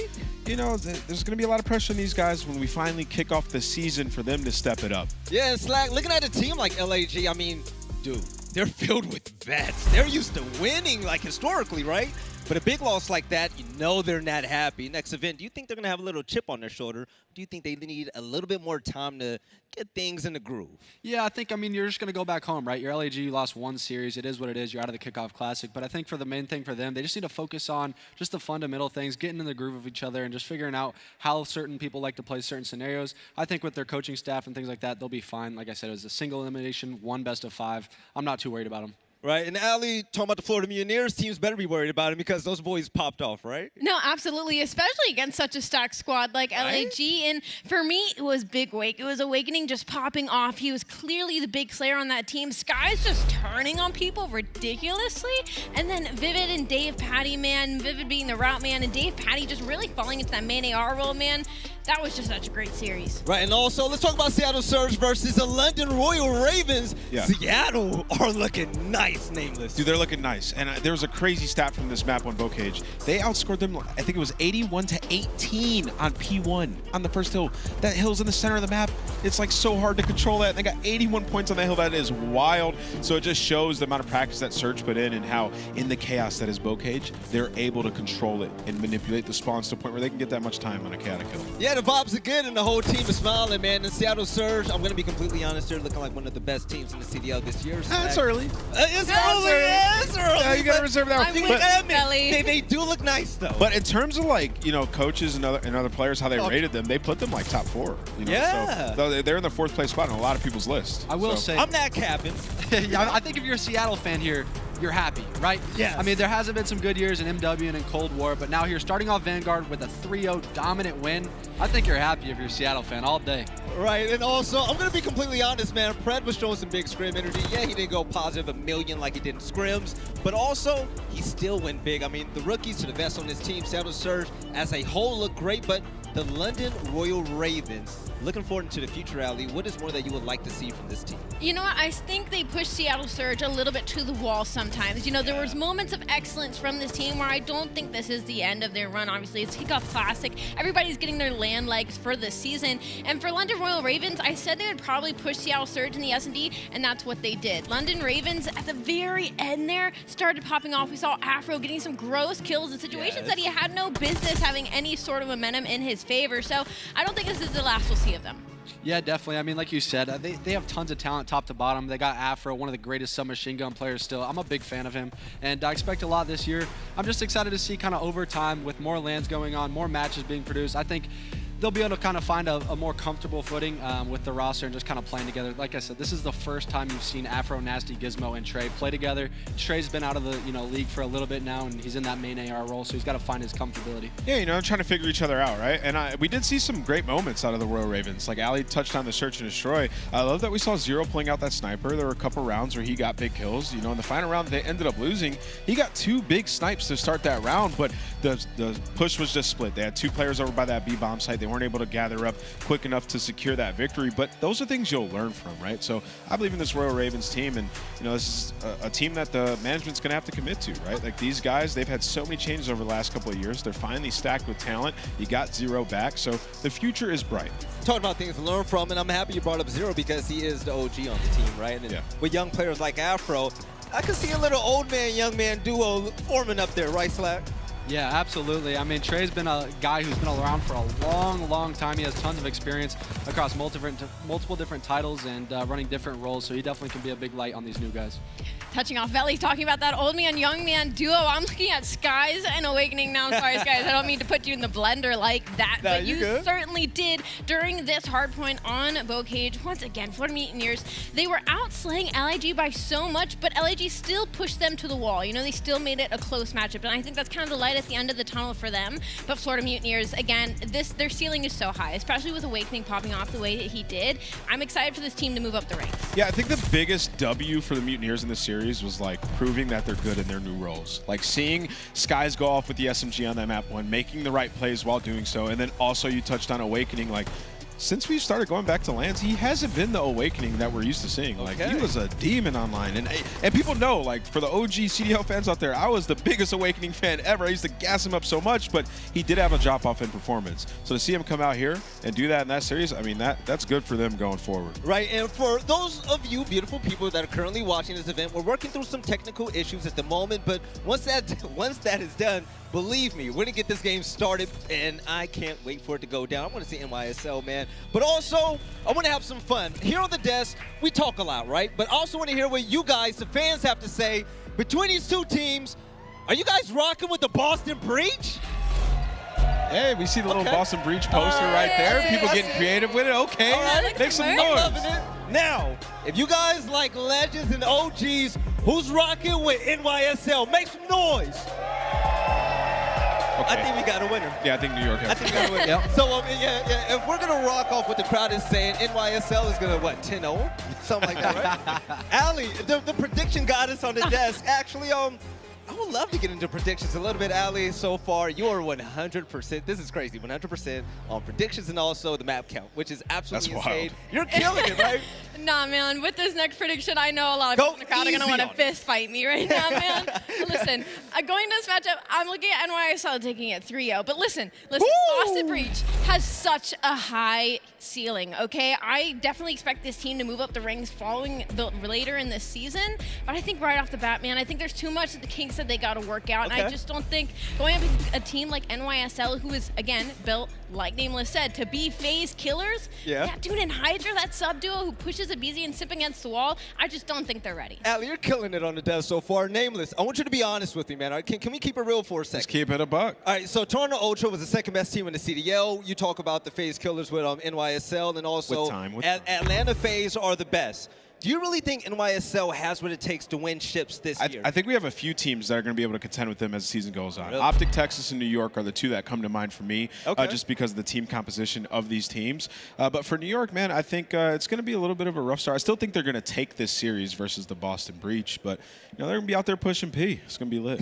you know, there's going to be a lot of pressure on these guys when we finally kick off the season for them to step it up. Yeah, and Slack, looking at a team like LAG, I mean, dude, they're filled with vets. They're used to winning, like, historically, right? But a big loss like that, you know they're not happy. Next event, do you think they're going to have a little chip on their shoulder? Do you think they need a little bit more time to get things in the groove? Yeah, I think, I mean, you're just going to go back home, right? Your LAG, you lost 1 series. It is what it is. You're out of the Kickoff Classic. But I think for the main thing for them, they just need to focus on just the fundamental things, getting in the groove of each other and just figuring out how certain people like to play certain scenarios. I think with their coaching staff and things like that, they'll be fine. Like I said, it was a single elimination, 1 best of 5. I'm not too worried about them. Right, and Allie, talking about the Florida Mutineers, teams better be worried about him because those boys popped off, right? No, absolutely, especially against such a stacked squad like LAG. And for me, it was Big Wake. It was Awakening just popping off. He was clearly the big slayer on that team. Sky's just turning on people ridiculously. And then Vivid and Dave Patty, man. Vivid being the route man, and Dave Patty just really falling into that main AR role, man. That was just such a great series. Right, and also, let's talk about Seattle Surge versus the London Royal Ravens. Yeah. Seattle are looking nice, Nameless. Dude, they're looking nice. And there was a crazy stat from this map on Bow Cage. They outscored them, I think it was 81-18 on P1 on the first hill. That hill's in the center of the map. It's like so hard to control that. And they got 81 points on that hill. That is wild. So it just shows the amount of practice that Surge put in and how in the chaos that is Bow Cage, they're able to control it and manipulate the spawns to the point where they can get that much time on a chaotic hill. Yeah, the vibes are good and the whole team is smiling, man. And Seattle Surge, I'm going to be completely honest, they're looking like one of the best teams in the CDL this year. That's early. It's early. Yeah, you got to reserve that one. They do look nice, though. But in terms of, like, you know, coaches and other players, how they rated them, they put them like top 4. You know? Yeah. So they're in the 4th place spot on a lot of people's list. I will say. I'm not capping. I think if you're a Seattle fan here, you're happy, right? Yeah. I mean, there hasn't been some good years in MW and in Cold War, but now here, starting off Vanguard with a 3-0 dominant win, I think you're happy if you're a Seattle fan all day. Right, and also, I'm going to be completely honest, man. Pred was showing some big scrim energy. Yeah, he didn't go positive 1 million like he did in scrims, but also, he still went big. I mean, the rookies to the best on this team, Seattle Surge, as a whole look great, but the London Royal Ravens, looking forward into the future, Allie, what is more that you would like to see from this team? You know what? I think they pushed Seattle Surge a little bit to the wall sometimes. You know, there was moments of excellence from this team where I don't think this is the end of their run. Obviously, it's Kickoff Classic. Everybody's getting their land legs for the season. And for London Royal Ravens, I said they would probably push Seattle Surge in the S&D, and that's what they did. London Ravens, at the very end there, started popping off. We saw Afro getting some gross kills in situations that he had no business having any sort of momentum in his favor. So I don't think this is the last we'll see of them. Yeah, definitely. I mean, like you said, they have tons of talent top to bottom. They got Afro, one of the greatest submachine gun players still. I'm a big fan of him, and I expect a lot this year. I'm just excited to see kind of over time with more lands going on, more matches being produced. I think they'll be able to kind of find a more comfortable footing with the roster and just kind of playing together. Like I said, this is the first time you've seen Afro, Nasty, Gizmo, and Trey play together. Trey's been out of the league for a little bit now, and he's in that main AR role, so he's got to find his comfortability. Yeah, you know, trying to figure each other out, right? And we did see some great moments out of the Royal Ravens. Like Allie touched on the search and destroy. I love that we saw Zero pulling out that sniper. There were a couple rounds where he got big kills. You know, in the final round they ended up losing. He got 2 big snipes to start that round, but the push was just split. They had 2 players over by that B-bomb site. They weren't able to gather up quick enough to secure that victory. But those are things you'll learn from, right? So I believe in this Royal Ravens team, and this is a team that the management's going to have to commit to, right? Like these guys, they've had so many changes over the last couple of years. They're finally stacked with talent. You got Zero back, so the future is bright. Talking about things to learn from, and I'm happy you brought up Zero because he is the OG on the team, right? And with young players like Afro, I can see a little old man, young man duo forming up there, right, Slack? Yeah, absolutely. I mean, Trey's been a guy who's been around for a long, long time. He has tons of experience across multiple different titles and running different roles, so he definitely can be a big light on these new guys. Touching off Veli, talking about that old man, young man duo. I'm looking at Skies and Awakening now. I'm sorry, Skies, I don't mean to put you in the blender like that, but you certainly did during this hard point on Bow Cage. Once again, Florida Mutineers, they were outslaying LIG by so much, but LIG still pushed them to the wall. They still made it a close matchup, and I think that's kind of the light at the end of the tunnel for them. But Florida Mutineers, again, their ceiling is so high, especially with Awakening popping off the way that he did. I'm excited for this team to move up the ranks. Yeah, I think the biggest W for the Mutineers in this series was like proving that they're good in their new roles. Like seeing Skies go off with the SMG on that map one, making the right plays while doing so, and then also you touched on Awakening. Like, since we started going back to LANs, he hasn't been the Awakening that we're used to seeing. Like, he was a demon online. And people know, like, for the OG CDL fans out there, I was the biggest Awakening fan ever. I used to gas him up so much, but he did have a drop-off in performance. So to see him come out here and do that in that series, I mean, that's good for them going forward. Right, and for those of you beautiful people that are currently watching this event, we're working through some technical issues at the moment, but once that is done, believe me, we're gonna get this game started, and I can't wait for it to go down. I want to see NYSL, man. But also, I want to have some fun. Here on the desk, we talk a lot, right? But I also want to hear what you guys, the fans, have to say. Between these two teams, are you guys rocking with the Boston Breach? Hey, we see the little Boston Breach poster right there. People getting creative with it. Okay, make some noise. I'm loving it. Now, if you guys like legends and OGs, who's rocking with NYSL? Make some noise. Okay. I think we got a winner. Yeah, I think New York has. I think we got a winner. Yep. So, if we're going to rock off what the crowd is saying, NYSL is going to, what, 10-0? Something like that, right? Allie, the prediction goddess on the desk, actually, I would love to get into predictions a little bit, Allie. So far, you are 100%. This is crazy. 100% on predictions and also the map count, which is absolutely insane. You're killing it, right? Nah, man. With this next prediction, I know a lot of people in the crowd are going to want to fist fight me right now, man. Listen, going to this matchup, I'm looking at NYSL taking it 3-0. But listen, Boston Breach has such a high ceiling, okay? I definitely expect this team to move up the ranks following later in this season. But I think right off the bat, man, I think there's too much that the Kings said they got to work out. And I just don't think going up against a team like NYSL, who is, again, built, like Nameless said, to be FaZe killers. Yeah, dude, and HyDra, that sub-duo who pushes aBeZy and Simp against the wall, I just don't think they're ready. Allie, you're killing it on the desk so far. Nameless, I want you to be honest with me, man. All right, can we keep it real for a second? Just keep it a buck. All right, so Toronto Ultra was the second best team in the CDL. You talk about the FaZe killers with NYSL, and also Atlanta FaZe are the best. Do you really think NYSL has what it takes to win ships this year? I think we have a few teams that are going to be able to contend with them as the season goes on. OpTic Texas and New York are the two that come to mind for me, just because of the team composition of these teams. But for New York, man, I think it's going to be a little bit of a rough start. I still think they're going to take this series versus the Boston Breach, but they're going to be out there pushing P. It's going to be lit.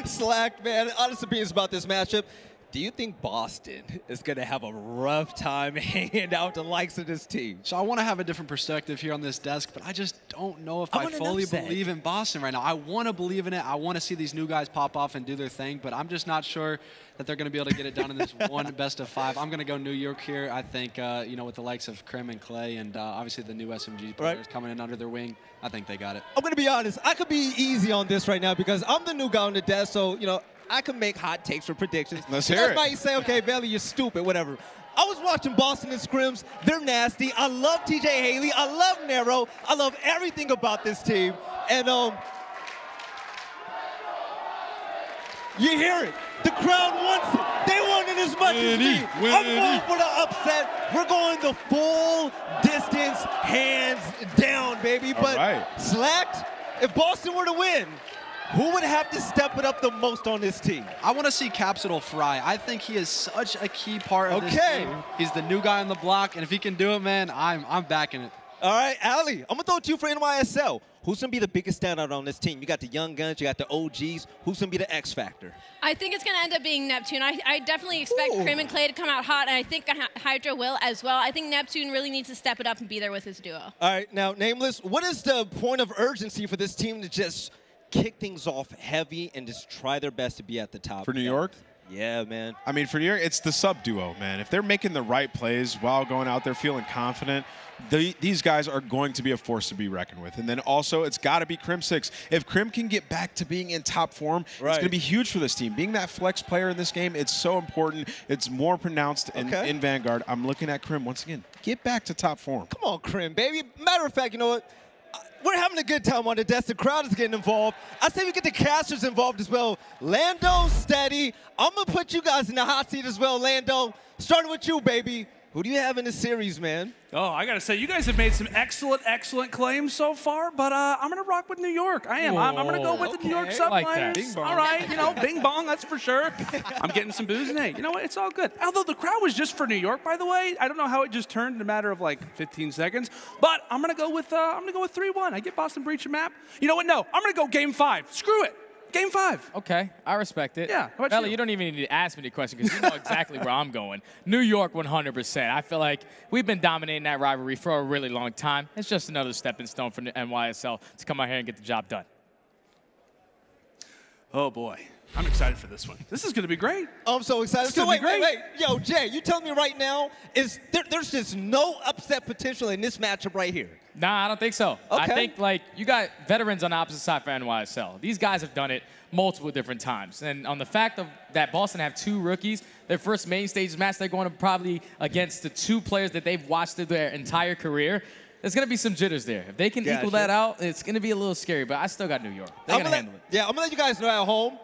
Slack, man. Honest opinions about this matchup. Do you think Boston is going to have a rough time hanging out the likes of this team? So I want to have a different perspective here on this desk, but I just don't know if I fully believe in Boston right now. I want to believe in it. I want to see these new guys pop off and do their thing, but I'm just not sure that they're going to be able to get it done in this one best of 5. I'm going to go New York here. I think, with the likes of Crim and Clay and obviously the new SMG players coming in under their wing, I think they got it. I'm going to be honest. I could be easy on this right now because I'm the new guy on the desk, so, I can make hot takes for predictions. Let's hear it. That's why you say, okay, Veli, you're stupid, whatever. I was watching Boston and Scrims. They're nasty. I love TJHaly. I love Nero. I love everything about this team. And you hear it. The crowd wants it. They want it as much as me. I'm going for the upset. We're going the full distance, hands down, baby. But Slacked, if Boston were to win, who would have to step it up the most on this team? I want to see Capsidal fry. I think he is such a key part of this team. He's the new guy on the block, and if he can do it, man, I'm backing it. All right, Allie, I'm going to throw it to you for NYSL. who's going to be the biggest standout on this team? You got the young guns, you got the OGs. Who's going to be the X factor? I think it's going to end up being Neptune. I definitely expect Crim and Clay to come out hot, and I think HyDra will as well. I think Neptune really needs to step it up and be there with his duo. All right, now, Nameless, what is the point of urgency for this team to just kick things off heavy and just try their best to be at the top? For New York? Yeah, man. I mean, for New York, it's the sub duo, man. If they're making the right plays while going out there feeling confident, these guys are going to be a force to be reckoned with. And then also, it's got to be Crimsix. If Crim can get back to being in top form, it's going to be huge for this team. Being that flex player in this game, it's so important. It's more pronounced in Vanguard. I'm looking at Crim once again. Get back to top form. Come on, Crim, baby. Matter of fact, you know what? We're having a good time on the desk. The crowd is getting involved. I say we get the casters involved as well. Lando, Steady. I'm going to put you guys in the hot seat as well, Lando. Starting with you, baby. Who do you have in the series, man? Oh, I got to say, you guys have made some excellent claims so far, but I'm going to rock with New York. I am. I'm going to go with the New York Subliners. All right, you know, bing bong, that's for sure. I'm getting some booze, and hey, you know what? It's all good. Although the crowd was just for New York, by the way. I don't know how it just turned in a matter of like 15 seconds, but I'm going to go with 3-1. I get Boston Breach a map. You know what? No, I'm going to go game 5. Screw it. Game 5. Okay, I respect it. Yeah, how about Belly, you don't even need to ask me the question because you know exactly where I'm going. New York 100%. I feel like we've been dominating that rivalry for a really long time. It's just another stepping stone for NYSL to come out here and get the job done. Oh, boy. I'm excited for this one. This is going to be great. I'm so excited. So wait. Yo, Jay, you telling me right now there's just no upset potential in this matchup right here? Nah, I don't think so. Okay. I think, like, you got veterans on the opposite side for NYSL. These guys have done it multiple different times. And on the fact of that Boston have 2 rookies, their first main stage match, they're going to probably against the 2 players that they've watched through their entire career. There's going to be some jitters there. If they can equal that out, it's going to be a little scary, but I still got New York. They're going to handle it. Yeah, I'm going to let you guys know at home.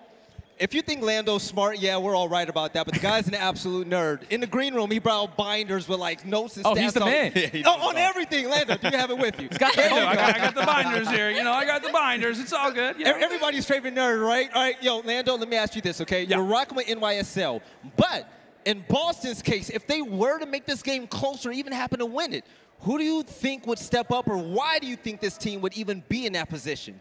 If you think Lando's smart, yeah, we're all right about that. But the guy's an absolute nerd. In the green room, he brought out binders with like notes and stats. Oh, he's the man. On everything, Lando. Do you have it with you? I got the binders here. You know, I got the binders. It's all good. Yeah. Everybody's favorite nerd, right? All right, yo, Lando, let me ask you this, okay? You're rocking with NYSL. But in Boston's case, if they were to make this game closer, even happen to win it, who do you think would step up, or why do you think this team would even be in that position?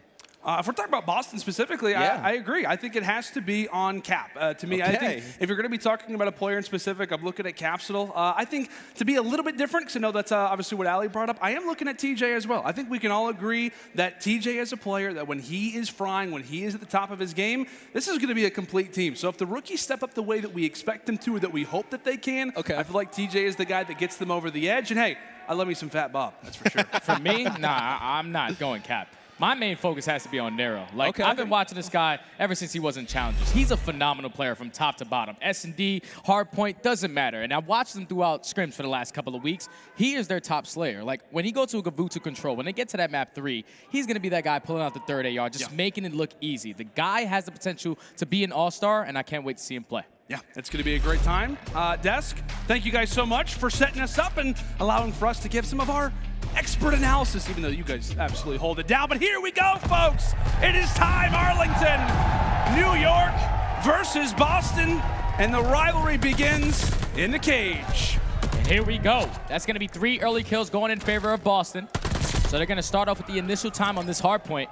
If we're talking about Boston specifically, I agree. I think it has to be on Cap. To me, I think if you're going to be talking about a player in specific, I'm looking at Capsidal. I think to be a little bit different, because I know that's obviously what aLLeY brought up, I am looking at TJ as well. I think we can all agree that TJ is a player that when he is frying, when he is at the top of his game, this is going to be a complete team. So if the rookies step up the way that we expect them to, or that we hope that they can, I feel like TJ is the guy that gets them over the edge. And hey, I love me some Fat Bob, that's for sure. For me, nah, I'm not going Cap. My main focus has to be on Nero. Like, I've been watching this guy ever since he was in Challengers. He's a phenomenal player from top to bottom. S&D, hardpoint, doesn't matter. And I've watched him throughout scrims for the last couple of weeks. He is their top slayer. Like, when he goes to a Gavutu control, when they get to that map 3, he's going to be that guy pulling out the third AR, just making it look easy. The guy has the potential to be an all-star, and I can't wait to see him play. Yeah, it's going to be a great time. Desk, thank you guys so much for setting us up and allowing for us to give some of our expert analysis, even though you guys absolutely hold it down. But here we go, folks. It is time, Arlington. New York versus Boston, and the rivalry begins in the cage. And here we go. That's going to be 3 early kills going in favor of Boston. So they're going to start off with the initial time on this hard point.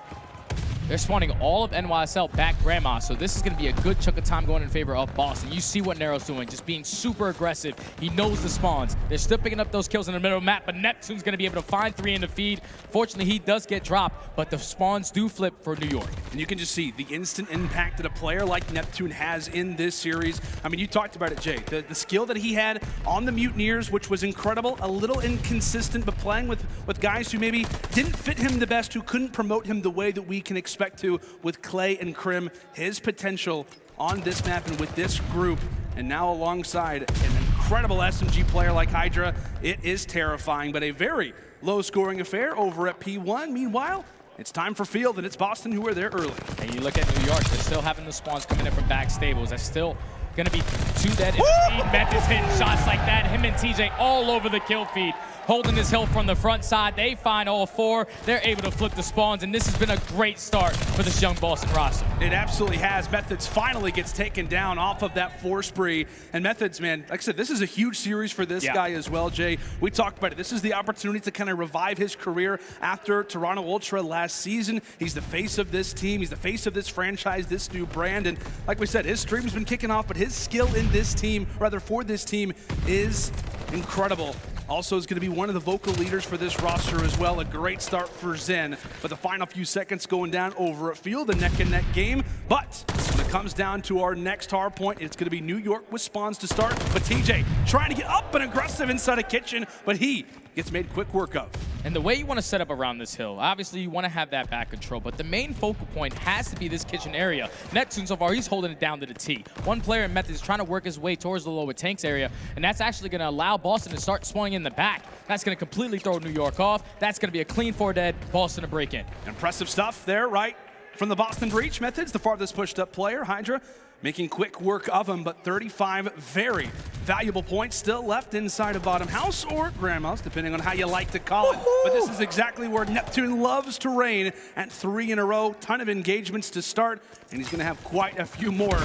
They're spawning all of NYSL back Grandma, so this is going to be a good chunk of time going in favor of Boston. You see what Nero's doing, just being super aggressive. He knows the spawns. They're still picking up those kills in the middle of the map, but Neptune's going to be able to find 3 in the feed. Fortunately, he does get dropped, but the spawns do flip for New York. And you can just see the instant impact that a player like Neptune has in this series. I mean, you talked about it, Jay. The skill that he had on the Mutineers, which was incredible, a little inconsistent, but playing with guys who maybe didn't fit him the best, who couldn't promote him the way that we can expect to with Clay and Crim. His potential on this map and with this group, and now alongside an incredible SMG player like HyDra, it is terrifying, but a very low-scoring affair over at P1. Meanwhile, it's time for Field, and it's Boston who are there early. And you look at New York, they're still having the spawns coming in from back stables. They're still Gonna be 2 dead in the feed. Methodz hitting shots like that. Him and TJ all over the kill feed, holding this hill from the front side. They find all 4. They're able to flip the spawns, and this has been a great start for this young Boston roster. It absolutely has. Methodz finally gets taken down off of that 4 spree. And Methodz, man, like I said, this is a huge series for this guy as well, Jay. We talked about it. This is the opportunity to kind of revive his career after Toronto Ultra last season. He's the face of this team. He's the face of this franchise, this new brand. And like we said, his stream's been kicking off, but his skill in this team, rather for this team, is incredible. Also is going to be one of the vocal leaders for this roster as well. A great start for Zen, but the final few seconds going down over at field, a neck-and-neck game. But when it comes down to our next hard point, it's going to be New York with spawns to start. But TJ trying to get up and aggressive inside of kitchen, but he gets made quick work of. And the way you want to set up around this hill, obviously you want to have that back control, but the main focal point has to be this kitchen area. Neptune so far, he's holding it down to the T. One player in Methodz is trying to work his way towards the lower tanks area, and that's actually going to allow Boston to start spawning in the back. That's going to completely throw New York off. That's going to be a clean 4 dead, Boston to break in. Impressive stuff there, right? From the Boston Breach, Methodz, the farthest pushed up player, HyDra, making quick work of him, but 35 very valuable points still left inside of bottom house or grandma's, depending on how you like to call it. But this is exactly where Neptune loves to reign at 3 in a row. Ton of engagements to start, and he's going to have quite a few more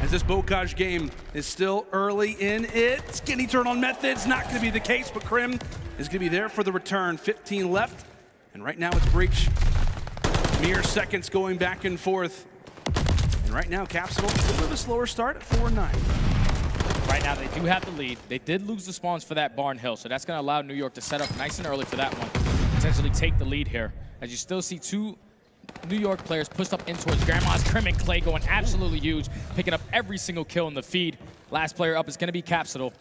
as this Bocage game is still early in it. Skinny turn on Methodz, not going to be the case, but Crim is going to be there for the return. 15 left, and right now it's Breach. Mere seconds going back and forth. And right now, Capsidal, a little bit of a slower start at 4-9. Right now, they do have the lead. They did lose the spawns for that barn hill, so that's going to allow New York to set up nice and early for that one. Potentially take the lead here. As you still see 2 New York players pushed up in towards Grandma's. Crim and Clay going absolutely huge, picking up every single kill in the feed. Last player up is going to be Capsidal.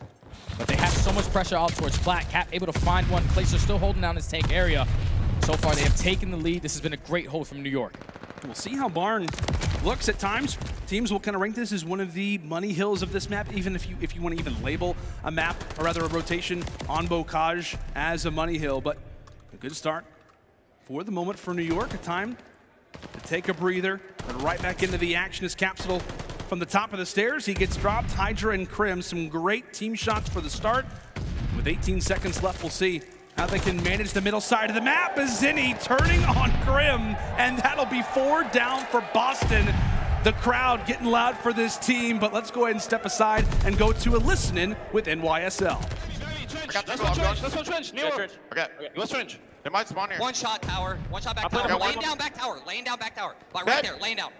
But they have so much pressure out towards Plat. Cap able to find one. Clayster still holding down his tank area. So far, they have taken the lead. This has been a great hold from New York. We'll see how Barn looks at times. Teams will kind of rank this as one of the money hills of this map, even if you want to even label a map, or rather a rotation on Bocage as a money hill. But a good start for the moment for New York. A time to take a breather and right back into the action as Capsidal from the top of the stairs. He gets dropped. HyDra and Crim, some great team shots for the start. With 18 seconds left, we'll see how they can manage the middle side of the map. Zenni turning on Crim, and that'll be 4 down for Boston. The crowd getting loud for this team, but let's go ahead and step aside and go to a listening with NYSL. I got this one. Let's go trench. Nero. Okay. Let's trench. They might spawn here. One shot tower. One shot back tower. Laying down back tower. Laying down back tower. Like right there. Laying down.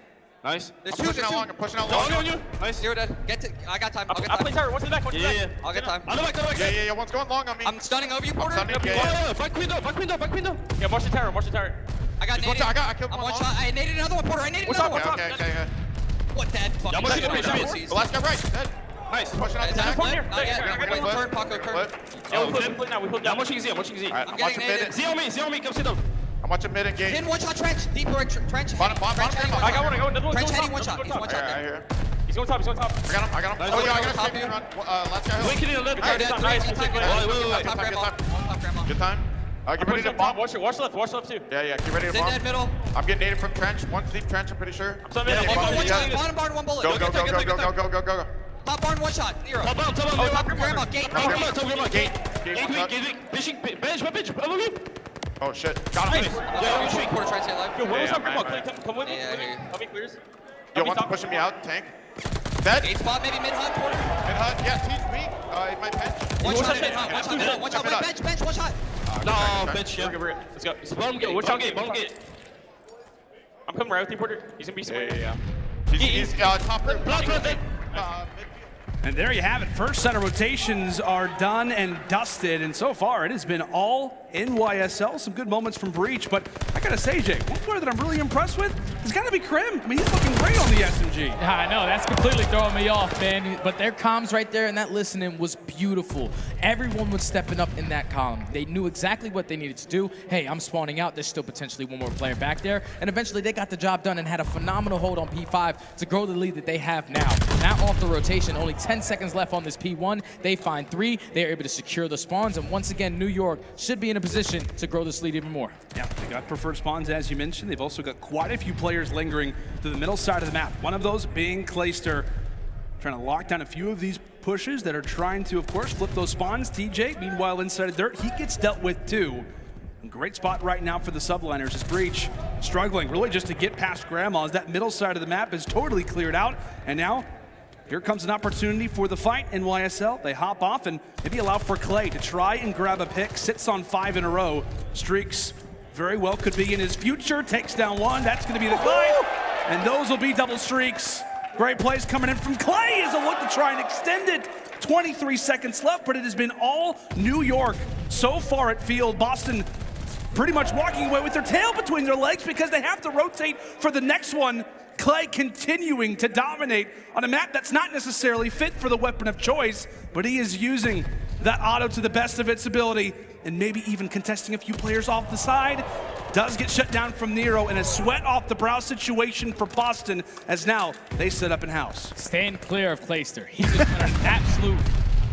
Nice. There's I'm 2. pushing out long. I'm pushing out long. On you. Nice. 0 dead. Get to. I got time. I'll get time. I'll play tower. What's in the back? What's in the back? I'll get time. On the back. Yeah. One's going long on me. I'm stunning over you, Porter. Back window. Yeah, watch the tower. I got naded. I killed I'm one shot. I naded another one, Porter. I naded another one. Okay. What dead? Fucking The last guy right. Dead. Nice. Pushing out the Attack. tower. Not yet. Wait, turn, Paco, turn. Yeah, we flip now. We flip down. I'm watching Z. I'm getting naded. Z on me. Come sit down. I'm watching mid and gate. In one shot trench. Deep trench. Bottom. I got one. Trench heading one shot. He's one shot there. He's going top. I got him. Oh, yeah, I got him. Last guy. Wait, Good time. Get ready to bomb. Watch left too. Yeah, get ready to bomb. Dead middle. I'm getting native from trench. One deep trench, I'm pretty sure. Bottom barn, one bullet. Go. Top barn, one shot. Nero. Top grandma. Gate. Gate. Fishing. Bench. Oh shit. Got him. Porter trying to stay alive. Come with me. Help me, clears. Yo, one's pushing me out. Tank. Dead. Gate spot, maybe mid hunt, Porter. Mid hunt. Yeah, T's weak. In my bench. One shot mid hunt. One shot. Bench. One shot. No, bench. Yeah. Let's go. Bottom gate. Watch out gate. I'm coming right with you, Porter. He's gonna be somewhere. Yeah. He's top roof. And there you have it. First set of rotations are done and dusted, and so far it has been all NYSL. Some good moments from Breach, but I gotta say, Jay, one player that I'm really impressed with has gotta be Crim. I mean, he's looking great on the SMG. Yeah, I know, that's completely throwing me off, man. But their comms right there and that listening was beautiful. Everyone was stepping up in that column. They knew exactly what they needed to do. Hey, I'm spawning out. There's still potentially one more player back there. And eventually they got the job done and had a phenomenal hold on P5 to grow the lead that they have now. Now off the rotation, only 10 seconds left on this P1. They find 3. They are able to secure the spawns. And once again, New York should be in a position to grow this lead even more. Yeah, they got preferred spawns, as you mentioned. They've also got quite a few players lingering to the middle side of the map. One of those being Clayster. trying to lock down a few of these pushes that are trying to, of course, flip those spawns. TJ, meanwhile, inside of dirt, he gets dealt with too. Great spot right now for the Subliners as Breach struggling really just to get past Grandma as that middle side of the map is totally cleared out. And now here comes an opportunity for the fight. NYSL, they hop off and maybe allow for Clay to try and grab a pick. Sits on 5 in a row. Streaks very well could be in his future. Takes down one. That's going to be the glide. And those will be double streaks. Great plays coming in from Clay as a look to try and extend it. 23 seconds left, but it has been all New York so far at field. Boston pretty much walking away with their tail between their legs because they have to rotate for the next one. Clay continuing to dominate on a map that's not necessarily fit for the weapon of choice, but he is using that auto to the best of its ability and maybe even contesting a few players off the side. Does get shut down from Nero in a sweat off the brow situation for Boston as now they set up in house. Stand clear of Clayster. He just went an absolute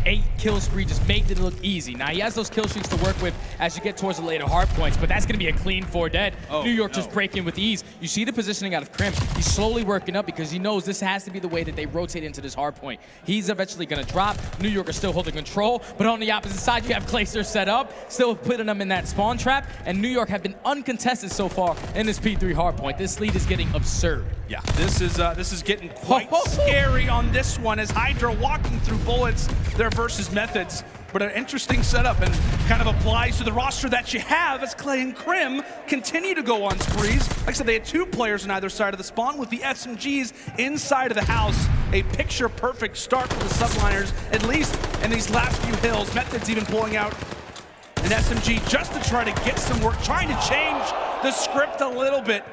8-kill spree, just made it look easy. Now he has those kill streaks to work with as you get towards the later hard points, but that's going to be a clean 4 dead. New York just breaking with ease. You see the positioning out of Crim. He's slowly working up because he knows this has to be the way that they rotate into this hard point. He's eventually going to drop. New York is still holding control, but on the opposite side you have Clayster set up, still putting them in that spawn trap, and New York have been uncontested so far in this P3 hard point. This lead is getting absurd. Yeah, this is getting quite scary on this one as HyDra walking through bullets there versus Methodz. But an interesting setup and kind of applies to the roster that you have as Clay and Crim continue to go on sprees. Like I said, they had 2 players on either side of the spawn with the SMGs inside of the house. A picture-perfect start for the Subliners, at least in these last few hills. Methodz even pulling out an SMG just to try to get some work, trying to change the script a little bit.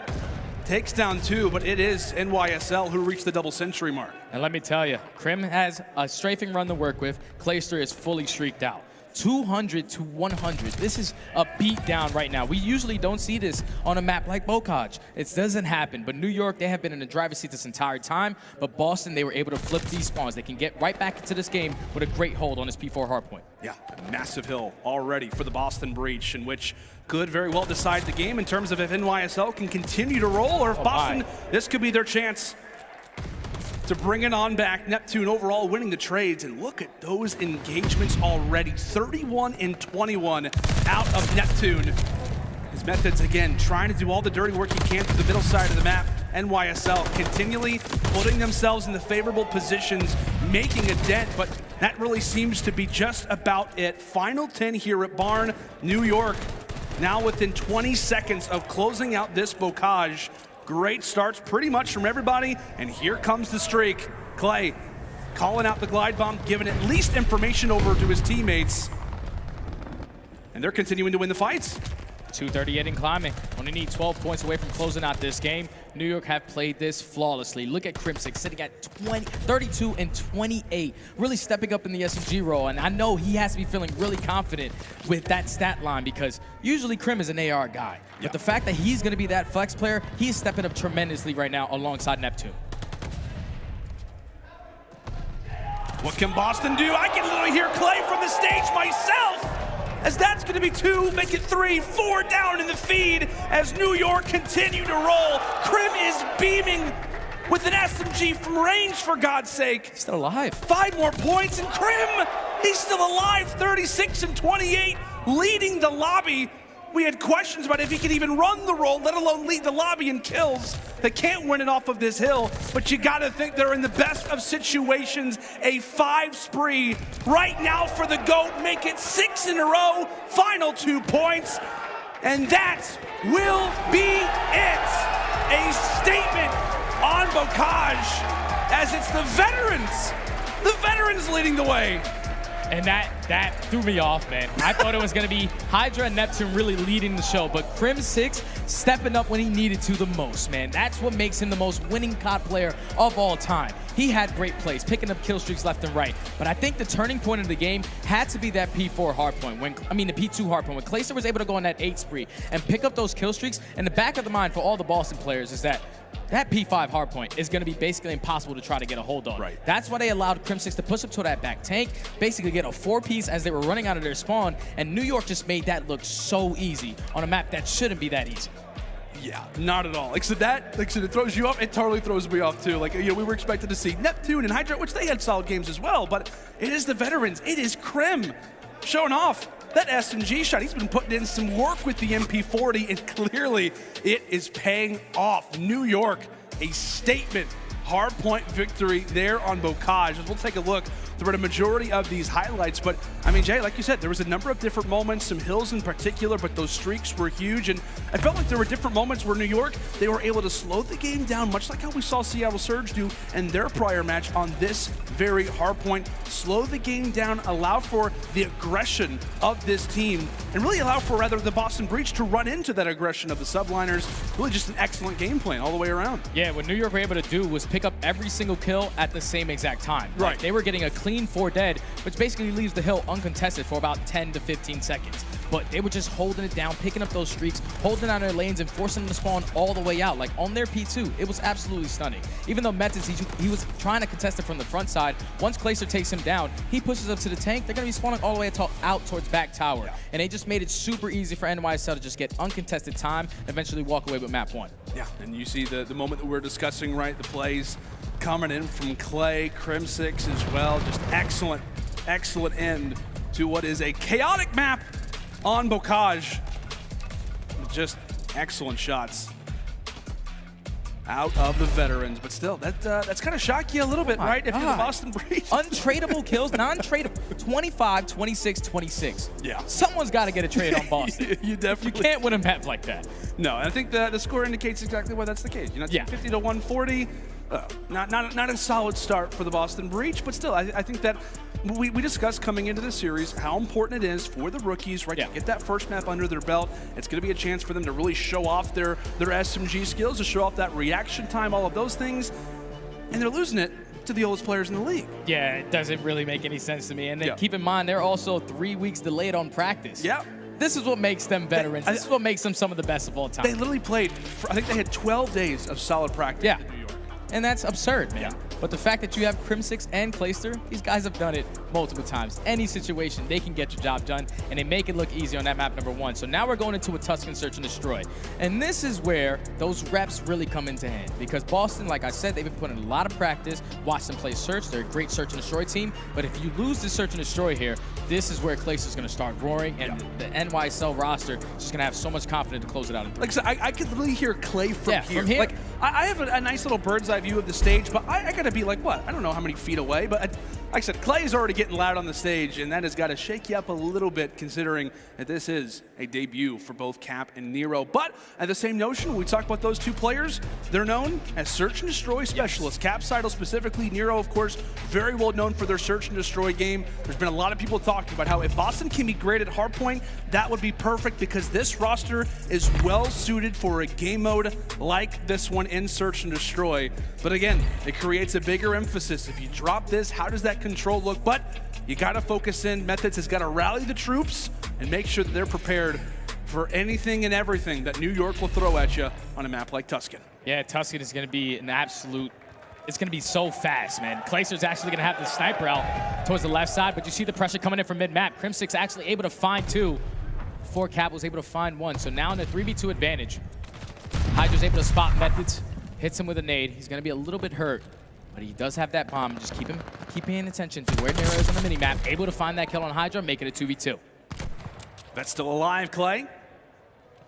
Takes down 2, but it is NYSL who reached the double century mark. And let me tell you, Crim has a strafing run to work with. Clayster is fully streaked out. 200 to 100. This is a beatdown right now. We usually don't see this on a map like Bocage. It doesn't happen, but New York, they have been in the driver's seat this entire time, but Boston, they were able to flip these spawns. They can get right back into this game with a great hold on this P4 hardpoint. Yeah, a massive hill already for the Boston Breach, in which could very well decide the game in terms of if NYSL can continue to roll or if Boston, this could be their chance to bring it on back. Neptune overall winning the trades, and look at those engagements already. 31 and 21 out of Neptune. His Methodz again trying to do all the dirty work he can to the middle side of the map. NYSL continually putting themselves in the favorable positions, making a dent, but that really seems to be just about it. Final 10 here at Barn. New York now within 20 seconds of closing out this Bocage. Great starts pretty much from everybody, and here comes the streak. Clay calling out the glide bomb, giving at least information over to his teammates. And they're continuing to win the fights. 238 and climbing. Only need 12 points away from closing out this game. New York have played this flawlessly. Look at Crimsix sitting at 32 and 28, really stepping up in the SMG role. And I know he has to be feeling really confident with that stat line because usually Crim is an AR guy. But the fact that he's going to be that flex player, he's stepping up tremendously right now alongside Neptune. What can Boston do? I can literally hear Clay from the stage myself, as that's going to be 2, make it 3, 4 down in the feed as New York continue to roll. Crim is beaming with an SMG from range, for God's sake. Still alive. 5 more points, and Crim, he's still alive, 36 and 28, leading the lobby. We had questions about if he could even run the roll, let alone lead the lobby in kills. They can't win it off of this hill, but you gotta think they're in the best of situations. A 5 spree right now for the GOAT, make it 6 in a row, final 2 points, and that will be it. A statement on Bocage, as it's the veterans leading the way. And that threw me off, man. I thought it was going to be HyDra and Neptune really leading the show, but Crimsix stepping up when he needed to the most, man. That's what makes him the most winning COD player of all time. He had great plays, picking up kill streaks left and right, but I think the turning point of the game had to be that P4 hardpoint, the P2 hardpoint. When Clayster was able to go on that 8 spree and pick up those kill streaks, in the back of the mind for all the Boston players is that P5 hardpoint is going to be basically impossible to try to get a hold on. Right. That's why they allowed Crimsix to push up to that back tank, basically get a 4-piece as they were running out of their spawn, and New York just made that look so easy on a map that shouldn't be that easy. Yeah, not at all. Like so it throws you off. It totally throws me off too. Like, you know, we were expected to see Neptune and HyDra, which they had solid games as well, but it is the veterans. It is Crim showing off that SMG shot. He's been putting in some work with the MP40, and clearly it is paying off. New York, a statement hardpoint victory there on Bocage. We'll take a look through a majority of these highlights, but I mean, Jay, like you said, there was a number of different moments, some hills in particular, but those streaks were huge, and I felt like there were different moments where New York, they were able to slow the game down, much like how we saw Seattle Surge do in their prior match on this very hardpoint. Slow the game down, allow for the aggression of this team, and really allow for, rather, the Boston Breach to run into that aggression of the Subliners. Really just an excellent game plan all the way around. Yeah, what New York were able to do was pick up every single kill at the same exact time. Right. Like, they were getting a clean 4 dead, which basically leaves the hill uncontested for about 10 to 15 seconds. But they were just holding it down, picking up those streaks, holding down their lanes, and forcing them to spawn all the way out. Like, on their P2, it was absolutely stunning. Even though Methodz, he was trying to contest it from the front side, once Clayster takes him down, he pushes up to the tank, they're going to be spawning all the way out towards back tower. Yeah. And they just made it super easy for NYSL to just get uncontested time and eventually walk away with map 1. Yeah, and you see the moment that we're discussing, right? The plays coming in from Clay, Crimsix as well. Just excellent, excellent end to what is a chaotic map on Bocage. Just excellent shots out of the veterans, but still, that's kind of shocked you a little bit, right? If you're the Boston Breach. Untradeable kills, non-tradable. 25, 26, 26. Yeah. Someone's got to get a trade on Boston. You definitely You can't win a map like that. No, and I think the score indicates exactly why that's the case. You know, 50 to 140. Not a solid start for the Boston Breach, but still, I think that we discussed coming into this series how important it is for the rookies, right, to get that first map under their belt. It's going to be a chance for them to really show off their SMG skills, to show off that reaction time, all of those things, and they're losing it to the oldest players in the league. Yeah, it doesn't really make any sense to me. And then keep in mind, they're also 3 weeks delayed on practice. Yeah. This is what makes them veterans. This is what makes them some of the best of all time. They literally played, I think they had 12 days of solid practice in New York. And that's absurd, man. Yeah. But the fact that you have Crimsix and Clayster, these guys have done it multiple times. Any situation, they can get your job done, and they make it look easy on that map number 1. So now we're going into a Tuscan Search and Destroy. And this is where those reps really come into hand. Because Boston, like I said, they've been putting a lot of practice. Watch them play Search. They're a great Search and Destroy team. But if you lose the Search and Destroy here, this is where Clayster's going to start roaring, and the NYSL roster is just going to have so much confidence to close it out. Like I said, I could literally hear Clay from here. From here. Like, I have a nice little bird's eye view of the stage, but I got to be like, what? I don't know how many feet away, but like I said, Clay is already getting loud on the stage, and that has got to shake you up a little bit, considering that this is a debut for both Cap and Nero. But at the same notion, when we talk about those two players, they're known as Search and Destroy specialists. Capsidal specifically, Nero, of course, very well known for their Search and Destroy game. There's been a lot of people talking about how if Boston can be great at hardpoint, that would be perfect, because this roster is well suited for a game mode like this one in Search and Destroy. But again, it creates a bigger emphasis. If you drop this, how does that control look? But you got to focus in. Methodz has got to rally the troops and make sure that they're prepared for anything and everything that New York will throw at you on a map like Tuscan. Yeah, Tuscan is going to be an absolute, it's going to be so fast, man. Clayster's actually going to have the sniper out towards the left side, but you see the pressure coming in from mid-map. Crimsix actually able to find 2 before Cap was able to find 1. So now in the 3v2 advantage, HyDra's able to spot Methodz, hits him with a nade. He's going to be a little bit hurt, but he does have that bomb. Just keep paying attention to where Nero is on the mini-map. Able to find that kill on HyDra, make it a 2v2. That's still alive, Clay.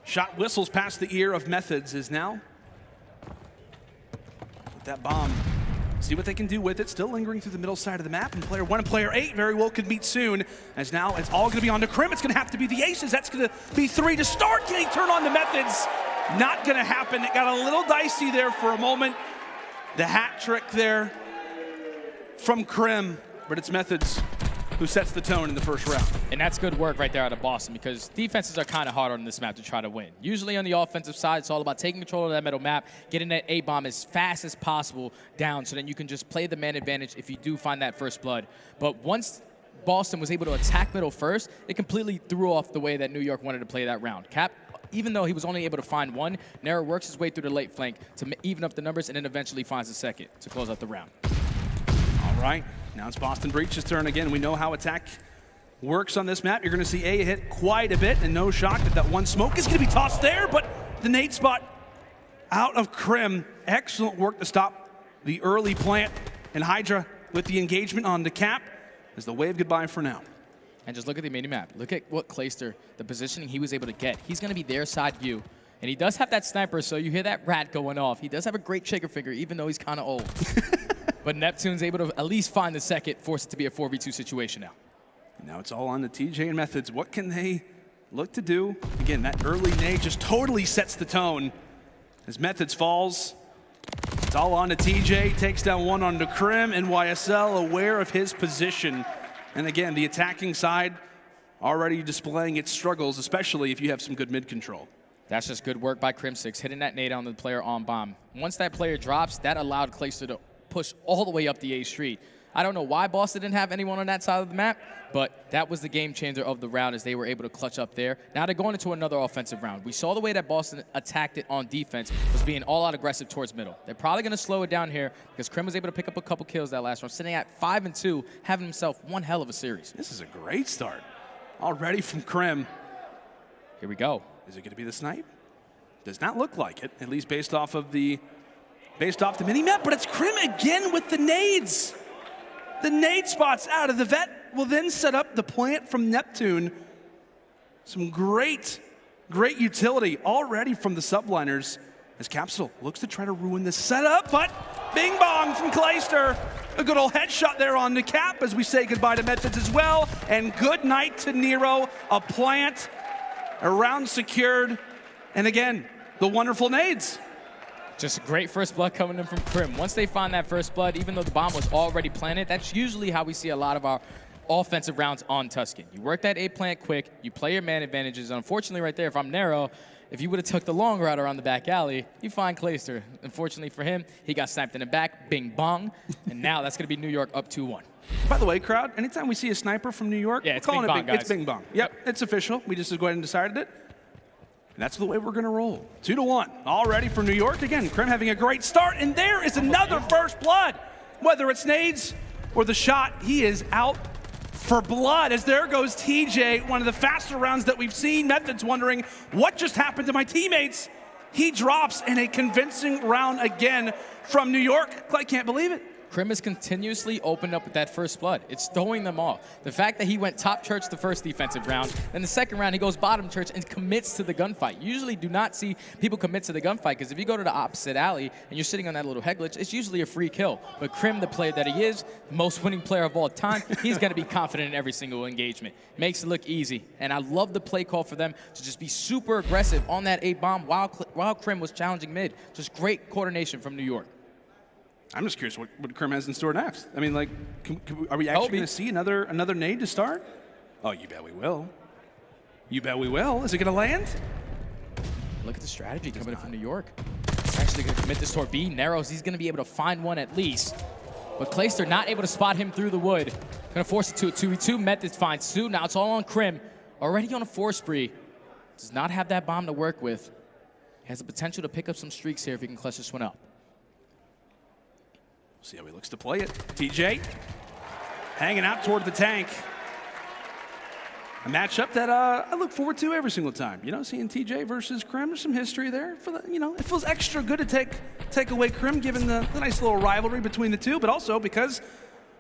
Shot whistles past the ear of Methodz is now. With that bomb, see what they can do with it. Still lingering through the middle side of the map, and player 1 and player 8 very well could meet soon, as now it's all gonna be on to Crim. It's gonna have to be the aces. That's gonna be 3 to start. Can he turn on the Methodz? Not gonna happen. It got a little dicey there for a moment. The hat trick there from Crim, but it's Methodz who sets the tone in the first round. And that's good work right there out of Boston, because defenses are kind of hard on this map to try to win. Usually on the offensive side, it's all about taking control of that middle map, getting that A-bomb as fast as possible down, so then you can just play the man advantage if you do find that first blood. But once Boston was able to attack middle first, it completely threw off the way that New York wanted to play that round. Cap, even though he was only able to find 1, Nero works his way through the late flank to even up the numbers, and then eventually finds the second to close out the round. All right, now it's Boston Breach's turn again. We know how attack works on this map. You're going to see A hit quite a bit, and no shock that 1 smoke is going to be tossed there, but the nade spot out of Crim. Excellent work to stop the early plant. And HyDra with the engagement on the Cap is the wave goodbye for now. And just look at the mini-map. Look at what Clayster, the positioning he was able to get. He's going to be their side view. And he does have that sniper, so you hear that rat going off. He does have a great trigger finger, even though he's kind of old. But Neptune's able to at least find the second, force it to be a 4v2 situation now. And now it's all on the TJ and Methodz. What can they look to do? Again, that early nade just totally sets the tone. As Methodz falls, it's all on to TJ. Takes down one onto Crim. NYSL aware of his position. And again, the attacking side already displaying its struggles, especially if you have some good mid control. That's just good work by Crimsix, hitting that nade on the player on bomb. Once that player drops, that allowed Clayster to push all the way up the A street. I don't know why Boston didn't have anyone on that side of the map, but that was the game changer of the round as they were able to clutch up there. Now they're going into another offensive round. We saw the way that Boston attacked it on defense was being all-out aggressive towards middle. They're probably going to slow it down here because Crim was able to pick up a couple kills that last round, sitting at 5-2, having himself one hell of a series. This is a great start already from Crim. Here we go. Is it going to be the snipe? Does not look like it, at least based off the mini-map, but it's Crim again with the nades. The nade spots out of the vet will then set up the plant from Neptune. Some great utility already from the Subliners as Capsidal looks to try to ruin the setup, but bing bong from Clayster. A good old headshot there on the Cap as we say goodbye to Methodz as well. And good night to Nero, a plant, a round secured, and again, the wonderful nades. Just great first blood coming in from Crim. Once they find that first blood, even though the bomb was already planted, that's usually how we see a lot of our offensive rounds on Tuscan. You work that A plant quick, you play your man advantages. Unfortunately right there, if I'm Nero, if you would have took the long route around the back alley, you find Clayster. Unfortunately for him, he got sniped in the back, bing bong, and now that's going to be New York up 2-1. By the way, crowd, anytime we see a sniper from New York, yeah, it's we're calling bing it bong, guys. It's bing bong. Yep, it's official. We just go ahead and decided it. And that's the way we're going to roll. 2-1. All ready for New York. Again, Crim having a great start. And there is another first blood. Whether it's nades or the shot, he is out for blood. As there goes TJ, one of the faster rounds that we've seen. Methodz wondering, what just happened to my teammates? He drops in a convincing round again from New York. Clay can't believe it. Crim has continuously opened up with that first blood. It's throwing them off. The fact that he went top church the first defensive round, then the second round he goes bottom church and commits to the gunfight. You usually do not see people commit to the gunfight because if you go to the opposite alley and you're sitting on that little head glitch, it's usually a free kill. But Crim, the player that he is, the most winning player of all time, he's going to be confident in every single engagement. Makes it look easy. And I love the play call for them to just be super aggressive on that A-bomb while Crim was challenging mid. Just great coordination from New York. I'm just curious what Crim has in store next. I mean, like, are we actually going to see another nade to start? Oh, you bet we will. You bet we will. Is it going to land? Look at the strategy coming in from New York. He's actually going to commit this toward B. Nero's, he's going to be able to find one at least. But Clayster not able to spot him through the wood. Going to force it to a 2v2. Methodz finds two. Now it's all on Crim. Already on a 4 spree. Does not have that bomb to work with. Has the potential to pick up some streaks here if he can clutch this one up. See how he looks to play it. TJ hanging out toward the tank. A matchup that I look forward to every single time. You know, seeing TJ versus Crim, there's some history there. It feels extra good to take away Crim, given the nice little rivalry between the two, but also because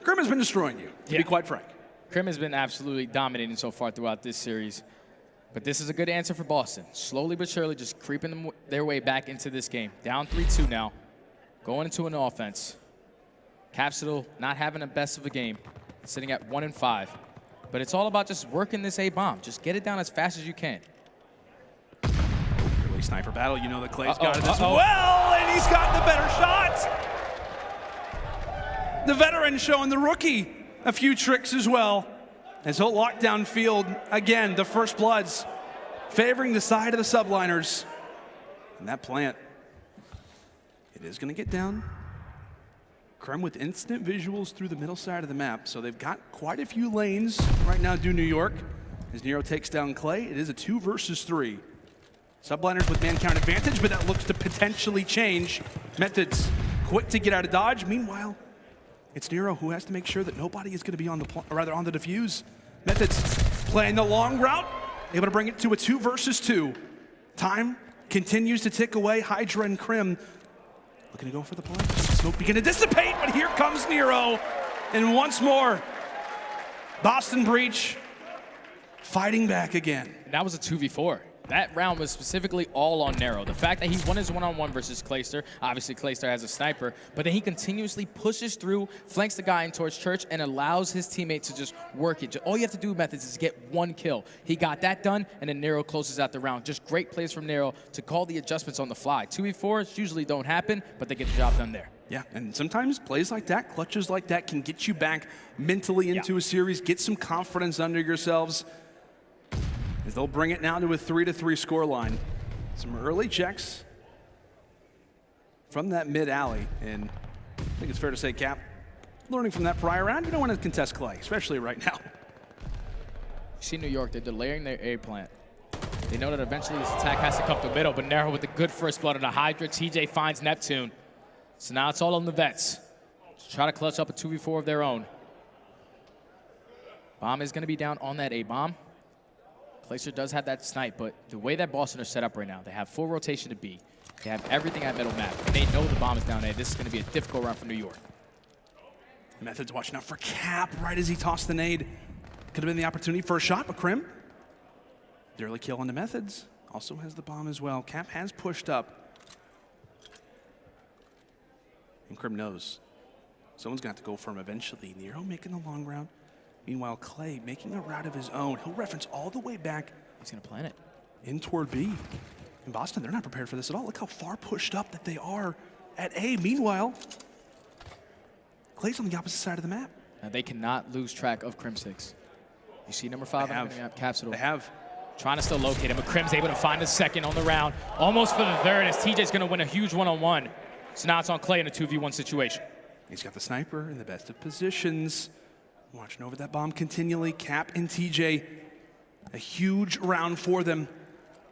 Crim has been destroying you, to be quite frank. Crim has been absolutely dominating so far throughout this series. But this is a good answer for Boston. Slowly but surely just creeping their way back into this game. Down 3-2 now. Going into an offense. Capsidal not having the best of a game, sitting at 1-5. But it's all about just working this A-bomb. Just get it down as fast as you can. Early sniper battle, you know that Clay's got it as well, and he's got the better shot. The veteran showing the rookie a few tricks as well. As he'll lock down field, again, the first bloods favoring the side of the Subliners. And that plant, it is going to get down. Crim with instant visuals through the middle side of the map, so they've got quite a few lanes right now due New York. As Nero takes down Clay, it is a 2 versus 3. Subliners with man count advantage, but that looks to potentially change. Methodz quick to get out of dodge. Meanwhile, it's Nero who has to make sure that nobody is going to be on the defuse. Methodz playing the long route, able to bring it to a 2 versus 2. Time continues to tick away. HyDra and Crim looking to go for the play. Smoke begin to dissipate, but here comes Nero. And once more, Boston Breach fighting back again. And that was a 2v4. That round was specifically all on Nero. The fact that he won his one-on-one versus Clayster, obviously Clayster has a sniper, but then he continuously pushes through, flanks the guy in towards Church, and allows his teammate to just work it. All you have to do, Methodz, is get one kill. He got that done, and then Nero closes out the round. Just great plays from Nero to call the adjustments on the fly. 2v4s usually don't happen, but they get the job done there. Yeah, and sometimes plays like that, clutches like that, can get you back mentally into a series, get some confidence under yourselves. As they'll bring it now to a 3-3 scoreline. Some early checks from that mid alley, and I think it's fair to say, Cap, learning from that prior round, you don't want to contest Clay, especially right now. You see New York, they're delaying their A plant. They know that eventually this attack has to come to the middle, but Nero with a good first blood on the HyDra. TJ finds Neptune. So now it's all on the vets. Just try to clutch up a 2v4 of their own. Bomb is going to be down on that A bomb. Clayster does have that snipe, but the way that Boston are set up right now, they have full rotation to B. They have everything at middle map. And they know the bomb is down there. This is going to be a difficult round for New York. Methodz watching out for Cap right as he tossed the nade. Could have been the opportunity for a shot, but Crim, the early kill onto Methodz. Also has the bomb as well. Cap has pushed up. And Crim knows someone's going to have to go for him eventually. Nero making the long route. Meanwhile, Clay making a route of his own. He'll reference all the way back. He's going to plan it. In toward B. In Boston, they're not prepared for this at all. Look how far pushed up that they are at A. Meanwhile, Clay's on the opposite side of the map. Now they cannot lose track of Crimsix. You see number 5 on Capsidal. They have. Trying to still locate him, but Crim's able to find the second on the round. Almost for the third, as TJ's going to win a huge one-on-one. So now it's on Clay in a 2v1 situation. He's got the sniper in the best of positions. Watching over that bomb continually. Cap and TJ, a huge round for them.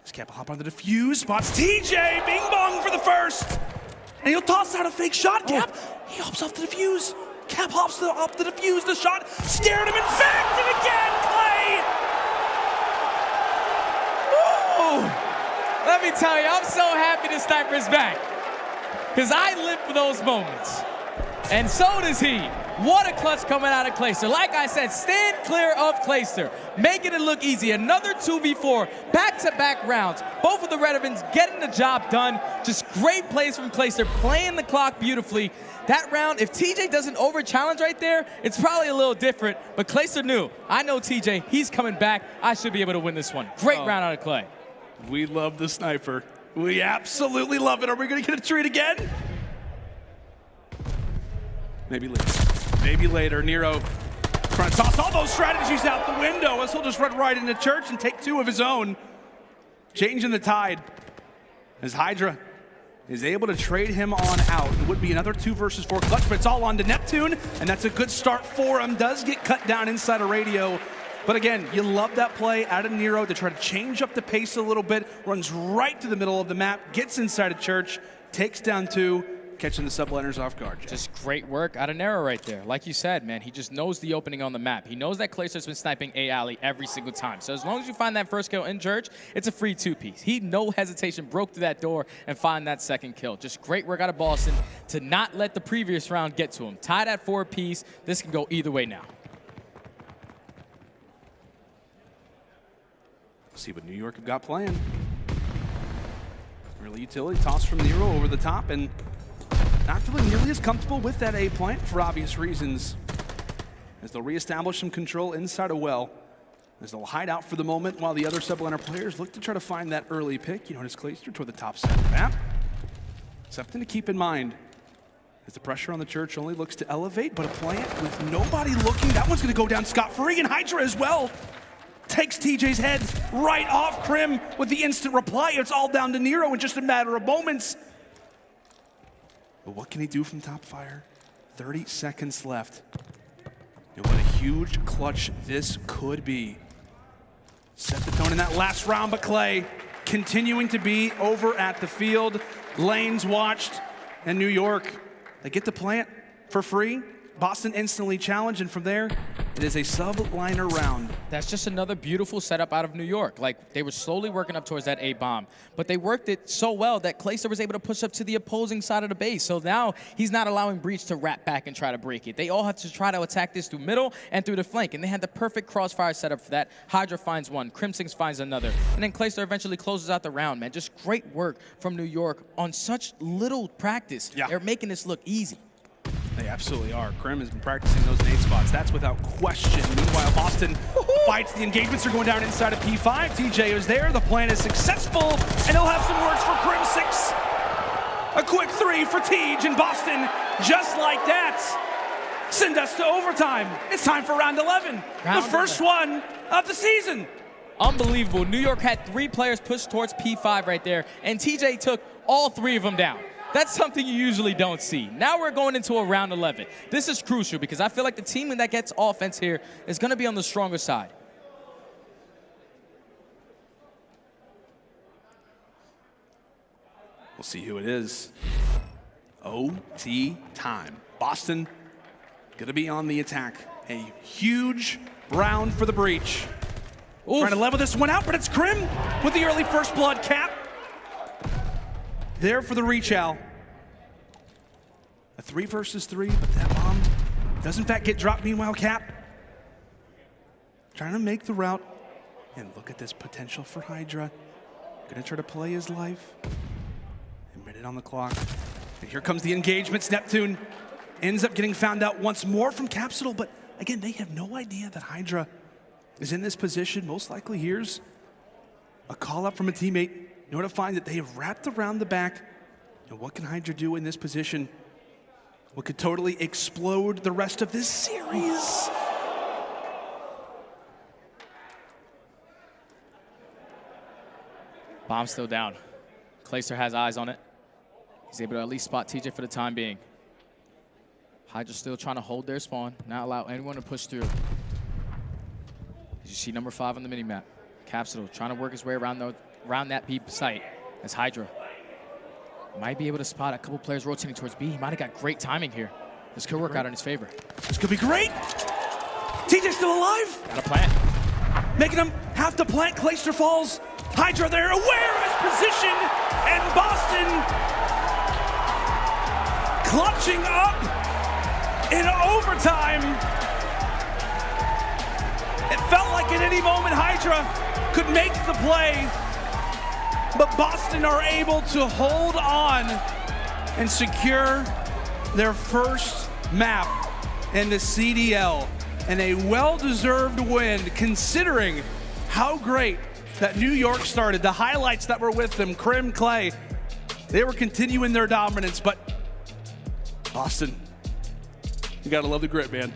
As Cap will hop on the defuse, spots TJ, bing bong for the first. And he'll toss out a fake shot, Cap. He hops off the defuse. Cap hops off the defuse, the shot scared him in fact, and again, Clay. Ooh. Let me tell you, I'm so happy the sniper's back. Because I live for those moments. And so does he. What a clutch coming out of Clayster. Like I said, stand clear of Clayster. Making it look easy. Another 2v4, back-to-back rounds. Both of the Redevans getting the job done. Just great plays from Clayster, playing the clock beautifully. That round, if TJ doesn't over-challenge right there, it's probably a little different. But Clayster knew, I know TJ, he's coming back. I should be able to win this one. Great round out of Clay. We love the sniper. We absolutely love it. Are we going to get a treat again? Maybe later. Maybe later. Nero trying to toss all those strategies out the window as he'll just run right into Church and take 2 of his own. Changing the tide as HyDra is able to trade him on out. It would be another 2 versus 4 clutch, but it's all on to Neptune, and that's a good start for him. Does get cut down inside a radio. But again, you love that play out of Nero to try to change up the pace a little bit. Runs right to the middle of the map, gets inside of Church, takes down 2. Catching the subliners off guard. Just great work out of Nero right there. Like you said, man, he just knows the opening on the map. He knows that Clayster's been sniping aLLeY every single time. So as long as you find that first kill in Church, it's a free 2-piece. He, no hesitation, broke through that door and find that second kill. Just great work out of Boston to not let the previous round get to him. Tied at 4-piece. This can go either way now. See what New York have got planned. Early utility toss from Nero over the top, and not feeling nearly as comfortable with that A plant for obvious reasons. As they'll reestablish some control inside a well. As they'll hide out for the moment while the other subliner players look to try to find that early pick. You notice Clayster toward the top side of the map. Something to keep in mind as the pressure on the Church only looks to elevate, but a plant with nobody looking. That one's gonna go down scot-free, and HyDra as well. Takes TJ's head right off Crim with the instant reply. It's all down to Nero in just a matter of moments. But what can he do from top fire? 30 seconds left. And what a huge clutch this could be. Set the tone in that last round, but Clay continuing to be over at the field. Lanes watched, and New York, they get the plant for free. Boston instantly challenged, and from there, it is a subliner round. That's just another beautiful setup out of New York. Like, they were slowly working up towards that A bomb, but they worked it so well that Clayster was able to push up to the opposing side of the base. So now he's not allowing Breach to wrap back and try to break it. They all have to try to attack this through middle and through the flank, and they had the perfect crossfire setup for that. HyDra finds one, Crimsix finds another, and then Clayster eventually closes out the round, man. Just great work from New York on such little practice. Yeah. They're making this look easy. They absolutely are. Crim has been practicing those nade spots. That's without question. Meanwhile, Boston fights. The engagements are going down inside of P5. TJ is there. The plan is successful, and he'll have some words for Crimsix. A quick 3 for Tej in Boston. Just like that, send us to overtime. It's time for round 11. The first one of the season. Unbelievable. New York had 3 players push towards P5 right there, and TJ took all 3 of them down. That's something you usually don't see. Now we're going into a round 11. This is crucial because I feel like the team that gets offense here is going to be on the stronger side. We'll see who it is. OT time. Boston going to be on the attack. A huge round for the Breach. Oof. Trying to level this one out, but it's Crim with the early first blood cap. There for the reach out. A 3 versus 3, but that bomb does in fact get dropped. Meanwhile, Cap trying to make the route. And look at this potential for HyDra. Gonna try to play his life. A minute on the clock. And here comes the engagements. Neptune ends up getting found out once more from Capsidal, but again, they have no idea that HyDra is in this position. Most likely here's a call up from a teammate notifying that they have wrapped around the back. And what can HyDra do in this position? What could totally explode the rest of this series? Bomb still down. Clayster has eyes on it. He's able to at least spot TJ for the time being. HyDra still trying to hold their spawn, not allow anyone to push through. As you see number 5 on the minimap, Capsidal trying to work his way around that B site as HyDra might be able to spot a couple players rotating towards B. He might have got great timing here. This could work out in his favor. This could be great. TJ's still alive. Got a plant. Making him have to plant. Clayster falls. HyDra there, aware of his position, and Boston clutching up in overtime. It felt like at any moment HyDra could make the play, but Boston are able to hold on and secure their first map in the CDL, and a well-deserved win considering how great that New York started. The highlights that were with them, Crim, Clay, they were continuing their dominance, but Boston, you gotta love the grit, man.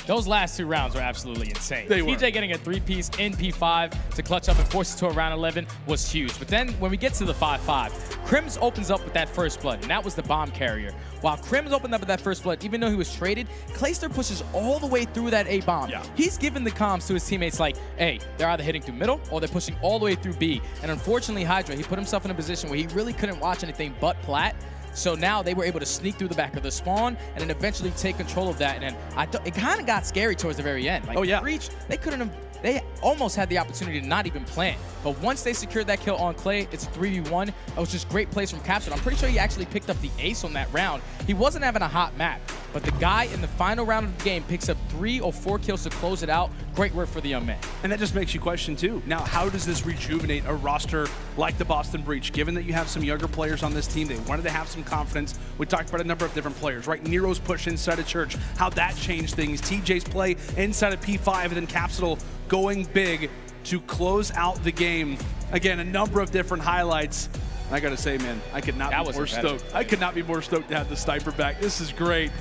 Those last 2 rounds were absolutely insane. They were. TJ getting a 3-piece in P5 to clutch up and force it to a round 11 was huge. But then when we get to the 5-5, Crims opens up with that first blood, and that was the bomb carrier. While Crims opened up with that first blood, even though he was traded, Clayster pushes all the way through that A bomb. Yeah. He's giving the comms to his teammates like, hey, they're either hitting through middle or they're pushing all the way through B. And unfortunately, HyDra, he put himself in a position where he really couldn't watch anything but plat. So now they were able to sneak through the back of the spawn and then eventually take control of that. And then it kind of got scary towards the very end. Like, Breach, they couldn't have, they almost had the opportunity to not even plant. But once they secured that kill on Clay, it's a 3v1. It was just great plays from Capsidal. I'm pretty sure he actually picked up the ace on that round. He wasn't having a hot map, but the guy in the final round of the game picks up 3 or 4 kills to close it out. Great work for the young man. And that just makes you question too. Now, how does this rejuvenate a roster like the Boston Breach? Given that you have some younger players on this team, they wanted to have some confidence. We talked about a number of different players, right? Nero's push inside of Church, how that changed things. TJ's play inside of P5, and then Capsidal going big to close out the game. Again, a number of different highlights. I gotta say, man, I could not be more stoked. I could not be more stoked to have the sniper back. This is great.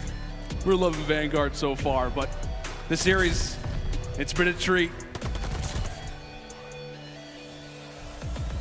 We're loving Vanguard so far, but the series, it's been a treat.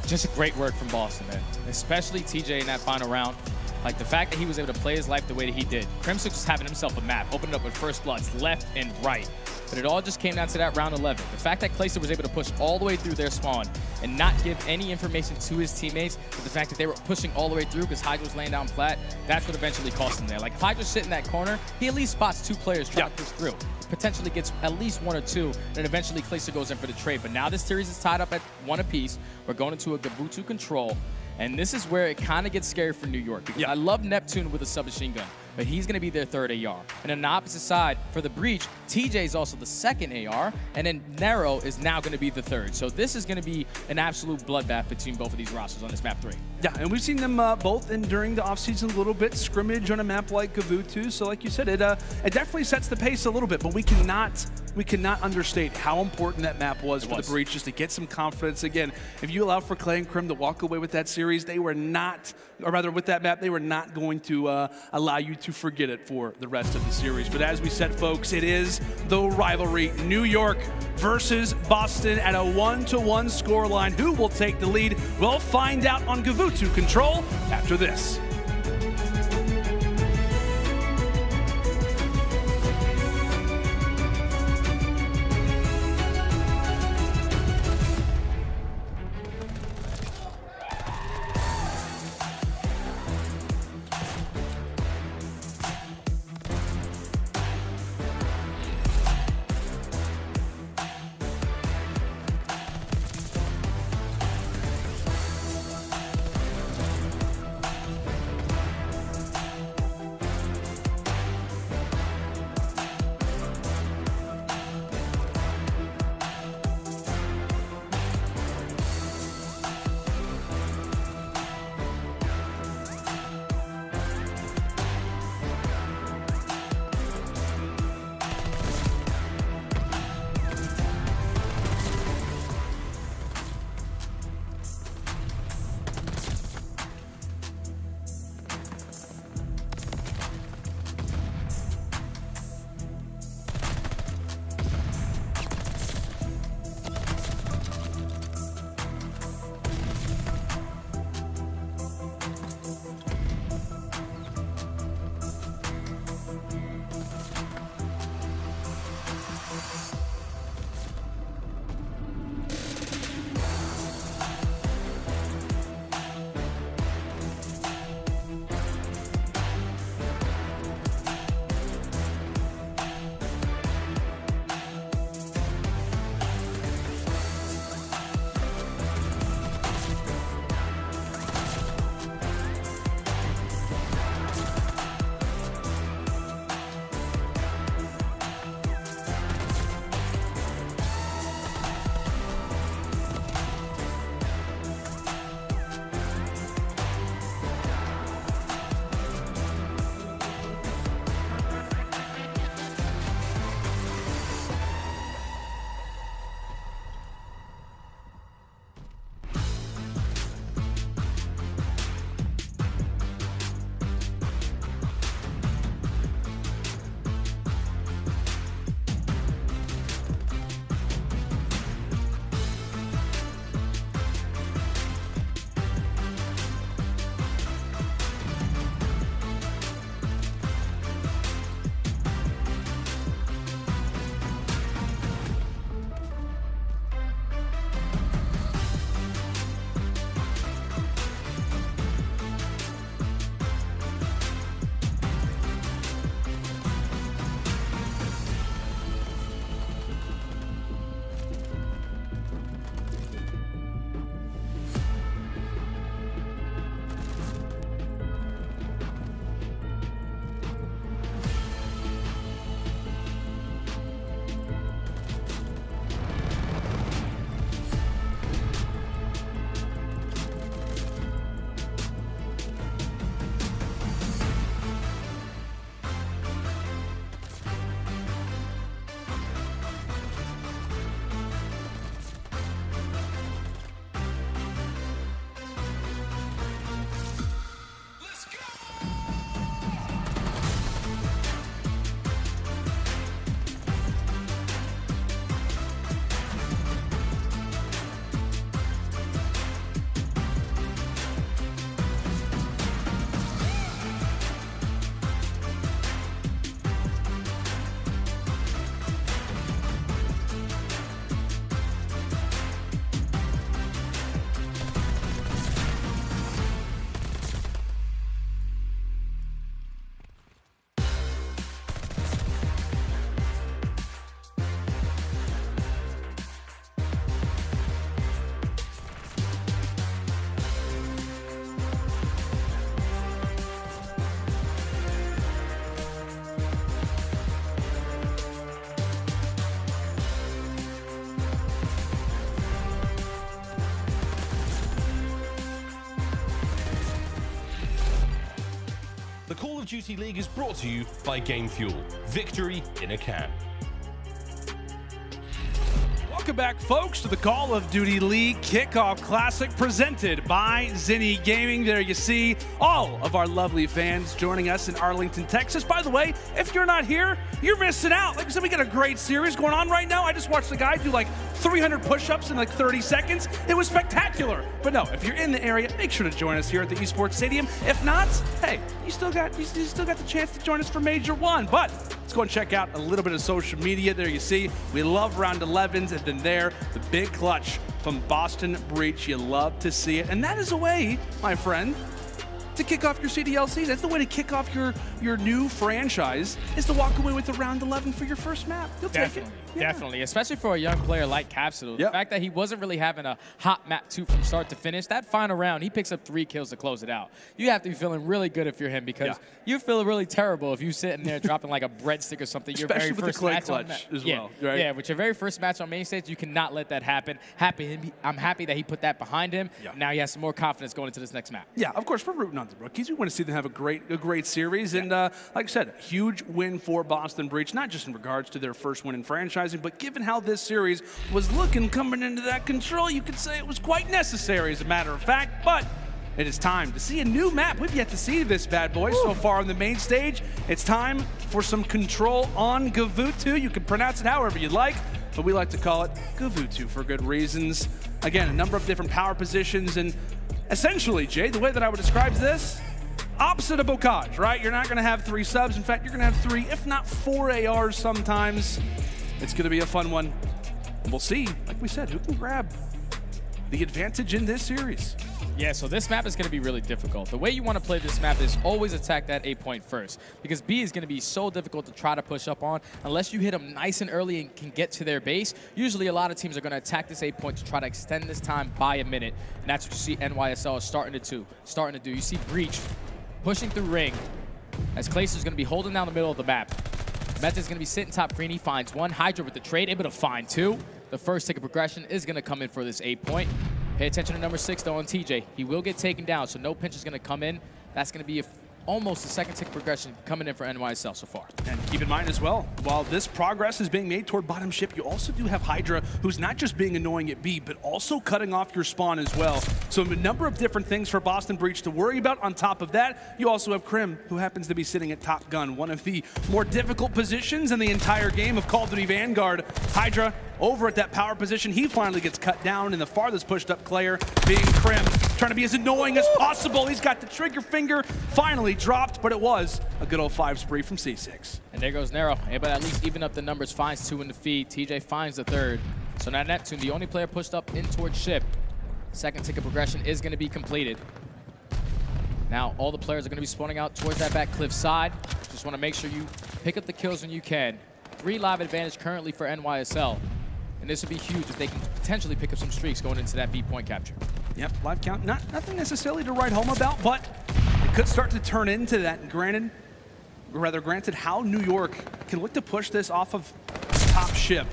Just great work from Boston, man. Especially TJ in that final round. Like, the fact that he was able to play his life the way that he did. Crimsix was having himself a map, opened up with first bloods left and right. But it all just came down to that round 11. The fact that Clayster was able to push all the way through their spawn and not give any information to his teammates, but the fact that they were pushing all the way through because HyDra was laying down flat, that's what eventually cost him there. Like, if HyDra's sitting in that corner, he at least spots 2 players trying to push through. Potentially gets at least 1 or 2, and then eventually Clayster goes in for the trade. But now this series is tied up at 1 apiece. We're going into a GvU2 control, and this is where it kind of gets scary for New York, because I love Neptune with a submachine gun, but he's going to be their 3rd AR. And on the opposite side, for the Breach, TJ is also the 2nd AR, and then Nero is now going to be the 3rd. So this is going to be an absolute bloodbath between both of these rosters on this map 3. Yeah, and we've seen them both during the offseason a little bit scrimmage on a map like GvU2. So like you said, it definitely sets the pace a little bit, but we cannot understate how important that map was for the Breach, just to get some confidence. Again, if you allow for Clay and Crim to walk away with that series, they were not, or rather with that map, they were not going to allow you to forget it for the rest of the series. But as we said, folks, it is the rivalry. New York versus Boston at a 1-1 scoreline. Who will take the lead? We'll find out on GvU2 Control after this. The Call of Duty League is brought to you by Game Fuel. Victory in a can. Welcome back, folks, to the Call of Duty League Kickoff Classic presented by Zenni Gaming. There you see all of our lovely fans joining us in Arlington, Texas. By the way, if you're not here, you're missing out. Like I said, we got a great series going on right now. I just watched a guy do like 300 push-ups in like 30 seconds. It was spectacular. But no, if you're in the area, make sure to join us here at the Esports Stadium. If not, hey, you still got the chance to join us for Major 1. But let's go and check out a little bit of social media. There you see, we love round 11s, and then there, the big clutch from Boston Breach. You love to see it. And that is a way, my friend, to kick off your CDL season. That's the way to kick off your new franchise, is to walk away with a round 11 for your first map. You'll take it. Yeah. Definitely, especially for a young player like Capsidal. The fact that he wasn't really having a hot map 2 from start to finish, that final round, he picks up 3 kills to close it out. You have to be feeling really good if you're him, because you feel really terrible if you sitting there dropping like a breadstick or something. Especially your very with first the clay match clutch on as well, right? Yeah, with your very first match on main stage, you cannot let that happen. I'm happy that he put that behind him. Now he has some more confidence going into this next map. Yeah, of course, we're rooting on the rookies. We want to see them have a great series. And like I said, a huge win for Boston Breach, not just in regards to their first win in franchising, but given how this series was looking coming into that control, you could say it was quite necessary, as a matter of fact. But it is time to see a new map. We've yet to see this bad boy so far on the main stage. It's time for some control on Gavutu. You can pronounce it however you like, but we like to call it Gavutu for good reasons. Again, a number of different power positions, and essentially, Jay, the way that I would describe this, opposite of Bocage, right? You're not going to have 3 subs. In fact, you're going to have 3, if not 4 ARs sometimes. It's going to be a fun one. We'll see, like we said, who can grab the advantage in this series. Yeah, so this map is going to be really difficult. The way you want to play this map is always attack that A point first, because B is going to be so difficult to try to push up on. Unless you hit them nice and early and can get to their base, usually a lot of teams are going to attack this A point to try to extend this time by a minute. And that's what you see NYSL is starting to do. You see Breach pushing through Ring, as Clayster's going to be holding down the middle of the map. Methodz going to be sitting top green. He finds 1. HyDra with the trade, able to find 2. The first tick of progression is going to come in for this A point. Pay attention to number 6, though, on TJ. He will get taken down, so no pinch is going to come in. That's going to be almost a second tick progression coming in for NYSL so far. And keep in mind as well, while this progress is being made toward bottom ship, you also do have HyDra, who's not just being annoying at B, but also cutting off your spawn as well. So a number of different things for Boston Breach to worry about. On top of that, you also have Crim, who happens to be sitting at top gun, one of the more difficult positions in the entire game of Call of Duty Vanguard. HyDra over at that power position. He finally gets cut down, and the farthest pushed up player being Crim, trying to be as annoying as possible. He's got the trigger finger finally dropped, but it was a good old 5 spree from C6. And there goes Nero, able to at least even up the numbers, finds 2 in the feed. TJ finds the 3rd. So now Neptune, the only player pushed up in towards ship. Second tick of progression is going to be completed. Now all the players are going to be spawning out towards that back cliff side. Just want to make sure you pick up the kills when you can. 3 live advantage currently for NYSL. And this would be huge if they can potentially pick up some streaks going into that B point capture. Yep, live count, nothing necessarily to write home about, but it could start to turn into that. And granted, how New York can look to push this off of top ship.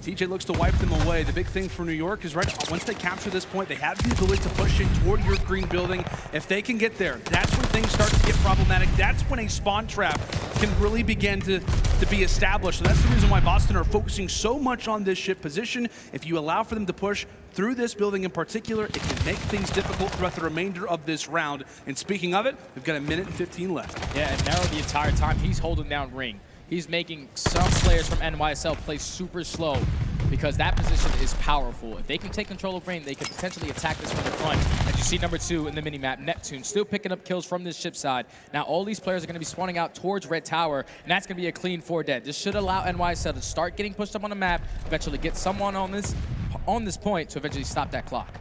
TJ looks to wipe them away. The big thing for New York is once they capture this point, they have the ability to push in toward your green building. If they can get there, that's when things start to get problematic. That's when a spawn trap can really begin to be established. And that's the reason why Boston are focusing so much on this ship position. If you allow for them to push through this building in particular, it can make things difficult throughout the remainder of this round. And speaking of it, we've got 1 minute and 15 left. Yeah, and Nero the entire time, he's holding down Ring. He's making some players from NYSL play super slow, because that position is powerful. If they can take control of Ring, they can potentially attack this from the front. As you see number 2 in the mini-map, Neptune still picking up kills from this ship side. Now all these players are going to be spawning out towards Red Tower, and that's going to be a clean 4 dead. This should allow NYSL to start getting pushed up on the map, eventually get someone on this point to eventually stop that clock.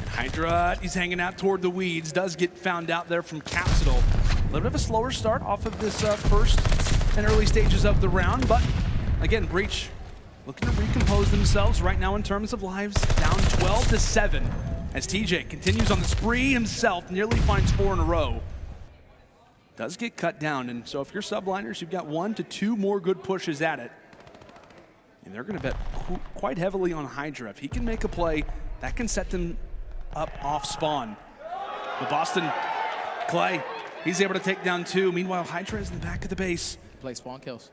HyDra, he's hanging out toward the weeds, does get found out there from Capsidal. A little bit of a slower start off of this first and early stages of the round, but again, Breach looking to recompose themselves right now in terms of lives, down 12-7 as TJ continues on the spree himself, nearly finds 4 in a row. Does get cut down, and so if you're Subliners, you've got 1 to 2 more good pushes at it. And they're going to bet quite heavily on HyDra. If he can make a play, that can set them up off spawn. The Boston Clay He's able to take down 2. Meanwhile, HyDra is in the back of the base. Play spawn kills.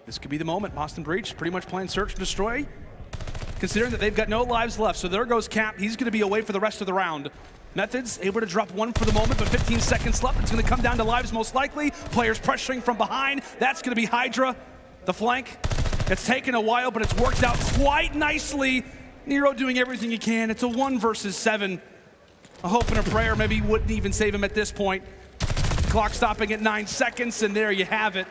This could be the moment. Boston Breach pretty much playing search and destroy, considering that they've got no lives left. So there goes Cap. He's going to be away for the rest of the round. Methodz able to drop 1 for the moment, but 15 seconds left. It's going to come down to lives most likely. Players pressuring from behind. That's going to be HyDra. The flank. It's taken a while, but it's worked out quite nicely. Nero doing everything he can. It's a 1 versus 7. A hope and a prayer. Maybe he wouldn't even save him at this point. Clock stopping at 9 seconds, and there you have it.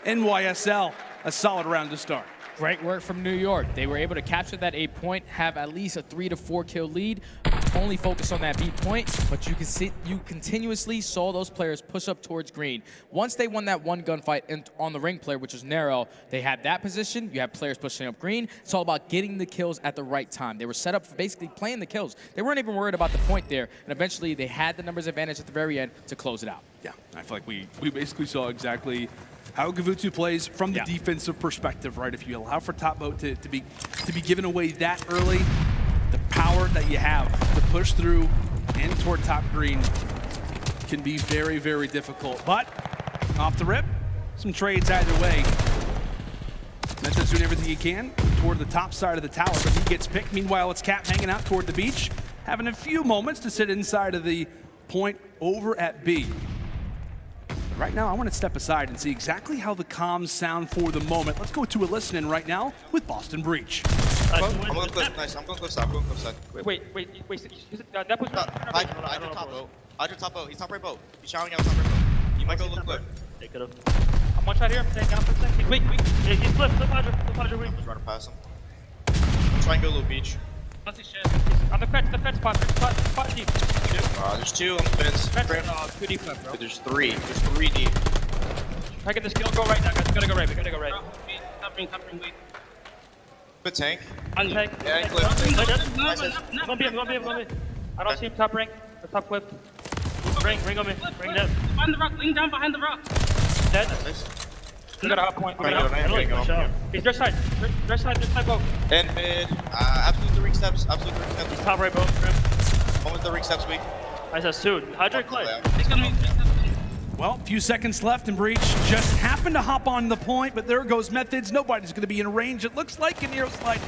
NYSL, a solid round to start. Great work from New York. They were able to capture that A point, have at least a 3 to 4 kill lead, only focus on that B point, but you can see you continuously saw those players push up towards green. Once they won that one gunfight on the ring player, which was Nero, they had that position. You have players pushing up green. It's all about getting the kills at the right time. They were set up for basically playing the kills. They weren't even worried about the point there, and eventually they had the numbers advantage at the very end to close it out. Yeah, I feel like we basically saw exactly how Gavutsu plays from the defensive perspective, right? If you allow for top boat to be given away that early, the power that you have to push through and toward top green can be very, very difficult. But off the rip, some trades either way. Methodz doing everything he can toward the top side of the tower, but he gets picked. Meanwhile, it's Cap hanging out toward the beach, having a few moments to sit inside of the point over at B. Right now, I want to step aside and see exactly how the comms sound for the moment. Let's go to a listen-in right now with Boston Breach. I'm going cliff, nice. I'm going cliff side, Wait. That was HyDra top boat. HyDra top boat. He's top right boat. He's showering out top right boat. He might go look cliff. Take it up. I'm one shot here. I'm staying down for a second. Wait. Yeah, he's cliff. Cliff HyDra. I'm just running past him. I'm trying to go little beach. On the fence spot deep. There's 2 on the fence. 2 deep left, bro. There's 3. There's 3 deep. Try to get this kill. Go right now, guys. We gotta go right. Covering, wait. Good tank. On tank. Yeah, cliff. Go B. I don't see him top ring. Or top cliff. Ring on me. Ring dead. Behind the rock. Lean down behind the rock. Dead. We got a hot point. He's their side. Their side boat. And mid. Absolute 3 steps. He's top right boat. Almost the ring steps weak. I said soon. HyDra Clay. Well, a few seconds left, and Breach just happened to hop on the point, but there goes Methodz. Nobody's going to be in range, it looks like, and Nero slide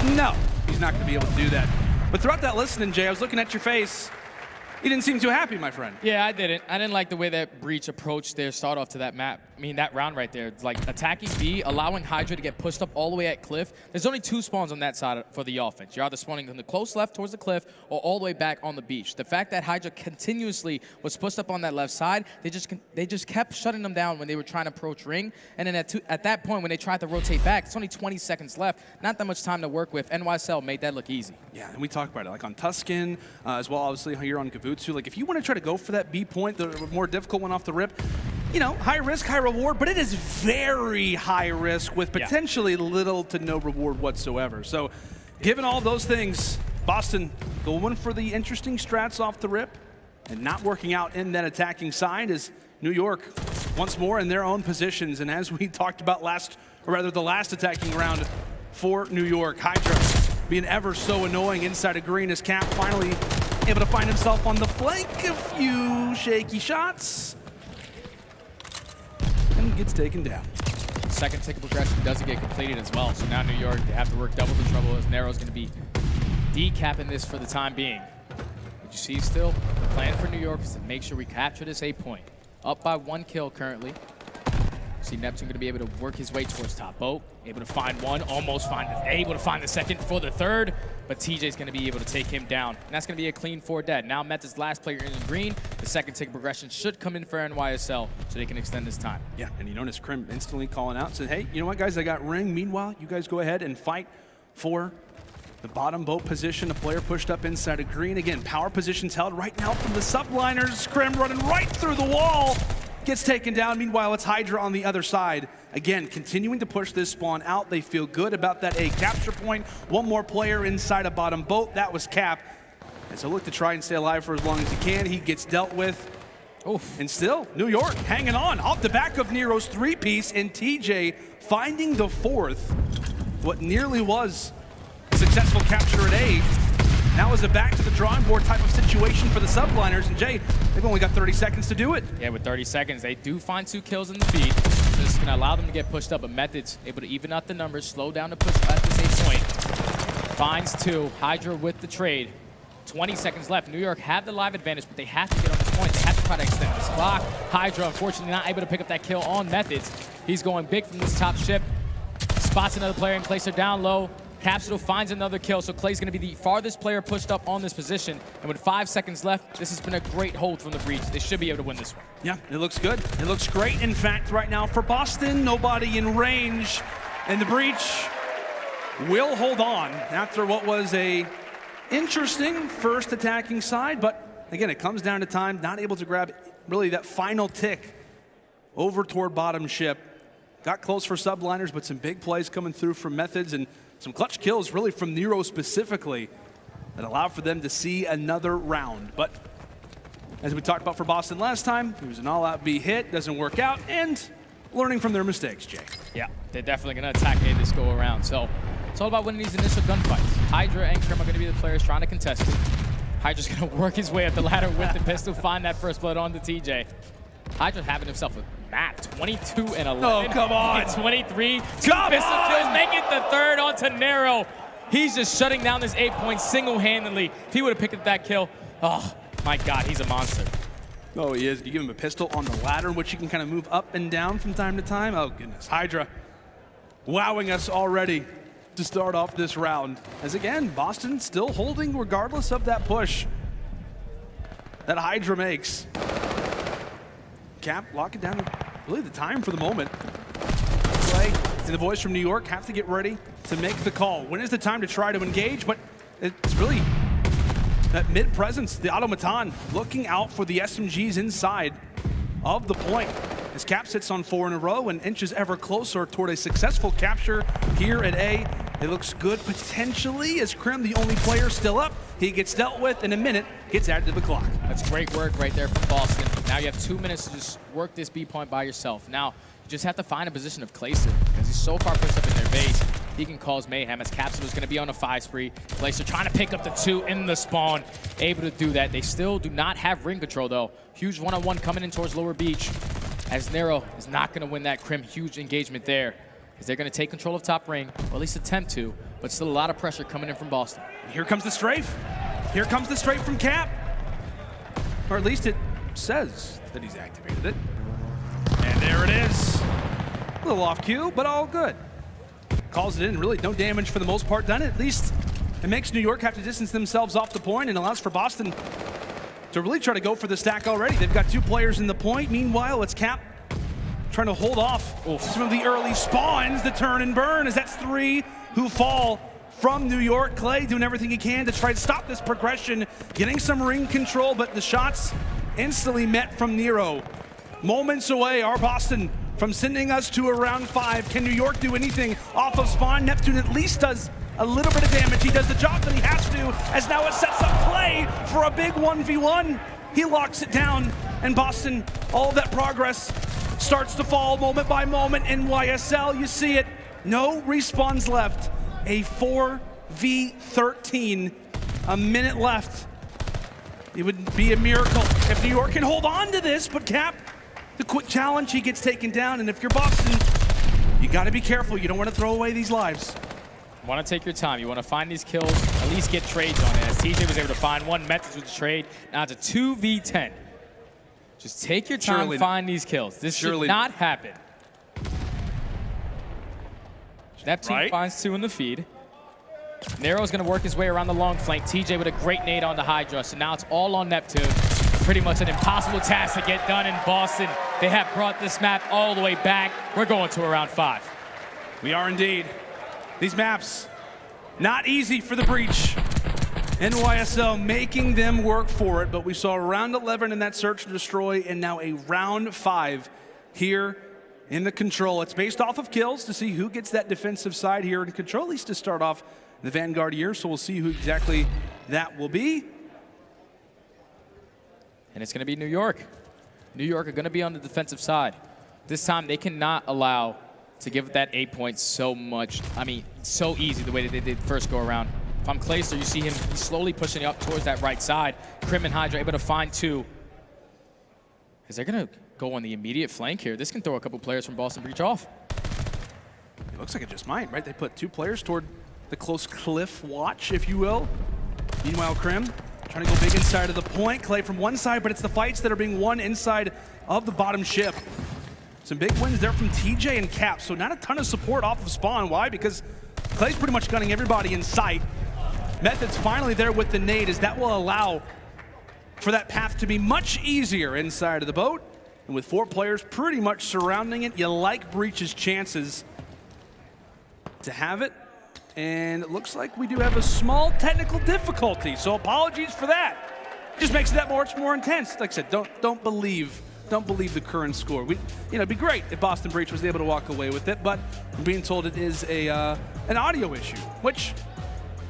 in. No, he's not going to be able to do that. But throughout that listening, Jay, I was looking at your face. You didn't seem too happy, my friend. Yeah, I didn't. I didn't like the way that Breach approached their start off to that map. I mean, that round right there. It's like attacking B, allowing HyDra to get pushed up all the way at cliff. There's only 2 spawns on that side for the offense. You're either spawning on the close left towards the cliff or all the way back on the beach. The fact that HyDra continuously was pushed up on that left side, they just kept shutting them down when they were trying to approach ring. And then at that point, when they tried to rotate back, it's only 20 seconds left. Not that much time to work with. NYSL made that look easy. Yeah, and we talked about it, like on Tuscan, as well, obviously, here on Gavutsu. Like, if you want to try to go for that B point, the more difficult one off the rip, you know, high risk, high reward, but it is very high risk with potentially little to no reward whatsoever. So, given all those things, Boston going for the interesting strats off the rip and not working out in that attacking side is New York once more in their own positions. And as we talked about the last attacking round for New York, HyDra being ever so annoying inside of green as Cap finally able to find himself on the flank. A few shaky shots and gets taken down. Second ticket progression doesn't get completed as well. So now New York, they have to work double the trouble as Nero's going to be decapping this for the time being. But you see still, the plan for New York is to make sure we capture this A point. Up by 1 kill currently. See Neptune going to be able to work his way towards top boat. Able to find one, able to find the second for the third, but TJ's going to be able to take him down. And that's going to be a clean 4 dead. Now Methodz last player in green. The second ticket progression should come in for NYSL so they can extend this time. Yeah, and you notice Crim instantly calling out, said, hey, you know what, guys, I got ring. Meanwhile, you guys go ahead and fight for the bottom boat position. A player pushed up inside of green. Again, power positions held right now from the Subliners. Crim running right through the wall. Gets taken down. Meanwhile, it's HyDra on the other side. Again, continuing to push this spawn out. They feel good about that A capture point. One more player inside a bottom boat. That was Cap. And so look to try and stay alive for as long as he can. He gets dealt with. Oof. And still, New York hanging on off the back of Nero's 3-piece, and TJ finding the 4th. What nearly was a successful capture at A Now is a back to the drawing board type of situation for the Subliners, and Jay, they've only got 30 seconds to do it. Yeah, with 30 seconds, they do find 2 kills in the feed. This is going to allow them to get pushed up, but Methodz able to even out the numbers, slow down the push at this 8 point. Finds 2, HyDra with the trade. 20 seconds left. New York have the live advantage, but they have to get on this point. They have to try to extend this clock. HyDra, unfortunately, not able to pick up that kill on Methodz. He's going big from this top ship. Spots another player and Clayster down low. Capsidal finds another kill, so Clay's going to be the farthest player pushed up on this position. And with 5 seconds left, this has been a great hold from the Breach. They should be able to win this one. Yeah, it looks good. It looks great, in fact, right now for Boston. Nobody in range, and the Breach will hold on after what was a interesting first attacking side. But again, it comes down to time, not able to grab really that final tick over toward bottom ship. Got close for Subliners, but some big plays coming through from Methodz and some clutch kills really from Nero specifically that allowed for them to see another round. But as we talked about for Boston last time, it was an all-out B hit, doesn't work out, and learning from their mistakes, Jay. Yeah, they're definitely going to attack A this go around. So it's all about winning these initial gunfights. HyDra and Crim are going to be the players trying to contest it. HyDra's going to work his way up the ladder with the pistol, find that first blood on the TJ. HyDra having himself a Mack, 22 and 11. Oh, come on. 23. 2 pistol kills, make it the third onto Nero. He's just shutting down this 8 point single-handedly. If he would have picked up that kill, oh my God, he's a monster. Oh, he is. You give him a pistol on the ladder, which you can kind of move up and down from time to time. Oh, goodness. HyDra wowing us already to start off this round. As again, Boston still holding regardless of that push that HyDra makes. Cap, lock it down. Really the time for the moment. Play and the boys from New York have to get ready to make the call. When is the time to try to engage? But it's really that mid presence, the automaton looking out for the SMGs inside of the point. As Cap sits on 4 in a row and inches ever closer toward a successful capture here at A. It looks good potentially as Crim, the only player still up. He gets dealt with in a minute, gets added to the clock. That's great work right there from Boston. Now you have 2 minutes to just work this B point by yourself. Now, you just have to find a position of Clayster because he's so far pushed up in their base. He can cause mayhem as Capsidal's going to be on a 5 spree. Clayster trying to pick up the 2 in the spawn. Able to do that. They still do not have ring control though. Huge one-on-one coming in towards lower beach. As Nero is not going to win that Crim. Huge engagement there. As they're going to take control of top ring, or at least attempt to, but still a lot of pressure coming in from Boston. Here comes the strafe. Here comes the strafe from Cap. Or at least it says that he's activated it. And there it is. A little off cue, but all good. Calls it in, really no damage for the most part done. At least it makes New York have to distance themselves off the point and allows for Boston to really try to go for the stack already. They've got 2 players in the point. Meanwhile, it's Cap trying to hold off some of the early spawns, the turn and burn, as that's 3 who fall from New York. Clay doing everything he can to try to stop this progression, getting some ring control, but the shots instantly met from Nero. Moments away are Boston from sending us to a round 5. Can New York do anything off of spawn? Neptune at least does a little bit of damage. He does the job that he has to, as now it sets up Clay for a big 1v1. He locks it down, and Boston, all of that progress starts to fall moment by moment. NYSL, you see it. No respawns left. A 4v13. A minute left. It would be a miracle if New York can hold on to this, but Cap, the quick challenge, he gets taken down. And if you're Boston, you got to be careful. You don't want to throw away these lives. Want to take your time. You want to find these kills, at least get trades on it. As TJ was able to find 1, Methodz with the trade. Now it's a 2v10. Just take your time, find these kills. This should not happen. Neptune finds 2 in the feed. Nero's going to work his way around the long flank. TJ with a great nade on the HyDra. So now it's all on Neptune. Pretty much an impossible task to get done in Boston. They have brought this map all the way back. We're going to a round 5. We are indeed. These maps, not easy for the Breach. NYSL making them work for it, but we saw round 11 in that search and destroy, and now a round 5 here in the control. It's based off of kills to see who gets that defensive side here in control, at least to start off the Vanguard year, so we'll see who exactly that will be. And it's going to be New York. New York are going to be on the defensive side. This time they cannot allow to give that 8 points so much, so easy the way that they did first go around. If I'm Clayster, you see him he's slowly pushing up towards that right side. Crim and HyDra able to find 2. Is they going to go on the immediate flank here? This can throw a couple players from Boston Breach off. It looks like it just might, right? They put 2 players toward the close cliff watch, if you will. Meanwhile, Crim trying to go big inside of the point. Clay from one side, but it's the fights that are being won inside of the bottom ship. Some big wins there from TJ and Cap, so not a ton of support off of spawn. Why? Because Clay's pretty much gunning everybody in sight. Methodz finally there with the nade, as that will allow for that path to be much easier inside of the boat. And with 4 players pretty much surrounding it, you like Breach's chances to have it. And it looks like we do have a small technical difficulty, so apologies for that. Just makes it that much more intense. Like I said, don't believe the current score. It'd be great if Boston Breach was able to walk away with it, but I'm being told it is an audio issue, which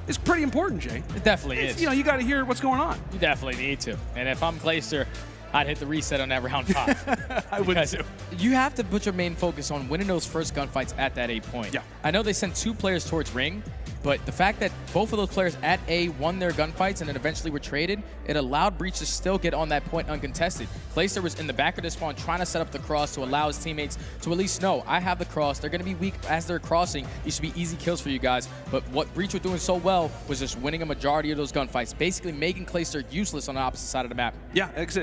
is pretty important, Jay. It definitely is. You got to hear what's going on. You definitely need to. And if I'm Clayster, I'd hit the reset on that round 5. I would too. You have to put your main focus on winning those first gunfights at that A point. Yeah. I know they sent 2 players towards ring, but the fact that both of those players at A won their gunfights and then eventually were traded, it allowed Breach to still get on that point uncontested. Clayster was in the back of the spawn trying to set up the cross to allow his teammates to at least know, I have the cross, they're going to be weak as they're crossing, these should be easy kills for you guys. But what Breach were doing so well was just winning a majority of those gunfights, basically making Clayster useless on the opposite side of the map. Yeah, it's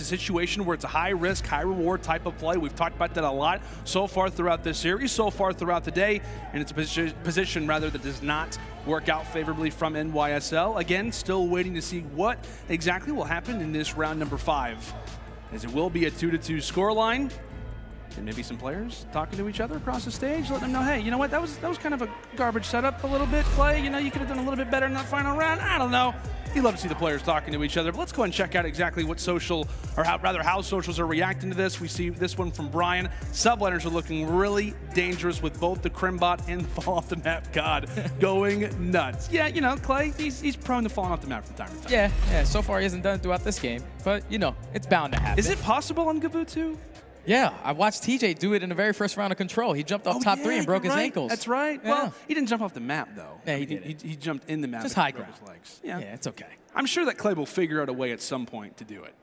a situation where it's a high risk, high reward type of play. We've talked about that a lot so far throughout this series, so far throughout the day, and it's a position rather that does not work out favorably from NYSL. Again, still waiting to see what exactly will happen in this round number 5, as it will be a 2-2 scoreline. And maybe some players talking to each other across the stage, letting them know, hey, you know what, that was kind of a garbage setup a little bit, Clay. You could have done a little bit better in that final round. I don't know. You love to see the players talking to each other, but let's go ahead and check out exactly what how socials are reacting to this. We see this one from Brian. Subliners are looking really dangerous with both the Crimbot and Fall Off the Map God going nuts. Yeah, Clay, he's prone to falling off the map from time to time. Yeah, so far he hasn't done it throughout this game, but it's bound to happen. Is it possible on Gabu too? Yeah, I watched TJ do it in the very first round of Control. He jumped off top 3 and broke his ankles. That's right. Yeah. Well, he didn't jump off the map, though. Yeah, he jumped in the map. Just high ground. His legs. Yeah, it's okay. I'm sure that Clay will figure out a way at some point to do it.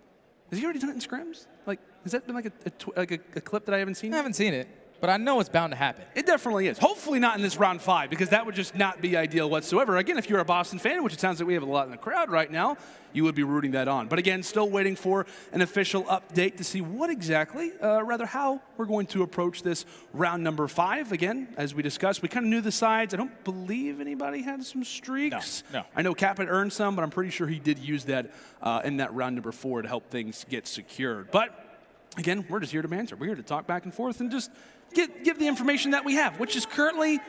Has he already done it in scrims? Like, has that been like a clip that I haven't seen? I haven't seen it, but I know it's bound to happen. It definitely is. Hopefully not in this round 5, because that would just not be ideal whatsoever. Again, if you're a Boston fan, which it sounds like we have a lot in the crowd right now, you would be rooting that on. But again, still waiting for an official update to see what exactly, how we're going to approach this round number 5. Again, as we discussed, we kind of knew the sides. I don't believe anybody had some streaks. No. I know Cap had earned some, but I'm pretty sure he did use that in that round number 4 to help things get secured. But again, we're just here to banter. We're here to talk back and forth and just give the information that we have, which is currently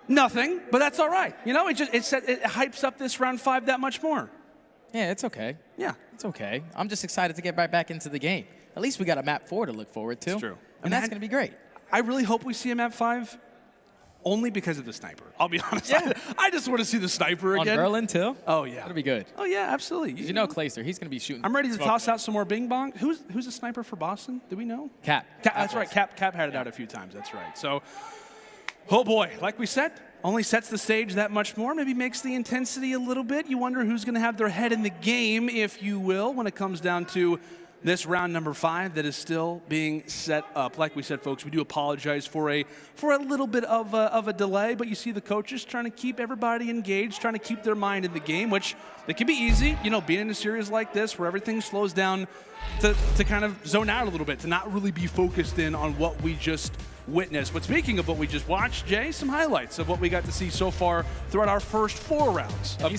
nothing, but that's all right. It hypes up this round 5 that much more. Yeah, it's okay. Yeah. It's okay. I'm just excited to get right back into the game. At least we got a map 4 to look forward to. It's true. And that's going to be great. I really hope we see a map 5 only because of the sniper. I'll be honest. Yeah. I just want to see the sniper again. On Berlin, too? Oh, yeah. That'll be good. Oh, yeah, absolutely. You know Clayster, he's going to be shooting. I'm ready to toss out some more bing bong. Who's a sniper for Boston? Do we know? Cap. That's right. Cap had it out a few times. That's right. So, oh boy, like we said, only sets the stage that much more, maybe makes the intensity a little bit. You wonder who's going to have their head in the game, if you will, when it comes down to this round number 5 that is still being set up. Like we said, folks, we do apologize for a little bit of a delay, but you see the coaches trying to keep everybody engaged, trying to keep their mind in the game, which it can be easy, being in a series like this where everything slows down to kind of zone out a little bit, to not really be focused in on what we just witnessed. But speaking of what we just watched, Jay, some highlights of what we got to see so far throughout our first 4 rounds of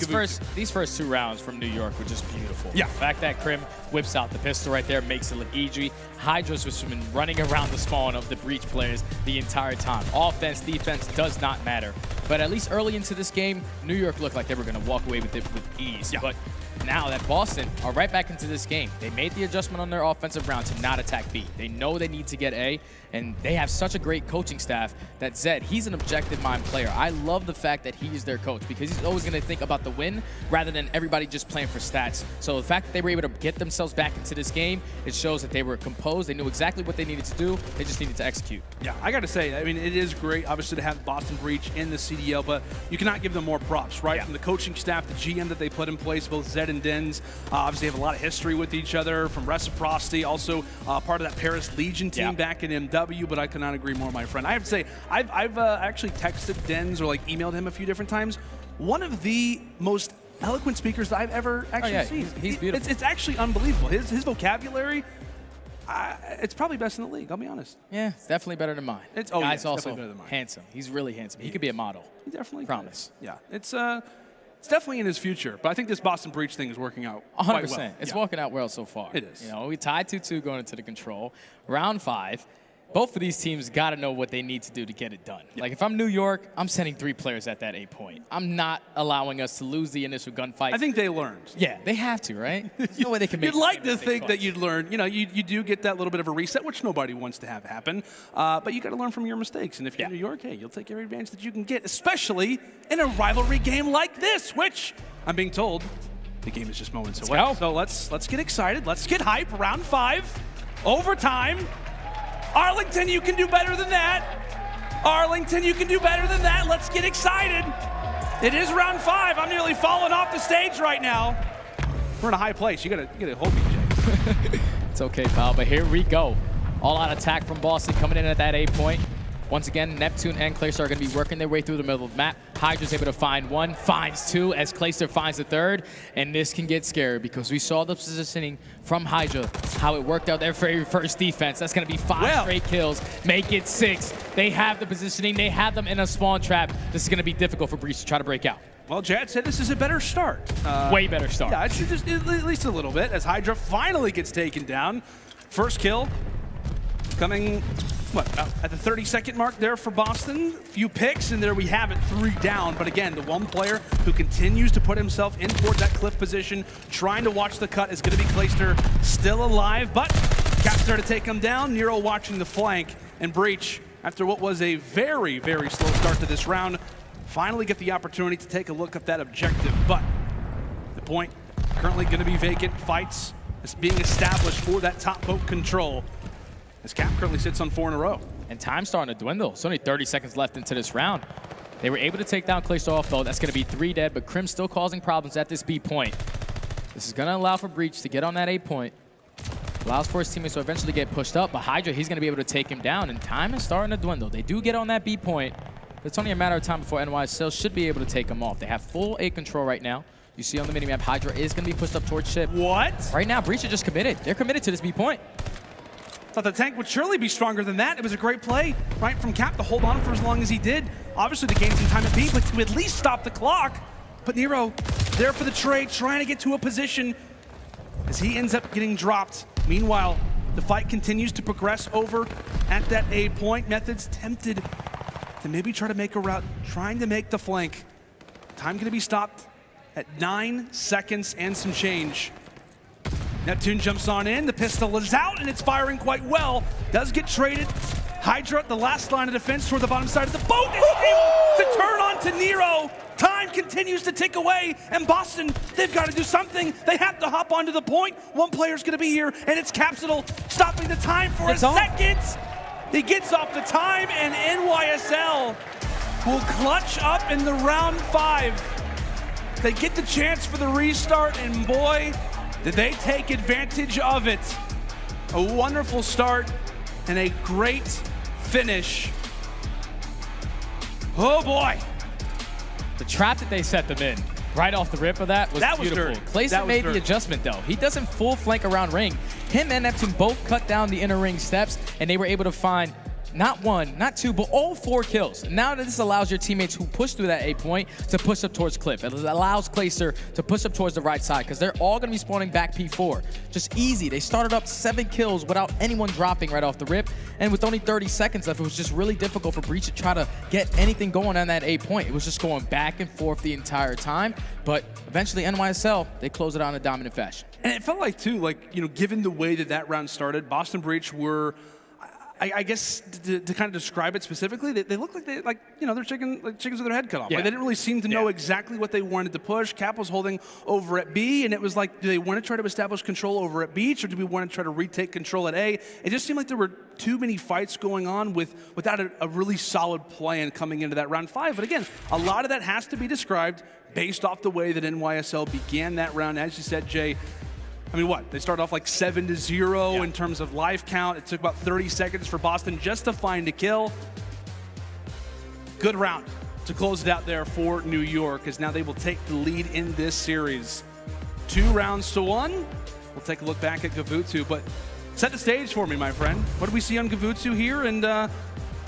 These first 2 rounds from New York were just beautiful. Yeah. The fact that Crim whips out the pistol right there makes it look easy. HyDra's just been running around the spawn of the Breach players the entire time. Offense, defense does not matter. But at least early into this game, New York looked like they were going to walk away with it with ease. Yeah. But now that Boston are right back into this game. They made the adjustment on their offensive round to not attack B. They know they need to get A, and they have such a great coaching staff that Zed, he's an objective mind player. I love the fact that he's their coach because he's always going to think about the win rather than everybody just playing for stats. So the fact that they were able to get themselves back into this game, it shows that they were composed. They knew exactly what they needed to do. They just needed to execute. Yeah, I got to say, I mean, it is great, obviously, to have Boston Breach in the CDL, but you cannot give them more props, right? Yeah. From the coaching staff, the GM that they put in place, both Zed and Dens, obviously have a lot of history with each other, from Reciprocity, also part of that Paris Legion team back in MW, but I could not agree more, my friend. I have to say, I've actually texted Dens or like emailed him a few different times. One of the most eloquent speakers that I've ever actually seen. He's beautiful. It's actually unbelievable. His vocabulary, it's probably best in the league, I'll be honest. Yeah, it's definitely better than mine. It's Guy's also definitely better than mine. handsome. He's really handsome. He could be a model. He definitely promise. Could. Yeah, it's definitely in his future, but I think this Boston Breach thing is working out 100%. Well. It's working out well so far. It is. You know, we tied 2-2 going into the control. Round 5. Both of these teams got to know what they need to do to get it done. Yeah. Like, if I'm New York, I'm sending 3 players at that A point. I'm not allowing us to lose the initial gunfight. I think they learned. Yeah, they have to, right? There's no way they can make You'd like to think that you'd learn. You know, you do get that little bit of a reset, which nobody wants to have happen. But you got to learn from your mistakes. And if you're New York, hey, you'll take every advantage that you can get, especially in a rivalry game like this, which I'm being told the game is just moments away. So let's get excited. Let's get hype. Round 5, overtime. Arlington, you can do better than that. Arlington, you can do better than that. Let's get excited. It is round 5. I'm nearly falling off the stage right now. We're in a high place. You gotta hold me, Jay. It's okay, pal, but here we go. All-out attack from Boston coming in at that A point. Once again, Neptune and Clayster are going to be working their way through the middle of the map. HyDra's able to find 1, finds 2, as Clayster finds the 3rd. And this can get scary because we saw the positioning from HyDra, how it worked out their very first defense. That's going to be 5 straight kills, make it 6. They have the positioning. They have them in a spawn trap. This is going to be difficult for Breach to try to break out. Well, Jad said this is a better start. Way better start. Yeah, it's just at least a little bit, as HyDra finally gets taken down. First kill coming, at the 30-second mark there for Boston. Few picks, and there we have it, 3 down. But again, the one player who continues to put himself in towards that cliff position, trying to watch the cut, is going to be Clayster, still alive, but Capsidal to take him down. Nero watching the flank, and Breach, after what was a very, very slow start to this round, finally get the opportunity to take a look at that objective. But the point currently going to be vacant. Fights is being established for that top boat control, as Cap currently sits on 4 in a row. And time's starting to dwindle. It's only 30 seconds left into this round. They were able to take down Clayster off, though. That's going to be 3 dead, but Crim still causing problems at this B point. This is going to allow for Breach to get on that A point. Allows for his teammates to eventually get pushed up, but HyDra, he's going to be able to take him down, and time is starting to dwindle. They do get on that B point. It's only a matter of time before NYSL should be able to take him off. They have full A control right now. You see on the minimap, HyDra is going to be pushed up towards ship. What? Right now, Breach are just committed. They're committed to this B point. Thought the tank would surely be stronger than that. It was a great play, right, from Cap to hold on for as long as he did. Obviously, to gain some time at B, but to at least stop the clock. But Nero there for the trade, trying to get to a position as he ends up getting dropped. Meanwhile, the fight continues to progress over at that A point. Methodz tempted to maybe try to make a route, trying to make the flank. Time going to be stopped at 9 seconds and some change. Neptune jumps on in, the pistol is out, and it's firing quite well. Does get traded. HyDra, the last line of defense toward the bottom side of the boat, is able to turn on to Nero. Time continues to tick away, and Boston, they've got to do something. They have to hop onto the point. One player's going to be here, and it's Capsidal stopping the time for a second. He gets off the time, and NYSL will clutch up in the round 5. They get the chance for the restart, and boy, did they take advantage of it. A wonderful start and a great finish. Oh boy. The trap that they set them in right off the rip of that was beautiful. Clayster made the adjustment though. He doesn't full flank around ring. Him and Neptune both cut down the inner ring steps, and they were able to find not 1, not 2, but all 4 kills. Now this allows your teammates who push through that A point to push up towards Cliff. It allows Clayster to push up towards the right side because they're all going to be spawning back P4. Just easy. They started up 7 kills without anyone dropping right off the rip. And with only 30 seconds left, it was just really difficult for Breach to try to get anything going on that A point. It was just going back and forth the entire time. But eventually NYSL, they closed it out in a dominant fashion. And it felt like, too, like, you know, given the way that that round started, Boston Breach were, I guess, to kind of describe it specifically, they look like they're chickens with their head cut off. Yeah. Like, they didn't really seem to know exactly what they wanted to push. Cap was holding over at B, and it was like, do they want to try to establish control over at Beach, or do we want to try to retake control at A? It just seemed like there were too many fights going on without a really solid plan coming into that round 5. But again, a lot of that has to be described based off the way that NYSL began that round. As you said, Jay, I mean, what? They started off like 7-0 in terms of life count. It took about 30 seconds for Boston just to find a kill. Good round to close it out there for New York, as now they will take the lead in this series. 2 rounds to 1. We'll take a look back at Gavutsu, but set the stage for me, my friend. What do we see on Gavutsu here? And I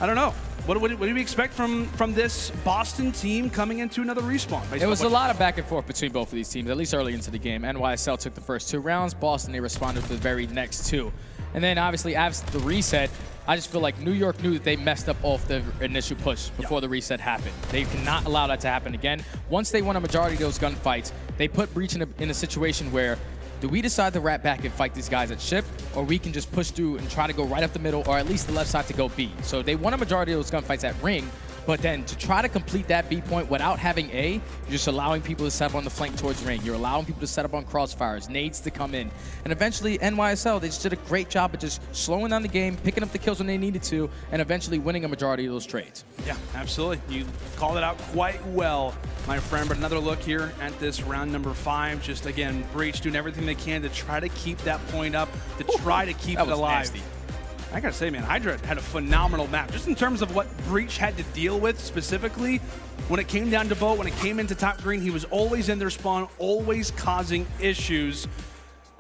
don't know. What do we expect from this Boston team coming into another respawn? It was a lot of back and forth between both of these teams, at least early into the game. NYSL took the first 2 rounds. Boston, they responded to the very next 2. And then obviously after the reset, I just feel like New York knew that they messed up off the initial push before the reset happened. They cannot allow that to happen again. Once they won a majority of those gunfights, they put Breach in a situation where, do we decide to wrap back and fight these guys at ship, or we can just push through and try to go right up the middle, or at least the left side to go B? So they won a majority of those gunfights at ring, but then to try to complete that B point without having A, you're just allowing people to set up on the flank towards ring. You're allowing people to set up on crossfires, nades to come in. And eventually NYSL, they just did a great job of just slowing down the game, picking up the kills when they needed to, and eventually winning a majority of those trades. Yeah, absolutely. You called it out quite well, my friend. But another look here at this round number 5. Just again, Breach doing everything they can to try to keep that point up, to try to keep it alive. Nasty. I gotta say, man, HyDra had a phenomenal map, just in terms of what Breach had to deal with specifically. When it came down to boat, when it came into top green, he was always in their spawn, always causing issues.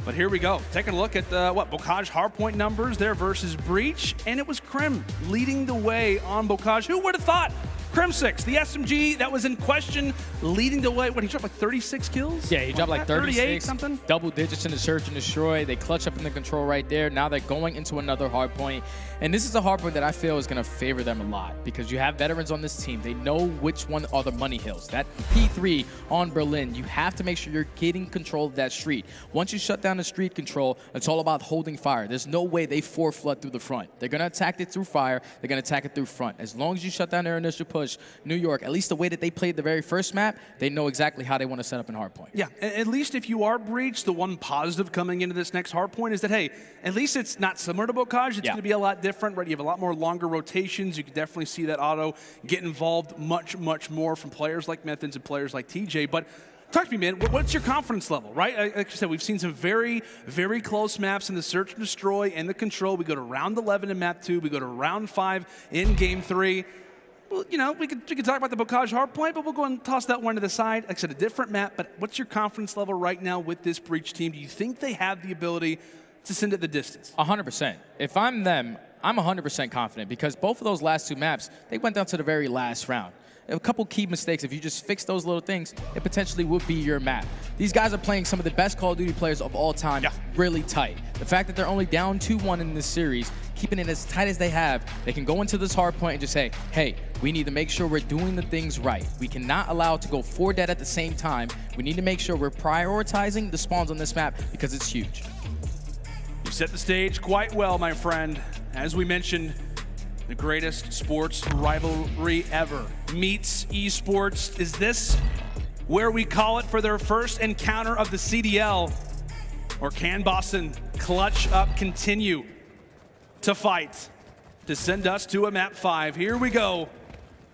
But here we go, taking a look at the Bocage hardpoint numbers there versus Breach, and it was Crim leading the way on Bocage. Who would have thought? Crimsix, the SMG that was in question, leading the way. What, he dropped like 36 kills? Yeah, he dropped like 36, something. Double digits in the search and destroy. They clutch up in the control right there. Now they're going into another hard point. And this is a hard point that I feel is going to favor them a lot, because you have veterans on this team. They know which one are the money hills. That P3 on Berlin, you have to make sure you're getting control of that street. Once you shut down the street control, it's all about holding fire. There's no way they flood through the front. They're going to attack it through fire. They're going to attack it through front. As long as you shut down their initial push, New York, at least the way that they played the very first map, they know exactly how they want to set up in hardpoint. Yeah, at least if you are Breach, the one positive coming into this next hardpoint is that, hey, at least it's not similar to Bocage. It's going to be a lot different, right? You have a lot more longer rotations. You can definitely see that auto get involved much, much more from players like Methodz and players like TJ. But talk to me, man. What's your confidence level, right? Like I said, we've seen some very, very close maps in the search and destroy and the control. We go to round 11 in map 2. We go to round 5 in game 3. Well, you know, we could talk about the Bocage hardpoint, but we'll go and toss that one to the side. Like I said, a different map, but what's your confidence level right now with this Breach team? Do you think they have the ability to send it the distance? 100%. If I'm them, I'm 100% confident, because both of those last 2 maps, they went down to the very last round. A couple key mistakes, if you just fix those little things, it potentially would be your map. These guys are playing some of the best Call of Duty players of all time, really tight. The fact that they're only down 2-1 in this series, keeping it as tight as they have, they can go into this hard point and just say, hey, we need to make sure we're doing the things right. We cannot allow it to go 4 dead at the same time. We need to make sure we're prioritizing the spawns on this map, because it's huge. You set the stage quite well, my friend. As we mentioned, the greatest sports rivalry ever meets esports. Is this where we call it for their first encounter of the CDL? Or can Boston clutch up, continue to fight to send us to a map 5? Here we go,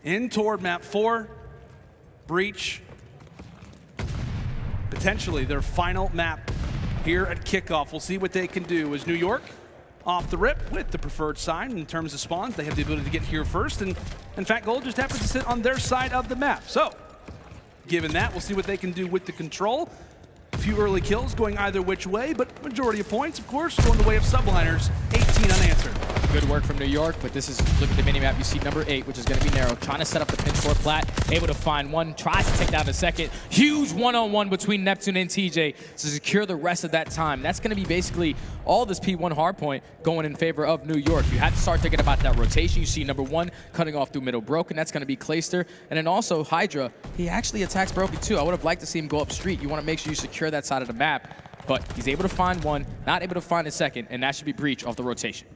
in toward map 4. Breach, potentially their final map here at kickoff. We'll see what they can do. As New York off the rip with the preferred side in terms of spawns, they have the ability to get here first, and in fact Gold just happens to sit on their side of the map. So given that, we'll see what they can do with the control. A few early kills going either which way, but majority of points, of course, going the way of Subliners, 18 unanswered. good work from New York, but this is, look at the minimap, you see number 8, which is going to be Nero, trying to set up the pinch for Plat, able to find one, tries to take down the second. Huge one-on-one between Neptune and TJ to secure the rest of that time. That's going to be basically all this P1 hardpoint going in favor of New York. You have to start thinking about that rotation. You see number 1 cutting off through middle broken. That's going to be Clayster. And then also HyDra, he actually attacks broken too. I would have liked to see him go up street. You want to make sure you secure that side of the map. But he's able to find one, not able to find a second, and that should be breach off the rotation.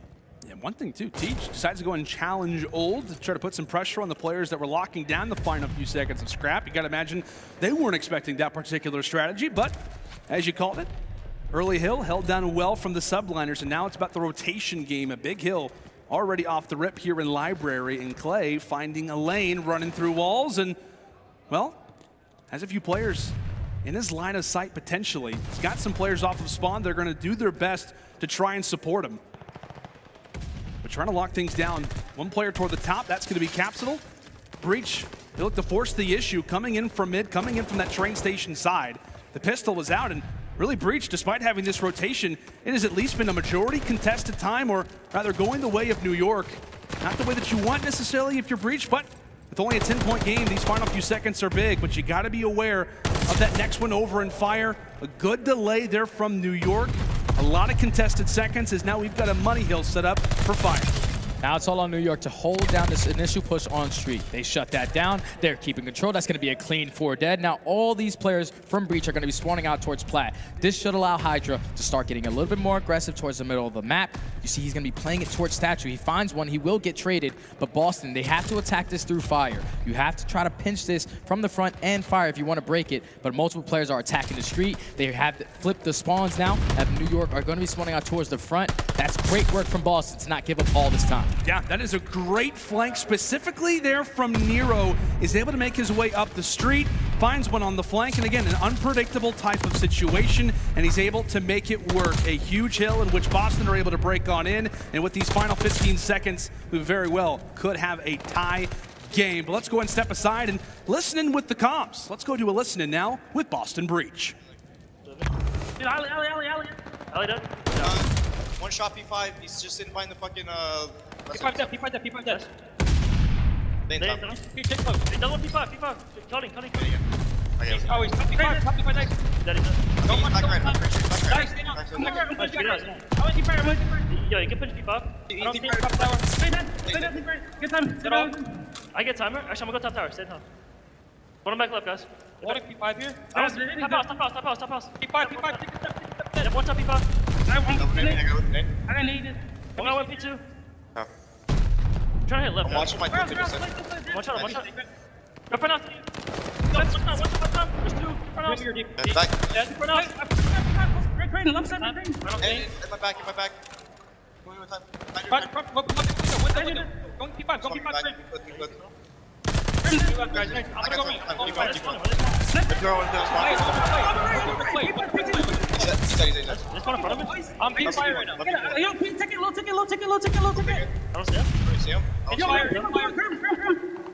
Yeah, one thing too, Teach decides to go and challenge Old to try to put some pressure on the players that were locking down the final few seconds of scrap. You gotta imagine they weren't expecting that particular strategy, but as you called it, early Hill held down well from the Subliners, and now it's about the rotation game. A big Hill already off the rip here in Library, and Clay finding a lane, running through walls, and, well, has a few players in his line of sight potentially. He's got some players off of spawn. They're going to do their best to try and support him. But trying to lock things down. One player toward the top, that's going to be Capsidal. Breach, they look to force the issue, coming in from mid, coming in from that train station side. The pistol is out, and really Breach, despite having this rotation, it has at least been a majority contested time, or rather going the way of New York. Not the way that you want necessarily if you're Breach, but with only a 10-point game, these final few seconds are big, but you got to be aware of that next one over and fire. A good delay there from New York. A lot of contested seconds as now we've got a money hill set up for fire. Now it's all on New York to hold down this initial push on street. They shut that down. They're keeping control. That's going to be a clean 4 dead. Now all these players from Breach are going to be spawning out towards Plat. This should allow HyDra to start getting a little bit more aggressive towards the middle of the map. You see he's going to be playing it towards Statue. He finds one. He will get traded. But Boston, they have to attack this through fire. You have to try to pinch this from the front and fire if you want to break it. But multiple players are attacking the street. They have flipped the spawns now. And New York are going to be spawning out towards the front. That's great work from Boston to not give up all this time. Yeah, that is a great flank, specifically there from Nero. Is able to make his way up the street, finds one on the flank, and again, an unpredictable type of situation, and he's able to make it work. A huge hill in which Boston are able to break on in, and with these final 15 seconds, we very well could have a tie game. But let's go and step aside and listen in with the comms. Let's go do a listening now with Boston Breach. iLLeY done. One shot P5, he's just in behind the fucking P5 death, P5 death. Lane top. Take close. He does one P5. Cutting. Okay. Oh, he's top P5 nice. That is it. Go back right. Nice, stay down. I'm going P5. Yo, you can pinch P5. I don't see top tower. Stay down. Get time. I get timer. Actually, I'm gonna go top tower. Stay down. One back left, guys. One P5 here. Top house. P5. Take a step. One top P5. I don't need it. One I went P2. Oh. I'm trying to hit left. I'm watching my 50%. One shot. Go front out. One shot. There's 2. Front out. Back. Yeah, front out. Crane, left side. In my back. Going with time. Going P5. Good. I'm gonna go There's one in front of me. I'm being fired right now. Yo, take it low. I don't see him.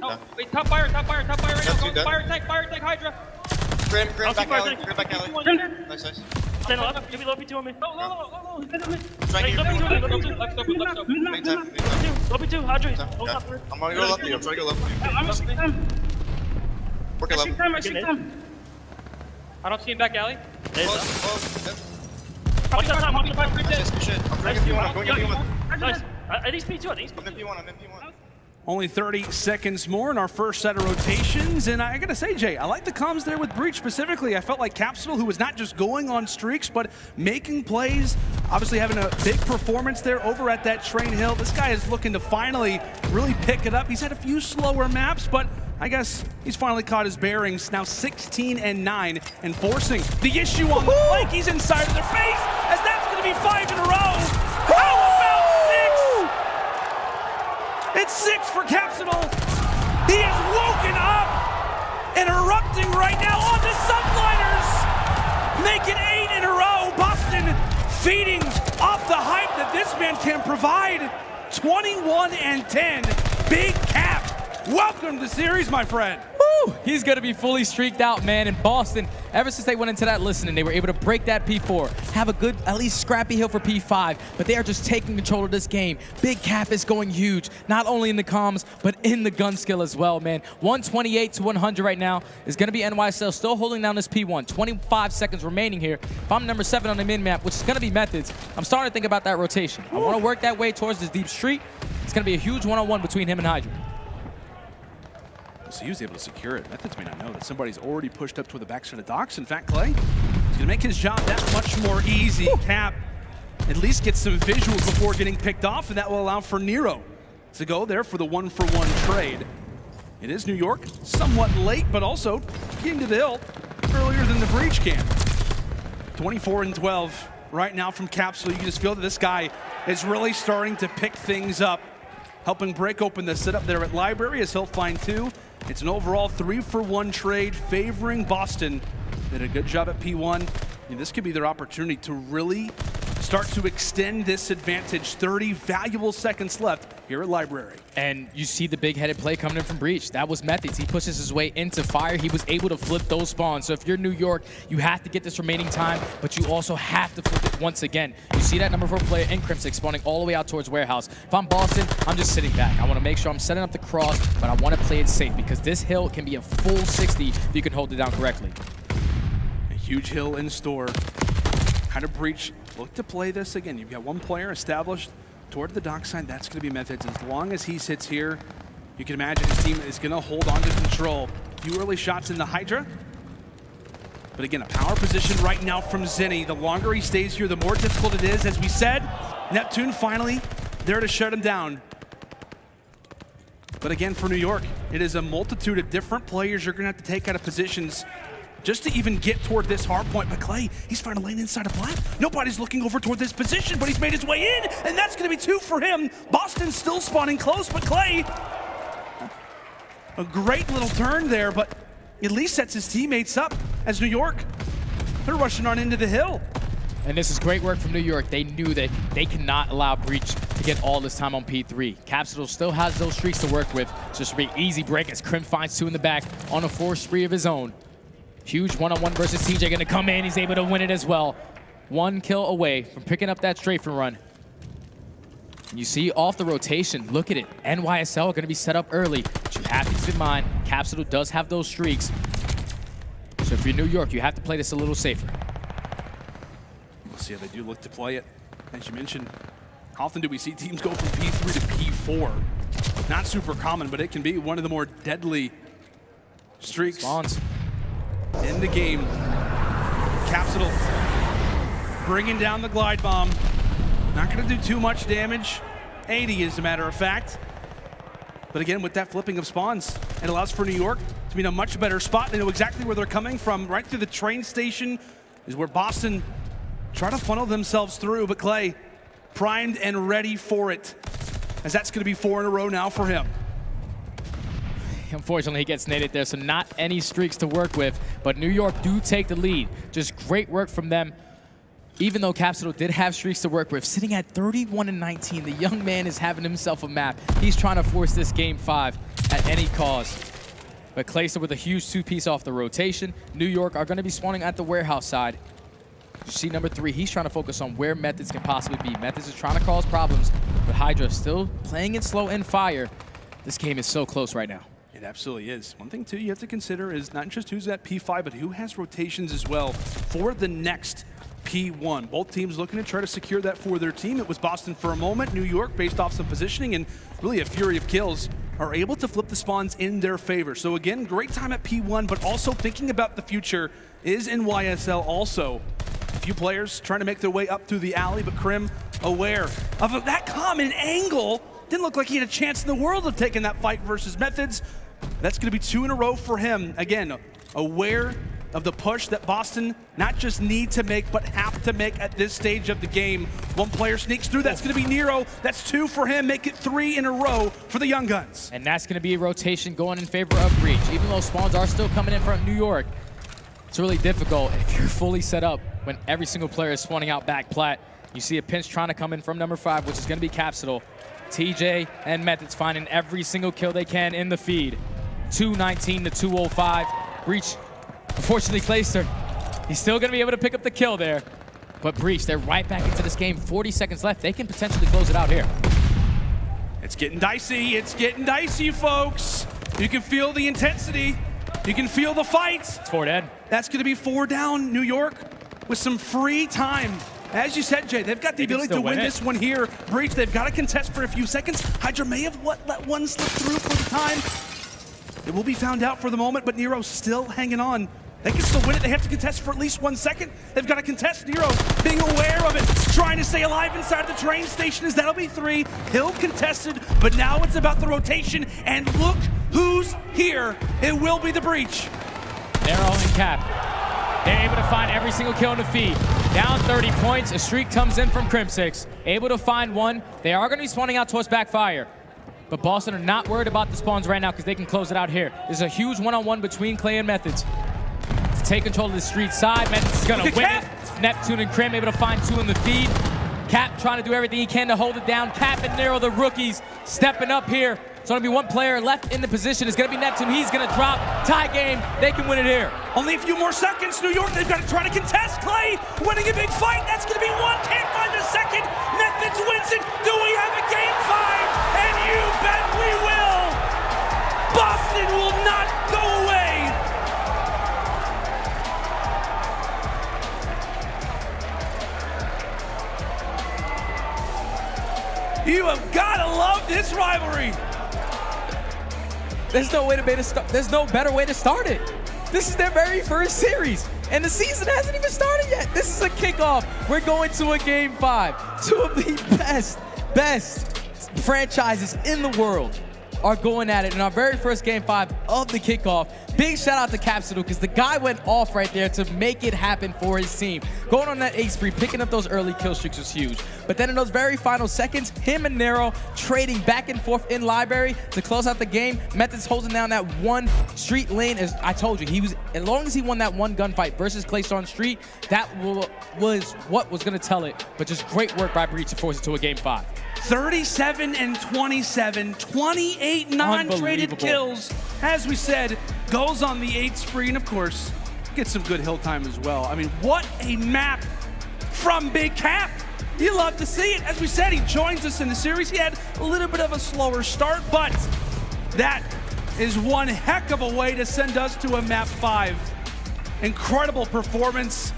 No, wait, top fire right now. Fire attack, HyDra. Grim back alley. Nice. Stand left, give me low P2 on me. Low. Low P2, HyDra. I'm gonna go left. I'm trying to go left. I'm Work left. I see time. I don't see him back alley. Close. Watch that time, watch the Nice, shit. I'm going P1. Nice. At least P2, I'm in P1. Only 30 seconds more in our first set of rotations, and I gotta say, Jay, I like the comms there with Breach specifically. I felt like Capsidal, who was not just going on streaks, but making plays, obviously having a big performance there over at that train hill. This guy is looking to finally really pick it up. He's had a few slower maps, but I guess he's finally caught his bearings. Now 16-9 and forcing the issue on the flank. He's inside of their face, as that's gonna be 5 in a row. How about 6? It's 6 for Capsidal. He is woken up and erupting right now on the Subliners. Make it 8 in a row. Boston feeding off the hype that this man can provide. 21-10. Big Cap. Welcome to the series, my friend. Woo! He's going to be fully streaked out, man. And Boston, ever since they went into that listening, they were able to break that P4, have a good, at least scrappy hill for P5, but they are just taking control of this game. Big Cap is going huge, not only in the comms, but in the gun skill as well, man. 128 to 100 right now is going to be NYSL still holding down this P1. 25 seconds remaining here. If I'm number 7 on the min-map, which is going to be Methodz, I'm starting to think about that rotation. I want to work that way towards this deep street. It's going to be a huge one-on-one between him and HyDra. So he was able to secure it. Methodz may not know that somebody's already pushed up toward the backside of the docks. In fact, Clay, he's going to make his job that much more easy. Cap at least gets some visuals before getting picked off, and that will allow for Nero to go there for the 1-for-1 trade. It is New York, somewhat late, but also getting to the hill earlier than the breach can. 24-12 right now from Capsidal. You can just feel that this guy is really starting to pick things up, helping break open the setup there at Library as he'll find 2. It's an overall 3-for-1 trade favoring Boston. They did a good job at P1. And this could be their opportunity to really start to extend this advantage. 30 valuable seconds left here at Library. And you see the big-headed play coming in from Breach. That was Methodz. He pushes his way into fire. He was able to flip those spawns. So if you're New York, you have to get this remaining time, but you also have to flip it once again. You see that number 4 player in Crimsix spawning all the way out towards Warehouse. If I'm Boston, I'm just sitting back. I want to make sure I'm setting up the cross, but I want to play it safe because this hill can be a full 60 if you can hold it down correctly. A huge hill in store. Kind of Breach. Look to play this again. You've got one player established toward the dockside. That's going to be Methodz. As long as he sits here, you can imagine his team is going to hold on to control. A few early shots in the HyDra. But again, a power position right now from Zenni. The longer he stays here, the more difficult it is. As we said, Neptune finally there to shut him down. But again, for New York, it is a multitude of different players you're going to have to take out of positions just to even get toward this hard point. But Clay, he's found a lane inside of Black. Nobody's looking over toward this position, but he's made his way in, and that's going to be 2 for him. Boston's still spawning close, but Clay, a great little turn there, but at least sets his teammates up as New York, they're rushing on into the hill. And this is great work from New York. They knew that they cannot allow Breach to get all this time on P3. Capsidal still has those streaks to work with. So this will be an easy break as Crim finds 2 in the back on a 4 spree of his own. Huge one-on-one versus TJ gonna come in. He's able to win it as well. 1 kill away from picking up that strafing run. You see off the rotation, look at it. NYSL gonna be set up early, but you have to keep in mind, Capsidal does have those streaks. So if you're New York, you have to play this a little safer. We'll see how they do look to play it. As you mentioned, how often do we see teams go from P3 to P4? Not super common, but it can be one of the more deadly streaks Spawns in the game. Capsidal bringing down the glide bomb. Not going to do too much damage. 80 as a matter of fact. But again, with that flipping of spawns, it allows for New York to be in a much better spot. They know exactly where they're coming from. Right through the train station is where Boston try to funnel themselves through, but Clay primed and ready for it, as that's going to be 4 in a row now for him. Unfortunately, he gets naded there, so not any streaks to work with, but New York do take the lead. Just great work from them. Even though Capsidal did have streaks to work with, sitting at 31-19, the young man is having himself a map. He's trying to force this game 5 at any cost. But Clayster with a huge 2-piece off the rotation. New York are going to be spawning at the warehouse side. You see number 3, he's trying to focus on where Methodz can possibly be. Methodz is trying to cause problems, but HyDra still playing it slow and fire. This game is so close right now. It absolutely is. One thing, too, you have to consider is not just who's at P5, but who has rotations as well for the next P1. Both teams looking to try to secure that for their team. It was Boston for a moment. New York, based off some positioning and really a fury of kills, are able to flip the spawns in their favor. So again, great time at P1, but also thinking about the future is NYSL also. A few players trying to make their way up through the alley, but Crim aware of that common angle. Didn't look like he had a chance in the world of taking that fight versus Methodz. That's going to be 2 in a row for him. Again, aware of the push that Boston not just need to make, but have to make at this stage of the game. One player sneaks through. That's going to be Nero. That's 2 for him. Make it 3 in a row for the Young Guns. And that's going to be a rotation going in favor of Breach. Even though spawns are still coming in from New York, it's really difficult if you're fully set up when every single player is spawning out back plat. You see a pinch trying to come in from number 5, which is going to be Capsidal. TJ and Methodz finding every single kill they can in the feed. 219 to 205. Breach, unfortunately, Clayster, he's still going to be able to pick up the kill there. But Breach, they're right back into this game. 40 seconds left. They can potentially close it out here. It's getting dicey. It's getting dicey, folks. You can feel the intensity. You can feel the fights. It's 4 dead. That's going to be 4 down, New York, with some free time. As you said, Jay, they've got the ability to win this one here. Breach, they've got to contest for a few seconds. HyDra may have let one slip through for the time. It will be found out for the moment, but Nero's still hanging on. They can still win it. They have to contest for at least 1 second. They've got to contest. Nero being aware of it, trying to stay alive inside the train station as that'll be 3. Hill contested, but now it's about the rotation. And look who's here. It will be the Breach. Nero and Cap. They're able to find every single kill in the feed. Down 30 points. A streak comes in from Crimsix. Able to find one. They are going to be spawning out towards backfire. But Boston are not worried about the spawns right now because they can close it out here. There's a huge one-on-one between Clay and Methodz. To take control of the street side, Methodz is going to win it. Neptune and Crim able to find 2 in the feed. Cap trying to do everything he can to hold it down. Cap and Nero, the rookies, stepping up here. There's going to be 1 player left in the position. It's going to be Neptune. He's going to drop. Tie game. They can win it here. Only a few more seconds. New York, they've got to try to contest. Clay winning a big fight. That's going to be 1. Can't find a second. Methodz wins it. Do we have a game 5? And you bet we will. Boston will not go away. You have got to love this rivalry. There's no way to there's no better way to start it. This is their very first series, and the season hasn't even started yet. This is a kickoff. We're going to a game 5. 2 of the best franchises in the world are going at it in our very first game 5 of the kickoff. Big shout out to Capsidal because the guy went off right there to make it happen for his team. Going on that 8 spree, picking up those early kill streaks was huge. But then in those very final seconds, him and Nero trading back and forth in library to close out the game. Methodz holding down that 1 street lane. As I told you, he was, as long as he won that 1 gunfight versus Clayster on street, that was what was going to tell it. But just great work by Breach to force it to a game 5. 37 and 27, 28 non-traded kills. As we said, goes on the 8 spree, and of course, gets some good hill time as well. I mean, what a map from Big Cap. You love to see it. As we said, he joins us in the series. He had a little bit of a slower start, but that is one heck of a way to send us to a map 5. Incredible performance.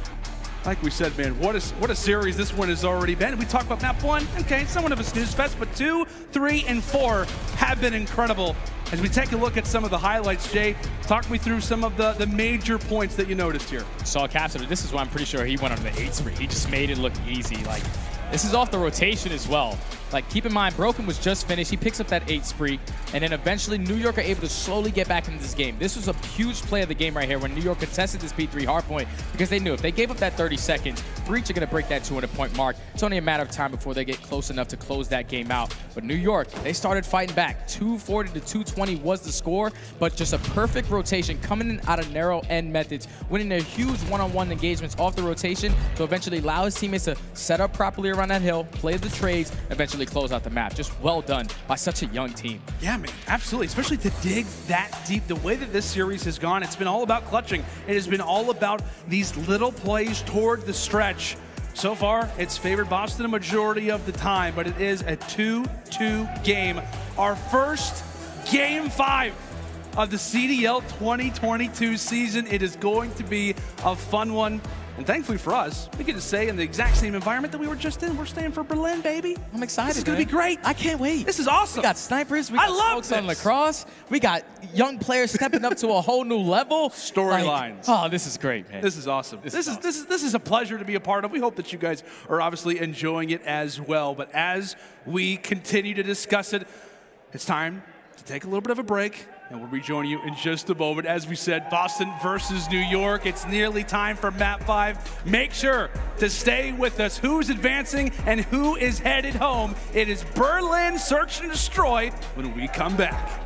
Like we said, man, what a series this one has already been. We talk about map 1, okay, somewhat of a snooze fest, but 2, 3, and 4 have been incredible. As we take a look at some of the highlights, Jay, talk me through some of the major points that you noticed here. Saw Capsidal. This is why I'm pretty sure he went on the 8 spree. He just made it look easy. Like, this is off the rotation as well. Like, keep in mind, Broken was just finished. He picks up that 8 spree, and then eventually New York are able to slowly get back into this game. This was a huge play of the game right here when New York contested this P3 hardpoint because they knew if they gave up that 30 seconds, Breach are going to break that 200-point mark. It's only a matter of time before they get close enough to close that game out. But New York, they started fighting back. 240 to 220 was the score, but just a perfect rotation coming in out of Nero and Methodz, winning their huge one-on-one engagements off the rotation to eventually allow his teammates to set up properly around that hill, play the trades, eventually close out the map. Just well done by such a young team. Yeah, man, absolutely. Especially to dig that deep. The way that this series has gone, it's been all about clutching. It has been all about these little plays toward the stretch. So far, it's favored Boston a majority of the time, but it is a 2-2 game. Our first game 5 of the CDL 2022 season. It is going to be a fun one. And thankfully for us, we get to stay in the exact same environment that we were just in. We're staying for Berlin, baby. I'm excited. This is going to be great. I can't wait. This is awesome. We got snipers. We got smokes on lacrosse. We got young players stepping up to a whole new level. Storylines. Like, oh, this is great, man. This is awesome. This is a pleasure to be a part of. We hope that you guys are obviously enjoying it as well. But as we continue to discuss it, it's time to take a little bit of a break. And we'll rejoin you in just a moment. As we said, Boston versus New York. It's nearly time for map 5. Make sure to stay with us. Who's advancing and who is headed home? It is Berlin Search and Destroy when we come back.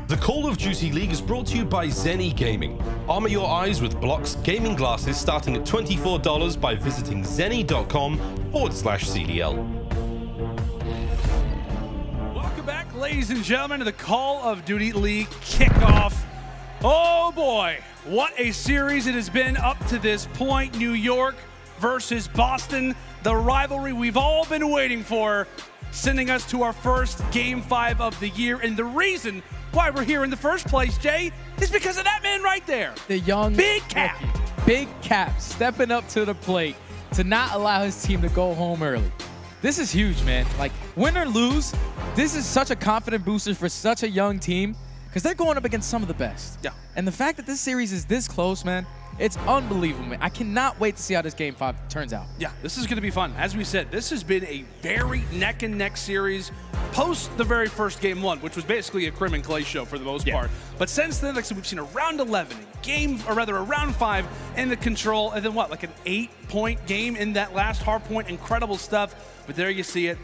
The Call of Duty League is brought to you by Zenni Gaming. Armor your eyes with Block's gaming glasses starting at $24 by visiting zenni.com/CDL. Welcome back, ladies and gentlemen, to the Call of Duty League kickoff. Oh boy, what a series it has been up to this point. New York versus Boston, the rivalry we've all been waiting for, sending us to our first Game 5 of the year. And the reason why we're here in the first place, Jay, is because of that man right there. The young Big Cap. Big Cap stepping up to the plate to not allow his team to go home early. This is huge, man. Like, win or lose, this is such a confident booster for such a young team because they're going up against some of the best. Yeah. And the fact that this series is this close, man, it's unbelievable, man. I cannot wait to see how this Game 5 turns out. Yeah, this is going to be fun. As we said, this has been a very neck-and-neck series post the very first Game 1, which was basically a Crim and Clay show for the most part. But since then, like I said, we've seen a round 11, a round 5 in the control, and then what, like an 8-point game in that last hard point. Incredible stuff. But there you see it.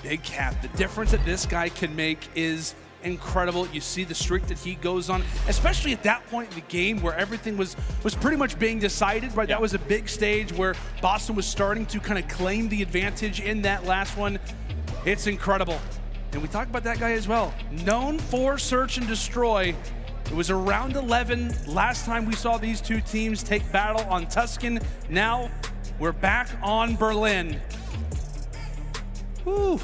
Big Cap. The difference that this guy can make is incredible. You see the streak that he goes on, especially at that point in the game where everything was pretty much being decided, right? Yeah. That was a big stage where Boston was starting to kind of claim the advantage in that last one. It's incredible. And we talked about that guy as well. Known for search and destroy. It was around 11 last time we saw these two teams take battle on Tuscan. Now we're back on Berlin. Whew.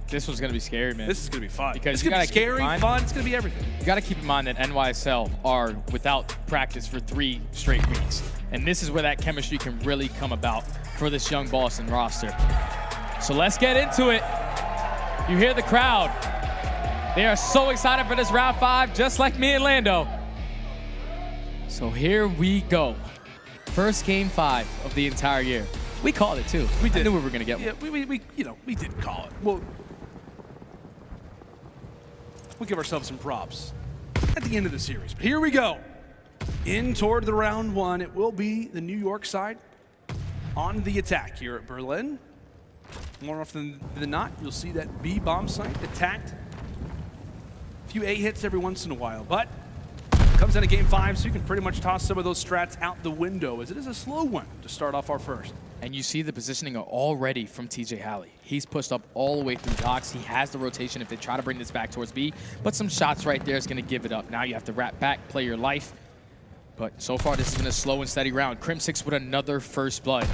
This one's going to be scary, man. This is going to be fun. Because it's going to be scary, fun. It's going to be everything. You got to keep in mind that NYSL are without practice for 3 straight weeks. And this is where that chemistry can really come about for this young Boston roster. So let's get into it. You hear the crowd. They are so excited for this round 5, just like me and Lando. So here we go. First Game 5 of the entire year. We called it too. We did. I knew we were going to get one. Yeah, we did call it. We'll give ourselves some props at the end of the series. But here we go. In toward the round 1, it will be the New York side on the attack here at Berlin. More often than not, you'll see that B bomb site attacked. A few A hits every once in a while, but it comes into Game 5, so you can pretty much toss some of those strats out the window, as it is a slow one to start off our first. And you see the positioning already from TJHaly. He's pushed up all the way through docks. He has the rotation if they try to bring this back towards B, but some shots right there is going to give it up. Now you have to wrap back, play your life. But so far, this has been a slow and steady round. Crimsix with another first blood.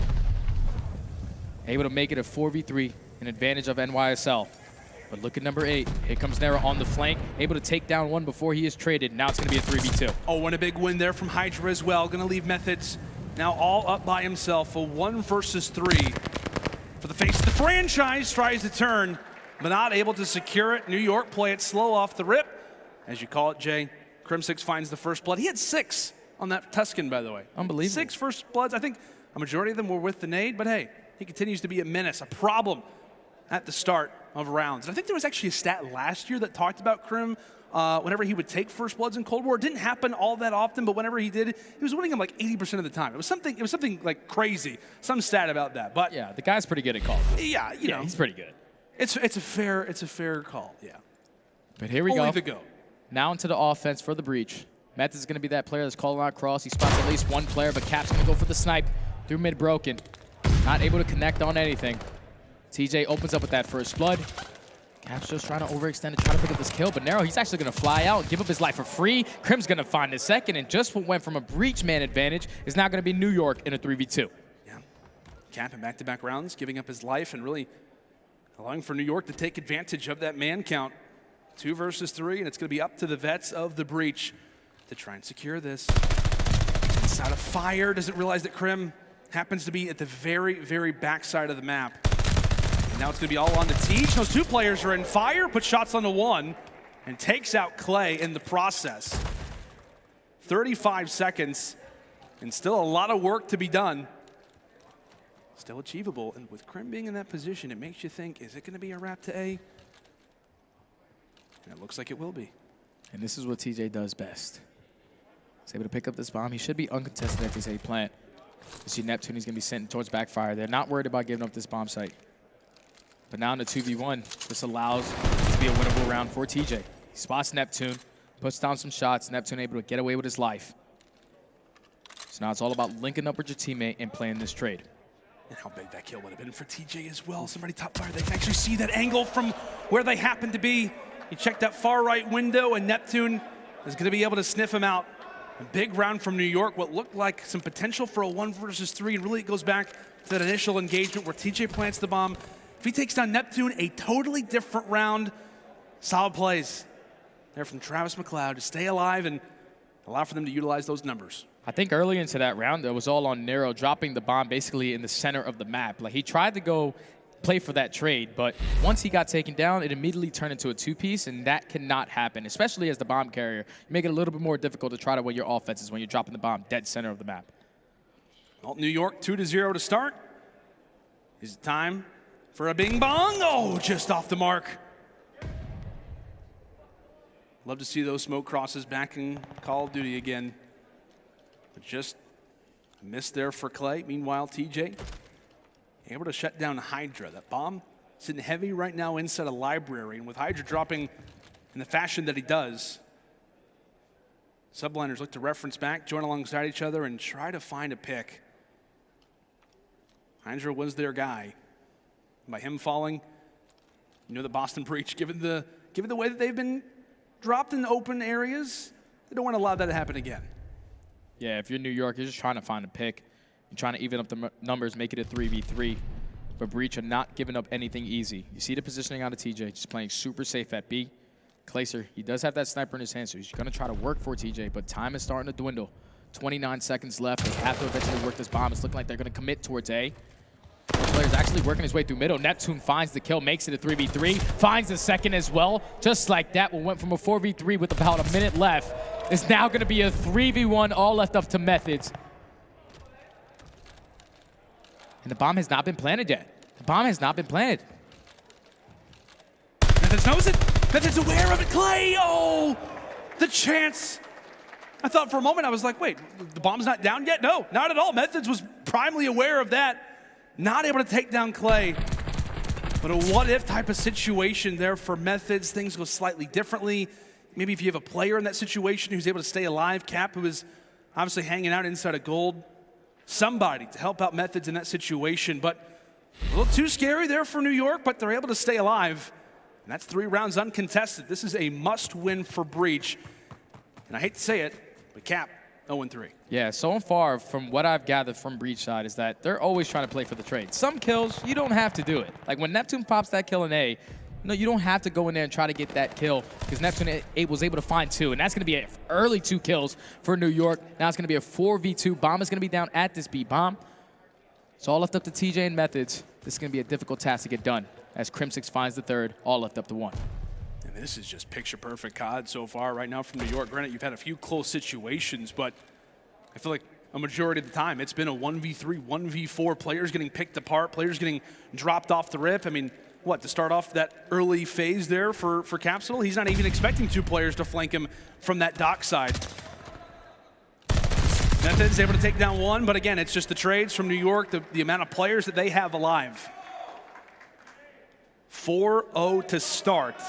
Able to make it a 4v3, an advantage of NYSL. But look at number 8. Here comes Nero on the flank, able to take down one before he is traded. Now it's going to be a 3v2. Oh, and a big win there from HyDra as well. Going to leave Methodz now all up by himself. A 1 versus 3 for the face of the franchise. Tries to turn, but not able to secure it. New York play it slow off the rip. As you call it, Jay, Crimsix finds the first blood. He had 6 on that Tuscan, by the way. Unbelievable. 6 first bloods. I think a majority of them were with the nade, but hey, he continues to be a menace, a problem at the start of rounds. And I think there was actually a stat last year that talked about Crim whenever he would take first bloods in Cold War. It didn't happen all that often, but whenever he did, he was winning them like 80% of the time. It was something like crazy, some stat about that. But yeah, the guy's pretty good at calls. Yeah, you know, he's pretty good. It's a fair call. Yeah. But here we Only go. the go. Now into the offense for the breach. Methodz is going to be that player that's calling out cross. He spots at least one player, but Cap's going to go for the snipe through mid broken. Not able to connect on anything. TJ opens up with that first blood. Cap's just trying to overextend to try to pick up this kill, but Nero, he's actually going to fly out and give up his life for free. Crim's going to find his second, and just what went from a breach man advantage is now going to be New York in a 3v2. Yeah. Cap in back-to-back rounds, giving up his life and really allowing for New York to take advantage of that man count. 2 versus 3, and it's going to be up to the vets of the breach to try and secure this. Inside of fire, doesn't realize that Crim happens to be at the very, very backside of the map. And now it's going to be all on the Teach. Those 2 players are in fire, put shots on the 1, and takes out Clay in the process. 35 seconds, and still a lot of work to be done. Still achievable, and with Crim being in that position, it makes you think, is it going to be a wrap to A? And it looks like it will be. And this is what TJ does best. He's able to pick up this bomb. He should be uncontested at this A plant. You see Neptune, he's going to be sent towards backfire. They're not worried about giving up this bomb site. But now in the 2v1, this allows it to be a winnable round for TJ. He spots Neptune, puts down some shots. Neptune able to get away with his life. So now it's all about linking up with your teammate and playing this trade. And how big that kill would have been for TJ as well. Somebody top fire. They can actually see that angle from where they happen to be. He checked that far right window, and Neptune is going to be able to sniff him out. A big round from New York, what looked like some potential for a 1 versus 3, and really it goes back to that initial engagement where TJ plants the bomb. If he takes down Neptune, a totally different round. Solid plays there from Travis McLeod to stay alive and allow for them to utilize those numbers. I think early into that round, it was all on Nero dropping the bomb basically in the center of the map. Like, he tried to go play for that trade, but once he got taken down, it immediately turned into a 2-piece, and that cannot happen, especially as the bomb carrier. You make it a little bit more difficult to try to win your offenses when you're dropping the bomb dead center of the map. Well, New York 2-0 to start. Is it time for a bing bong? Oh, just off the mark. Love to see those smoke crosses back in Call of Duty again. But just a miss there for Clay. Meanwhile, TJ able to shut down HyDra. That bomb sitting heavy right now inside a library. And with HyDra dropping in the fashion that he does, Subliners look to reference back, join alongside each other, and try to find a pick. HyDra was their guy. By him falling, you know the Boston Breach, given the way that they've been dropped in open areas, they don't want to allow that to happen again. Yeah, if you're New York, you're just trying to find a pick. You're trying to even up the numbers, make it a 3v3. But Breach are not giving up anything easy. You see the positioning out of TJ, just playing super safe at B. Clayster, he does have that sniper in his hand, so he's going to try to work for TJ, but time is starting to dwindle. 29 seconds left. They have to eventually work this bomb. It's looking like they're going to commit towards A. The player's actually working his way through middle. Neptune finds the kill, makes it a 3v3, finds the second as well. Just like that, we went from a 4v3 with about a minute left. It's now going to be a 3v1, all left up to Methodz. And the bomb has not been planted yet. The bomb has not been planted. Methodz knows it. Methodz aware of it. Clay, oh, the chance. I thought for a moment, I was like, wait, the bomb's not down yet? No, not at all. Methodz was primarily aware of that. Not able to take down Clay. But a what-if type of situation there for Methodz. Things go slightly differently. Maybe if you have a player in that situation who's able to stay alive, Cap, who is obviously hanging out inside of gold. Somebody to help out Methodz in that situation. But a little too scary there for New York, but they're able to stay alive. And that's 3 rounds uncontested. This is a must-win for Breach. And I hate to say it, but Cap, 0-3. Yeah, so far, from what I've gathered from Breach side, is that they're always trying to play for the trade. Some kills, you don't have to do it. Like when Neptune pops that kill in A, no, you don't have to go in there and try to get that kill because Neptune was able to find 2, and that's going to be an early 2 kills for New York. Now it's going to be a 4v2. Bomb is going to be down at this B. Bomb. It's all left up to TJ and Methodz. This is going to be a difficult task to get done as Crimsix finds the 3rd, all left up to 1. And this is just picture-perfect COD so far right now from New York. Granted, you've had a few close situations, but I feel like a majority of the time it's been a 1v3, 1v4, players getting picked apart, players getting dropped off the rip. I mean, what, to start off that early phase there for Capsidal, he's not even expecting 2 players to flank him from that dock side. Methodz able to take down 1, but again, it's just the trades from New York, the amount of players that they have alive. 4-0 to start.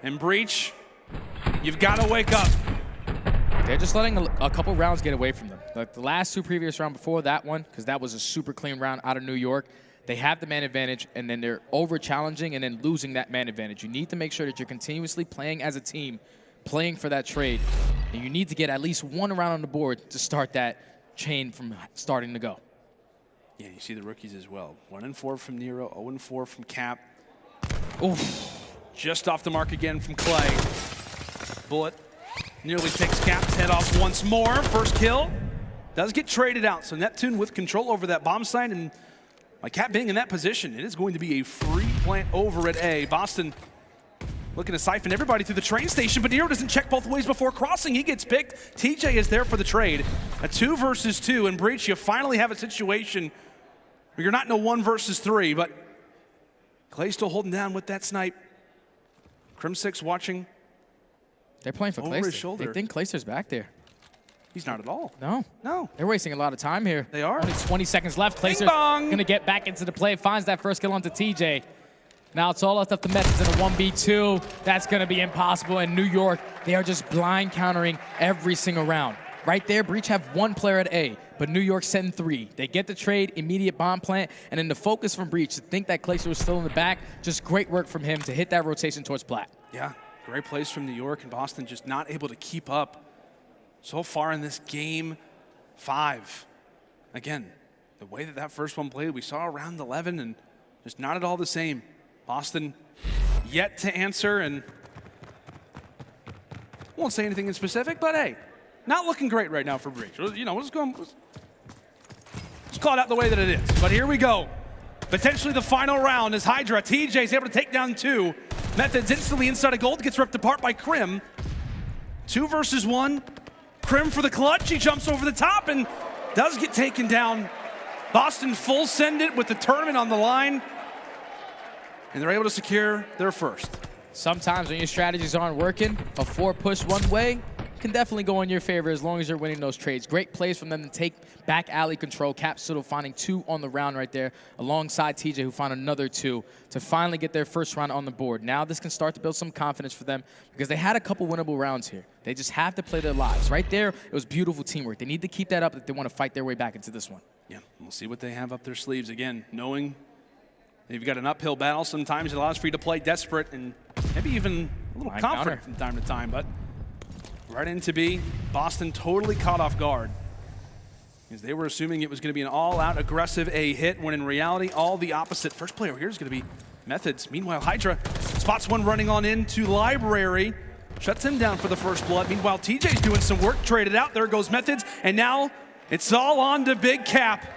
And Breach, you've got to wake up. They're just letting a couple rounds get away from them. Like the last 2 previous rounds before that one, because that was a super clean round out of New York, they have the man advantage, and then they're over-challenging and then losing that man advantage. You need to make sure that you're continuously playing as a team, playing for that trade, and you need to get at least 1 round on the board to start that chain from starting to go. Yeah, you see the rookies as well. 1-4 from Nero, 0-4 from Cap. Oof. Just off the mark again from Clay. Bullet nearly takes Cap's head off once more. First kill does get traded out. So Neptune with control over that bomb site, and by Cap being in that position, it is going to be a free plant over at A. Boston looking to siphon everybody through the train station, but Nero doesn't check both ways before crossing. He gets picked. TJ is there for the trade. A 2 versus 2, and Breach, you finally have a situation where you're not in a 1 versus 3, but Clay's still holding down with that snipe. Crimsix watching. They're playing for over Clayster. his shoulder. They think Clayster's back there. He's not at all. No. No. They're wasting a lot of time here. They are. Only 20 seconds left. Clayster's going to get back into the play. Finds that first kill onto TJ. Now it's all left up to Methodz in a 1v2. That's going to be impossible. And New York, they are just blind countering every single round. Right there, Breach have one player at A, but New York send 3. They get the trade, immediate bomb plant, and then the focus from Breach to think that Clayster was still in the back. Just great work from him to hit that rotation towards Plat. Yeah, great plays from New York, and Boston just not able to keep up so far in this game 5. Again, the way that first one played, we saw around 11 and just not at all the same. Boston yet to answer, and won't say anything in specific, but hey, not looking great right now for Breach. You know, let's call it out the way that it is. But here we go. Potentially the final round as HyDra. TJ is able to take down 2. Methodz instantly inside of gold, gets ripped apart by Crim. 2 versus 1. Crim for the clutch. He jumps over the top and does get taken down. Boston full send it with the tournament on the line. And they're able to secure their first. Sometimes when your strategies aren't working, a 4 push one way can definitely go in your favor as long as you're winning those trades. Great plays from them to take back alley control. Capsidal finding 2 on the round right there, alongside TJ, who found another 2 to finally get their first round on the board. Now this can start to build some confidence for them because they had a couple winnable rounds here. They just have to play their lives. Right there, it was beautiful teamwork. They need to keep that up if they want to fight their way back into this one. Yeah, we'll see what they have up their sleeves. Again, knowing they've got an uphill battle, sometimes it allows for you to play desperate and maybe even a little confident from time to time, but right into B, Boston totally caught off guard because they were assuming it was going to be an all-out aggressive A hit, when in reality, all the opposite. First player here is going to be Methodz. Meanwhile, HyDra spots one running on into Library, shuts him down for the first blood. Meanwhile, TJ's doing some work, traded out. There goes Methodz, and now it's all on to Big Cap.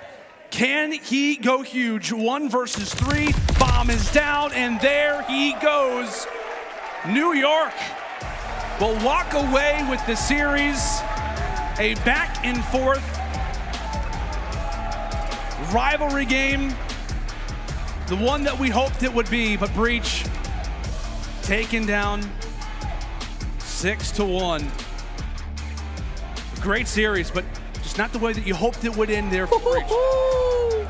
Can he go huge? 1 versus 3, bomb is down, and there he goes. New York will walk away with the series. A back and forth rivalry game, the one that we hoped it would be, but Breach taken down 6-1. Great series, but just not the way that you hoped it would end there for Breach.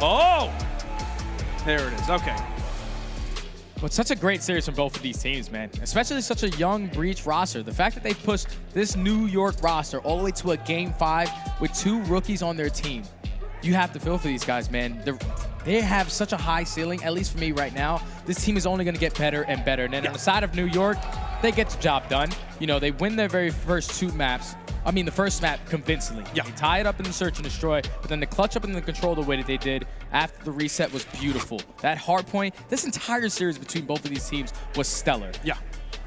Oh, there it is, okay. But such a great series from both of these teams, man. Especially such a young Breach roster. The fact that they pushed this New York roster all the way to a Game 5 with 2 rookies on their team. You have to feel for these guys, man. They have such a high ceiling, at least for me right now. This team is only going to get better and better. And then on the side of New York, they get the job done. You know, they win their very first 2 maps. I mean, the first map convincingly. Yeah. They tie it up in the search and destroy, but then the clutch up in the control the way that they did after the reset was beautiful. That hard point, this entire series between both of these teams was stellar. Yeah.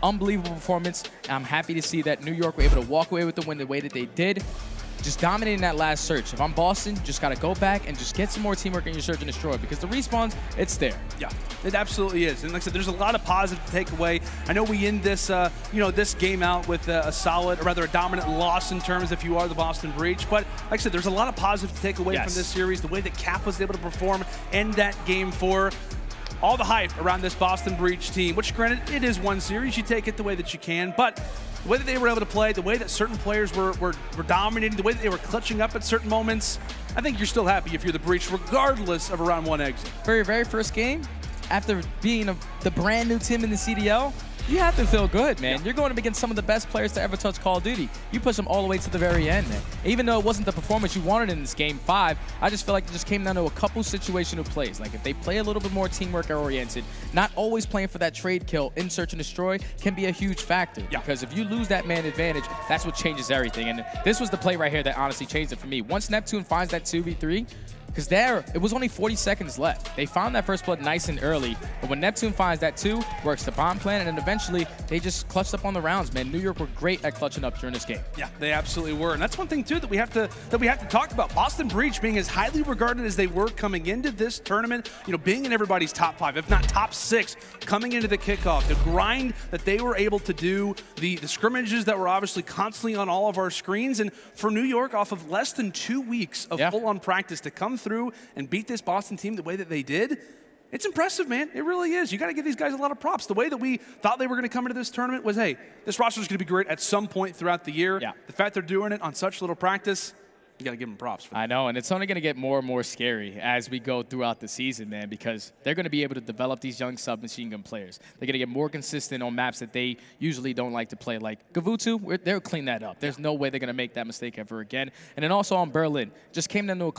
Unbelievable performance. And I'm happy to see that New York were able to walk away with the win the way that they did. Just dominating that last search. If I'm Boston, just got to go back and just get some more teamwork in your search and destroy, because the respawns, it's there. Yeah, it absolutely is. And like I said, there's a lot of positive to take away. I know we end this, this game out with a solid, or rather a dominant loss in terms if you are the Boston Breach. But like I said, there's a lot of positive to take away from this series. The way that Cap was able to perform, end that game 4. All the hype around this Boston Breach team, which granted, it is one series. You take it the way that you can, but the way that they were able to play, the way that certain players were dominating, the way that they were clutching up at certain moments, I think you're still happy if you're the Breach, regardless of a round 1 exit. For your very first game, after being the brand new team in the CDL, you have to feel good, man. You're going up against some of the best players to ever touch Call of Duty. You push them all the way to the very end, man. Even though it wasn't the performance you wanted in this Game 5, I just feel like it just came down to a couple situational plays. Like if they play a little bit more teamwork oriented, not always playing for that trade kill in search and destroy can be a huge factor. Yeah. Because if you lose that man advantage, that's what changes everything. And this was the play right here that honestly changed it for me. Once Neptune finds that 2v3, because it was only 40 seconds left. They found that first blood nice and early, but when Neptune finds that 2, works the bomb plan, and then eventually they just clutched up on the rounds, man. New York were great at clutching up during this game. Yeah, they absolutely were, and that's one thing too that we have to talk about. Boston Breach being as highly regarded as they were coming into this tournament, you know, being in everybody's top 5, if not top 6, coming into the kickoff, the grind that they were able to do, the scrimmages that were obviously constantly on all of our screens, and for New York, off of less than 2 weeks of full-on practice to come through and beat this Boston team the way that they did, it's impressive, man. It really is. You got to give these guys a lot of props. The way that we thought they were going to come into this tournament was, hey, this roster is going to be great at some point throughout the year. Yeah. The fact they're doing it on such little practice, You got to give them props for that. I know, and it's only going to get more and more scary as we go throughout the season, man, because they're going to be able to develop these young submachine gun players. They're going to get more consistent on maps that they usually don't like to play. Like Gavutsu, they'll clean that up. There's no way they're going to make that mistake ever again. And then also on Berlin, just came down to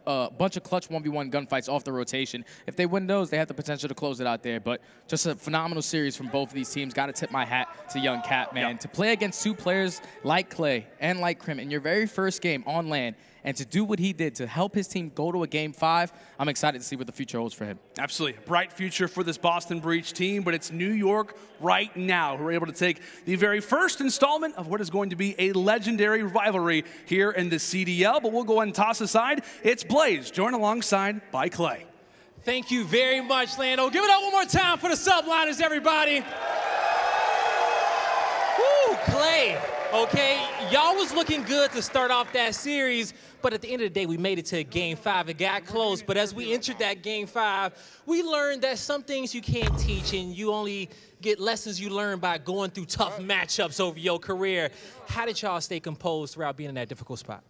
a bunch of clutch 1v1 gunfights off the rotation. If they win those, they have the potential to close it out there. But just a phenomenal series from both of these teams. Got to tip my hat to young Cap, man. To play against two players like Clay and like Crim in your very first game on LAN, and to do what he did to help his team go to a Game 5, I'm excited to see what the future holds for him. Absolutely. A bright future for this Boston Breach team, but it's New York right now who are able to take the very first installment of what is going to be a legendary rivalry here in the CDL. But we'll go ahead and toss aside. It's Blaze, joined alongside by Clay. Thank you very much, Lando. Give it up one more time for the Subliners, everybody. Woo, Clay. Okay, y'all was looking good to start off that series, but at the end of the day, we made it to Game 5. It got close, but as we entered that Game 5, we learned that some things you can't teach, and you only get lessons you learn by going through tough matchups over your career. How did y'all stay composed throughout being in that difficult spot?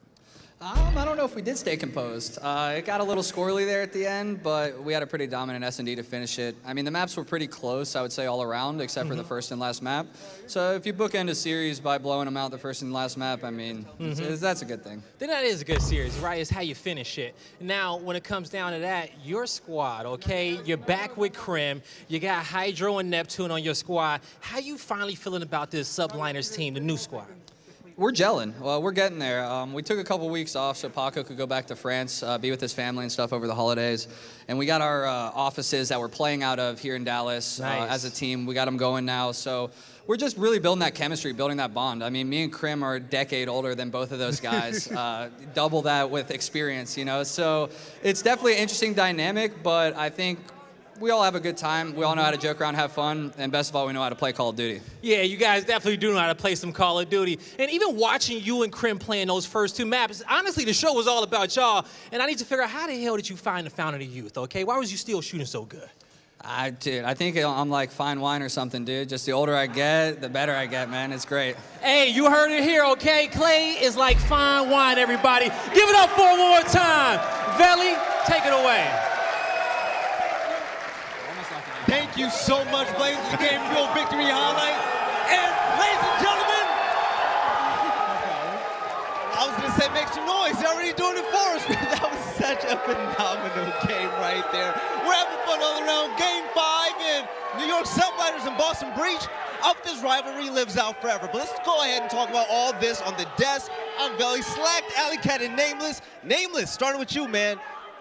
I don't know if we did stay composed. It got a little squirrely there at the end, but we had a pretty dominant S&D to finish it. I mean, the maps were pretty close, I would say, all around, except for the first and last map. So if you bookend a series by blowing them out the first and last map, I mean, that's a good thing. Then that is a good series, right? It's how you finish it. Now, when it comes down to that, your squad, okay? You're back with Crim. You got HyDra and Neptune on your squad. How you finally feeling about this Subliners team, the new squad? We're gelling. Well, we're getting there. We took a couple weeks off so Paco could go back to France, be with his family and stuff over the holidays. And we got our offices that we're playing out of here in Dallas as a team. We got them going now. So we're just really building that chemistry, building that bond. I mean, me and Crim are a decade older than both of those guys. Double that with experience, you know. So it's definitely an interesting dynamic, but I think we all have a good time. We all know how to joke around, have fun, and best of all, we know how to play Call of Duty. Yeah, you guys definitely do know how to play some Call of Duty. And even watching you and Crim playing those first two maps, honestly, the show was all about y'all. And I need to figure out, how the hell did you find the Fountain of Youth, okay? Why was you still shooting so good? Dude, I think I'm like fine wine or something, dude. Just the older I get, the better I get, man. It's great. Hey, you heard it here, okay? Clay is like fine wine, everybody. Give it up for him one more time. Veli, take it away. Thank you so much, Blaze. The game fuel victory highlight. And ladies and gentlemen, I was gonna say make some noise. They're already doing it for us, but that was such a phenomenal game right there. We're having fun all around. Game 5 and New York Subliners and Boston Breach. Up this rivalry lives out forever. But let's go ahead and talk about all this on the desk. I'm Veli, Slacked, Alley Cat, and Nameless. Nameless, starting with you, man.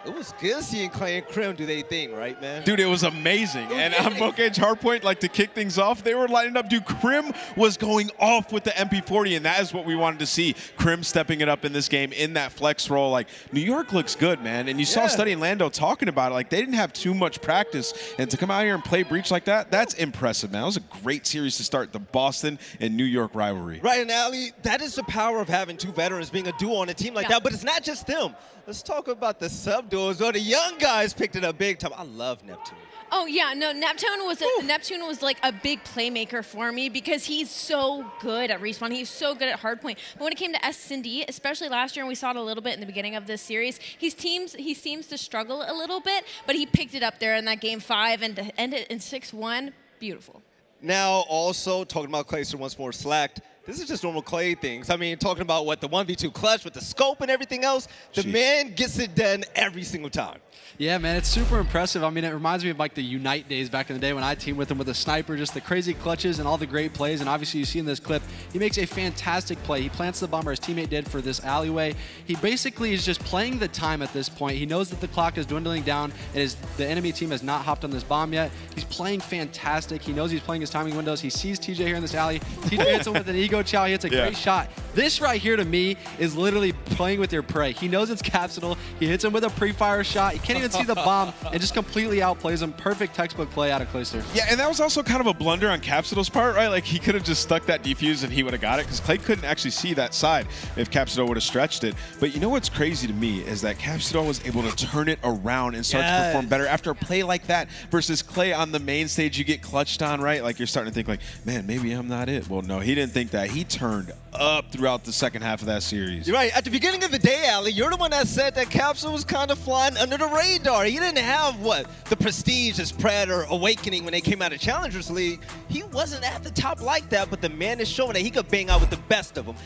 It was good seeing Clay and Crim do their thing, right, man? Dude, it was amazing. And on Bookage Hardpoint, like to kick things off, they were lining up. Dude, Crim was going off with the MP40, and that is what we wanted to see. Crim stepping it up in this game in that flex role. Like, New York looks good, man. And you saw Studdy and Lando talking about it. Like, they didn't have too much practice. And to come out here and play Breach like that, that's impressive, man. That was a great series to start the Boston and New York rivalry. Right, and Allie, that is the power of having two veterans being a duo on a team like that. But it's not just them. Let's talk about the sub duos. Oh, the young guys picked it up big time. I love Neptune. Oh yeah, no, Neptune was like a big playmaker for me because he's so good at respawn. He's so good at hardpoint. But when it came to S&D, especially last year, and we saw it a little bit in the beginning of this series, he seems to struggle a little bit, but he picked it up there in that game 5 and to end it in 6-1, beautiful. Now, also talking about Clayster once more, Slacked. This is just normal Clay things. I mean, talking about what the 1v2 clutch with the scope and everything else, the man gets it done every single time. Yeah, man, it's super impressive. I mean, it reminds me of like the Unite days back in the day when I teamed with him with a sniper, just the crazy clutches and all the great plays. And obviously you see in this clip, he makes a fantastic play. He plants the bomber his teammate did for this alleyway. He basically is just playing the time at this point. He knows that the clock is dwindling down and the enemy team has not hopped on this bomb yet. He's playing fantastic. He knows he's playing his timing windows. He sees TJ here in this alley. TJ hits him with an ego chow. He hits a great shot. This right here to me is literally playing with your prey. He knows it's Capsidal. He hits him with a pre-fire shot. He can't even see the bomb and just completely outplays him. Perfect textbook play out of Clayster. Yeah, and that was also kind of a blunder on Capsidal's part, right? Like, he could have just stuck that defuse and he would have got it because Clay couldn't actually see that side if Capsidal would have stretched it. But you know what's crazy to me is that Capsidal was able to turn it around and start to perform better after a play like that versus Clay on the main stage. You get clutched on, right? Like, you're starting to think like, man, maybe I'm not it. Well, no, he didn't think that. He turned up throughout the second half of that series. You're right. At the beginning of the day, aLLeY, you're the one that said that Capsidal was kind of flying under the radar. He didn't have, the prestige as Pred or Awakening when they came out of Challengers League. He wasn't at the top like that, but the man is showing that he could bang out with the best of them.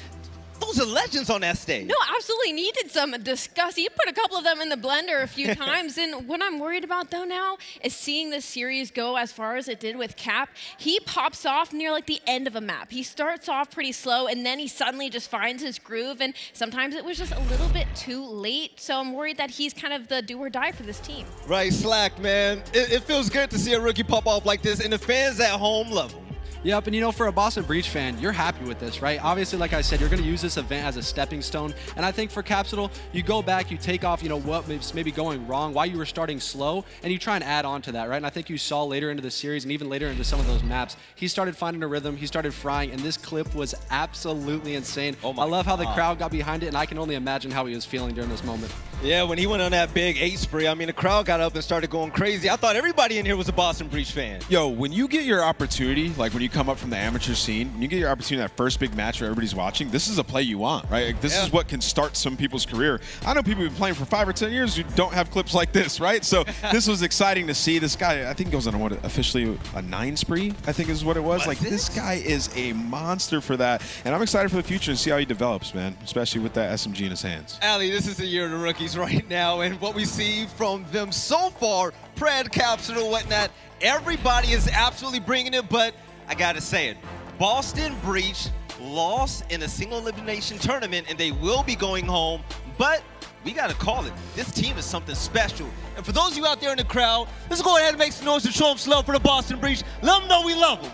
Those are legends on that stage. No, absolutely needed some disgust. He put a couple of them in the blender a few times. And what I'm worried about, though, now is seeing this series go as far as it did with Cap. He pops off near like the end of a map. He starts off pretty slow, and then he suddenly just finds his groove. And sometimes it was just a little bit too late. So I'm worried that he's kind of the do or die for this team. Right, Slack, man. It feels good to see a rookie pop off like this, and the fans at home love him. Yep, and you know, for a Boston Breach fan, you're happy with this, right? Obviously, like I said, you're going to use this event as a stepping stone. And I think for Capsidal, you go back, you take off, what was maybe going wrong, why you were starting slow, and you try and add on to that, right? And I think you saw later into the series and even later into some of those maps, he started finding a rhythm, he started frying, and this clip was absolutely insane. I love how the crowd got behind it, and I can only imagine how he was feeling during this moment. Yeah, when he went on that big 8 spree, I mean, the crowd got up and started going crazy. I thought everybody in here was a Boston Breach fan. Yo, when you get your opportunity, like when you come up from the amateur scene, when you get your opportunity in that first big match where everybody's watching, this is a play you want, right? Like, this is what can start some people's career. I know people who've been playing for 5 or 10 years who don't have clips like this, right? So this was exciting to see. This guy, I think, goes on officially a 9 spree, I think is what it was. Like, this guy is a monster for that. And I'm excited for the future and see how he develops, man, especially with that SMG in his hands. aLLeY, this is the year of the rookies right now, and what we see from them so far, Pred, Capsidal, whatnot, everybody is absolutely bringing it, but I gotta say it, Boston Breach lost in a single elimination tournament, and they will be going home, but we gotta call it. This team is something special. And for those of you out there in the crowd, let's go ahead and make some noise to show them love for the Boston Breach. Let them know we love them.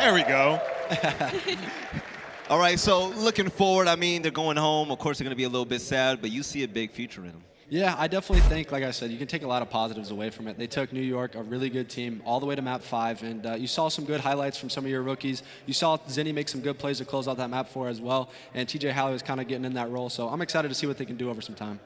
There we go. All right, so looking forward, I mean, they're going home. Of course, they're going to be a little bit sad, but you see a big future in them. Yeah, I definitely think, like I said, you can take a lot of positives away from it. They took New York, a really good team, all the way to map 5, and you saw some good highlights from some of your rookies. You saw Zenni make some good plays to close out that map 4 as well, and TJHaly was kind of getting in that role, so I'm excited to see what they can do over some time.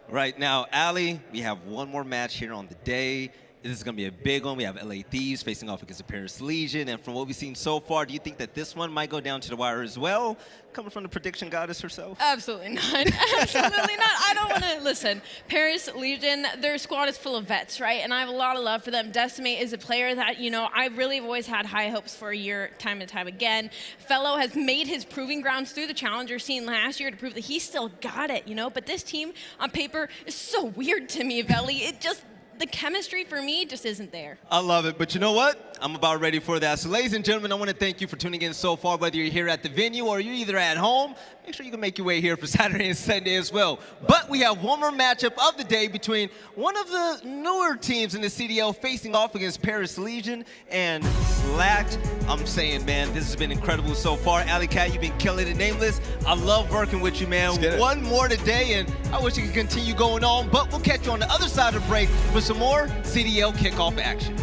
Right now, aLLeY, we have one more match here on the day. This is going to be a big one. We have LA Thieves facing off against the Paris Legion. And from what we've seen so far, do you think that this one might go down to the wire as well? Coming from the prediction goddess herself? Absolutely not. Absolutely not. I don't want to listen. Paris Legion, their squad is full of vets, right? And I have a lot of love for them. Decimate is a player that, I really have always had high hopes for a year, time and time again. Fellow has made his proving grounds through the challenger scene last year to prove that he still got it, But this team on paper is so weird to me, aBeZy. The chemistry for me just isn't there. I love it, but you know what? I'm about ready for that. So ladies and gentlemen, I want to thank you for tuning in so far, whether you're here at the venue or you're either at home. Make sure you can make your way here for Saturday and Sunday as well. But we have one more matchup of the day between one of the newer teams in the CDL facing off against Paris Legion and Slack. I'm saying, man, this has been incredible so far. aLLeY Cat, you've been killing it. Nameless, I love working with you, man. One more today, and I wish you could continue going on, but we'll catch you on the other side of the break for some more CDL kickoff action.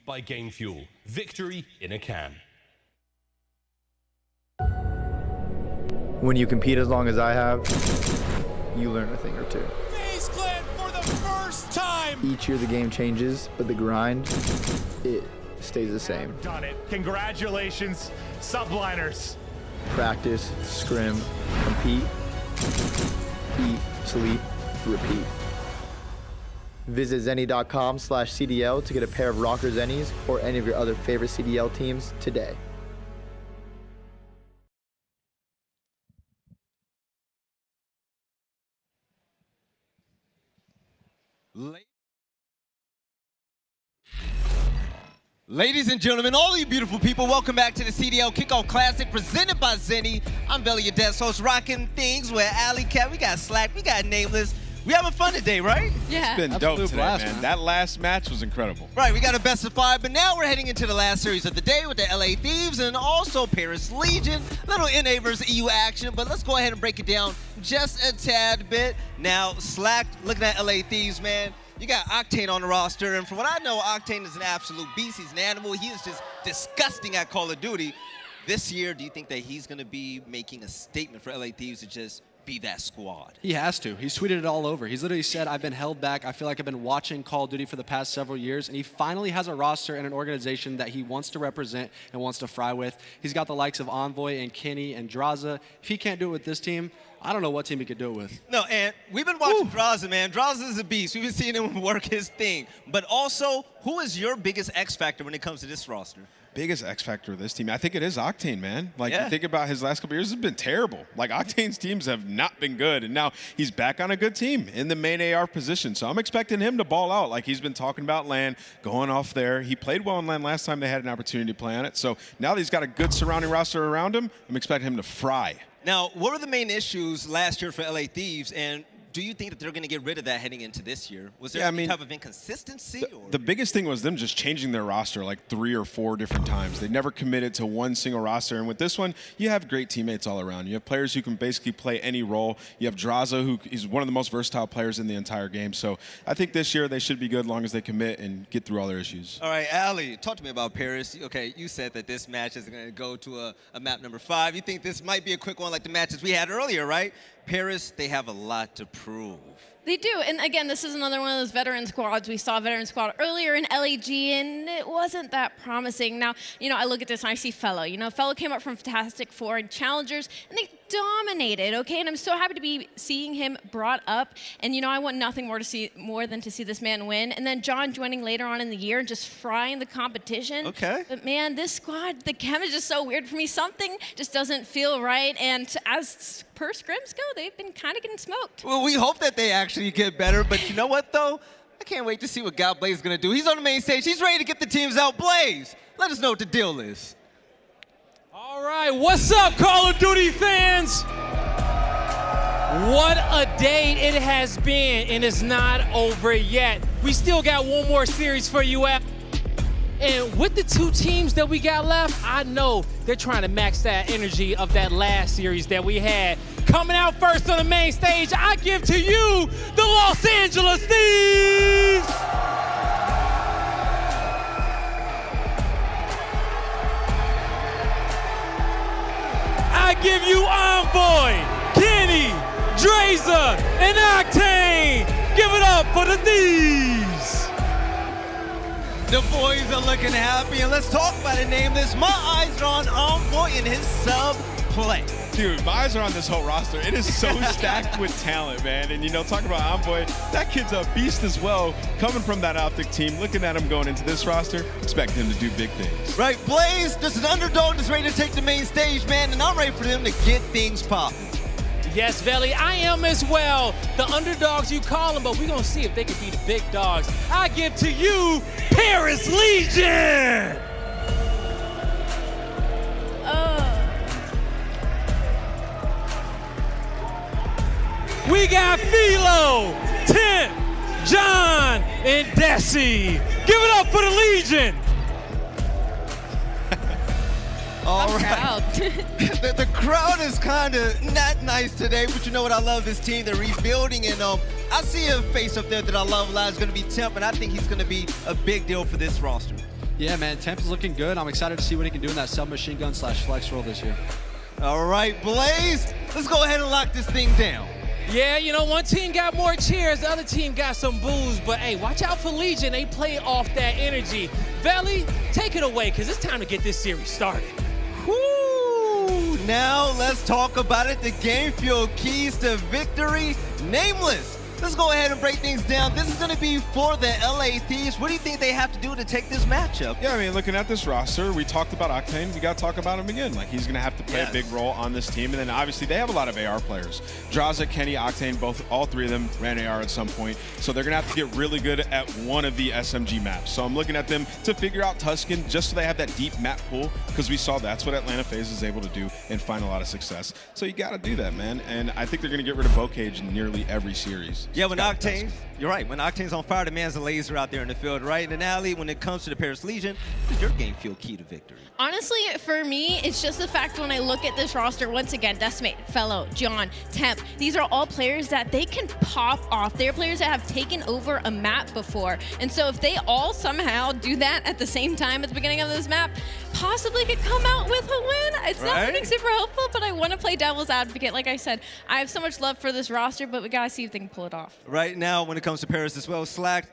by Game Fuel. Victory in a can. When you compete as long as I have, you learn a thing or two. FaZe Clan for the first time. Each year the game changes, but the grind, it stays the same. Done it. Congratulations, Subliners. Practice, scrim, compete, eat, sleep, repeat. Visit Zenni.com/CDL to get a pair of Røkkr Zennies or any of your other favorite CDL teams today. Ladies and gentlemen, all of you beautiful people, welcome back to the CDL Kickoff Classic presented by Zenni. I'm Belly, your desk host, rocking things with aLLeY Cat. We got Slack, we got Nameless. We having fun today, right? Yeah. It's been dope today, man. That last match was incredible. Right, we got a best of 5, but now we're heading into the last series of the day with the LA Thieves and also Paris Legion. Little NA versus EU action, but let's go ahead and break it down just a tad bit. Now, Slack, looking at LA Thieves, man. You got Octane on the roster, and from what I know, Octane is an absolute beast. He's an animal. He is just disgusting at Call of Duty. This year, do you think that he's going to be making a statement for LA Thieves to just be that squad? He has to. He's tweeted it all over. He's literally said, I've been held back. I feel like I've been watching Call of Duty for the past several years, and he finally has a roster and an organization that he wants to represent and wants to fry with. He's got the likes of Envoy and Kenny and Draza. If he can't do it with this team, I don't know what team he could do it with. No, and we've been watching Draza, man. Draza is a beast. We've been seeing him work his thing. But also, who is your biggest X factor when it comes to this roster? Biggest X factor of this team, I think it is Octane, man. Like, you think about his last couple years, it's been terrible. Like, Octane's teams have not been good, and now he's back on a good team in the main AR position. So I'm expecting him to ball out. Like, he's been talking about LAN, going off there. He played well in LAN last time they had an opportunity to play on it. So now that he's got a good surrounding roster around him, I'm expecting him to fry. Now, what were the main issues last year for LA Thieves, and do you think that they're going to get rid of that heading into this year? Was there any type of inconsistency? The biggest thing was them just changing their roster like 3 or 4 different times. They never committed to one single roster. And with this one, you have great teammates all around. You have players who can basically play any role. You have Draza, who is one of the most versatile players in the entire game. So I think this year they should be good as long as they commit and get through all their issues. All right, aLLeY, talk to me about Paris. Okay, you said that this match is going to go to a map number 5. You think this might be a quick one like the matches we had earlier, right? Paris, they have a lot to prove. They do, and again, this is another one of those veteran squads. We saw a veteran squad earlier in LAG, and it wasn't that promising. Now, you know, I look at this and I see Fellow. You know, Fellow came up from Fantastic Four and Challengers, and they dominated, okay? And I'm so happy to be seeing him brought up. And, you know, I want nothing more than to see this man win. And then John joining later on in the year and just frying the competition. Okay. But, man, this squad, the chem is just so weird for me. Something just doesn't feel right. And as per scrims go, they've been kind of getting smoked. Well, we hope that they actually get better, but you know what, though? I can't wait to see what God Blaze is going to do. He's on the main stage. He's ready to get the teams out. Blaze, let us know what the deal is. All right, what's up, Call of Duty fans? What a day it has been, and it's not over yet. We still got one more series for you out. And with the 2 teams that we got left, I know they're trying to max that energy of that last series that we had. Coming out first on the main stage, I give to you the Los Angeles Thieves! I give you Envoy, Kenny, Draza, and Octane. Give it up for the Thieves. The boys are looking happy, and let's talk about it, Nameless. My eyes are on Envoy and his sub play. Dude, my eyes are on this whole roster. It is so stacked with talent, man. And, you know, talking about Envoy, that kid's a beast as well. Coming from that OpTic team, looking at him going into this roster, expecting him to do big things. Right, Blaze, there's an underdog that's ready to take the main stage, man, and I'm ready for them to get things popping. Yes, Velly, I am as well. The underdogs you call them, but we're going to see if they can be the big dogs. I give to you Paris Legion! We got Philo, Tim, John, and Dashy. Give it up for the Legion! All right. the crowd is kind of not nice today, but you know what? I love this team. They're rebuilding, and I see a face up there that I love a lot. It's going to be Temp, and I think he's going to be a big deal for this roster. Yeah, man, Temp is looking good. I'm excited to see what he can do in that submachine gun / flex roll this year. All right, Blaze, let's go ahead and lock this thing down. Yeah, you know, one team got more cheers, the other team got some boos, but hey, watch out for Legion. They play off that energy. Veli, take it away, because it's time to get this series started. Woo! Now let's talk about it. The game fuel keys to victory. Nameless. Let's go ahead and break things down. This is going to be for the LA Thieves. What do you think they have to do to take this matchup? Yeah, I mean, looking at this roster, we talked about Octane. We got to talk about him again. Like, he's going to have to play a big role on this team. And then, obviously, they have a lot of AR players. Drazah, Kenny, Octane, all three of them ran AR at some point. So they're going to have to get really good at one of the SMG maps. So I'm looking at them to figure out Tuscan just so they have that deep map pool, because we saw that's what Atlanta FaZe is able to do and find a lot of success. So you got to do that, man. And I think they're going to get rid of Bocage in nearly every series. Yeah, when Octane, you're right. When Octane's on fire, the man's a laser out there in the field, right? And aLLeY, when it comes to the Paris Legion, what is your game fuel key to victory? Honestly, for me, it's just the fact when I look at this roster, once again, Decimate, Fellow, John, Temp, these are all players that they can pop off. They're players that have taken over a map before. And so if they all somehow do that at the same time at the beginning of this map, possibly could come out with a win. It's not looking super hopeful, but I want to play devil's advocate. Like I said, I have so much love for this roster, but we got to see if they can pull it off. Right now, when it comes to Paris as well, Slack,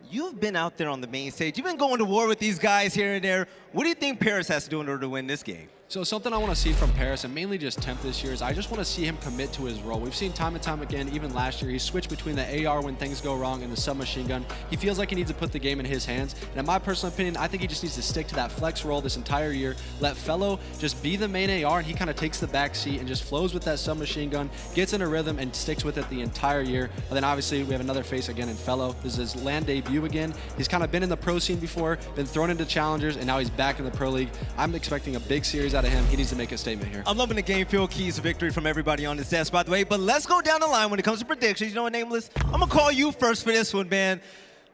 you've been out there on the main stage. You've been going to war with these guys here and there. What do you think Paris has to do in order to win this game? So something I want to see from Paris, and mainly just Temp this year, is I just want to see him commit to his role. We've seen time and time again, even last year, he switched between the AR when things go wrong and the submachine gun. He feels like he needs to put the game in his hands. And in my personal opinion, I think he just needs to stick to that flex role this entire year. Let Fellow just be the main AR, and he kind of takes the back seat and just flows with that submachine gun, gets in a rhythm, and sticks with it the entire year. And then obviously we have another face again in Fellow. This is his LAN debut again. He's kind of been in the pro scene before, been thrown into challengers, and now he's back in the pro league. I'm expecting a big series out of him. He needs to make a statement here. I'm loving the game fuel keys to victory from everybody on this desk, by the way. But let's go down the line when it comes to predictions. You know what, Nameless? I'm going to call you first for this one, man.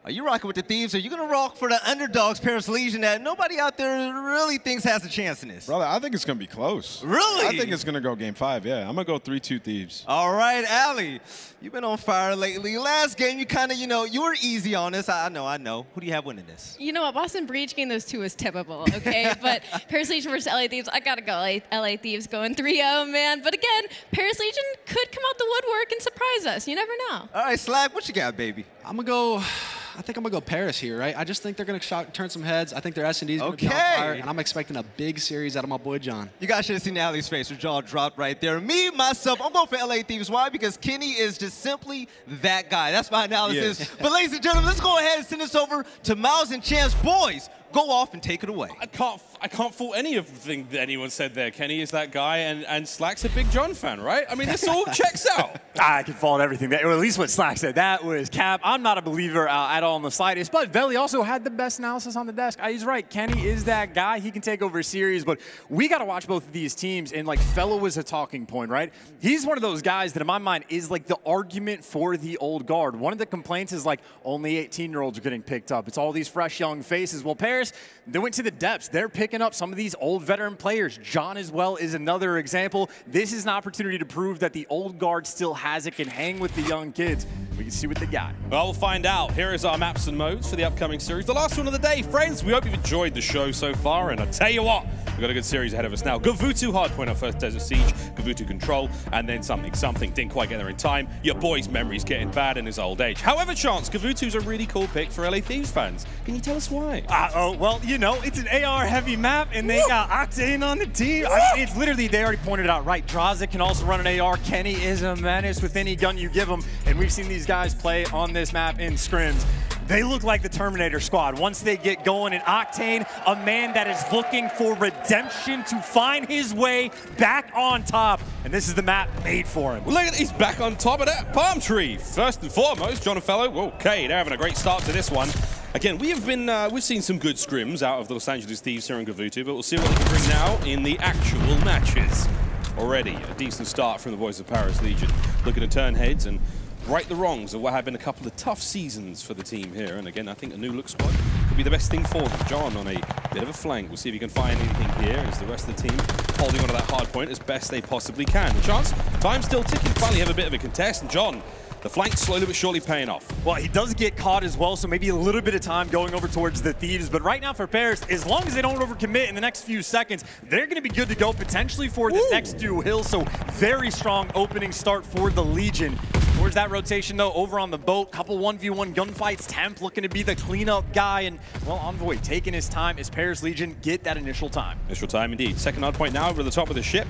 Are you rocking with the Thieves? Are you going to rock for the underdogs, Paris Legion, that nobody out there really thinks has a chance in this? Brother, I think it's going to be close. Really? I think it's going to go game 5, yeah. I'm going to go 3-2 Thieves. All right, aLLeY, you've been on fire lately. Last game, you kind of, you were easy on us. I know. Who do you have winning this? You know what? Boston Breach game, those two is typical, okay? But Paris Legion versus LA Thieves, I got to go LA Thieves going 3-0, man. But again, Paris Legion could come out the woodwork and surprise us. You never know. All right, Slack, what you got, baby? I think I'm going to go Paris here, right? I just think they're going to turn some heads. I think their S&D is going to be on fire, and I'm expecting a big series out of my boy John. You guys should have seen aLLeY's face. Her jaw dropped right there. Me, myself, I'm going for LA Thieves. Why? Because Kenny is just simply that guy. That's my analysis. Yes. But ladies and gentlemen, let's go ahead and send this over to Miles and Chance. Boys, go off and take it away. I can't fault any of the thing that anyone said there. Kenny is that guy, and Slack's a big John fan, right? I mean, this all checks out. I can fault everything, or at least what Slack said. That was cap. I'm not a believer at all in the slightest, but Veli also had the best analysis on the desk. He's right. Kenny is that guy. He can take over a series, but we got to watch both of these teams, and like Fellow was a talking point, right? He's one of those guys that in my mind is like the argument for the old guard. One of the complaints is like only 18-year-olds are getting picked up. It's all these fresh young faces. Well, Paris, they went to the depths. They're picking up some of these old veteran players. John as well is another example. This is an opportunity to prove that the old guard still has it, can hang with the young kids. We can see what they got. Well, we'll find out. Here is our maps and modes for the upcoming series. The last one of the day, friends. We hope you've enjoyed the show so far, and I tell you what, we've got a good series ahead of us now. Gavutu Hardpoint, our first Desert Siege, Gavutu Control, and then something. Didn't quite get there in time. Your boy's memory's getting bad in his old age. However, Chance, Gavutu's a really cool pick for LA Thieves fans. Can you tell us why? Well, it's an AR-heavy map, and they got Octane on the team. I mean, it's literally, they already pointed it out, right? Drazah can also run an AR. Kenny is a menace with any gun you give him, and we've seen these guys play on this map in scrims. They look like the Terminator squad once they get going. And Octane, a man that is looking for redemption to find his way back on top. And this is the map made for him. Well, look at he's back on top of that palm tree. First and foremost, John and Fellow. Okay, they're having a great start to this one. Again, we've seen some good scrims out of the Los Angeles Thieves here in Gavutu, but we'll see what they can bring now in the actual matches. Already a decent start from the boys of Paris Legion. Looking to turn heads and right the wrongs of what have been a couple of tough seasons for the team here. And again, I think a new look squad could be the best thing for them. John on a bit of a flank. We'll see if he can find anything here as the rest of the team holding onto that hard point as best they possibly can. The Chance, time still ticking. Finally have a bit of a contest. And John, The flank slowly but surely paying off. Well, he does get caught as well, so maybe a little bit of time going over towards the Thieves. But right now for Paris, as long as they don't overcommit in the next few seconds, they're going to be good to go potentially for the next two hills. So very strong opening start for the Legion. Towards that rotation, though, over on the boat, couple 1v1 gunfights. Temp looking to be the cleanup guy. And, well, Envoy taking his time as Paris Legion get that initial time. Initial time, indeed. Second hard point now over the top of the ship.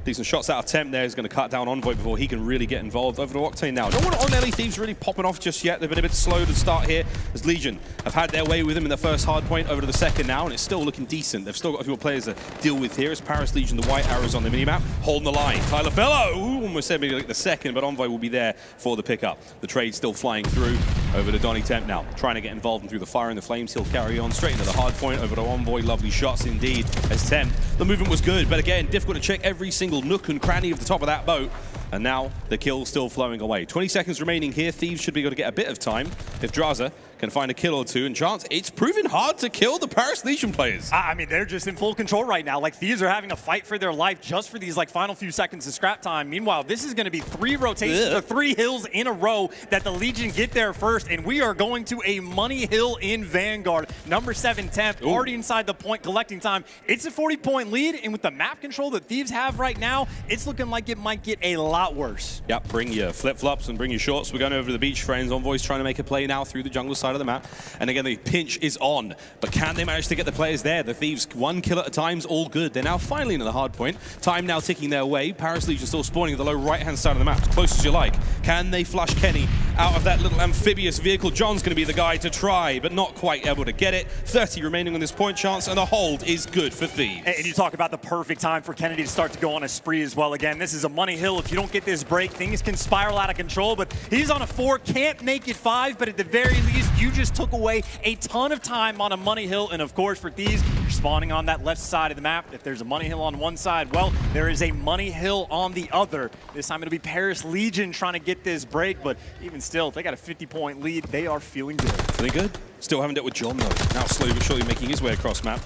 Decent shots out of Temp there is going to cut down Envoy before he can really get involved. Over to Octane now. No one on aLLeY Thieves really popping off just yet. They've been a bit slow to start here as Legion have had their way with him in the first hard point over to the second now, and it's still looking decent. They've still got a few more players to deal with here as Paris Legion, the white arrows on the minimap, holding the line. Tyler Bello, almost said maybe like the second, but Envoy will be there for the pickup. The trade still flying through over to Donny Temp now, trying to get involved and through the fire and the flames. He'll carry on straight into the hard point over to Envoy. Lovely shots indeed as Temp. The movement was good, but again, difficult to check every single nook and cranny of the top of that boat. And now the kill still flowing away. 20 seconds remaining here. Thieves should be able to get a bit of time if Draza can find a kill or two. And Chance, it's proving hard to kill the Paris Legion players. I mean, they're just in full control right now. Like, Thieves are having to fight for their life just for these, like, final few seconds of scrap time. Meanwhile, this is going to be 3 rotations, or 3 hills in a row that the Legion get there first. And we are going to a money hill in Vanguard. Number 7 Temp, already inside the point, collecting time. It's a 40-point lead, and with the map control that Thieves have right now, it's looking like it might get a lot worse. Yep, bring your flip-flops and bring your shorts. We're going over to the beach, friends. Envoy's trying to make a play now through the jungle side of the map. And again, the pinch is on. But can they manage to get the players there? The Thieves, 1 kill at a time's all good. They're now finally into the hard point. Time now ticking their way. Paris Legion still spawning at the low right-hand side of the map, as close as you like. Can they flush Kenny out of that little amphibious vehicle? John's going to be the guy to try, but not quite able to get it. 30 remaining on this point chance, and the hold is good for Thieves. And you talk about the perfect time for Kennedy to start to go on a spree as well. Again, this is a money hill. If you don't get this break, things can spiral out of control, but he's on a 4, can't make it 5, but at the very least, you just took away a ton of time on a money hill. And of course, for Thieves, you're spawning on that left side of the map. If there's a money hill on one side, well, there is a money hill on the other. This time it'll be Paris Legion trying to get this break, but even still, if they got a 50-point lead, they are feeling good. Feeling good? Still haven't dealt with John, though. Now slowly but surely making his way across map.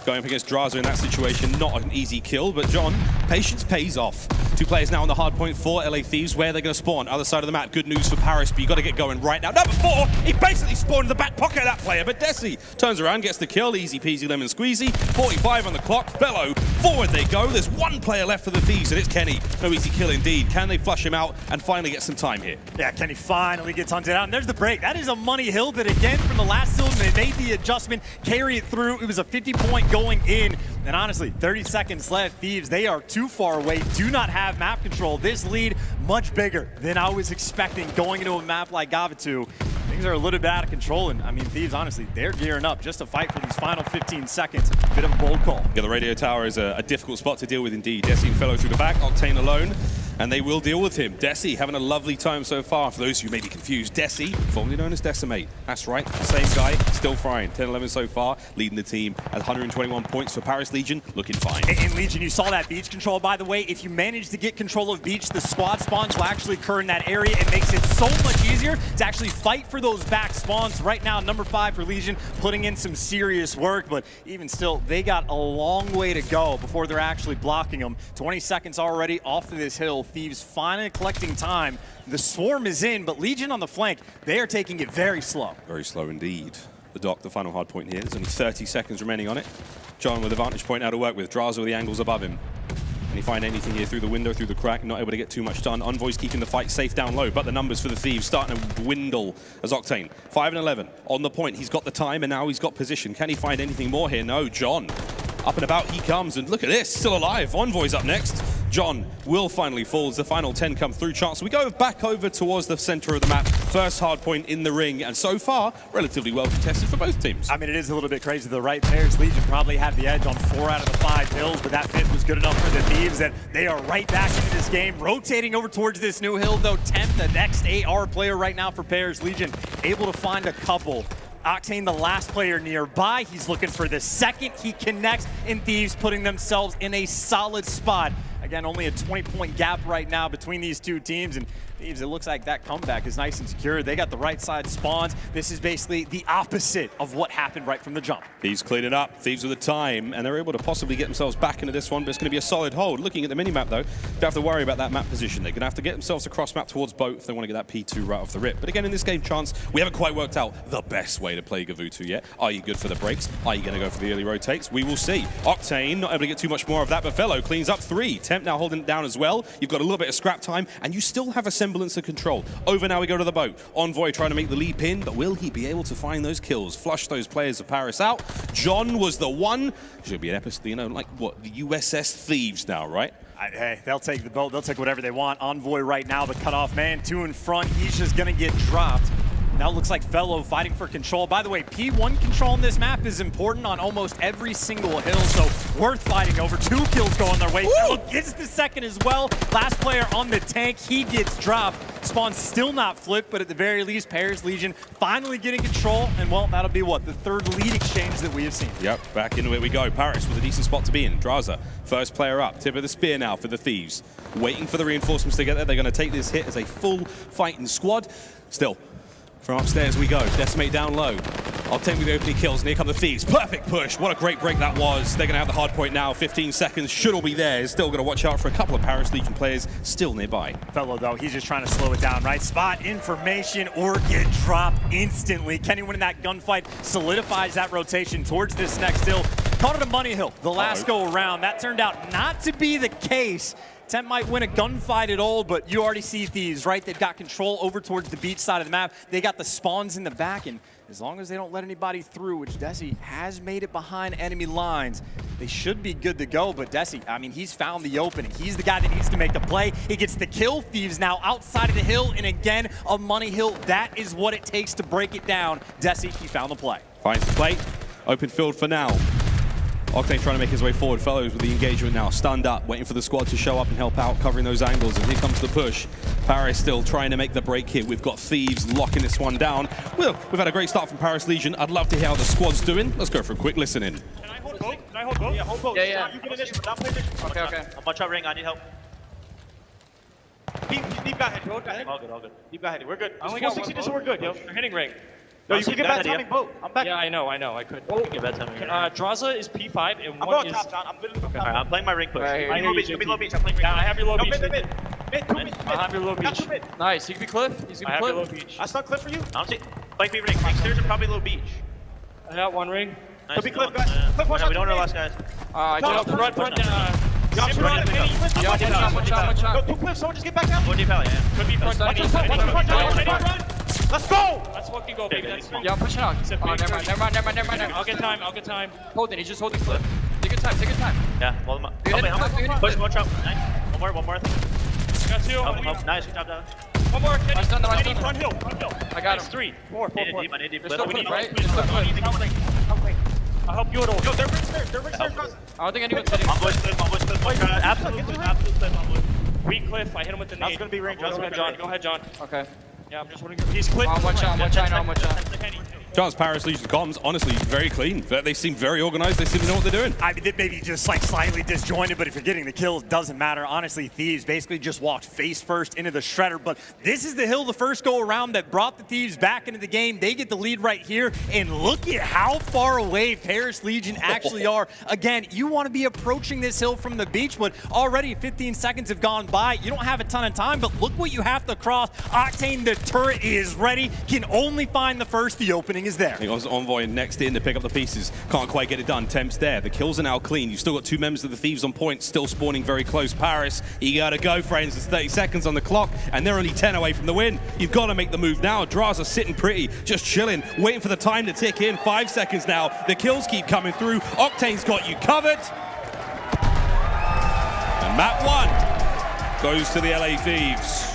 Going up against Draza in that situation, not an easy kill, but John, patience pays off. 2 players now on the hard point for aLLeY Thieves. Where they're going to spawn, other side of the map. Good news for Paris, but you got to get going right now. Number 4, he basically spawned in the back pocket of that player, but Dashy turns around, gets the kill. Easy peasy lemon squeezy. 45 on the clock. Bello, forward they go. There's 1 player left for the Thieves, and it's Kenny. No easy kill indeed. Can they flush him out and finally get some time here? Yeah, Kenny finally gets hunted out, and there's the break. That is a money hill that, again, from the last hill, they made the adjustment, carry it through. It was a 50-point going in. And honestly, 30 seconds left. Thieves, they are too far away, do not have map control. This lead, much bigger than I was expecting going into a map like Gavatu. Things are a little bit out of control, and I mean, Thieves, honestly, they're gearing up just to fight for these final 15 seconds. Bit of a bold call. Yeah, the radio tower is a difficult spot to deal with indeed. Desi and Fellow through the back, Octane alone, and they will deal with him. Desi having a lovely time so far. For those who may be confused, Desi, formerly known as Decimate. That's right, same guy, still frying. 10-11 so far, leading the team at 121 points for Paris Legion, looking fine. And Legion, you saw that beach control, by the way. If you manage to get control of beach, the squad spawns will actually occur in that area. It makes it so much easier to actually fight for those back spawns. Right now, number 5 for Legion, putting in some serious work, but even still, they got a long way to go before they're actually blocking them. 20 seconds already off of this hill. Thieves finally collecting time. The swarm is in, but Legion on the flank, they are taking it very slow. Very slow indeed. The dock, the final hard point here. There's only 30 seconds remaining on it. John with a vantage point now to work with. Draza with the angles above him. Can he find anything here through the window, through the crack? Not able to get too much done. Envoy's keeping the fight safe down low, but the numbers for the Thieves starting to dwindle as Octane. 5 and 11 on the point. He's got the time, and now he's got position. Can he find anything more here? No, John. Up and about he comes, and look at this, still alive. Envoy's up next. John will finally fall as the final 10 come through. Chance, we go back over towards the center of the map. First hard point in the ring, and so far, relatively well contested for both teams. I mean, it is a little bit crazy. The right pairs, Legion probably had the edge on 4 out of the 5 hills, but that 5th was good enough for the Thieves that they are right back into this game. Rotating over towards this new hill, though. Temp, the next AR player right now for Pairs Legion, able to find a couple. Octane, the last player nearby. He's looking for the second he connects, and Thieves putting themselves in a solid spot Again, only a 20-point gap right now between these two teams, and Thieves, it looks like that comeback is nice and secure. They got the right side spawns. This is basically the opposite of what happened right from the jump. Thieves clean it up. Thieves with the time, and they're able to possibly get themselves back into this one, but it's going to be a solid hold. Looking at the mini-map, though, don't have to worry about that map position. They're going to have to get themselves across map towards boat if they want to get that P2 right off the rip. But again, in this game, Chance, we haven't quite worked out the best way to play Gavutu yet. Are you good for the breaks? Are you going to go for the early rotates? We will see. Octane not able to get too much more of that, but Fellow cleans up 3. Temp now holding it down as well. You've got a little bit of scrap time, and you still have a semblance of control. Over now we go to the boat. Envoy trying to make the leap in, but will he be able to find those kills? Flush those players of Paris out. John was the one. Should be an episode, you know, like what, the USS Thieves now, right? Hey, they'll take the boat. They'll take whatever they want. Envoy right now, the cutoff man, 2 in front. He's just going to get dropped. Now it looks like Fellow fighting for control. By the way, P1 control in this map is important on almost every single hill, so worth fighting over. 2 kills going their way. Fellow gets the second as well. Last player on the tank, he gets dropped. Spawn's still not flipped, but at the very least, Paris Legion finally getting control, and well, that'll be what, the 3rd lead exchange that we have seen. Yep, back into it we go. Paris with a decent spot to be in. Draza, first player up. Tip of the spear now for the Thieves. Waiting for the reinforcements to get there. They're going to take this hit as a full fighting squad. Still, from upstairs we go. Decimate down low. Octane with the opening kills, and here come the Thieves. Perfect push. What a great break that was. They're going to have the hard point now. 15 seconds should all be there. Still going to watch out for a couple of Paris Legion players still nearby. Fellow, though, he's just trying to slow it down, right? Spot information or get dropped instantly. Kenny winning that gunfight solidifies that rotation towards this next hill. Caught it a money hill the last go around. That turned out not to be the case. Temp might win a gunfight at all, but you already see Thieves, right? They've got control over towards the beach side of the map. They got the spawns in the back, and as long as they don't let anybody through, which Dashy has made it behind enemy lines, they should be good to go. But Dashy, I mean, he's found the opening. He's the guy that needs to make the play. He gets the kill. Thieves now outside of the hill, and again, a money hill. That is what it takes to break it down. Dashy, he found the play. Finds the play. Open field for now. Octane trying to make his way forward. Fellows with the engagement now. Stunned up, waiting for the squad to show up and help out, covering those angles. And here comes the push. Paris still trying to make the break here. We've got Thieves locking this one down. Well, we've had a great start from Paris Legion. I'd love to hear how the squad's doing. Let's go for a quick listen in. Can I hold boat? Can I hold boat? Yeah, hold boat. Yeah. You get initiative, but not play initiative. Okay, okay. I'm on top ring. I need help. Deep got hit. All good. Deep got hit. We're good. I only got 60, so we're good, yo. They're hitting ring. No, you can get bad timing boat. I'm back. Yeah, I know. I could. You can get bad timing. Draza is P5 and I'm one going is... top, John. I'm literally okay, alright, I'm playing my ring push. Right, I hear low beach. I'm playing ring. Yeah, I have your low beach. Mid. I have your low beach. Nice. You can be cliff. He's gonna be cliff. I have your low beach. I start cliff for you. Honestly, flank me ring. Stairs are probably low beach. I got one ring. Nice. Could be cliff, guys. Cliff, watch out. We don't know last guys. I get up front. One shot. Go 2 cliffs. Someone just get back down. One deep alley, yeah. Could be front. Let's go! Let's fucking go, baby. Yeah, push it out. Never mind. I'll get time. Hold it, he's just holding clip. Take your time. Yeah, well, I'm push, watch out. Nice. One more, I think. Got 2. Nice, good job, down. One more, Kenny. Nice. Front hill. I got him. 3, 4. I need deep. There's still clip, right? I'll help you at all. Yo, they're ring stairs. I don't think anyone's hitting. I'm voice cliff. Absolute cliff. Weak cliff. I hit him with the nade. That's gonna be range. Go ahead, John. Okay. Yeah, I'm just wondering. He's clipped. How much on? Chance, Paris Legion comms, honestly, very clean. They seem very organized. They seem to know what they're doing. I mean, maybe just like slightly disjointed, but if you're getting the kills, it doesn't matter. Honestly, Thieves basically just walked face first into the shredder, but this is the hill the first go around that brought the Thieves back into the game. They get the lead right here, and look at how far away Paris Legion actually are. Again, you want to be approaching this hill from the beach, but already 15 seconds have gone by. You don't have a ton of time, but look what you have to cross. Octane, the turret is ready, can only find the first. The opening is there. He goes Envoy next in to pick up the pieces. Can't quite get it done. Temp's there. The kills are now clean. You've still got 2 members of the Thieves on point, still spawning very close. Paris, you gotta go, friends. There's 30 seconds on the clock, and they're only 10 away from the win. You've got to make the move now. Draza sitting pretty, just chilling, waiting for the time to tick in. 5 seconds now. The kills keep coming through. Octane's got you covered. And map 1 goes to the LA Thieves.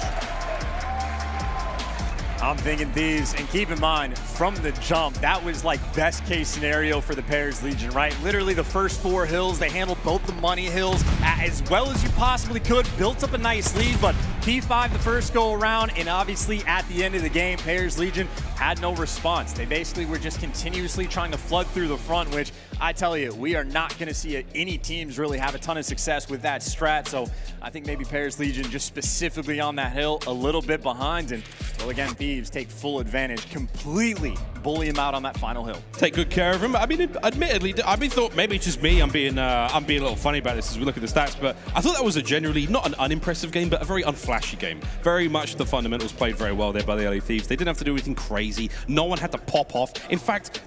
I'm thinking Thieves, and keep in mind, from the jump, that was like best case scenario for the Paris Legion, right? Literally the first 4 hills, they handled both the money hills as well as you possibly could, built up a nice lead, but P5 the first go around, and obviously at the end of the game, Players Legion had no response. They basically were just continuously trying to flood through the front, which I tell you, we are not going to see any teams really have a ton of success with that strat. So I think maybe Players Legion just specifically on that hill a little bit behind, and well, again, Thieves take full advantage, completely bully him out on that final hill. Take good care of him. I mean, admittedly, I thought maybe it's just me. I'm being a little funny about this as we look at the stats, but I thought that was a generally not an unimpressive game, but a very unflashy game. Very much the fundamentals played very well there by the LA Thieves. They didn't have to do anything crazy. No one had to pop off. In fact,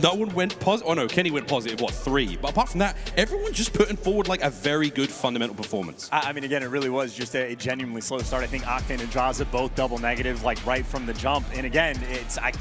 no one went positive. Oh no, Kenny went positive, what, 3? But apart from that, everyone just putting forward like a very good fundamental performance. I mean, again, it really was just a genuinely slow start. I think Octane and Draza both double negatives, like right from the jump. And again,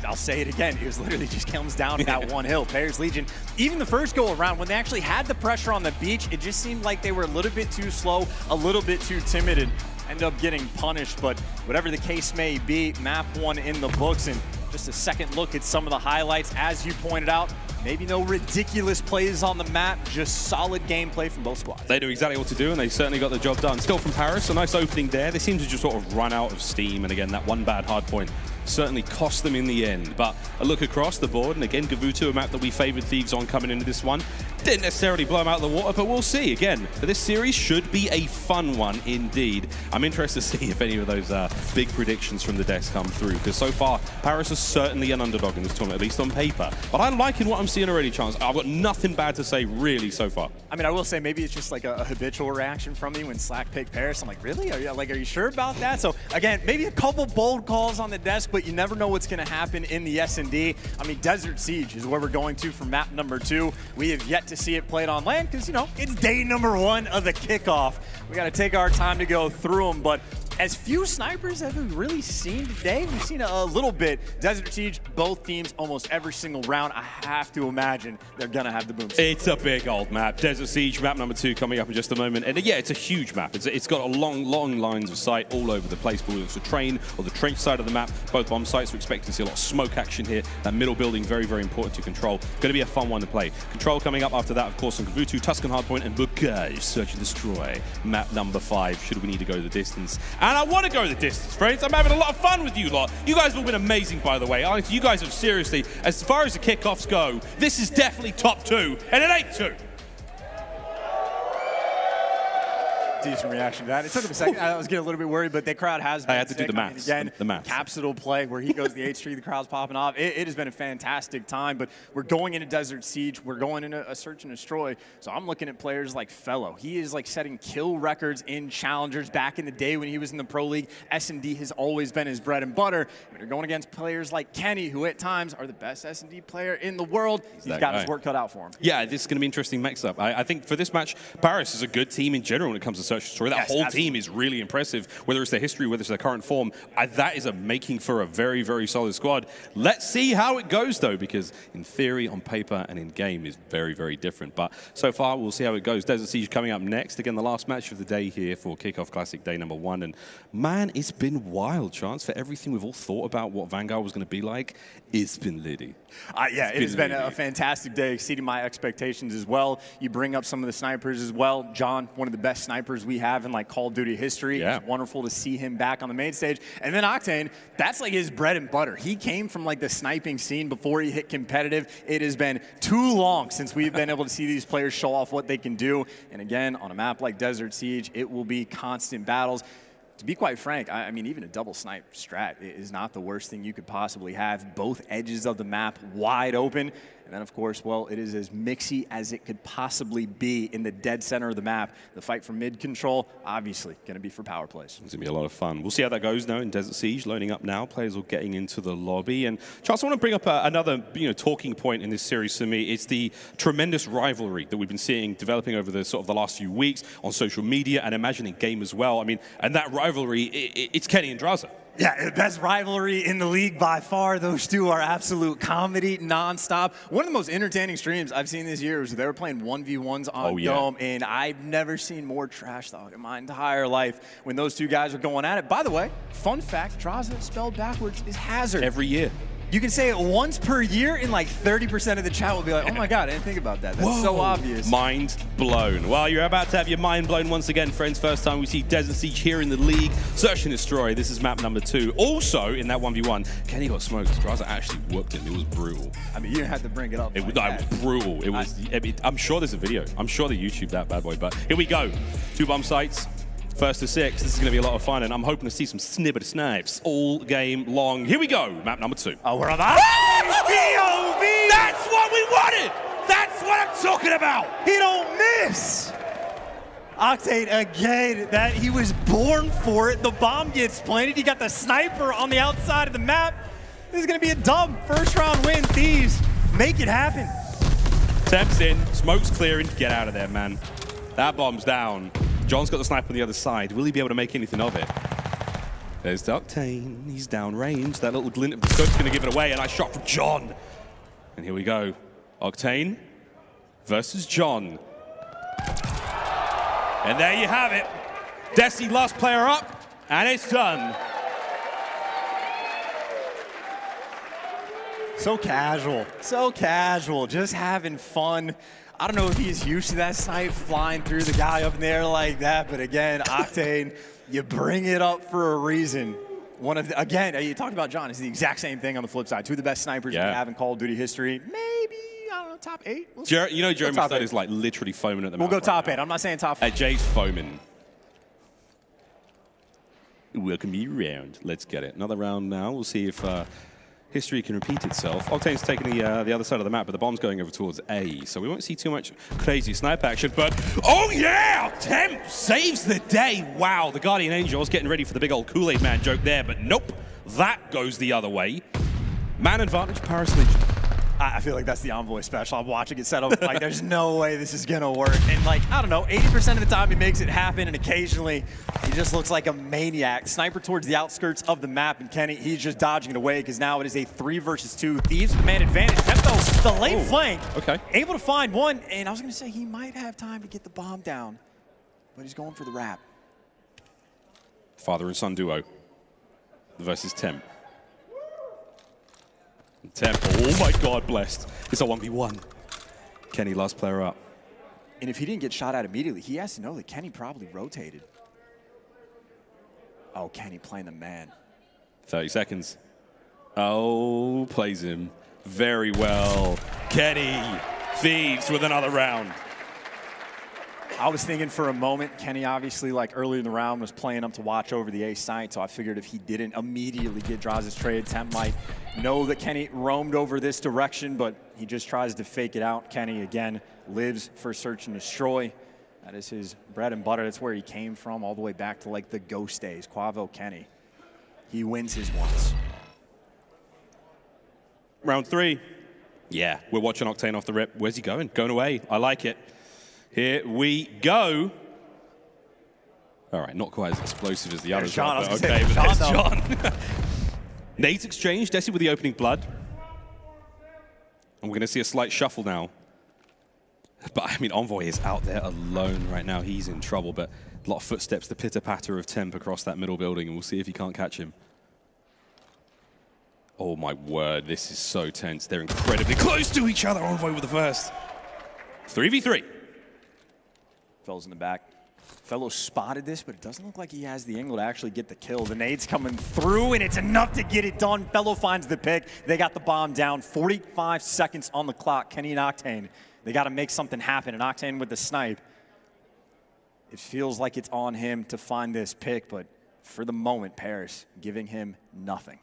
I'll say it again, it was literally just comes down to that one hill. Players Legion, even the first go around, when they actually had the pressure on the beach, it just seemed like they were a little bit too slow, a little bit too timid, and end up getting punished. But whatever the case may be, map 1 in the books, and just a second look at some of the highlights. As you pointed out, maybe no ridiculous plays on the map, just solid gameplay from both squads. They knew exactly what to do, and they certainly got the job done. Still from Paris, a nice opening there. They seem to just sort of run out of steam, and again, that one bad hard point certainly cost them in the end. But a look across the board, and again, Gavutu, a map that we favored Thieves on coming into this one. Didn't necessarily blow them out of the water, but we'll see. Again, this series should be a fun one indeed. I'm interested to see if any of those big predictions from the desk come through, because so far, Paris is certainly an underdog in this tournament, at least on paper. But I'm liking what I'm seeing already, Chance. I've got nothing bad to say, really, so far. I mean, I will say maybe it's just like a habitual reaction from me when Slack picked Paris. I'm like, really? Are you sure about that? So again, maybe a couple bold calls on the desk, but you never know what's going to happen in the S&D. I mean, Desert Siege is where we're going to for map number 2. We have yet to see it played on land because, you know, it's day number 1 of the kickoff. We got to take our time to go through them, but as few snipers have we really seen today. We've seen a little bit. Desert Siege, both teams, almost every single round. I have to imagine they're going to have the boom. It's a big old map. Desert Siege, map number 2 coming up in just a moment. And yeah, it's a huge map. It's got a long lines of sight all over the place, whether it's the train or the trench side of the map. Both bomb sites, we're expecting to see a lot of smoke action here. That middle building, very, very important to control. Going to be a fun one to play. Control coming up after that, of course, on Gavutu, Tuscan Hardpoint, and Røkkr, Search and Destroy. Map number 5, should we need to go the distance. And I want to go the distance, friends. I'm having a lot of fun with you lot. You guys have all been amazing, by the way. You guys have seriously, as far as the kickoffs go, this is definitely top 2, and it ain't 2. Decent reaction to that. It took him a second. I was getting a little bit worried, but the crowd has been I had to do the maths. Again, the maths. Capsidal play where he goes the H3, the crowd's popping off. It has been a fantastic time, but we're going into Desert Siege. We're going into a Search and Destroy. So I'm looking at players like Fellow. He is like setting kill records in challengers back in the day when he was in the Pro League. S&D has always been his bread and butter. When you're going against players like Kenny, who at times are the best S&D player in the world, he's got his work cut out for him. Yeah, this is going to be interesting mix-up. I think for this match, Paris is a good team in general when it comes to Search and Destroy. That whole team is really impressive, whether it's their history, whether it's their current form. That is making for a very, very solid squad. Let's see how it goes, though, because in theory, on paper, and in game is very, very different. But so far, we'll see how it goes. Desert Siege coming up next. Again, the last match of the day here for Kickoff Classic day number 1. And man, it's been wild, Chance, for everything we've all thought about what Vanguard was going to be like. It's been litty. Yeah, it has been a fantastic day, exceeding my expectations as well. You bring up some of the snipers as well. John, one of the best snipers we have in like Call of Duty history. Yeah. It's wonderful to see him back on the main stage. And then Octane, that's like his bread and butter. He came from like the sniping scene before he hit competitive. It has been too long since we've been able to see these players show off what they can do. And again, on a map like Desert Siege, it will be constant battles. To be quite frank, I mean, even a double snipe strat is not the worst thing you could possibly have. Both edges of the map wide open. And then, of course, well, it is as mixy as it could possibly be in the dead center of the map. The fight for mid control, obviously, going to be for power plays. It's going to be a lot of fun. We'll see how that goes now in Desert Siege. Loading up now, players are getting into the lobby. And Charles, I want to bring up another talking point in this series for me. It's the tremendous rivalry that we've been seeing developing over the sort of the last few weeks on social media and imagining game as well. I mean, and that rivalry, it's Kenny and Draza. Yeah, best rivalry in the league by far. Those two are absolute comedy nonstop. One of the most entertaining streams I've seen this year was they were playing 1v1s on Dome, and I've never seen more trash talk in my entire life when those two guys are going at it. By the way, fun fact, Draza spelled backwards is Hazard. Every year. You can say it once per year, and like 30% of the chat will be like, oh my God, I didn't think about that. That's so obvious. Mind blown. Well, you're about to have your mind blown once again, friends. First time we see Desert Siege here in the league. Search and Destroy. This is map number 2. Also, in that 1v1, Kenny got smoked. Drazah actually whooped him. It was brutal. I mean, you didn't have to bring it up. It was brutal. It was. I'm sure there's a video. I'm sure they YouTube that bad boy. But here we go. 2 bomb sites. First to 6. This is going to be a lot of fun, and I'm hoping to see some snipper snipes all game long. Here we go. Map number 2. Oh, we're on that. POV! That's what we wanted! That's what I'm talking about! He don't miss! Octane again, that he was born for it. The bomb gets planted. He got the sniper on the outside of the map. This is going to be a dub. First round win. Thieves, make it happen. Temp's in. Smoke's clearing. Get out of there, man. That bomb's down. John's got the sniper on the other side. Will he be able to make anything of it? There's Octane. He's downrange. That little glint of the scope's going to give it away. A nice shot from John. And here we go. Octane versus John. And there you have it. Desi, last player up. And it's done. So casual, just having fun. I don't know if he's used to that snipe flying through the guy up in the air like that, but again, Octane, you bring it up for a reason. Again, you talked about John, it's the exact same thing on the flip side. 2 of the best snipers we have in Call of Duty history. Maybe, I don't know, top 8? You know Jeremy Stud is like literally foaming at the mouth. We'll go top 8. I'm not saying top 5. Jay's foaming. Welcome me round. Let's get it. Another round now. We'll see if history can repeat itself. Octane's taking the other side of the map, but the bomb's going over towards A, so we won't see too much crazy snipe action, but oh yeah! Temp saves the day! Wow, the Guardian Angel's getting ready for the big old Kool-Aid Man joke there, but nope, that goes the other way. Man advantage, Paris Legion. I feel like that's the Envoy special. I'm watching it set up like there's no way this is gonna work. And like, I don't know, 80% of the time he makes it happen, and occasionally he just looks like a maniac. Sniper towards the outskirts of the map, and Kenny, he's just dodging it away because now it is a 3 versus 2. Thieves with the man advantage. Tempo, the late flank, able to find one, and I was gonna say he might have time to get the bomb down, but he's going for the wrap. Father and son duo versus Temp. Temp, oh my God, blessed. It's a 1v1. Kenny, last player up. And if he didn't get shot at immediately, he has to know that Kenny probably rotated. Oh, Kenny playing the man. 30 seconds. Oh, plays him very well. Kenny, Thieves with another round. I was thinking for a moment, Kenny obviously like earlier in the round was playing up to watch over the A site, so I figured if he didn't immediately get Drazah's trade, Temp might know that Kenny roamed over this direction, but he just tries to fake it out. Kenny, again, lives for search and destroy. That is his bread and butter. That's where he came from, all the way back to like the Ghost days. Quavo Kenny. He wins his ones. Round 3. Yeah, we're watching Octane off the rip. Where's he going? Going away. I like it. Here we go. All right, not quite as explosive as the others. John, but okay, but there's John. Nades exchange, Desi with the opening blood. And we're going to see a slight shuffle now. But, I mean, Envoy is out there alone right now. He's in trouble, but a lot of footsteps, the pitter-patter of Temp across that middle building, and we'll see if he can't catch him. Oh, my word, this is so tense. They're incredibly close to each other. Envoy with the first. 3v3. Fellows in the back. Fellow spotted this, but it doesn't look like he has the angle to actually get the kill. The nade's coming through, and it's enough to get it done. Fellow finds the pick. They got the bomb down. 45 seconds on the clock. Kenny and Octane, they got to make something happen. And Octane with the snipe. It feels like it's on him to find this pick, but for the moment, Paris giving him nothing.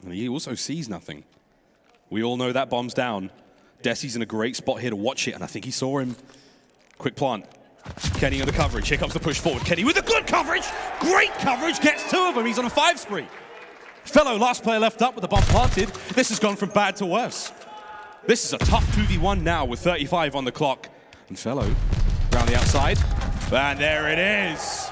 And he also sees nothing. We all know that bomb's down. Desi's in a great spot here to watch it, and I think he saw him. Quick plant. Kenny on the coverage. Here comes the push forward. Kenny with a good coverage. Great coverage. Gets 2 of them. He's on a 5 spree. Fellow last player left up with the bomb planted. This has gone from bad to worse. This is a tough 2v1 now with 35 on the clock. And Fellow around the outside. And there it is.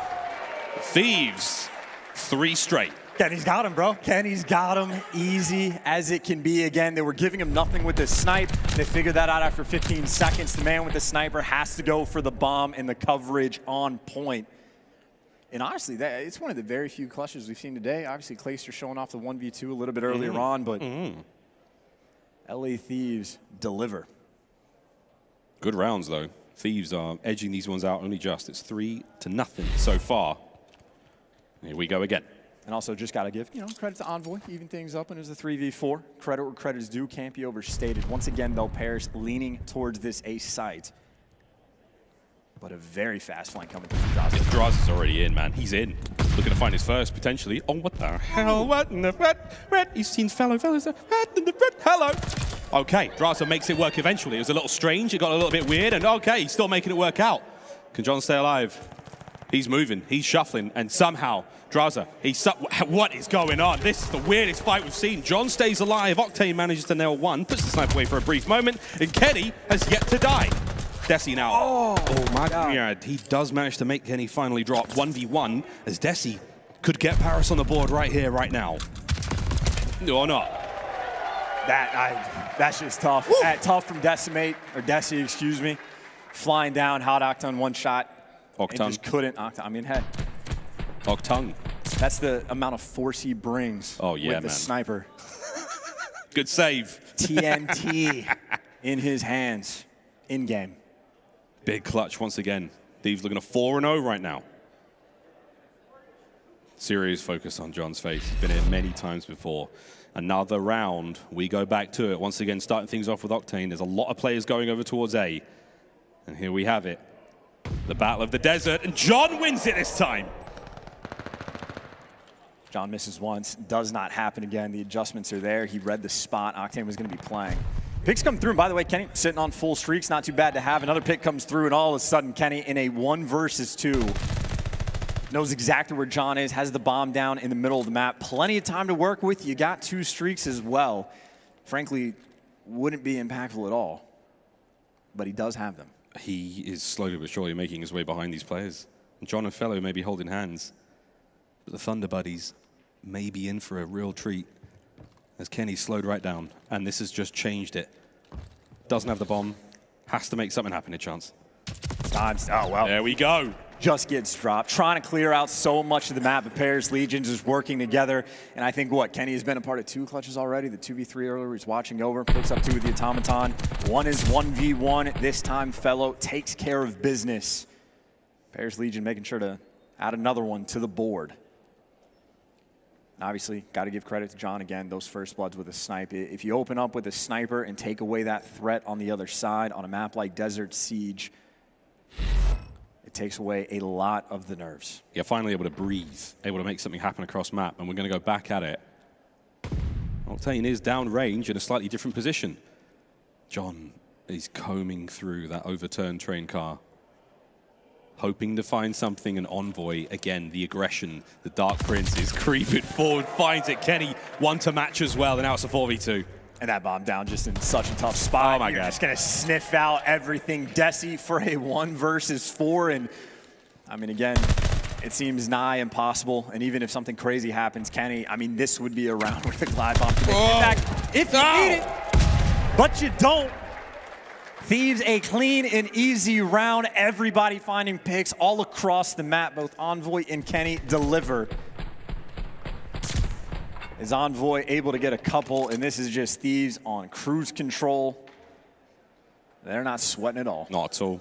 Thieves. 3 straight. Kenny's got him, bro. Kenny's got him easy as it can be. Again, they were giving him nothing with the snipe. They figured that out after 15 seconds. The man with the sniper has to go for the bomb and the coverage on point. And honestly, it's one of the very few clutches we've seen today. Obviously, Clayster showing off the 1v2 a little bit earlier on, but LA Thieves deliver. Good rounds, though. Thieves are edging these ones out only just. It's 3-0 so far. Here we go again. And also just got to give, credit to Envoy, even things up, and it was a 3v4. Credit where credit is due, can't be overstated. Once again, though, Paris leaning towards this ace site. But a very fast flank coming through Draz. Draz is already in, man. He's in. Looking to find his first, potentially. Oh, what the hell? What in the red? He's seen fellows. Red in the red. Hello. Okay, Draz makes it work eventually. It was a little strange. It got a little bit weird. And okay, he's still making it work out. Can John stay alive? He's moving, he's shuffling, and somehow, Draz, what is going on? This is the weirdest fight we've seen. John stays alive, Octane manages to nail one, puts the sniper away for a brief moment, and Kenny has yet to die. Dashy now. Oh my God. Yeah, he does manage to make Kenny finally drop 1v1, as Dashy could get Paris on the board right here, right now. Or not. That's just tough. Tough from Decimate, or Desi, excuse me. Flying down, hot Octane one shot. And just couldn't, head. Octung. That's the amount of force he brings with the sniper. Good save. TNT in his hands, in game. Big clutch once again. Thieves looking at 4-0 right now. Serious focus on John's face. He's been here many times before. Another round. We go back to it. Once again, starting things off with Octane. There's a lot of players going over towards A. And here we have it. The Battle of the Desert, and John wins it this time. John misses once, does not happen again. The adjustments are there. He read the spot Octane was going to be playing. Picks come through, and by the way, Kenny sitting on full streaks, not too bad to have. Another pick comes through, and all of a sudden, Kenny in a 1 versus 2. Knows exactly where John is, has the bomb down in the middle of the map. Plenty of time to work with. You got 2 streaks as well. Frankly, wouldn't be impactful at all, but he does have them. He is slowly but surely making his way behind these players. John and Fellow may be holding hands, but the Thunder Buddies may be in for a real treat as Kenny slowed right down, and this has just changed it. Doesn't have the bomb, has to make something happen, a chance. Oh, well. There we go. Just gets dropped. Trying to clear out so much of the map, but Paris Legions is working together. And I think Kenny has been a part of 2 clutches already. The 2v3 earlier, he's watching over, picks up 2 with the Automaton. 1 is 1v1. This time, Fellow takes care of business. Paris Legion making sure to add another one to the board. Obviously, got to give credit to John again, those first bloods with a snipe. If you open up with a sniper and take away that threat on the other side on a map like Desert Siege, it takes away a lot of the nerves. Yeah, finally able to breathe, able to make something happen across map, and we're going to go back at it. Octane is downrange in a slightly different position. John is combing through that overturned train car, hoping to find something. An Envoy, again, the aggression. The Dark Prince is creeping forward, finds it. Kenny, 1 to match as well, and now it's a 4v2. And that bomb down just in such a tough spot. Oh my God. Just going to sniff out everything. Desi for a 1 versus 4. And again, it seems nigh impossible. And even if something crazy happens, Kenny, this would be a round where the glide bomb can make an impact if you need it. But you don't. Thieves, a clean and easy round. Everybody finding picks all across the map. Both Envoy and Kenny deliver. Is Envoy able to get a couple, and this is just Thieves on cruise control. They're not sweating at all. Not at all.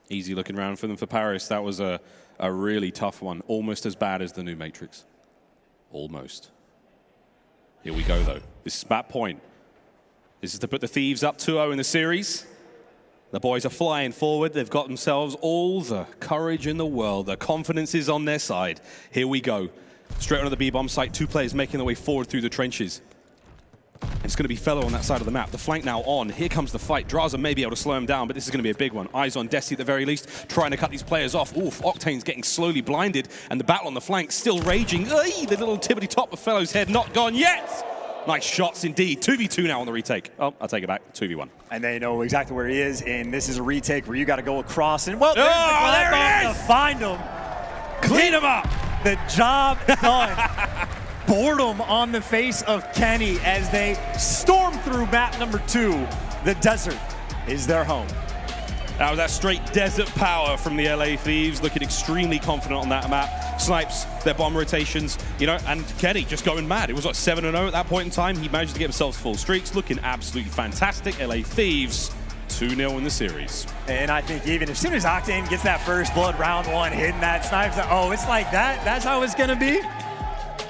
Easy looking round for them for Paris. That was a really tough one. Almost as bad as the new Matrix. Almost. Here we go, though. This is map point. This is to put the Thieves up 2-0 in the series. The boys are flying forward. They've got themselves all the courage in the world. The confidence is on their side. Here we go. Straight onto the B-bomb site, 2 players making their way forward through the trenches. It's going to be Fellow on that side of the map. The flank now on. Here comes the fight. Draz may be able to slow him down, but this is going to be a big one. Eyes on Desi at the very least, trying to cut these players off. Oof, Octane's getting slowly blinded, and the battle on the flank still raging. The little tippity top of Fellow's head not gone yet. Nice shots indeed. 2v2 now on the retake. Oh, I'll take it back. 2v1. And they know exactly where he is, and this is a retake where you got to go across. And well, there's the glide bomb to find him. Clean him up. The job done. Boredom on the face of Kenny as they storm through map number 2. The desert is their home. That was that straight desert power from the LA Thieves, looking extremely confident on that map. snipes their bomb rotations, you know, and Kenny just going mad. It was like 7-0 at that point in time. He managed to get himself full streaks, looking absolutely fantastic. LA Thieves 2-0 in the series. And I think even as soon as Octane gets that first blood round one, hitting that snipes, oh, it's like that? That's how it's gonna be?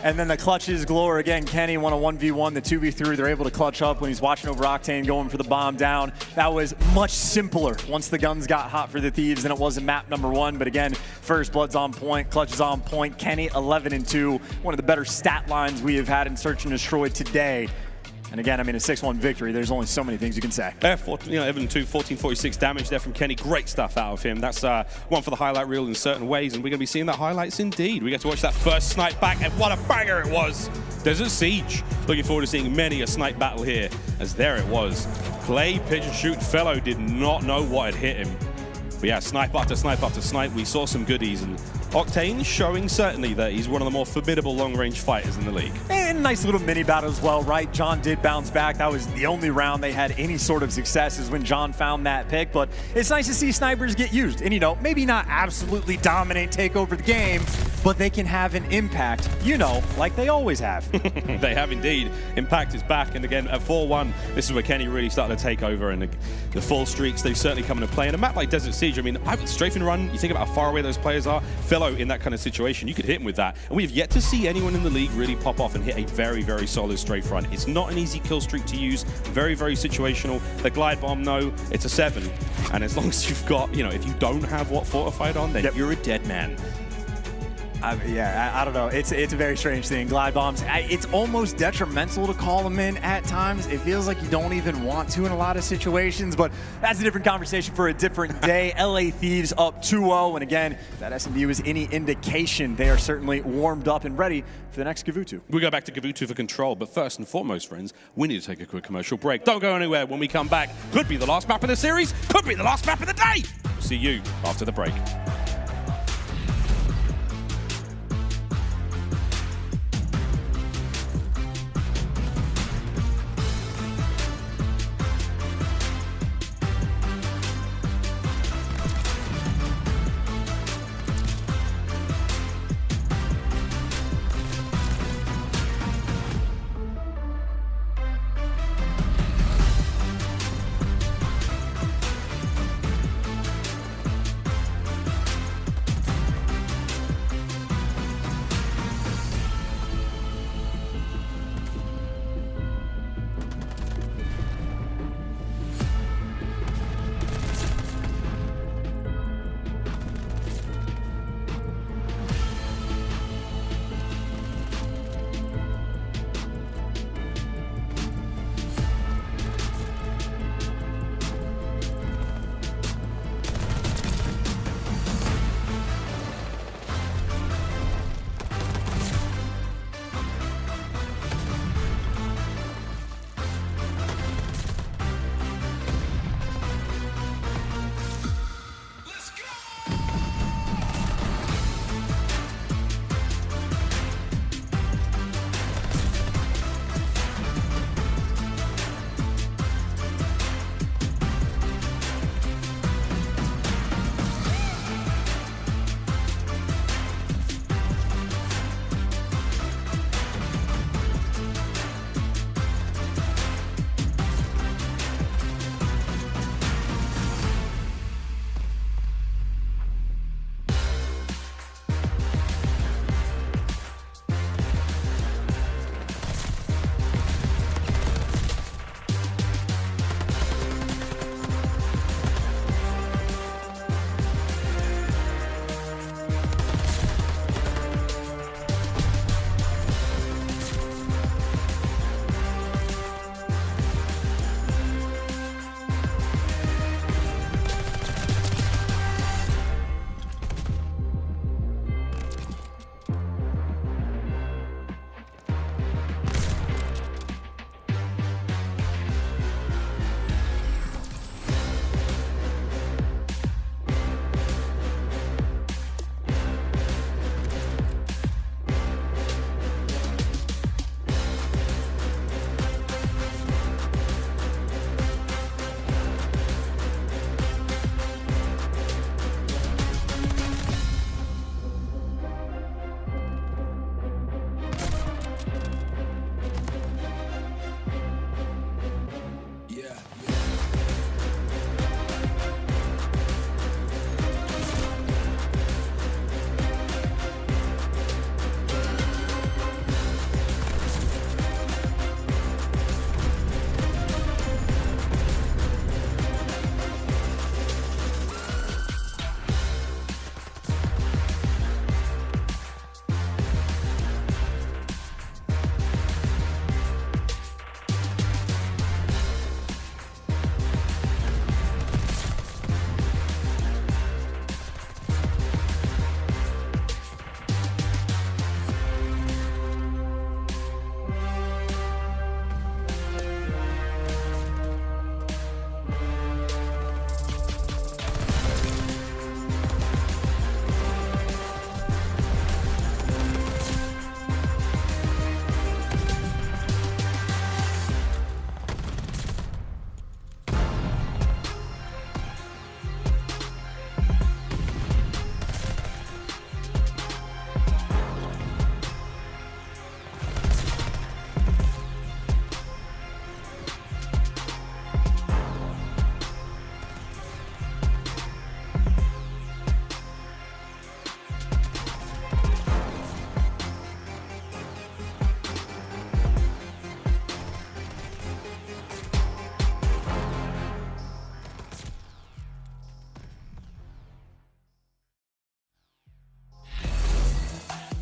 And then the clutches galore again. Kenny won a 1v1, the 2v3. They're able to clutch up when he's watching over Octane going for the bomb down. That was much simpler once the guns got hot for the Thieves than it was in map number 1. But again, first blood's on point, clutch is on point. Kenny 11-2, one of the better stat lines we have had in Search and Destroy today. And again, I mean, a 6-1 victory, there's only so many things you can say. Yeah, 1446 damage there from Kenny. Great stuff out of him. That's one for the highlight reel in certain ways, and we're going to be seeing that highlights indeed. We get to watch that first snipe back, and what a banger it was. Desert Siege. Looking forward to seeing many a snipe battle here, as there it was. Clay pitch and shoot fellow did not know what had hit him. But yeah, snipe after snipe after snipe, we saw some goodies, and Octane showing certainly that he's one of the more formidable long-range fighters in the league. And a nice little mini battle as well, right? John did bounce back. That was the only round they had any sort of success is when John found that pick. But it's nice to see snipers get used. And, you know, maybe not absolutely dominate, take over the game, but they can have an impact, you know, like they always have. They have indeed. Impact is back. And again, at 4-1, this is where Kenny really started to take over. And the full streaks, they've certainly come into play. And a map like Desert Siege, I mean, I would strafe and run. You think about how far away those players are. Fellow in that kind of situation, you could hit him with that. And we have yet to see anyone in the league really pop off and hit a very, very solid strafe run. It's not an easy kill streak to use. Very, very situational. The glide bomb, no, it's a 7. And as long as you've got, you know, if you don't have what fortified on, then you're a dead man. I don't know. It's a very strange thing. Glide bombs, it's almost detrimental to call them in at times. It feels like you don't even want to in a lot of situations, but that's a different conversation for a different day. LA Thieves up 2-0, and again, if that SMD was any indication, they are certainly warmed up and ready for the next Gavutu. We go back to Gavutu for control, but first and foremost, friends, we need to take a quick commercial break. Don't go anywhere. When we come back, could be the last map of the series, could be the last map of the day. We'll see you after the break.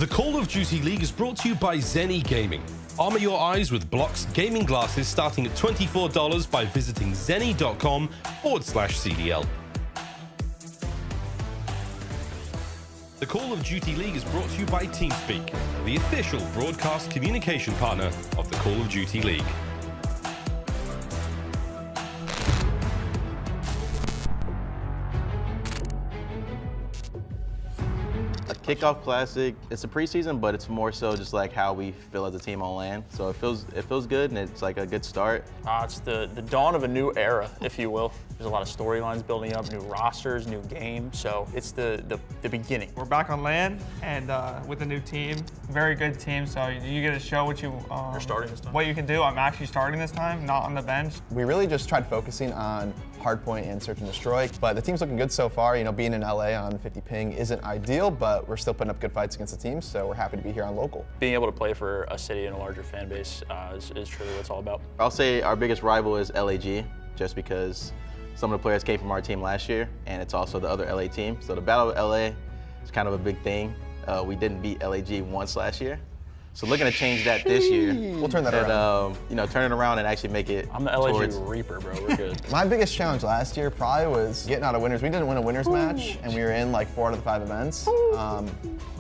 The Call of Duty League is brought to you by Zenni Gaming. Armor your eyes with Block's gaming glasses starting at $24 by visiting zenni.com/CDL. The Call of Duty League is brought to you by TeamSpeak, the official broadcast communication partner of the Call of Duty League. Kickoff Classic, it's a preseason, but it's more so just like how we feel as a team on LAN. So it feels good, and it's like a good start. It's the dawn of a new era, if you will. There's a lot of storylines building up, new rosters, new game. So it's the beginning. We're back on LAN and with a new team, very good team. So you get to show what you're starting this time. What you can do. I'm actually starting this time, not on the bench. We really just tried focusing on hardpoint and search and destroy, but the team's looking good so far. You know, being in LA on 50 ping isn't ideal, but we're still putting up good fights against the teams, so we're happy to be here on local. Being able to play for a city and a larger fan base is truly what it's all about. I'll say our biggest rival is LAG, just because some of the players came from our team last year, and it's also the other LA team. So the Battle of LA is kind of a big thing. We didn't beat LAG once last year. So looking to change that this year. We'll turn that around. You know, turn it around and actually make it. I'm the LAG Reaper, bro. We're good. My biggest challenge last year probably was getting out of winners. We didn't win a winners match, and we were in like 4 out of the 5 events.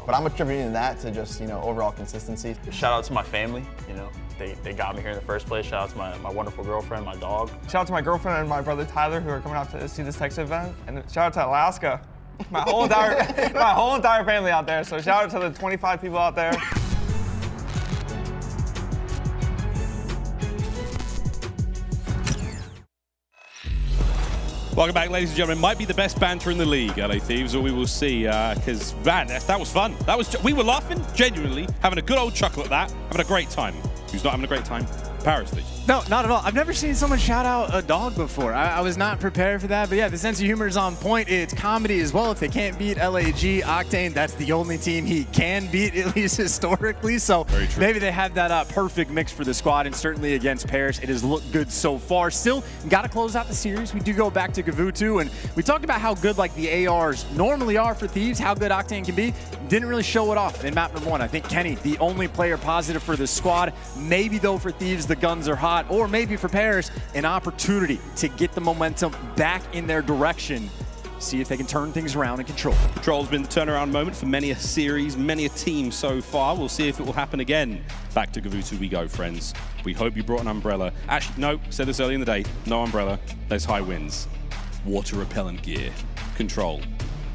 But I'm attributing that to just, you know, overall consistency. Shout out to my family. You know, they got me here in the first place. Shout out to my wonderful girlfriend, my dog. Shout out to my girlfriend and my brother Tyler, who are coming out to see this Texas event. And shout out to Alaska. My whole entire family out there. So shout out to the 25 people out there. Welcome back, ladies and gentlemen. Might be the best banter in the league, LA Thieves, or we will see. Because man, that was fun. We were laughing, genuinely, having a good old chuckle at that, having a great time. Who's not having a great time? Prestinni. No, not at all. I've never seen someone shout out a dog before. I was not prepared for that, but yeah, the sense of humor is on point. It's comedy as well. If they can't beat LAG, Octane, that's the only team he can beat, at least historically. So maybe they have that perfect mix for the squad, and certainly against Paris, it has looked good so far. Still, got to close out the series. We do go back to Gavutu, and we talked about how good like the ARs normally are for Thieves, how good Octane can be. Didn't really show it off in map number 1. I think Kenny, the only player positive for the squad. Maybe though for Thieves, the guns are hot, or maybe for Paris, an opportunity to get the momentum back in their direction. See if they can turn things around and Control. Control's been the turnaround moment for many a series, many a team so far. We'll see if it will happen again. Back to Gavutu we go, friends. We hope you brought an umbrella. Actually, no, said this early in the day, no umbrella. There's high winds. Water repellent gear. Control.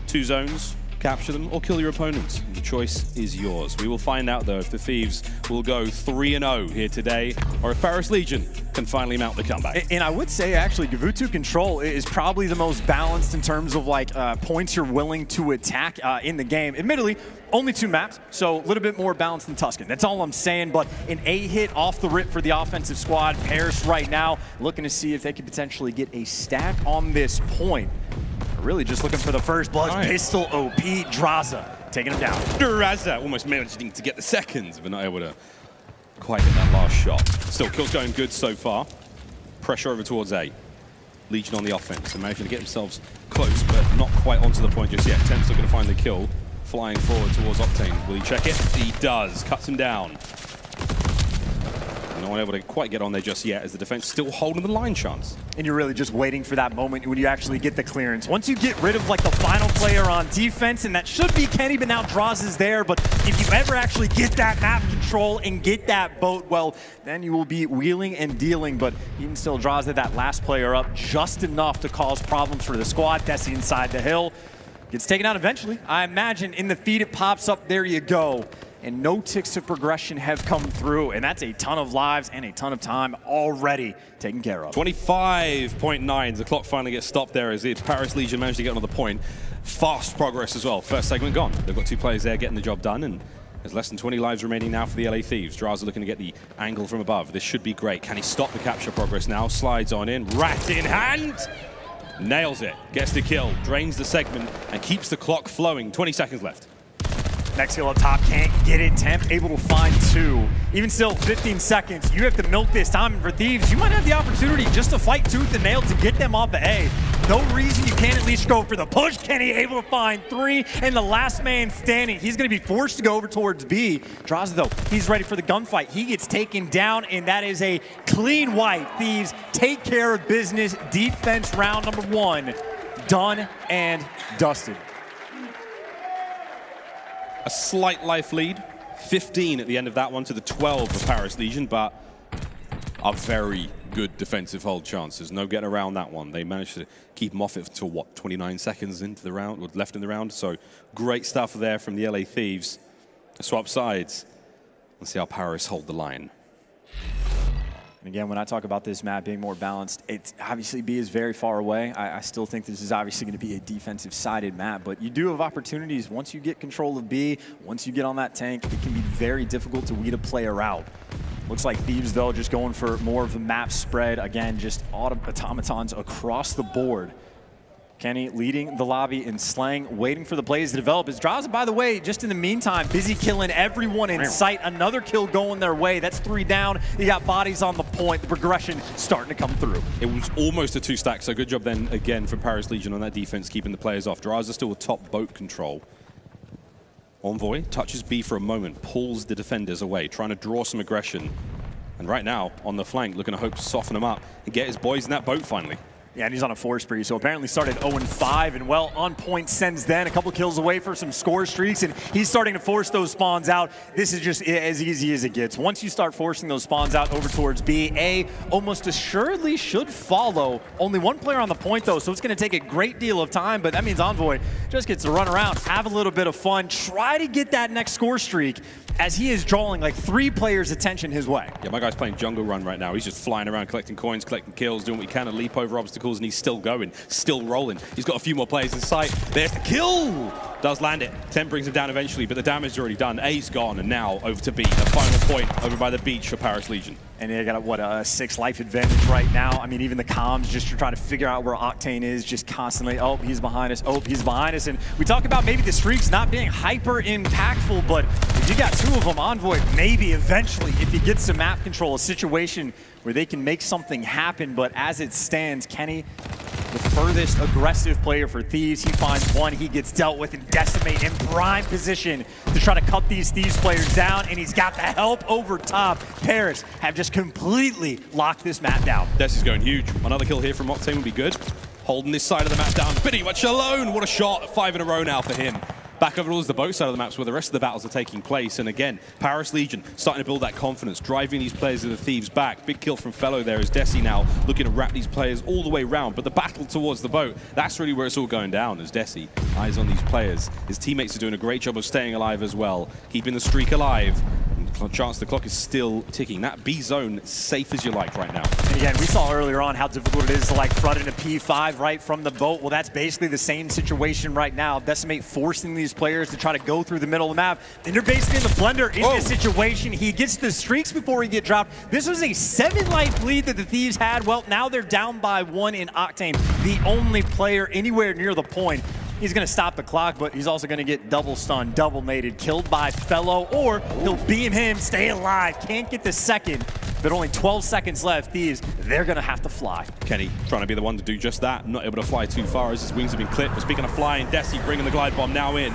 2 zones. Capture them or kill your opponents. The choice is yours. We will find out though if the Thieves will go 3-0 here today, or if Paris Legion can finally mount the comeback. And I would say actually Gavutu Control is probably the most balanced in terms of like points you're willing to attack in the game. Admittedly, only 2 maps, so a little bit more balanced than Tuscan. That's all I'm saying, but an A hit off the rip for the offensive squad. Paris right now looking to see if they could potentially get a stack on this point. Really just looking for the first blood. Right. Pistol OP, Draza taking him down. Draza almost managing to get the seconds, but not able to quite get that last shot. Still, kills going good so far. Pressure over towards A. Legion on the offense and managing to get themselves close, but not quite onto the point just yet. Temp's looking to find the kill. Flying forward towards Octane. Will he check it? He does. Cuts him down. No one able to quite get on there just yet as the defense still holding the line chance. And you're really just waiting for that moment when you actually get the clearance. Once you get rid of like the final player on defense, and that should be Kenny, but now Draws is there. But if you ever actually get that map control and get that boat, well, then you will be wheeling and dealing. But even still, Draws that last player up just enough to cause problems for the squad. That's inside the hill. Gets taken out eventually. I imagine in the feed it pops up, there you go. And no ticks of progression have come through, and that's a ton of lives and a ton of time already taken care of. 25.9, the clock finally gets stopped there as it's Paris Legion managed to get another point. Fast progress as well. First segment gone. They've got 2 players there getting the job done, and there's less than 20 lives remaining now for the LA Thieves. Draza looking to get the angle from above. This should be great. Can he stop the capture progress now? Slides on in, rat in hand. Nails it, gets the kill, drains the segment, and keeps the clock flowing. 20 seconds left. Next kill up top, can't get it. Temp able to find 2. Even still, 15 seconds. You have to milk this time. And for Thieves, you might have the opportunity just to fight tooth and nail to get them off the A. No reason you can't at least go for the push. Kenny able to find 3, and the last man standing. He's going to be forced to go over towards B. Draws though, he's ready for the gunfight. He gets taken down, and that is a clean wipe. Thieves take care of business. Defense round number 1. Done and dusted. A slight life lead, 15 at the end of that one to the 12 of Paris Legion, but a very good defensive hold chances. No getting around that one. They managed to keep them off it until, what, 29 seconds into the round, or left in the round. So great stuff there from the LA Thieves. Swap sides. Let's see how Paris hold the line. And again, when I talk about this map being more balanced, it's obviously B is very far away. I still think this is obviously going to be a defensive-sided map, but you do have opportunities once you get control of B, once you get on that tank, it can be very difficult to weed a player out. Looks like Thieves, though, just going for more of a map spread. Again, just automatons across the board. Kenny leading the lobby in slang, waiting for the plays to develop. His draws, by the way, just in the meantime, busy killing everyone in sight. Another kill going their way. That's 3 down. You got bodies on the point. The progression starting to come through. It was almost a 2-stack, so good job then again from Paris Legion on that defense, keeping the players off. Draws are still with top boat control. Envoy touches B for a moment, pulls the defenders away, trying to draw some aggression. And right now, on the flank, looking to hope to soften them up and get his boys in that boat finally. Yeah, and he's on a 4 spree, so apparently started 0-5, and well, on point sends then a couple kills away for some score streaks, and he's starting to force those spawns out. This is just as easy as it gets. Once you start forcing those spawns out over towards B, A almost assuredly should follow. Only 1 player on the point, though, so it's going to take a great deal of time, but that means Envoy just gets to run around, have a little bit of fun, try to get that next score streak, as he is drawing like 3 players' attention his way. Yeah, my guy's playing jungle run right now. He's just flying around, collecting coins, collecting kills, doing what he can to leap over obstacles, and he's still going, still rolling. He's got a few more players in sight. There's the kill! Does land it. 10 brings him down eventually, but the damage is already done. A's gone, and now over to B. The final point over by the beach for Paris Legion. And they got, what, a 6 life advantage right now. I mean, even the comms just to try to figure out where Octane is, just constantly, oh, he's behind us, oh, he's behind us. And we talk about maybe the streaks not being hyper impactful, but if you got 2 of them, Envoy, maybe eventually, if he gets some map control, a situation where they can make something happen. But as it stands, Kenny, the furthest aggressive player for Thieves, he finds 1, he gets dealt with, and Decimate in prime position to try to cut these Thieves players down, and he's got the help over top. Paris have just completely locked this map down. Des is going huge. Another kill here from Octane would be good. Holding this side of the map down pretty much alone. What a shot. 5 in a row now for him. Back over towards the boat side of the maps where the rest of the battles are taking place. And again, Paris Legion starting to build that confidence, driving these players of the Thieves back. Big kill from Fellow there as Desi now looking to wrap these players all the way around. But the battle towards the boat, that's really where it's all going down as Desi eyes on these players. His teammates are doing a great job of staying alive as well, keeping the streak alive. Chance the clock is still ticking. That B zone safe as you like right now. And again, we saw earlier on how difficult it is to like front into P5 right from the boat. Well, that's basically the same situation right now. Decimate forcing these players to try to go through the middle of the map. And they're basically in the blender in this situation. He gets the streaks before he get dropped. This was a 7-life lead that the Thieves had. Well, now they're down by 1 in Octane, the only player anywhere near the point. He's going to stop the clock, but he's also going to get double stunned, double naded, killed by Fellow, or he'll beam him, stay alive. Can't get the second, but only 12 seconds left. Thieves, they're going to have to fly. Kenny trying to be the one to do just that, not able to fly too far as his wings have been clipped. But speaking of flying, Desi bringing the glide bomb now in.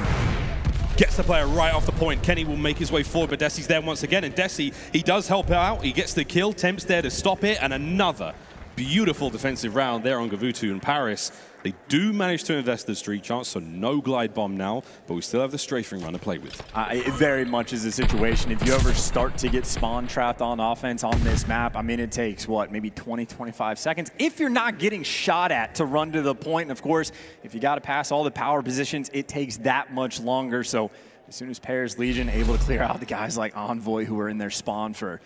Gets the player right off the point. Kenny will make his way forward, but Desi's there once again. And Desi, he does help out. He gets the kill. Temp's there to stop it. And another beautiful defensive round there on Gavutu and Paris. They do manage to invest the streak chance, so no glide bomb now, but we still have the strafing run to play with. It very much is a situation. If you ever start to get spawn trapped on offense on this map, I mean, it takes, what, maybe 20, 25 seconds if you're not getting shot at to run to the point. And of course, if you got to pass all the power positions, it takes that much longer. So as soon as Paris Legion able to clear out the guys like Envoy who are in their spawn for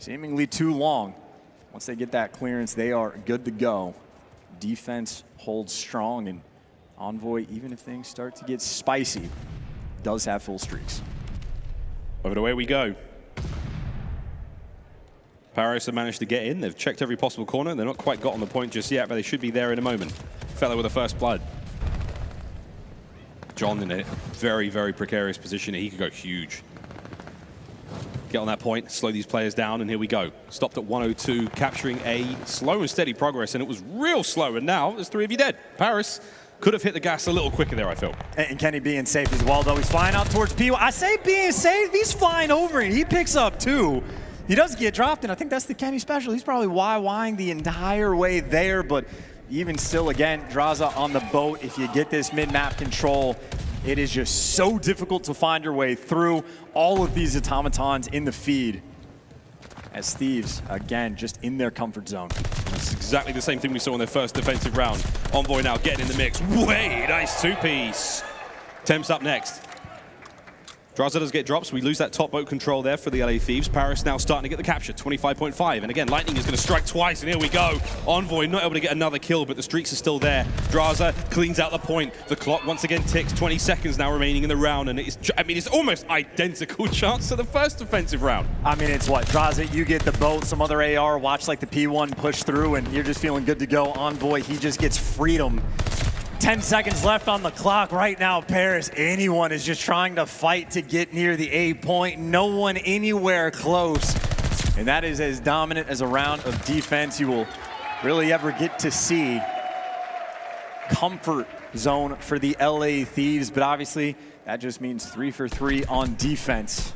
seemingly too long, once they get that clearance, they are good to go. Defense holds strong, and Envoy, even if things start to get spicy, does have full streaks. Over to where we go. Paris have managed to get in. They've checked every possible corner. They're not quite got on the point just yet, but they should be there in a moment. Fellow with the first blood. John in a very, very precarious position. He could go huge. Get on that point, slow these players down, and here we go. Stopped at 102, capturing a slow and steady progress, and it was real slow, and now there's 3 of you dead. Paris could have hit the gas a little quicker there, I feel. And Kenny being safe as well, though. He's flying out towards P1. I say being safe, he's flying over, and he picks up 2. He does get dropped, and I think that's the Kenny special. He's probably YYing the entire way there, but even still, again, Draza on the boat. If you get this mid-map control, it is just so difficult to find your way through all of these automatons in the feed. As Thieves, again, just in their comfort zone. That's exactly the same thing we saw in their first defensive round. Envoy now getting in the mix. Way, nice 2-piece. Temp's up next. Draza does get drops. We lose that top boat control there for the LA Thieves. Paris now starting to get the capture, 25.5. And again, Lightning is going to strike twice, and here we go. Envoy not able to get another kill, but the streaks are still there. Draza cleans out the point. The clock once again ticks. 20 seconds now remaining in the round, and it's almost identical chance to the first defensive round. I mean, it's what? Draza, you get the boat, some other AR, watch like the P1 push through, and you're just feeling good to go. Envoy, he just gets freedom. 10 seconds left on the clock right now. Paris, anyone is just trying to fight to get near the A point. No one anywhere close. And that is as dominant as a round of defense you will really ever get to see. Comfort zone for the LA Thieves, but obviously that just means 3 for 3 on defense.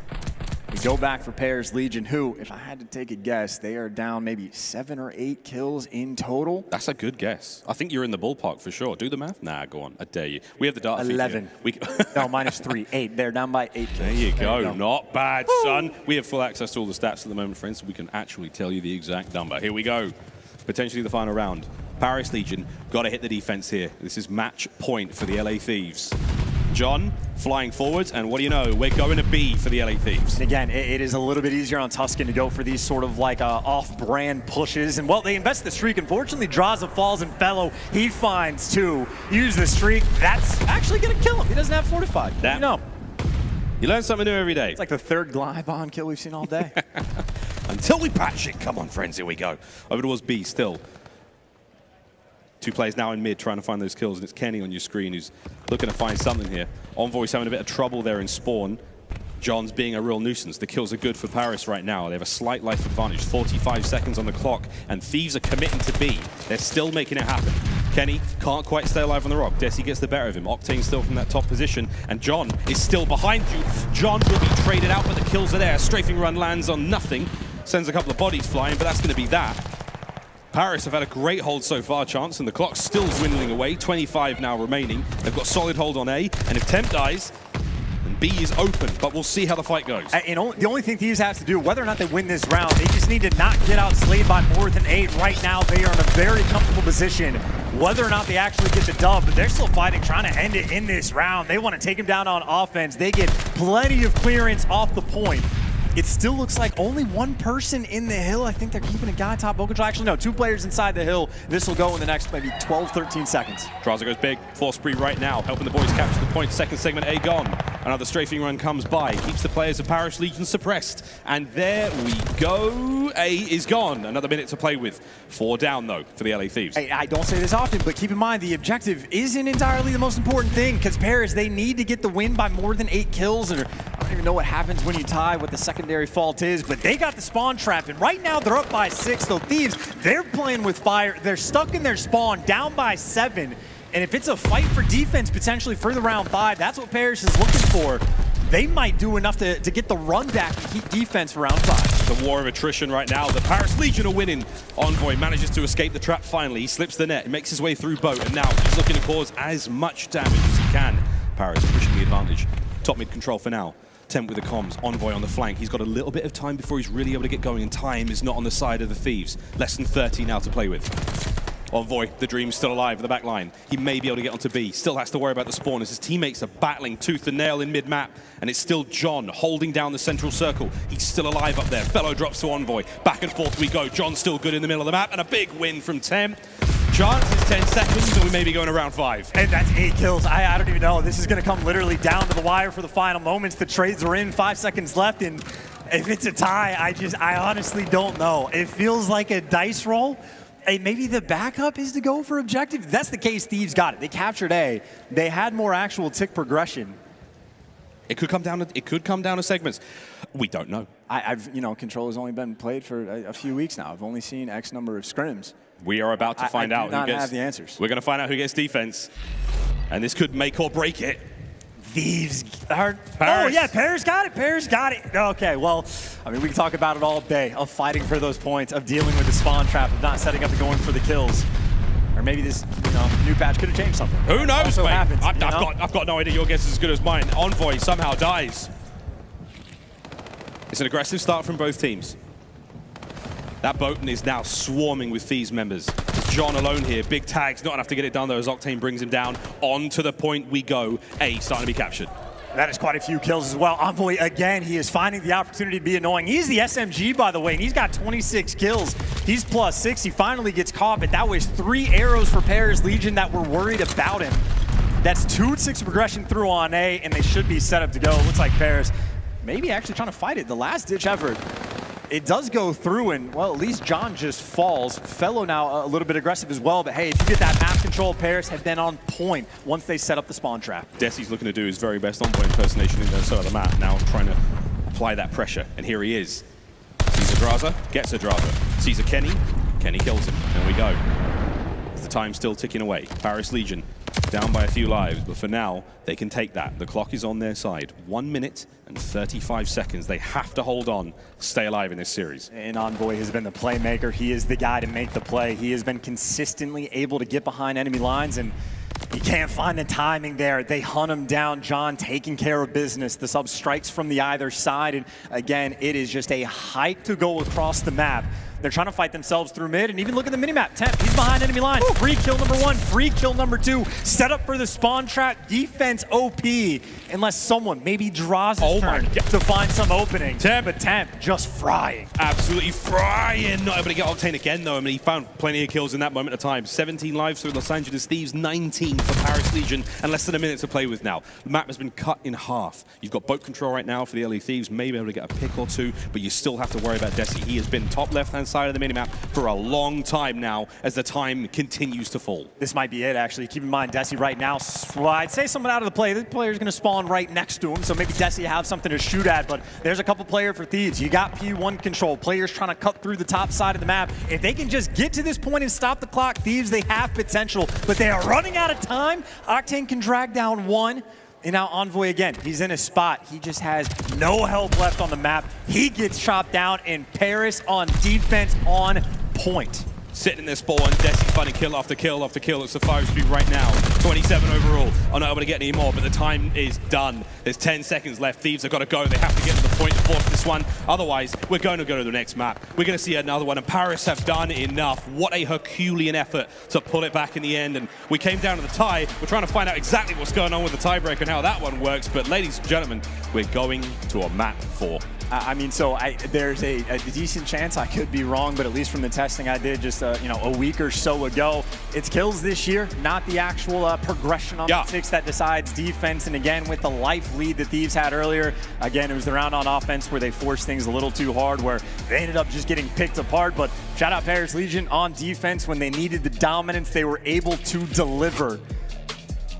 We go back for Paris Legion, who, if I had to take a guess, they are down maybe 7 or 8 kills in total. That's a good guess. I think you're in the ballpark for sure. Do the math? Nah, go on. I dare you. We have the data feed 11. No, -3. 8. They're down by 8 kills. There you go. Not bad, son. We have full access to all the stats at the moment, friends, so we can actually tell you the exact number. Here we go. Potentially the final round. Paris Legion, got to hit the defense here. This is match point for the LA Thieves. John flying forwards, and what do you know? We're going to B for the LA Thieves. And again, it is a little bit easier on Tuscan to go for these sort of like off-brand pushes. And well, they invest the streak. Unfortunately, Draza falls and fellow. He finds 2. Use the streak. That's actually going to kill him. He doesn't have fortified. You know. You learn something new every day. It's like the 3rd Glyvon kill we've seen all day. Until we patch it. Come on, friends. Here we go. Over towards B still. 2 players now in mid trying to find those kills, and it's Kenny on your screen who's looking to find something here. Envoy's having a bit of trouble there in spawn. John's being a real nuisance. The kills are good for Paris right now. They have a slight life advantage, 45 seconds on the clock, and Thieves are committing to B. They're still making it happen. Kenny can't quite stay alive on the rock. Desi gets the better of him. Octane still from that top position, and John is still behind you. John will be traded out, but the kills are there. Strafing run lands on nothing. Sends a couple of bodies flying, but that's going to be that. Paris have had a great hold so far, Chance, and the clock's still dwindling away. 25 now remaining. They've got solid hold on A, and if Temp dies, then B is open, but we'll see how the fight goes. And the only thing Thieves have to do, whether or not they win this round, they just need to not get outslayed by more than 8. Right now, they are in a very comfortable position. Whether or not they actually get the dub, but they're still fighting, trying to end it in this round. They want to take him down on offense. They get plenty of clearance off the point. It still looks like only 1 person in the hill. I think they're keeping a guy top boat control. Actually, no, 2 players inside the hill. This will go in the next maybe 12, 13 seconds. Draza goes big, force spree right now, helping the boys capture the point. Second segment A gone. Another strafing run comes by, keeps the players of Paris Legion suppressed. And there we go. A is gone. Another minute to play with. 4 down, though, for the LA Thieves. Hey, I don't say this often, but keep in mind the objective isn't entirely the most important thing, because Paris, they need to get the win by more than 8 kills. Or I don't even know what happens when you tie, what the secondary fault is, but they got the spawn trap, and right now they're up by 6, though Thieves, they're playing with fire. They're stuck in their spawn, down by 7, and if it's a fight for defense potentially for the round 5, that's what Paris is looking for. They might do enough to get the run back and keep defense for round 5. The war of attrition right now. The Paris Legion are winning. Envoy manages to escape the trap finally. He slips the net, makes his way through boat, and now he's looking to cause as much damage as he can. Paris pushing the advantage. Top mid control for now. Temp with the comms, Envoy on the flank. He's got a little bit of time before he's really able to get going, and time is not on the side of the Thieves. Less than 30 now to play with. Envoy, the dream's still alive in the back line. He may be able to get onto B. Still has to worry about the spawn as his teammates are battling tooth and nail in mid-map. And it's still John holding down the central circle. He's still alive up there. Fellow drops to Envoy. Back and forth we go. John's still good in the middle of the map, and a big win from Temp. Chance is 10 seconds, and we may be going to round 5. And that's 8 kills. I don't even know. This is going to come literally down to the wire for the final moments. The trades are in, 5 seconds left, and if it's a tie, I honestly don't know. It feels like a dice roll, maybe the backup is to go for objective. If that's the case, Thieves got it. They captured A. They had more actual tick progression. It could come down to segments. We don't know. Control has only been played for a few weeks now. I've only seen X number of scrims. We are about to find out who gets the answers. We're going to find out who gets defense, and this could make or break it. Thieves are. Oh yeah, Paris got it. Paris got it. Okay, well, I mean, we can talk about it all day of fighting for those points, of dealing with the spawn trap, of not setting up and going for the kills. Or maybe this new patch could have changed something. Who knows, mate? Happens, I've got no idea. Your guess is as good as mine. Envoy somehow dies. It's an aggressive start from both teams. That Botan is now swarming with Thieves members. It's John alone here. Big tags, not enough to get it done though as Octane brings him down. On to the point we go. A starting to be captured. That is quite a few kills as well. Envoy, again, he is finding the opportunity to be annoying. He's the SMG, by the way, and he's got 26 kills. He's +6. He finally gets caught, but that was 3 arrows for Paris Legion that were worried about him. That's 2-6 progression through on A, and they should be set up to go. It looks like Paris maybe actually trying to fight it. The last-ditch effort. It does go through, and, well, at least John just falls. Fellow now a little bit aggressive as well, but hey, if you get that map control, Paris have been on point once they set up the spawn trap. Desi's looking to do his very best Envoy impersonation in the center of the map, now trying to apply that pressure, and here he is. Sees a aBeZy, gets a aBeZy. Sees a Kenny kills him. There we go. The time's still ticking away. Paris Legion down by a few lives, but for now, they can take that. The clock is on their side. 1 minute and 35 seconds. They have to hold on, stay alive in this series. And Envoy has been the playmaker. He is the guy to make the play. He has been consistently able to get behind enemy lines, and you can't find the timing there. They hunt him down. John taking care of business. The sub strikes from the either side, and again, it is just a hike to go across the map. They're trying to fight themselves through mid, and even look at the minimap. Temp, he's behind enemy lines. Free kill number 1, free kill number 2. Set up for the spawn trap. Defense OP, unless someone maybe draws his turn to find some opening. Temp. But Temp just frying. Absolutely frying. Not able to get Octane again, though. I mean, he found plenty of kills in that moment of time. 17 lives through Los Angeles Thieves, 19 for Paris Legion, and less than a minute to play with now. The map has been cut in half. You've got boat control right now for the LA Thieves, maybe able to get a pick or two, but you still have to worry about Desi. He has been top left-hand side of the minimap for a long time now as the time continues to fall. This might be it, actually. Keep in mind, Desi right now, I'd say someone out of the play. The player's going to spawn right next to him, so maybe Desi have something to shoot at, but there's a couple player for Thieves. You got P1 control. Players trying to cut through the top side of the map. If they can just get to this point and stop the clock, Thieves, they have potential, but they are running out of time. Octane can drag down 1. And now Envoy again, he's in a spot. He just has no help left on the map. He gets chopped down, and Paris on defense on point. Sitting in this spawn, Desi finding kill after kill after kill. It's the 5-speed right now. 27 overall. I'm not able to get any more, but the time is done. There's 10 seconds left. Thieves have got to go. They have to get to the point to force this one. Otherwise, we're going to go to the next map. We're going to see another one, and Paris have done enough. What a Herculean effort to pull it back in the end. And we came down to the tie. We're trying to find out exactly what's going on with the tiebreak and how that one works. But ladies and gentlemen, we're going to a map 4. I mean, so there's a decent chance I could be wrong, but at least from the testing I did just a week or so ago, it's kills this year, not the actual progression on the 6 that decides defense. And again, with the life lead that Thieves had earlier, again, it was the round on offense where they forced things a little too hard, where they ended up just getting picked apart. But shout out Paris Legion on defense. When they needed the dominance, they were able to deliver.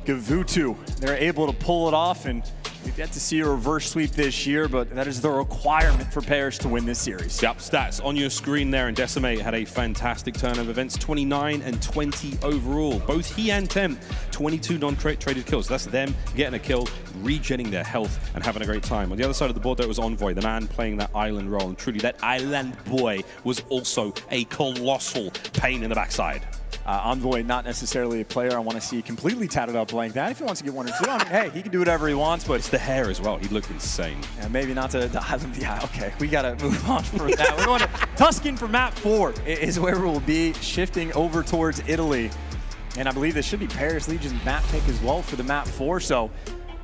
Gavutu, they're able to pull it off, and we've yet to see a reverse sweep this year, but that is the requirement for Paris to win this series. Yep, stats on your screen there, and Decimate had a fantastic turn of events, 29 and 20 overall. Both he and Temp, 22 non-traded kills. That's them getting a kill, regenning their health, and having a great time. On the other side of the board, there was Envoy, the man playing that island role, and truly that island boy was also a colossal pain in the backside. Envoy, not necessarily a player I want to see completely tatted up like that. If he wants to get 1 or 2, I mean, hey, he can do whatever he wants, but it's the hair as well. He looked insane. Yeah, maybe not to the island. Yeah, okay, we got to move on from that. We're going to Tuscan for map 4 is where we'll be, shifting over towards Italy. And I believe this should be Paris Legion's map pick as well for the map 4. So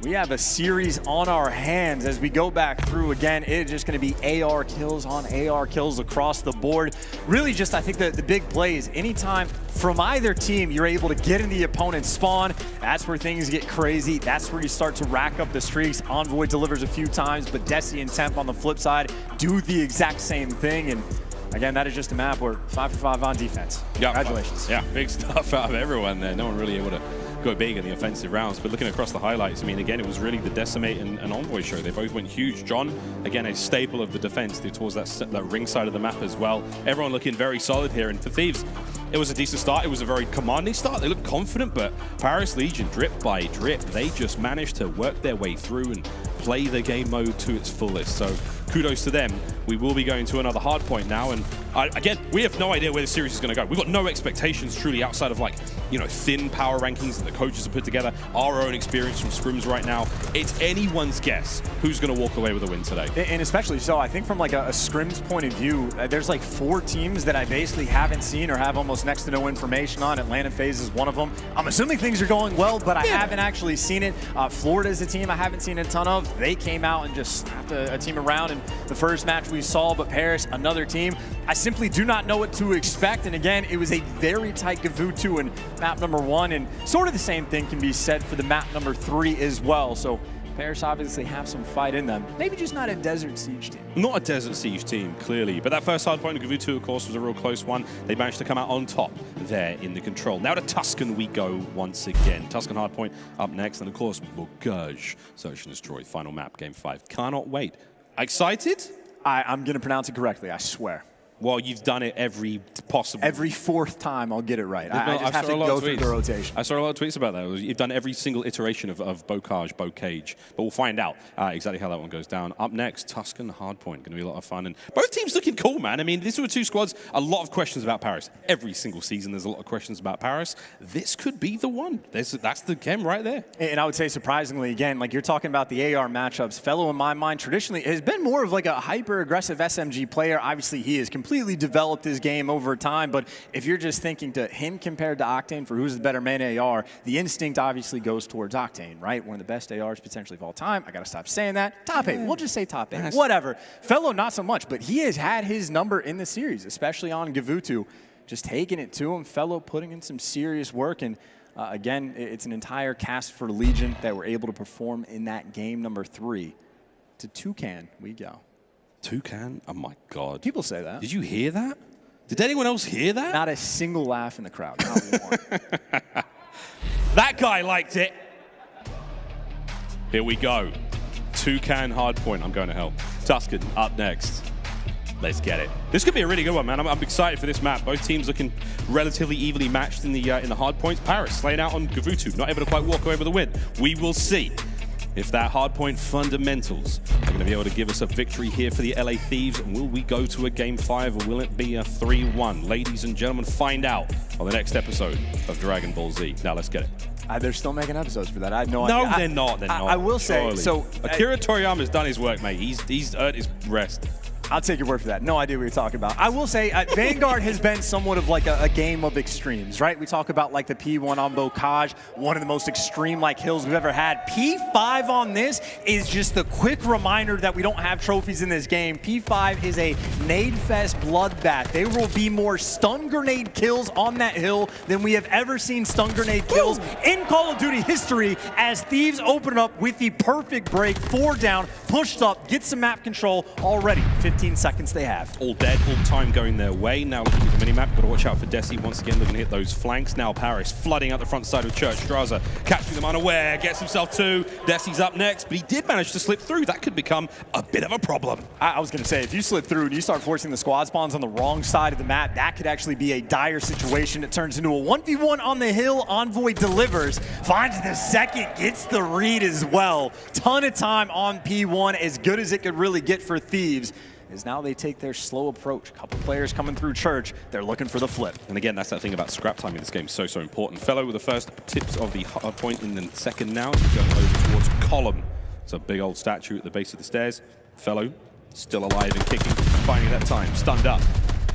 we have a series on our hands as we go back through. Again, it's just going to be AR kills on AR kills across the board. Really just, I think, the big play is anytime from either team you're able to get in the opponent's spawn, that's where things get crazy. That's where you start to rack up the streaks. Envoy delivers a few times, but Desi and Temp on the flip side do the exact same thing. And Again, that is just a map where 5 for 5 on defense. Yeah, Congratulations. Yeah, big stuff out of everyone there. No one really able to go big in the offensive rounds. But looking across the highlights, I mean, again, it was really the Decimate and Envoy show. They both went huge. John, again, a staple of the defense towards that ring side of the map as well. Everyone looking very solid here. And for Thieves, it was a decent start. It was a very commanding start. They looked confident, but Paris Legion, drip by drip, they just managed to work their way through and play the game mode to its fullest. So kudos to them. We will be going to another hard point now, and again, we have no idea where the series is going to go. We've got no expectations truly outside of, like, you know, thin power rankings that the coaches have put together, our own experience from scrims right now. It's anyone's guess who's going to walk away with a win today. And especially so, I think from like a scrims point of view, there's like 4 teams that I basically haven't seen or have almost next to no information on. Atlanta FaZe is one of them. I'm assuming things are going well, but I haven't actually seen it. Florida is a team I haven't seen a ton of. They came out and just slapped a team around in the first match we saw, but Paris, another team. I simply do not know what to expect. And again, it was a very tight Gavutu in map number 1, and sort of the same thing can be said for the map number 3 as well. So Paris obviously have some fight in them. Maybe just not a Desert Siege team. Not a Desert Siege team, clearly. But that first hard point of Gavutu, of course, was a real close one. They managed to come out on top there in the control. Now to Tuscan we go once again. Tuscan hard point up next, and of course, Bocage. Search and Destroy, final map, game 5. Cannot wait. Excited? I'm going to pronounce it correctly, I swear. Well, you've done it every possible... Every 4th time I'll get it right. I just have to go through the rotation. I saw a lot of tweets about that. You've done every single iteration of Bocage. But we'll find out exactly how that one goes down. Up next, Tuscan Hardpoint. Going to be a lot of fun. And both teams looking cool, man. I mean, these were 2 squads. A lot of questions about Paris. Every single season, there's a lot of questions about Paris. This could be the one. That's the game right there. And I would say, surprisingly, again, like you're talking about the AR matchups, Fellow, in my mind, traditionally has been more of like a hyper-aggressive SMG player. Obviously, he has completely developed his game over time, but if you're just thinking to him compared to Octane for who's the better main AR, the instinct obviously goes towards Octane, right? One of the best ARs potentially of all time. I gotta stop saying that. Top 8, we'll just say top 8, whatever. Fellow, not so much, but he has had his number in the series, especially on Gavutu, just taking it to him. Fellow putting in some serious work, and again, it's an entire cast for Legion that were able to perform in that game number 3. To Toucan we go. Toucan? Oh my God. People say that. Did you hear that? Did anyone else hear that? Not a single laugh in the crowd. Not one. That guy liked it. Here we go. Toucan Hardpoint. I'm going to hell. Tuscan up next. Let's get it. This could be a really good one, man. I'm excited for this map. Both teams looking relatively evenly matched in the hard points. Paris laying out on Gavutu, not able to quite walk away with the win. We will see if that hardpoint fundamentals are going to be able to give us a victory here for the LA Thieves. And will we go to a game 5 or will it be a 3-1? Ladies and gentlemen, find out on the next episode of Dragon Ball Z. Now let's get it. They're still making episodes for that. I had no idea. No, they're not. They're not. I will say, surely. so Akira Toriyama's done his work, mate. He's earned his rest. I'll take your word for that. No idea what you're talking about. I will say Vanguard has been somewhat of like a game of extremes, right? We talk about like the P1 on Bocage, one of the most extreme like hills we've ever had. P5 on this is just the quick reminder that we don't have trophies in this game. P5 is a nade fest bloodbath. There will be more stun grenade kills on that hill than we have ever seen stun grenade kills in Call of Duty history, as Thieves open up with the perfect break. 4 down, pushed up, get some map control already. 15 seconds they have. All dead, all time going their way. Now looking at the minimap, got to watch out for Dashy once again, looking to hit those flanks. Now Paris flooding out the front side of Church. Straza catching them unaware, gets himself 2. Dashy's up next, but he did manage to slip through. That could become a bit of a problem. I was going to say, if you slip through and you start forcing the squad spawns on the wrong side of the map, that could actually be a dire situation. It turns into a 1v1 on the hill. Envoy delivers, finds the second, gets the read as well. Ton of time on P1, as good as it could really get for Thieves, is now they take their slow approach. A couple players coming through Church. They're looking for the flip. And again, that's that thing about scrap time in this game. So important. Fellow with the first tips of the hard point in the second now. So going over towards Column. It's a big old statue at the base of the stairs. Fellow still alive and kicking, finding that time. Stunned up.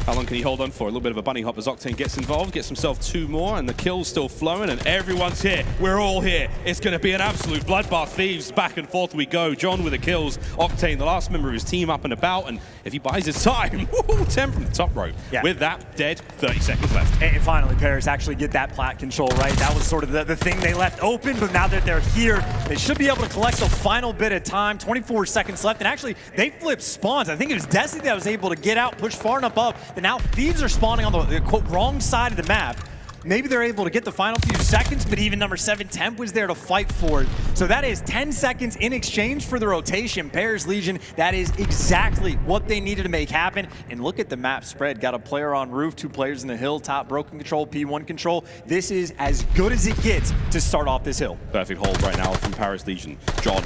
How long can he hold on for? A little bit of a bunny hop as Octane gets involved, gets himself 2 more, and the kill's still flowing, and everyone's here. We're all here. It's going to be an absolute bloodbath. Thieves, back and forth we go. John with the kills. Octane, the last member of his team, up and about, and if he buys his time, 10 from the top rope. Yeah. With that, dead, 30 seconds left. And finally, Paris actually get that plat control, right? That was sort of the thing they left open, but now that they're here, they should be able to collect the final bit of time. 24 seconds left, and actually, they flipped spawns. I think it was Destiny that was able to get out, push far enough up that now Thieves are spawning on the quote wrong side of the map. Maybe they're able to get the final few seconds, but even number 7, Temp, was there to fight for it. So that is 10 seconds in exchange for the rotation. Paris Legion, that is exactly what they needed to make happen. And look at the map spread. Got a player on roof, 2 players in the hill, top broken control, P1 control. This is as good as it gets to start off this hill. Perfect hold right now from Paris Legion. John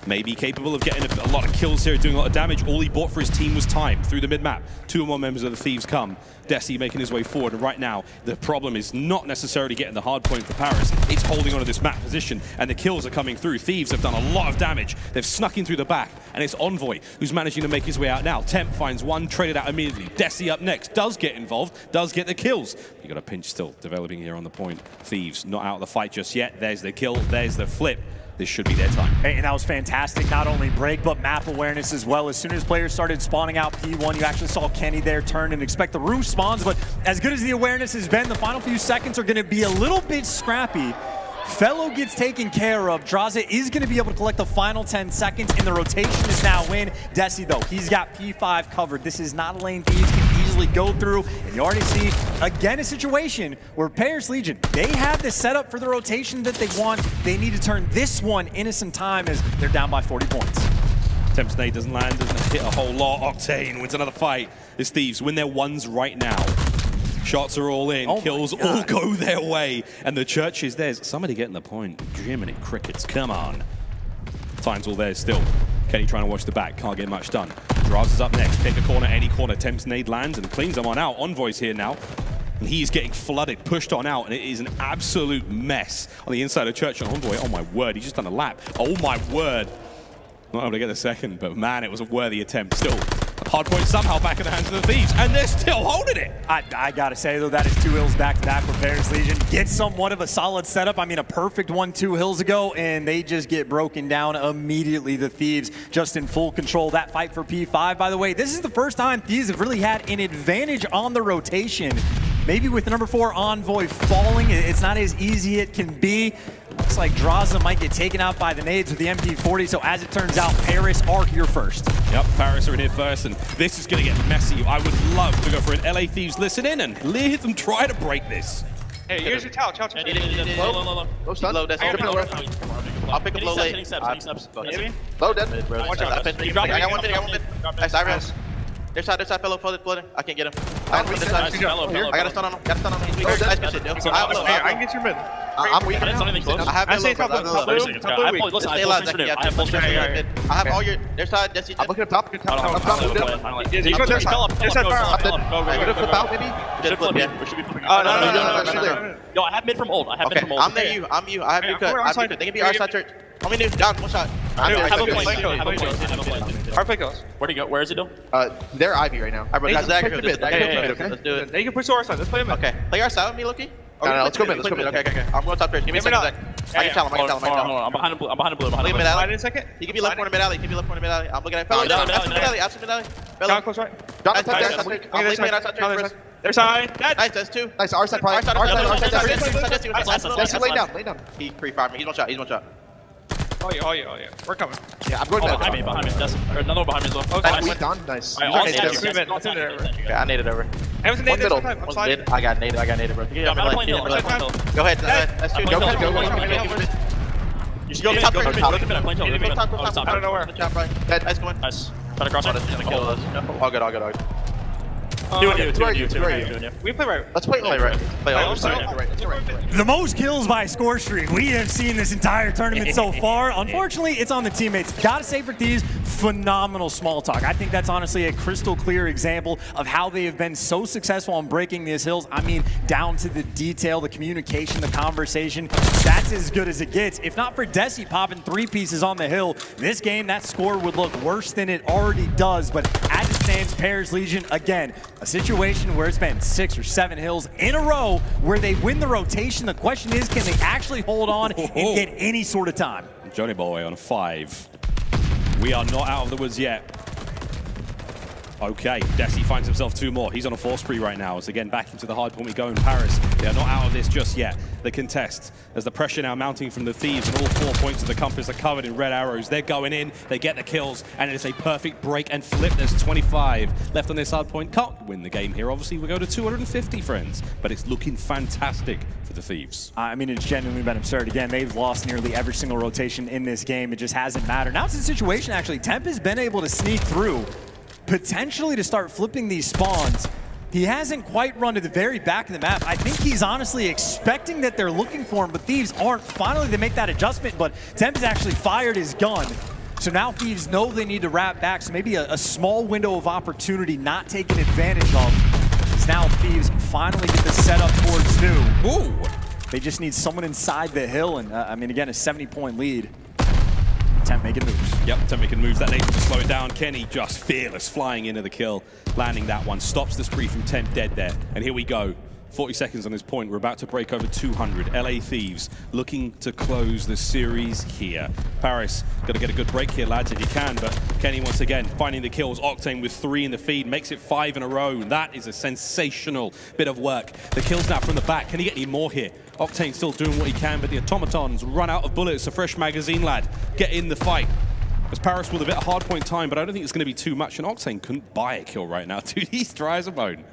may be capable of getting a lot of kills here, doing a lot of damage. All he bought for his team was time through the mid-map. 2 more members of the Thieves come. Dashy making his way forward, and right now, the problem is not necessarily getting the hard point for Paris. It's holding onto this map position, and the kills are coming through. Thieves have done a lot of damage. They've snuck in through the back, and it's Envoy who's managing to make his way out now. Temp finds one, traded out immediately. Dashy up next, does get involved, does get the kills. You got a pinch still developing here on the point. Thieves not out of the fight just yet. There's the kill, there's the flip. This should be their time. And that was fantastic. Not only break, but map awareness as well. As soon as players started spawning out P1, you actually saw Kenny there turn and expect the roof spawns. But as good as the awareness has been, the final few seconds are going to be a little bit scrappy. Fellow gets taken care of. Draza is going to be able to collect the final 10 seconds, and the rotation is now in. Dashy, though, he's got P5 covered. This is not a lane Thieves can easily go through. And you already see, again, a situation where Paris Legion, they have the setup for the rotation that they want. They need to turn this one into some time as they're down by 40 points. Temp Snake doesn't land, doesn't hit a whole lot. Octane wins another fight. This Thieves win their ones right now. Shots are all in, kills all go their way, and the church is theirs. Somebody getting the point. Jiminy crickets, come on. Time's all theirs still. Kenny trying to watch the back, can't get much done. Draz is up next, pick a corner, any corner. Temp's nade lands and cleans them on out. Envoy's here now, and he's getting flooded, pushed on out, and it is an absolute mess on the inside of church. And Envoy, oh my word, he's just done a lap. Oh my word. Not able to get the second, but man, it was a worthy attempt still. Hard point somehow back in the hands of the Thieves, and they're still holding it. I gotta say, though, that is 2 hills back-to-back for Paris Legion. Get somewhat of a solid setup. I mean, a perfect one 2 hills ago, and they just get broken down immediately. The Thieves just in full control. That fight for P5, by the way, this is the first time Thieves have really had an advantage on the rotation. Maybe with the number 4 Envoy falling, it's not as easy it can be. Looks like Draza might get taken out by the nades with the MP40, so as it turns out, Paris are here first. Yep, Paris are in here first, and this is going to get messy. I would love to go for an LA Thieves listen in and leave them try to break this. Hey, here's your towel. Low stun. Low, that's I'll pick up low late. Low dead. Watch out. I got one mid. Nice, I res. Their side, fellow flooding. I can't get him. I got a stun on him. I can get your mid. I'm weak. I have I have all your. Their side, Dashy. I'm looking up top. Their side. Yo, I have mid from old. I'm there. I'm you. I have your cut. They can be our side church. How many down? One shot. I have a play. Where'd he go? Where is he though? They're Ivy right now. Let's do it. They can push to our side. Let's play him. Okay. Play our side with me, Loki. No, let's go mid. Okay. I'm going top 3. Give me a second. I can tell him. I'm behind the blue. Leave mid alley. In a second. He can be left corner mid alley. I'm looking at fellow. Absent mid alley. Fellow close right. John, I'm leaving our side church. Their side. Nice, that's 2. Nice, our side probably. Our side. Lay down. He pre-fired me. He's one shot. Oh yeah. We're coming. Yeah, I'm going behind me. Another one behind me as well. Nice. I naded over. I got naded, bro. I'm playing hill. Go ahead. That's 2. Go. You should go mid. Go mid. I'm playing hill. I don't know where. Nice going. Nice. Try to cross it. All good. Do it. We play right. Let's play right. The most kills by score streak we have seen this entire tournament so far. Unfortunately, it's on the teammates. Gotta say for Thieves, phenomenal small talk. I think that's honestly a crystal clear example of how they have been so successful on breaking these hills. I mean, down to the detail, the communication, the conversation. That's as good as it gets. If not for Dashy popping 3 pieces on the hill, this game, that score would look worse than it already does. But as it stands, Paris Legion, again, a situation where it's been 6 or 7 hills in a row where they win the rotation. The question is, can they actually hold on and get any sort of time? Johnny Boy on a 5. We are not out of the woods yet. Okay, Dashy finds himself 2 more. He's on a 4 spree right now. As again, back into the hard point we go in Paris. They are not out of this just yet. The contest, as the pressure now mounting from the Thieves, and all 4 points of the compass are covered in red arrows. They're going in, they get the kills, and it is a perfect break and flip. There's 25 left on this hard point. Can't win the game here. Obviously, we go to 250, friends, but it's looking fantastic for the Thieves. I mean, it's genuinely been absurd. Again, they've lost nearly every single rotation in this game. It just hasn't mattered. Now it's a situation, actually, Temp has been able to sneak through, potentially to start flipping these spawns. He hasn't quite run to the very back of the map. I think he's honestly expecting that they're looking for him, but Thieves aren't. Finally, they make that adjustment, but Temp has actually fired his gun. So now Thieves know they need to wrap back, so maybe a small window of opportunity not taken advantage of. As now Thieves finally get the setup towards 2. Ooh! They just need someone inside the hill, and I mean, again, a 70-point lead. Temp making moves. Yep, Temp making moves. That able to slow it down. Kenny just fearless, flying into the kill, landing that one. Stops the spree from Temp dead there. And here we go. 40 seconds on this point. We're about to break over 200. LA Thieves looking to close the series here. Paris, got to get a good break here, lads, if you can. But Kenny, once again, finding the kills. Octane with 3 in the feed, makes it 5 in a row. That is a sensational bit of work. The kills now from the back. Can he get any more here? Octane still doing what he can, but the automatons run out of bullets. A fresh magazine, lad. Get in the fight. As Paris with a bit of hard point time, but I don't think it's going to be too much. And Octane couldn't buy a kill right now, dude. He's dry as a bone.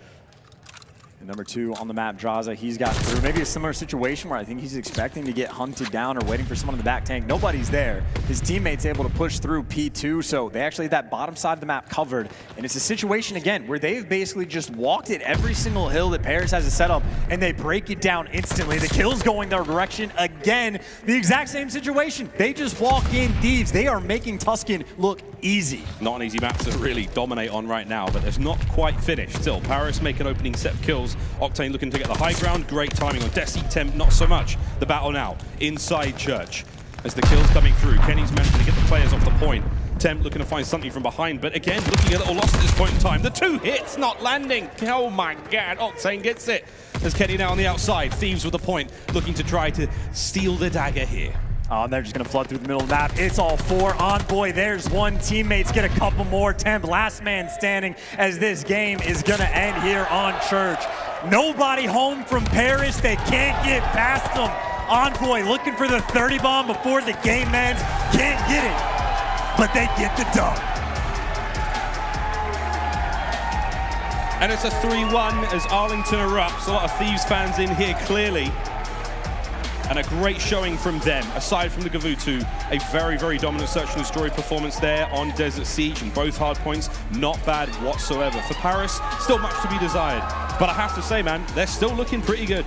And number 2 on the map, Draza, he's got through. Maybe a similar situation where I think he's expecting to get hunted down or waiting for someone in the back tank. Nobody's there. His teammate's able to push through P2, so they actually have that bottom side of the map covered. And it's a situation, again, where they've basically just walked at every single hill that Paris has a setup, and they break it down instantly. The kill's going their direction again. The exact same situation. They just walk in Thieves. They are making Tuscan look easy. Not an easy map to really dominate on right now, but it's not quite finished. Still, Paris make an opening set of kills. Octane looking to get the high ground. Great timing on Dashy. Temp, not so much. The battle now inside Church. As the kills coming through, Kenny's managing to get the players off the point. Temp looking to find something from behind, but again, looking a little lost at this point in time. The 2 hits not landing. Oh my God, Octane gets it. There's Kenny now on the outside. Thieves with the point, looking to try to steal the dagger here. Oh, and they're just going to flood through the middle of the map. It's all 4. Envoy, there's 1. Teammates get a couple more. Temp, last man standing, as this game is going to end here on Church. Nobody home from Paris. They can't get past them. Envoy looking for the 30 bomb before the game ends. Can't get it, but they get the dub. And it's a 3-1 as Arlington erupts. A lot of Thieves fans in here, clearly. And a great showing from them, aside from the Gavutu. A very, very dominant search and destroy performance there on Desert Siege, and both hard points, not bad whatsoever. For Paris, still much to be desired. But I have to say, man, they're still looking pretty good.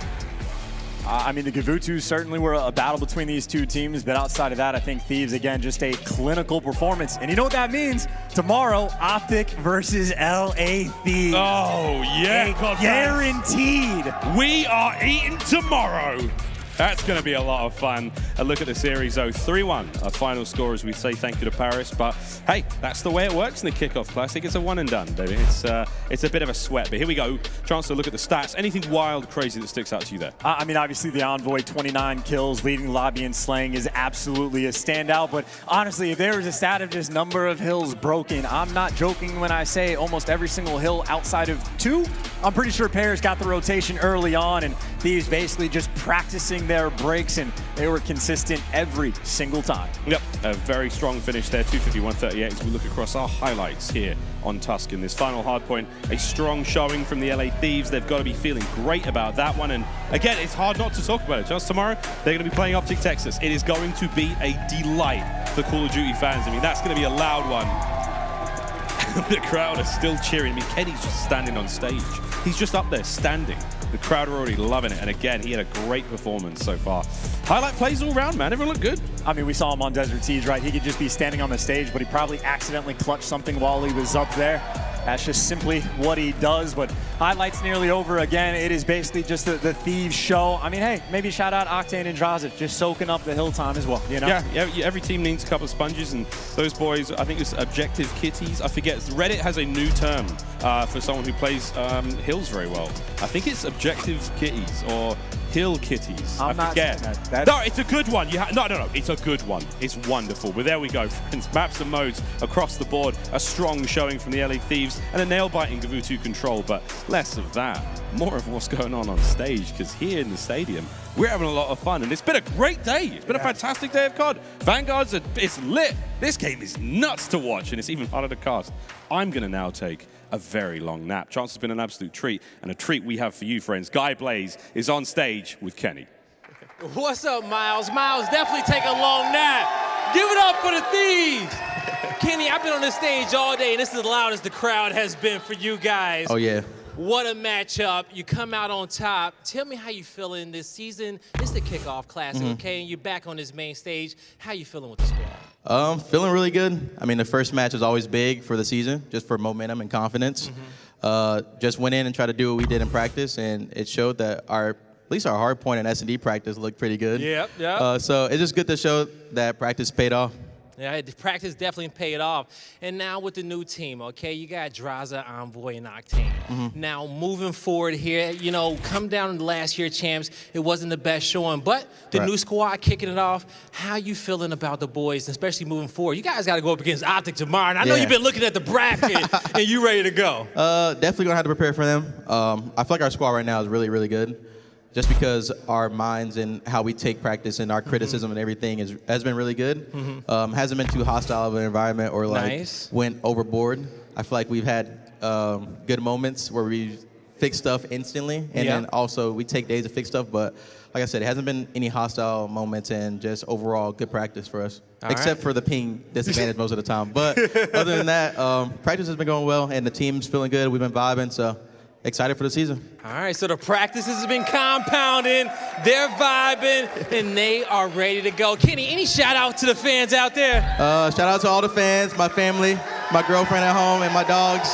I mean, the Gavutus certainly were a battle between these 2 teams, but outside of that, I think Thieves, again, just a clinical performance. And you know what that means? Tomorrow, OpTic versus LA Thieves. Oh, yeah. Guaranteed. We are eating tomorrow. That's going to be a lot of fun. A look at the series, though. 3-1, our final score as we say thank you to Paris. But, hey, that's the way it works in the Kickoff Classic. It's a one and done, baby. It's a bit of a sweat. But here we go. Chance to look at the stats. Anything wild, crazy that sticks out to you there? I mean, obviously, the Envoy, 29 kills, leading lobby and slaying is absolutely a standout. But honestly, if there was a stat of just number of hills broken, I'm not joking when I say almost every single hill outside of 2. I'm pretty sure Paris got the rotation early on, and Thieves basically just practicing their breaks, and they were consistent every single time. Yep, a very strong finish there, 251-38 as we look across our highlights here on Tuscan. This final hardpoint, a strong showing from the LA Thieves. They've got to be feeling great about that one, and again, it's hard not to talk about it. Just tomorrow, they're going to be playing OpTic Texas. It is going to be a delight for Call of Duty fans. I mean, that's going to be a loud one. The crowd are still cheering. I mean, Kenny's just standing on stage. He's just up there standing. The crowd are already loving it. And again, he had a great performance so far. Highlight plays all around, man. Everyone looked good. I mean, we saw him on Desert Siege, right? He could just be standing on the stage, but he probably accidentally clutched something while he was up there. That's just simply what he does. But highlights nearly over again. It is basically just the Thieves show. I mean, hey, maybe shout out Octane and Draza, just soaking up the hill time as well, you know? Yeah, every team needs a couple of sponges, and those boys, I think it's Objective Kitties. I forget. Reddit has a new term for someone who plays hills very well. I think it's Objective Kitties, or Hill Kitties. I'm I not forget. saying that. No, it's a good one. No, it's a good one. It's wonderful. But there we go, friends. Maps and modes across the board. A strong showing from the LA Thieves and a nail-biting Gavutu control, but less of that. More of what's going on stage, because here in the stadium, we're having a lot of fun, and it's been a great day. It's been a fantastic day of COD. Vanguard's it's lit. This game is nuts to watch, and it's even harder to cast. I'm going to now take a very long nap. Chance has been an absolute treat, and a treat we have for you, friends. Guy Blaze is on stage with Kenny. What's up, Miles? Miles, definitely take a long nap. Give it up for the Thieves. Kenny, I've been on this stage all day, and this is the loudest the crowd has been for you guys. Oh, yeah. What a matchup. You come out on top. Tell me how you feeling this season. It's the Kickoff Classic, okay? And you're back on this main stage. How you feeling with the squad? Feeling really good. I mean, the first match is always big for the season, just for momentum and confidence. Just went in and tried to do what we did in practice, and it showed that at least our hard point and S&D practice looked pretty good. Yep. So it's just good to show that practice paid off. Yeah, the practice definitely paid off. And now with the new team, okay, you got Draza, Envoy, and Octane. Now, moving forward here, you know, come down to the last year champs, it wasn't the best showing, but the new squad kicking it off. How you feeling about the boys, especially moving forward? You guys got to go up against OpTic tomorrow, and I know you've been looking at the bracket, and you ready to go. Definitely going to have to prepare for them. I feel like our squad right now is really, really good. Just because our minds and how we take practice and our criticism and everything has been really good. Hasn't been too hostile of an environment or like went overboard. I feel like we've had good moments where we fix stuff instantly, and then also we take days to fix stuff. But like I said, it hasn't been any hostile moments, and just overall good practice for us. Except for the ping disadvantage most of the time. But other than that, practice has been going well, and the team's feeling good. We've been vibing, so excited for the season. All right, so the practices have been compounding, they're vibing, and they are ready to go. Kenny, any shout out to the fans out there? Shout out to all the fans, my family, my girlfriend at home, and my dogs.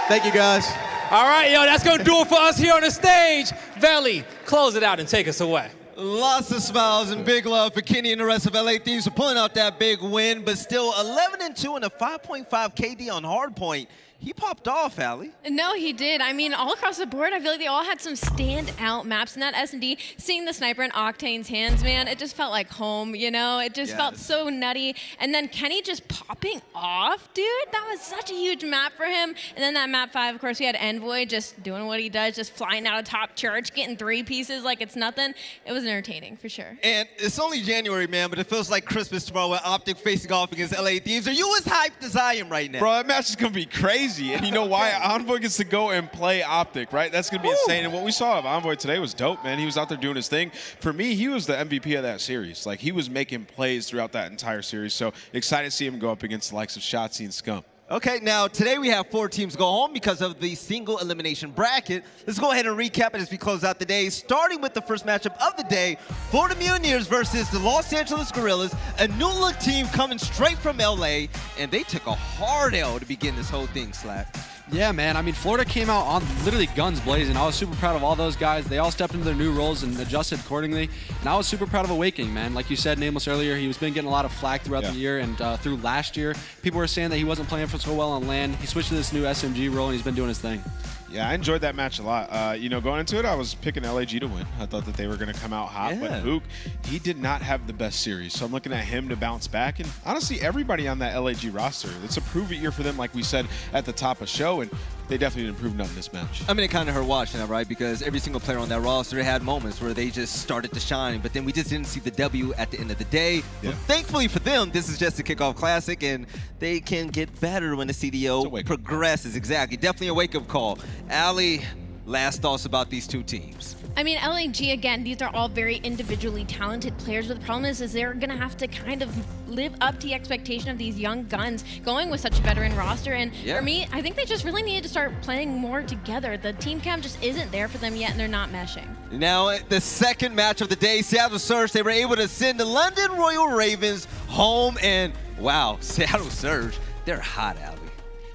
Thank you, guys. All right, yo, that's going to do it for us here on the stage. Veli, close it out and take us away. Lots of smiles and big love for Kenny and the rest of LA Thieves for pulling out that big win, but still 11-2 and a 5.5 KD on hardpoint. He popped off, Allie. No, he did. I mean, all across the board, I feel like they all had some standout maps in that S&D. Seeing the sniper in Octane's hands, man, it just felt like home, you know? It just felt so nutty. And then Kenny just popping off, dude. That was such a huge map for him. And then that map 5, of course, we had Envoy just doing what he does, just flying out of top church, getting 3 pieces like it's nothing. It was entertaining, for sure. And it's only January, man, but it feels like Christmas tomorrow with OpTic facing off against LA Thieves. Are you as hyped as I am right now? Bro, that match is going to be crazy. And you know why? Envoy gets to go and play OpTic, right? That's going to be insane. And what we saw of Envoy today was dope, man. He was out there doing his thing. For me, he was the MVP of that series. Like, he was making plays throughout that entire series. So excited to see him go up against the likes of Shotzzy and Scump. Okay, now today we have 4 teams go home because of the single elimination bracket. Let's go ahead and recap it as we close out the day, starting with the first matchup of the day, Florida Mutineers versus the Los Angeles Guerrillas, a new look team coming straight from LA, and they took a hard L to begin this whole thing, Slack. Yeah, man. I mean, Florida came out on literally guns blazing. I was super proud of all those guys. They all stepped into their new roles and adjusted accordingly. And I was super proud of Awakening, man. Like you said, Nameless, earlier, he was been getting a lot of flack throughout the year and through last year. People were saying that he wasn't playing so well on LAN. He switched to this new SMG role, and he's been doing his thing. Yeah, I enjoyed that match a lot. You know, going into it, I was picking LAG to win. I thought that they were going to come out hot, but Hook, he did not have the best series. So I'm looking at him to bounce back. And honestly, everybody on that LAG roster, it's a prove-it year for them, like we said at the top of show, and they definitely didn't prove nothing this match. I mean, it kind of hurt watching that, right? Because every single player on that roster had moments where they just started to shine, but then we just didn't see the W at the end of the day. But thankfully for them, this is just a Kickoff Classic, and they can get better when the CDL progresses. Exactly. Definitely a wake-up call. Allie, last thoughts about these two teams. I mean, LAG, again, these are all very individually talented players, but the problem is they're going to have to kind of live up to the expectation of these young guns going with such a veteran roster. And for me, I think they just really needed to start playing more together. The team chem just isn't there for them yet, and they're not meshing. Now, the second match of the day, Seattle Surge, they were able to send the London Royal Ravens home, and wow, Seattle Surge, they're hot, Allie.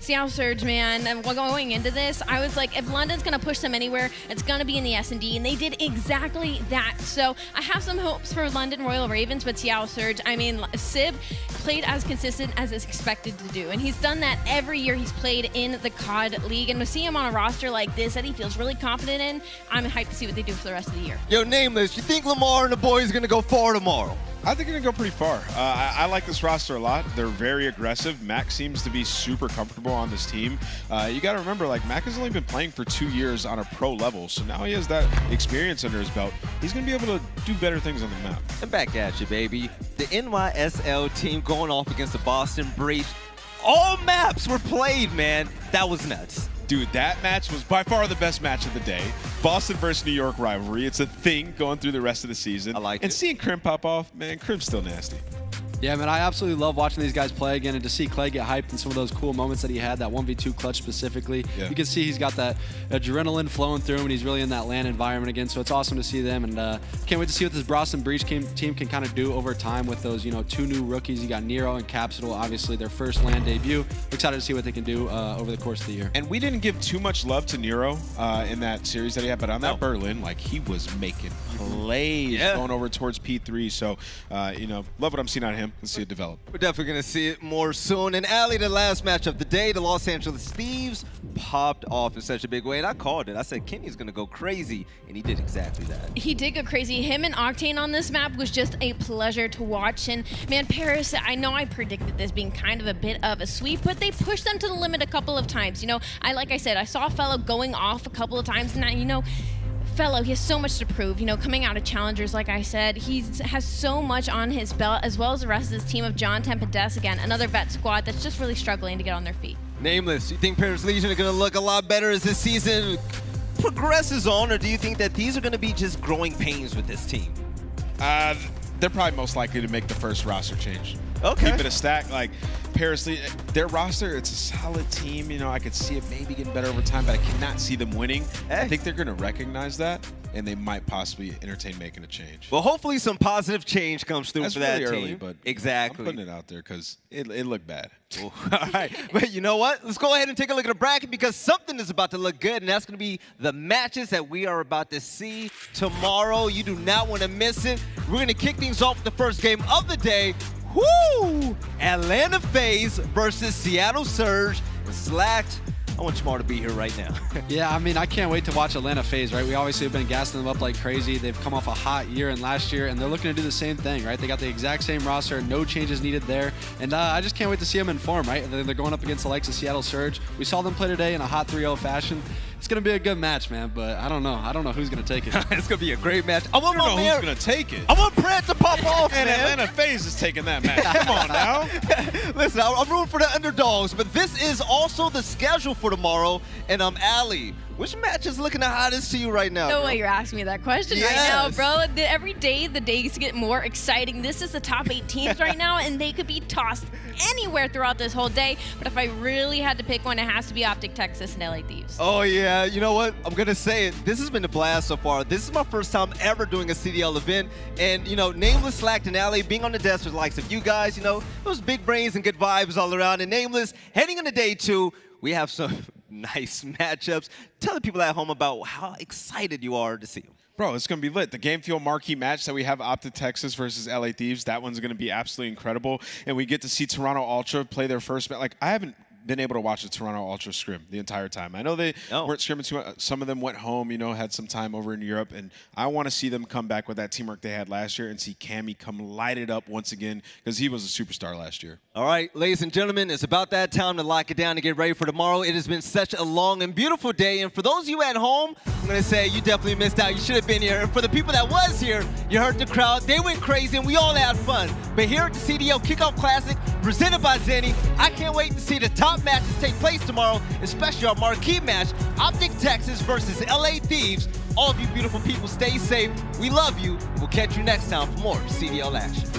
Seattle Surge, man, and going into this, I was like, if London's going to push them anywhere, it's going to be in the S&D, and they did exactly that. So I have some hopes for London Royal Ravens, but Seattle Surge, I mean, Sib played as consistent as is expected to do, and he's done that every year he's played in the COD League, and to see him on a roster like this that he feels really confident in, I'm hyped to see what they do for the rest of the year. Yo, Nameless, you think Lamar and the boys are going to go far tomorrow? I think they're going to go pretty far. I like this roster a lot. They're very aggressive. Mack seems to be super comfortable on this team. You got to remember, like, Mack has only been playing for 2 years on a pro level, so now he has that experience under his belt. He's going to be able to do better things on the map. And back at you, baby. The NYSL team going off against the Boston Breach. All maps were played, man. That was nuts. Dude, that match was by far the best match of the day. Boston versus New York rivalry. It's a thing going through the rest of the season. I like it. And seeing Crim pop off, man, Crim's still nasty. Yeah, man, I absolutely love watching these guys play again, and to see Clay get hyped in some of those cool moments that he had, that 1v2 clutch specifically. Yeah. You can see he's got that adrenaline flowing through him, and he's really in that LAN environment again, so it's awesome to see them, and can't wait to see what this Boston Breach team can kind of do over time with those, you know, 2 new rookies. You got Nero and Capsidal, obviously their first LAN debut. Excited to see what they can do over the course of the year. And we didn't give too much love to Nero in that series that he had, but on that Berlin, like, he was making plays going over towards P3, so, you know, love what I'm seeing out of him. Let's see it develop. We're definitely going to see it more soon. And aLLeY, the last match of the day, the Los Angeles Thieves popped off in such a big way. And I called it. I said, Kenny's going to go crazy. And he did exactly that. He did go crazy. Him and Octane on this map was just a pleasure to watch. And man, Paris, I know I predicted this being kind of a bit of a sweep, but they pushed them to the limit a couple of times. You know, like I said, I saw Fellow going off a couple of times. And, you know, Fellow, he has so much to prove, you know, coming out of Challengers, like I said, he has so much on his belt, as well as the rest of his team of John, Temp, and Des, again, another vet squad that's just really struggling to get on their feet. Nameless, you think Paris Legion are going to look a lot better as this season progresses on, or do you think that these are going to be just growing pains with this team? They're probably most likely to make the first roster change. Okay. Keep it a stack. Like, Paris, their roster, it's a solid team. You know, I could see it maybe getting better over time, but I cannot see them winning. I think they're going to recognize that, and they might possibly entertain making a change. Well, hopefully some positive change comes through That's for that really team. early, but exactly. I'm putting it out there because it looked bad. All right, but you know what? Let's go ahead and take a look at the bracket because something is about to look good, and that's going to be the matches that we are about to see tomorrow. You do not want to miss it. We're going to kick things off with the first game of the day. Woo! Atlanta FaZe versus Seattle Surge. Slacked. I want Jamar to be here right now. Yeah, I mean, I can't wait to watch Atlanta FaZe, right? We obviously have been gassing them up like crazy. They've come off a hot year and last year, and they're looking to do the same thing, right? They got the exact same roster, no changes needed there. And I just can't wait to see them in form, right? They're going up against the likes of Seattle Surge. We saw them play today in a hot 3-0 fashion. It's going to be a good match, man, but I don't know. I don't know who's going to take it. It's going to be a great match. I don't know who's going to take it. I want Brett to pop off, and man. Atlanta FaZe is taking that match. Come on now. Listen, I'm rooting for the underdogs, but this is also the schedule for tomorrow. And aLLeY, which match is looking the hottest to you right now? No way you're asking me that question right now, bro. Every day, the days get more exciting. This is the top 8 teams right now, and they could be tossed anywhere throughout this whole day. But if I really had to pick one, it has to be OpTic Texas and LA Thieves. Oh, yeah. You know what? I'm going to say it. This has been a blast so far. This is my first time ever doing a CDL event. And, you know, Nameless, Slacked, and aLLeY being on the desk with the likes of you guys, you know, those big brains and good vibes all around. And Nameless, heading into day 2, we have some nice matchups. Tell the people at home about how excited you are to see them. Bro, it's going to be lit. The Game Fuel marquee match that we have, OpTic Texas versus LA Thieves, that one's going to be absolutely incredible. And we get to see Toronto Ultra play their first match. Like, I haven't been able to watch the Toronto Ultra scrim the entire time. I know they weren't scrimming too much. Some of them went home, you know, had some time over in Europe, and I want to see them come back with that teamwork they had last year and see Cammy come light it up once again because he was a superstar last year. All right, ladies and gentlemen, it's about that time to lock it down and get ready for tomorrow. It has been such a long and beautiful day, and for those of you at home, I'm going to say you definitely missed out. You should have been here. And for the people that was here, you heard the crowd. They went crazy, and we all had fun. But here at the CDL Kickoff Classic, presented by Zenni, I can't wait to see the top matches take place tomorrow, especially our marquee match, OpTic Texas versus LA Thieves. All of you beautiful people, stay safe. We love you. We'll catch you next time for more CDL action.